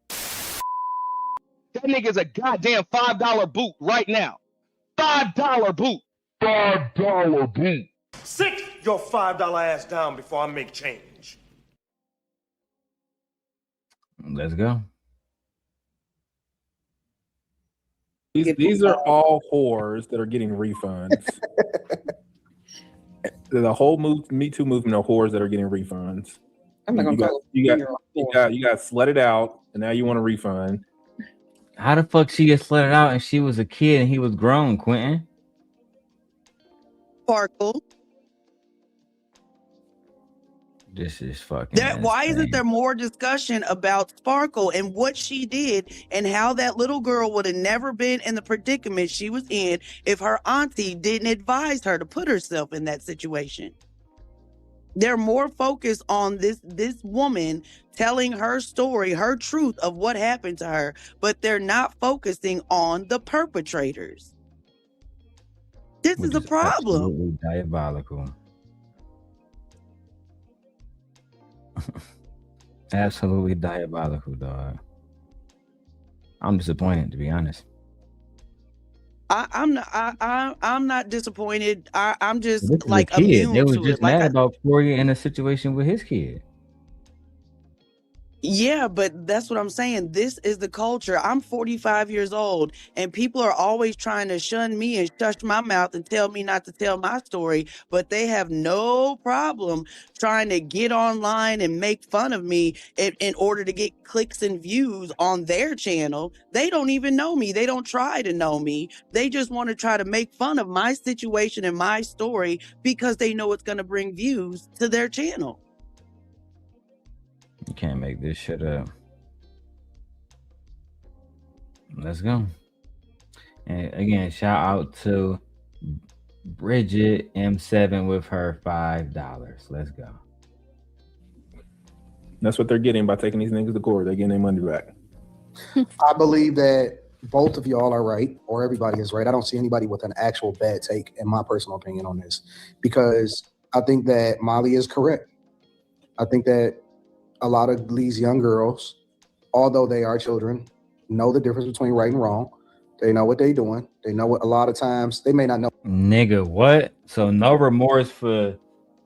That nigga's a goddamn $5 boot right now. $5 boot. $5 boot. Sit your $5 ass down before I make change. Let's go. These are all whores that are getting refunds. The whole Me Too movement of whores that are getting refunds. I'm not gonna you got slutted out, and now you want a refund. How the fuck she get slutted out and she was a kid and he was grown, Quentin? Sparkle. This is fucking why isn't there more discussion about Sparkle and what she did and how that little girl would have never been in the predicament she was in if her auntie didn't advise her to put herself in that situation? They're more focused on this woman telling her story, her truth of what happened to her, but they're not focusing on the perpetrators. This is a problem. Absolutely diabolical. Absolutely diabolical, dog. I'm disappointed, to be honest. I'm not disappointed. I'm just This is like a kid. immune They was to just it. Like mad about Corey in a situation with his kid. yeah, but that's what I'm saying. This is the culture. I'm 45 years old, and people are always trying to shun me and shush my mouth and tell me not to tell my story, but they have no problem trying to get online and make fun of me in order to get clicks and views on their channel. They don't even know me. They don't try to know me. They just want to try to make fun of my situation and my story because they know it's going to bring views to their channel. You can't make this shit up. Let's go. And again, shout out to Bridget M7 with her $5. Let's go. That's what they're getting by taking these niggas to court. They're getting their money back. I believe that both of y'all are right, or everybody is right. I don't see anybody with an actual bad take, in my personal opinion, on this, because I think that Molly is correct. I think that a lot of these young girls, although they are children, know the difference between right and wrong. They know what they're doing. They know what a lot of times they may not know. Nigga, what? So no remorse for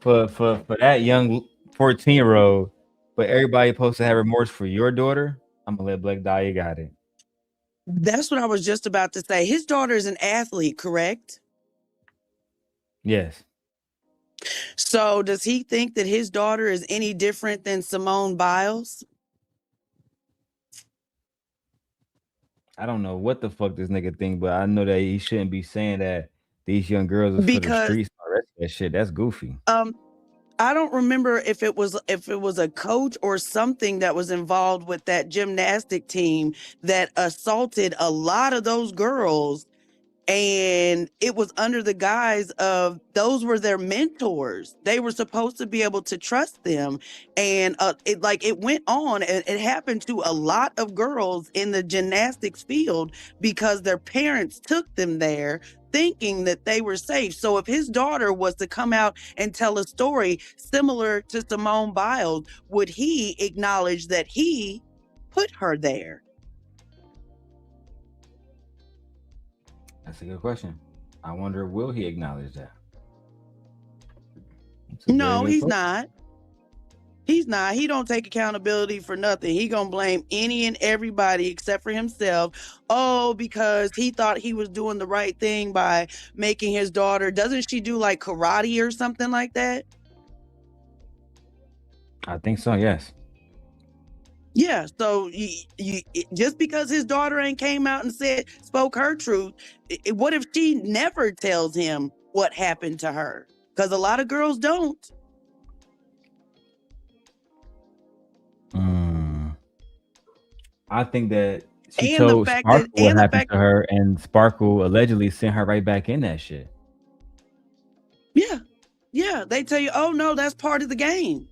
that young 14-year-old, but everybody supposed to have remorse for your daughter? I'm gonna let Black die. You got it. That's what I was just about to say. His daughter is an athlete, correct? Yes. So does he think that his daughter is any different than Simone Biles? I don't know what the fuck this nigga think, but I know that he shouldn't be saying that these young girls are for the Because streets and all the rest of that shit. That's goofy. I don't remember if it was a coach or something that was involved with that gymnastic team that assaulted a lot of those girls, and it was under the guise of those were their mentors. They were supposed to be able to trust them, and it went on, and it happened to a lot of girls in the gymnastics field because their parents took them there thinking that they were safe. So if his daughter was to come out and tell a story similar to Simone Biles, would he acknowledge that he put her there? That's a good question. I wonder, will he acknowledge that? No, he's not. He's not. He don't take accountability for nothing. He gonna blame any and everybody except for himself. Oh, because he thought he was doing the right thing by making his daughter. Doesn't she do like karate or something like that? I think so, yes. Yeah. So you just because his daughter ain't came out and spoke her truth, what if she never tells him what happened to her? Because a lot of girls don't. I think that she told Sparkle what happened to her, and Sparkle allegedly sent her right back in that shit. Yeah. They tell you, oh no, that's part of the game.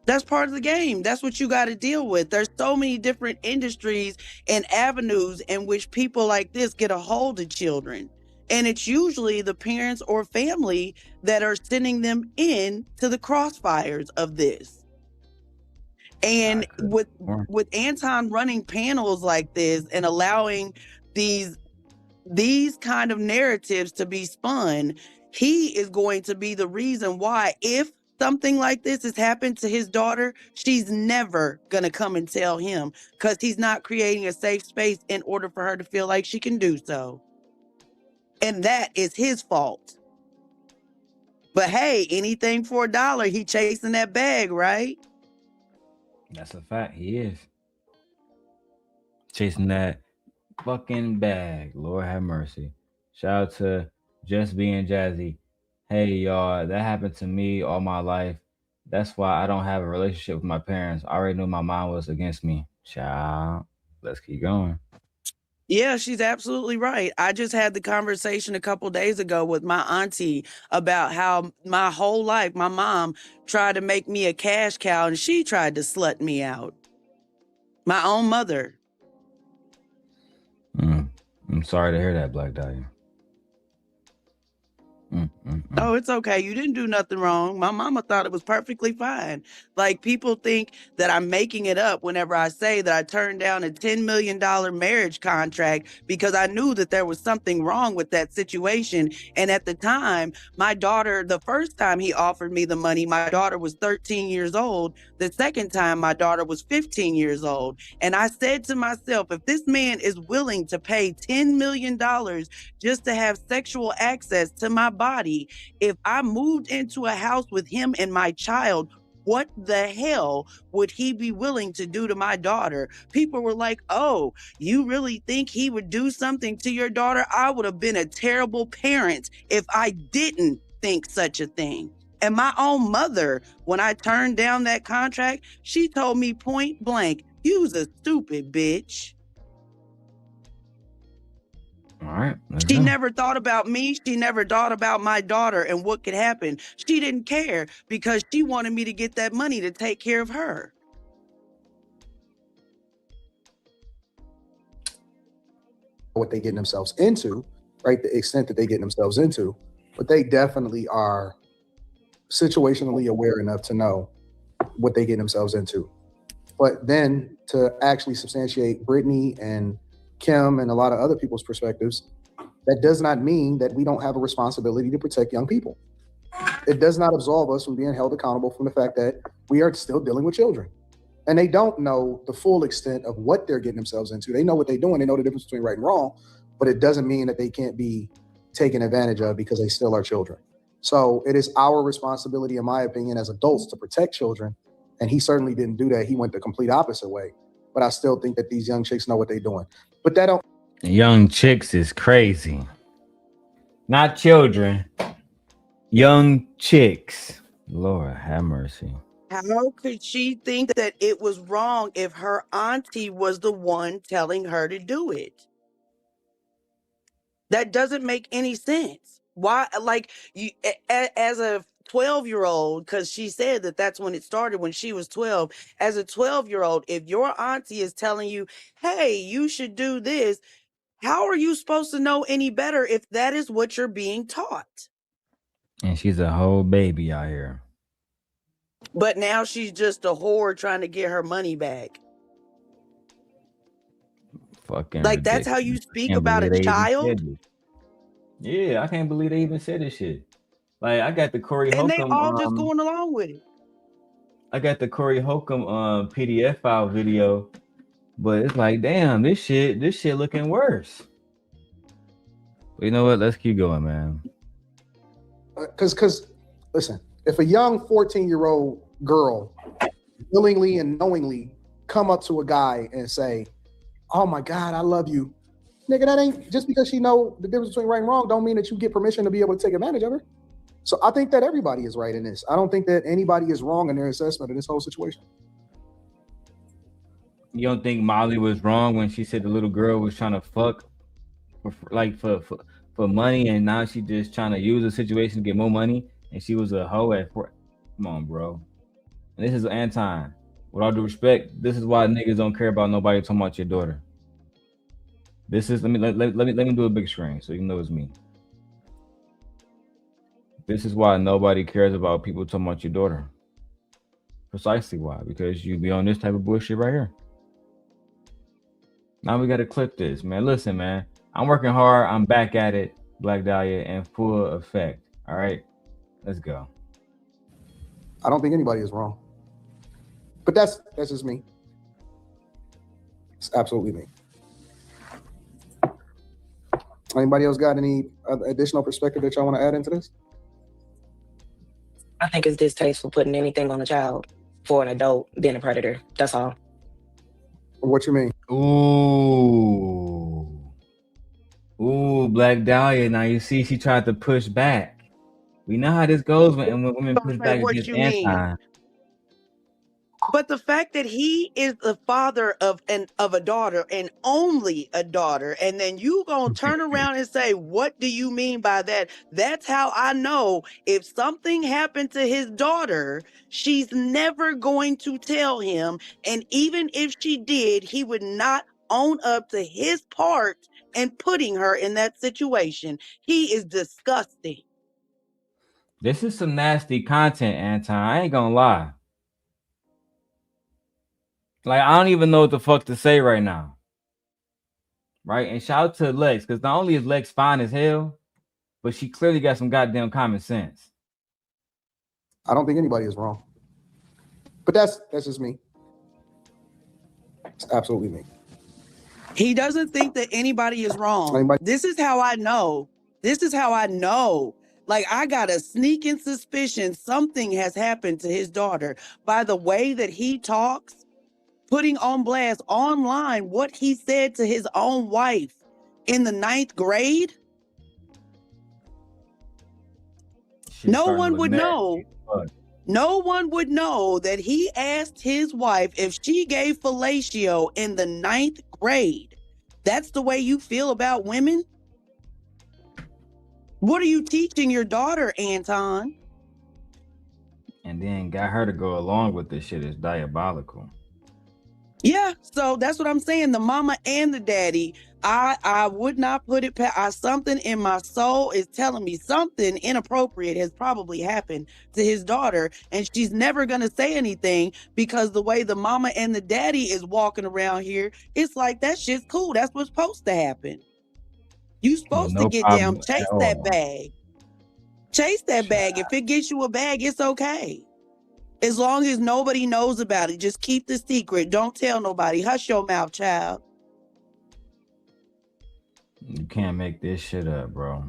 That's part of the game. That's what you got to deal with. There's so many different industries and avenues in which people like this get a hold of children. And it's usually the parents or family that are sending them in to the crossfires of this. And with Anton running panels like this and allowing these kind of narratives to be spun, he is going to be the reason why, if something like this has happened to his daughter, she's never going to come and tell him, because he's not creating a safe space in order for her to feel like she can do so. And that is his fault. But hey, anything for $1, he chasing that bag, right? That's a fact. He is chasing that fucking bag. Lord have mercy. Shout out to Just Being Jazzy. Hey y'all, that happened to me all my life. That's why I don't have a relationship with my parents. I already knew my mom was against me. Child, let's keep going. Yeah, she's absolutely right. I just had the conversation a couple days ago with my auntie about how my whole life, my mom tried to make me a cash cow and she tried to slut me out. My own mother. I'm sorry to hear that, Black Dahlia. Oh, it's okay. You didn't do nothing wrong. My mama thought it was perfectly fine. Like, people think that I'm making it up whenever I say that I turned down a $10 million marriage contract because I knew that there was something wrong with that situation. And at the time, my daughter, the first time he offered me the money, my daughter was 13 years old. The second time, my daughter was 15 years old. And I said to myself, if this man is willing to pay $10 million just to have sexual access to my body, if I moved into a house with him and my child, what the hell would he be willing to do to my daughter? People were like, oh, you really think he would do something to your daughter? I would have been a terrible parent if I didn't think such a thing. And my own mother, when I turned down that contract, she told me point blank, you was a stupid bitch. All right. She never thought about me. She never thought about my daughter and what could happen. She didn't care because she wanted me to get that money to take care of her. What they getting themselves into, right? The extent that they getting themselves into, but they definitely are situationally aware enough to know what they get themselves into. But then to actually substantiate Brittany and Kim and a lot of other people's perspectives, that does not mean that we don't have a responsibility to protect young people. It does not absolve us from being held accountable from the fact that we are still dealing with children. And they don't know the full extent of what they're getting themselves into. They know what they're doing. They know the difference between right and wrong, but it doesn't mean that they can't be taken advantage of because they still are children. So it is our responsibility, in my opinion, as adults to protect children. And he certainly didn't do that. He went the complete opposite way. But I still think that these young chicks know what they're doing. But that don't. Young chicks is crazy. Not children. Young chicks. Lord have mercy. How could she think that it was wrong if her auntie was the one telling her to do it? That doesn't make any sense. Why, like, you as a 12-year-old, because she said that that's when it started, when she was 12. As a 12-year-old, if your auntie is telling you, hey, you should do this, how are you supposed to know any better if that is what you're being taught? And she's a whole baby out here. But now she's just a whore trying to get her money back. Fucking like, that's how you speak about a child? Yeah, I can't believe they even said this shit. Like, I got the Corey And they Holcomb, all just going along with it. I got the Corey Holcomb PDF file video, but it's like, damn, this shit looking worse. But you know what? Let's keep going, man. Because listen, if a young 14-year-old girl willingly and knowingly come up to a guy and say, oh my God, I love you. Nigga, that ain't, just because she know the difference between right and wrong don't mean that you get permission to be able to take advantage of her. So I think that everybody is right in this. I don't think that anybody is wrong in their assessment of this whole situation. You don't think Molly was wrong when she said the little girl was trying to fuck for money, and now she just trying to use the situation to get more money, and she was a hoe at 4? Come on, bro. And this is Anton. With all due respect, this is why niggas don't care about nobody talking about your daughter. This is let me do a big screen so you know it's me. This is why nobody cares about people talking about your daughter. Precisely why, because you be on this type of bullshit right here. Now we gotta clip this, man. Listen, man. I'm working hard. I'm back at it, Black Dahlia, in full effect. All right, let's go. I don't think anybody is wrong. But that's just me. It's absolutely me. Anybody else got any additional perspective that y'all want to add into this? I think it's distasteful putting anything on a child for an adult being a predator. That's all. What you mean? Ooh, Black Dahlia. Now you see she tried to push back. We know how this goes when women push back against Anton. But the fact that he is the father of a daughter, and only a daughter, and then you gonna turn around and say, what do you mean by that? That's how I know if something happened to his daughter, she's never going to tell him. And even if she did, he would not own up to his part in putting her in that situation. He is disgusting. This is some nasty content, Anton. I ain't gonna lie. Like, I don't even know what the fuck to say right now. Right? And shout out to Lex, because not only is Lex fine as hell, but she clearly got some goddamn common sense. I don't think anybody is wrong. But that's just me. It's absolutely me. He doesn't think that anybody is wrong. This is how I know. This is how I know. Like, I got a sneaking suspicion something has happened to his daughter by the way that he talks, putting on blast online what he said to his own wife in the 9th grade. No one would know. No one would know that he asked his wife if she gave fellatio in the 9th grade. That's the way you feel about women? What are you teaching your daughter, Anton? And then got her to go along with this shit is diabolical. Yeah, so that's what I'm saying. The mama and the daddy, I would not put it past. Something in my soul is telling me something inappropriate has probably happened to his daughter, and she's never gonna say anything because the way the mama and the daddy is walking around here, it's like that shit's cool. That's what's supposed to happen. You supposed to No get problem down, chase at all. that bag. Chase that bag. If it gets you a bag, it's okay. As long as nobody knows about it, just keep the secret. Don't tell nobody. Hush your mouth, child. You can't make this shit up, bro.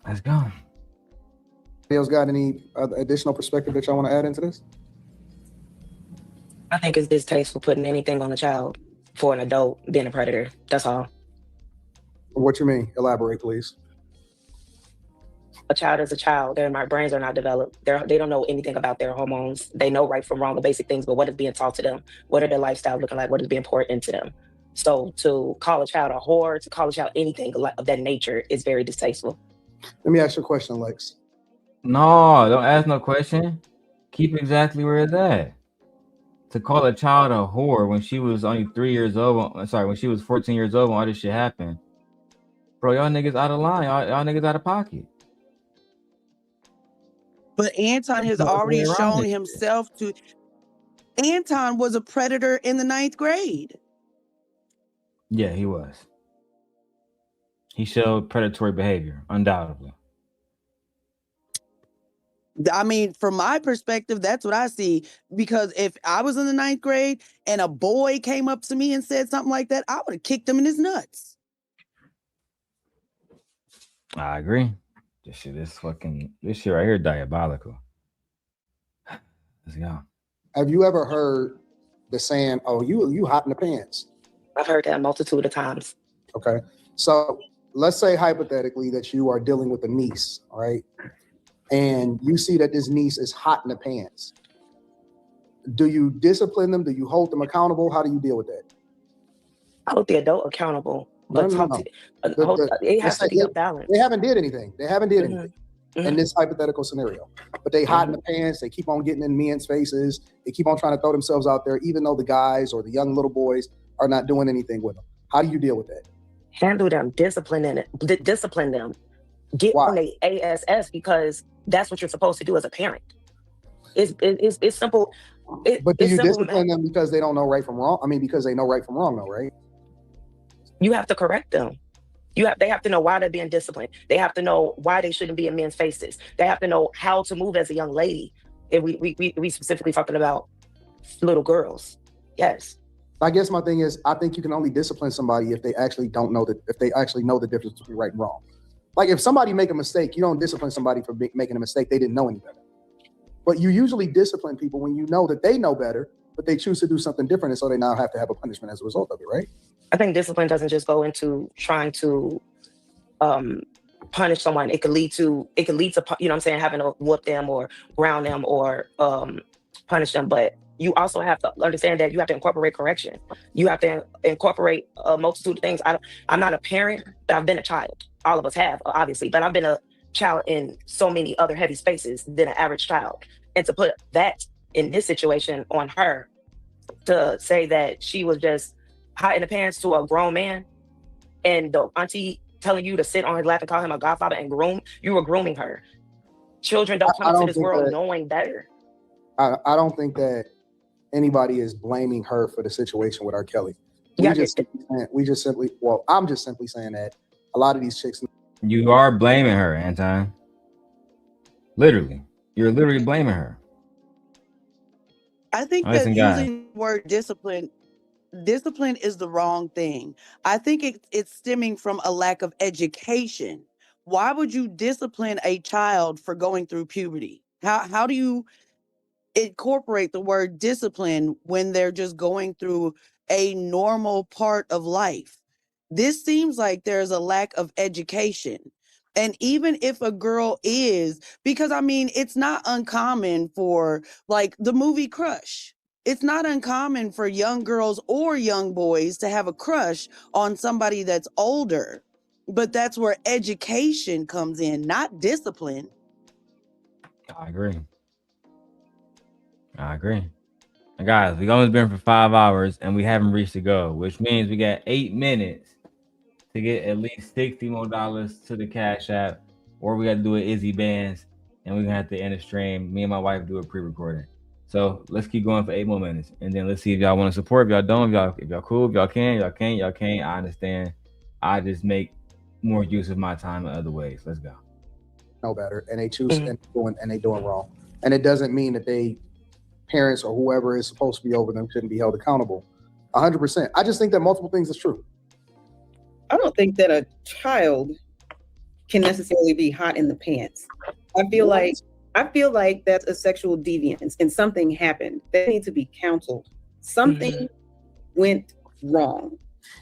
Let's go. Anybody else got any additional perspective that y'all want to add into this? I think it's distasteful putting anything on a child for an adult being a predator. That's all. What you mean? Elaborate, please. A child is a child. Their brains are not developed. They don't know anything about their hormones. They know right from wrong, the basic things, but what is being taught to them? What are their lifestyle looking like? What is being poured into them? So to call a child a whore, to call a child anything of that nature is very distasteful. Let me ask you a question, Lex. No, don't ask no question. Keep exactly where it's at. To call a child a whore when she was only 3 years old, when she was 14 years old when all this shit happened. Bro, y'all niggas out of line. Y'all niggas out of pocket. But Anton has already shown himself to. Anton was a predator in the 9th grade. Yeah, he was. He showed predatory behavior, undoubtedly. I mean, from my perspective, that's what I see. Because if I was in the 9th grade and a boy came up to me and said something like that, I would have kicked him in his nuts. I agree. This shit right here diabolical. Let's go. Have you ever heard the saying, "Oh, you hot in the pants"? I've heard that a multitude of times. Okay. So let's say hypothetically that you are dealing with a niece, all right? And you see that this niece is hot in the pants. Do you discipline them? Do you hold them accountable? How do you deal with that? I hold the adult accountable. But it has to be a balance. They haven't did anything. In this hypothetical scenario. But they hot in the pants. They keep on getting in men's faces. They keep on trying to throw themselves out there, even though the guys or the young little boys are not doing anything with them. How do you deal with that? Handle them, discipline them. Get on the ASS because that's what you're supposed to do as a parent. It's simple. But do you discipline them because they don't know right from wrong? I mean, because they know right from wrong, though, right? You have to correct them. They have to know why they're being disciplined. They have to know why they shouldn't be in men's faces. They have to know how to move as a young lady. If we specifically talking about little girls. Yes. I guess my thing is, I think you can only discipline somebody if they actually know the difference between right and wrong. Like if somebody make a mistake, you don't discipline somebody for making a mistake. They didn't know any better. But you usually discipline people when you know that they know better, but they choose to do something different, and so they now have to have a punishment as a result of it, right? I think discipline doesn't just go into trying to punish someone. It could lead to, you know what I'm saying, having to whoop them or ground them or punish them. But you also have to understand that you have to incorporate correction. You have to incorporate a multitude of things. I'm not a parent, but I've been a child. All of us have, obviously, but I've been a child in so many other heavy spaces than an average child. And to put that in this situation on her, to say that she was just hot in the pants to a grown man and the auntie telling you to sit on his lap and call him a godfather and you were grooming her. Children don't come into this world knowing better. I don't think that anybody is blaming her for the situation with R. Kelly. I'm just simply saying that a lot of these chicks. You are blaming her, Anton. Literally. You're literally blaming her. I think that using the word discipline is the wrong thing. I think it's stemming from a lack of education. Why would you discipline a child for going through puberty? How do you incorporate the word discipline when they're just going through a normal part of life? This seems like there's a lack of education. And even if a girl is, because I mean, it's not uncommon for like the movie Crush. It's not uncommon for young girls or young boys to have a crush on somebody that's older. But that's where education comes in, not discipline. I agree. Guys, we've almost been for 5 hours and we haven't reached the goal, which means we got 8 minutes to get at least $60 more to the Cash App, or we got to do an Izzy Bands, and we're gonna have to end the stream. Me and my wife do a pre-recording. So let's keep going for 8 more minutes, and then let's see if y'all want to support. If y'all don't, if y'all cool, if y'all can, y'all can't. I understand. I just make more use of my time in other ways. Let's go. Know better, and they choose and they doing wrong, and it doesn't mean that they parents or whoever is supposed to be over them shouldn't be held accountable. 100%. I just think that multiple things is true. I don't think that a child can necessarily be hot in the pants. I feel like that's a sexual deviance and something happened. They need to be counseled. Something went wrong.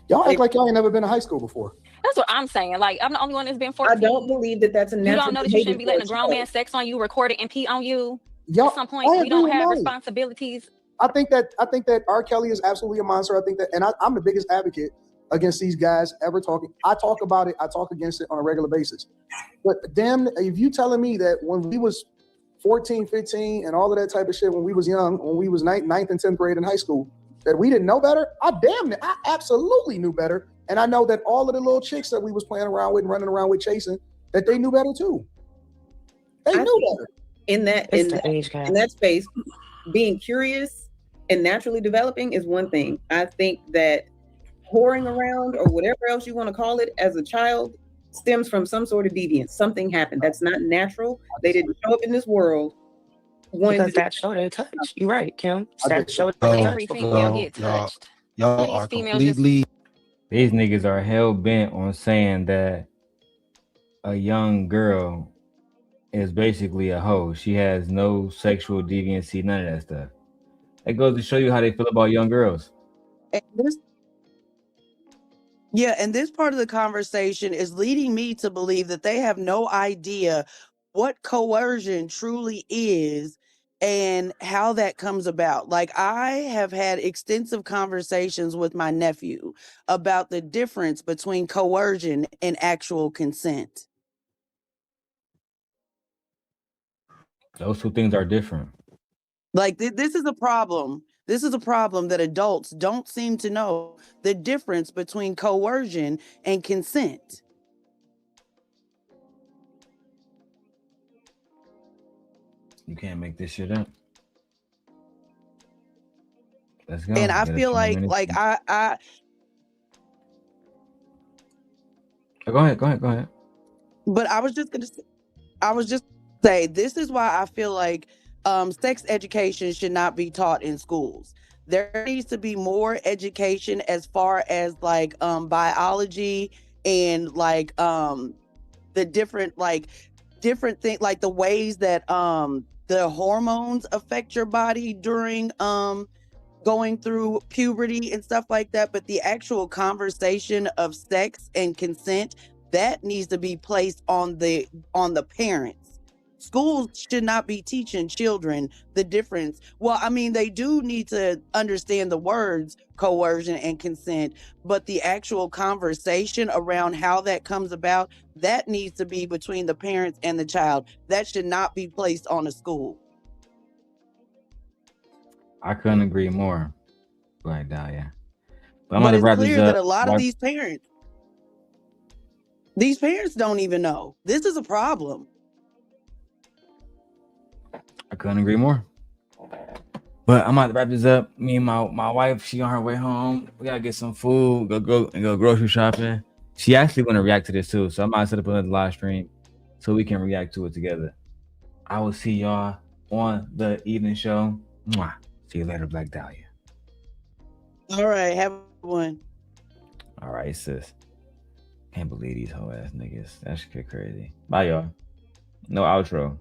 Y'all act like y'all ain't never been to high school before. That's what I'm saying. Like, I'm the only one that's been 14. I don't believe that that's a natural. You don't know that you shouldn't be letting a grown man sex on you, record it, and pee on you. At some point, we don't have responsibilities. I think that R. Kelly is absolutely a monster. I think that, and I'm the biggest advocate against these guys ever talking. I talk about it. I talk against it on a regular basis. But damn, if you telling me that when we was 14, 15, and all of that type of shit, when we was young, when we was ninth and 10th grade in high school, that we didn't know better, I absolutely knew better. And I know that all of the little chicks that we was playing around with and running around with chasing, that they knew better too. They knew better. In that space, being curious and naturally developing is one thing. I think that whoring around or whatever else you want to call it as a child stems from some sort of deviance. Something happened that's not natural. They didn't show up in this world. Because that showed their touch. You're right, Kim. That showed every female get touched. Y'all are completely. These niggas are hell bent on saying that a young girl is basically a hoe. She has no sexual deviancy, none of that stuff. That goes to show you how they feel about young girls. And this part of the conversation is leading me to believe that they have no idea what coercion truly is and how that comes about. Like, I have had extensive conversations with my nephew about the difference between coercion and actual consent. Those two things are different. Like, this is a problem. This is a problem that adults don't seem to know the difference between coercion and consent. You can't make this shit up. Let's go. And I feel like I Go ahead. But I was just say this is why I feel like sex education should not be taught in schools. There needs to be more education as far as like biology and like the different things, like the ways that the hormones affect your body during going through puberty and stuff like that. But the actual conversation of sex and consent, that needs to be placed on the parents. Schools should not be teaching children the difference. Well, I mean, they do need to understand the words coercion and consent, but the actual conversation around how that comes about, that needs to be between the parents and the child. That should not be placed on a school. I couldn't agree more. Black Dahlia. But it's clear that a lot of these parents don't even know. This is a problem. I couldn't agree more. But I'm about to wrap this up. Me and my wife, she on her way home. We gotta get some food, go grocery shopping. She actually want to react to this too, so I might set up another live stream so we can react to it together. I will see y'all on the evening show. Mwah. See you later, Black Dahlia. All right, have one. All right, sis. Can't believe these whole ass niggas. That shit crazy. Bye, y'all. No outro.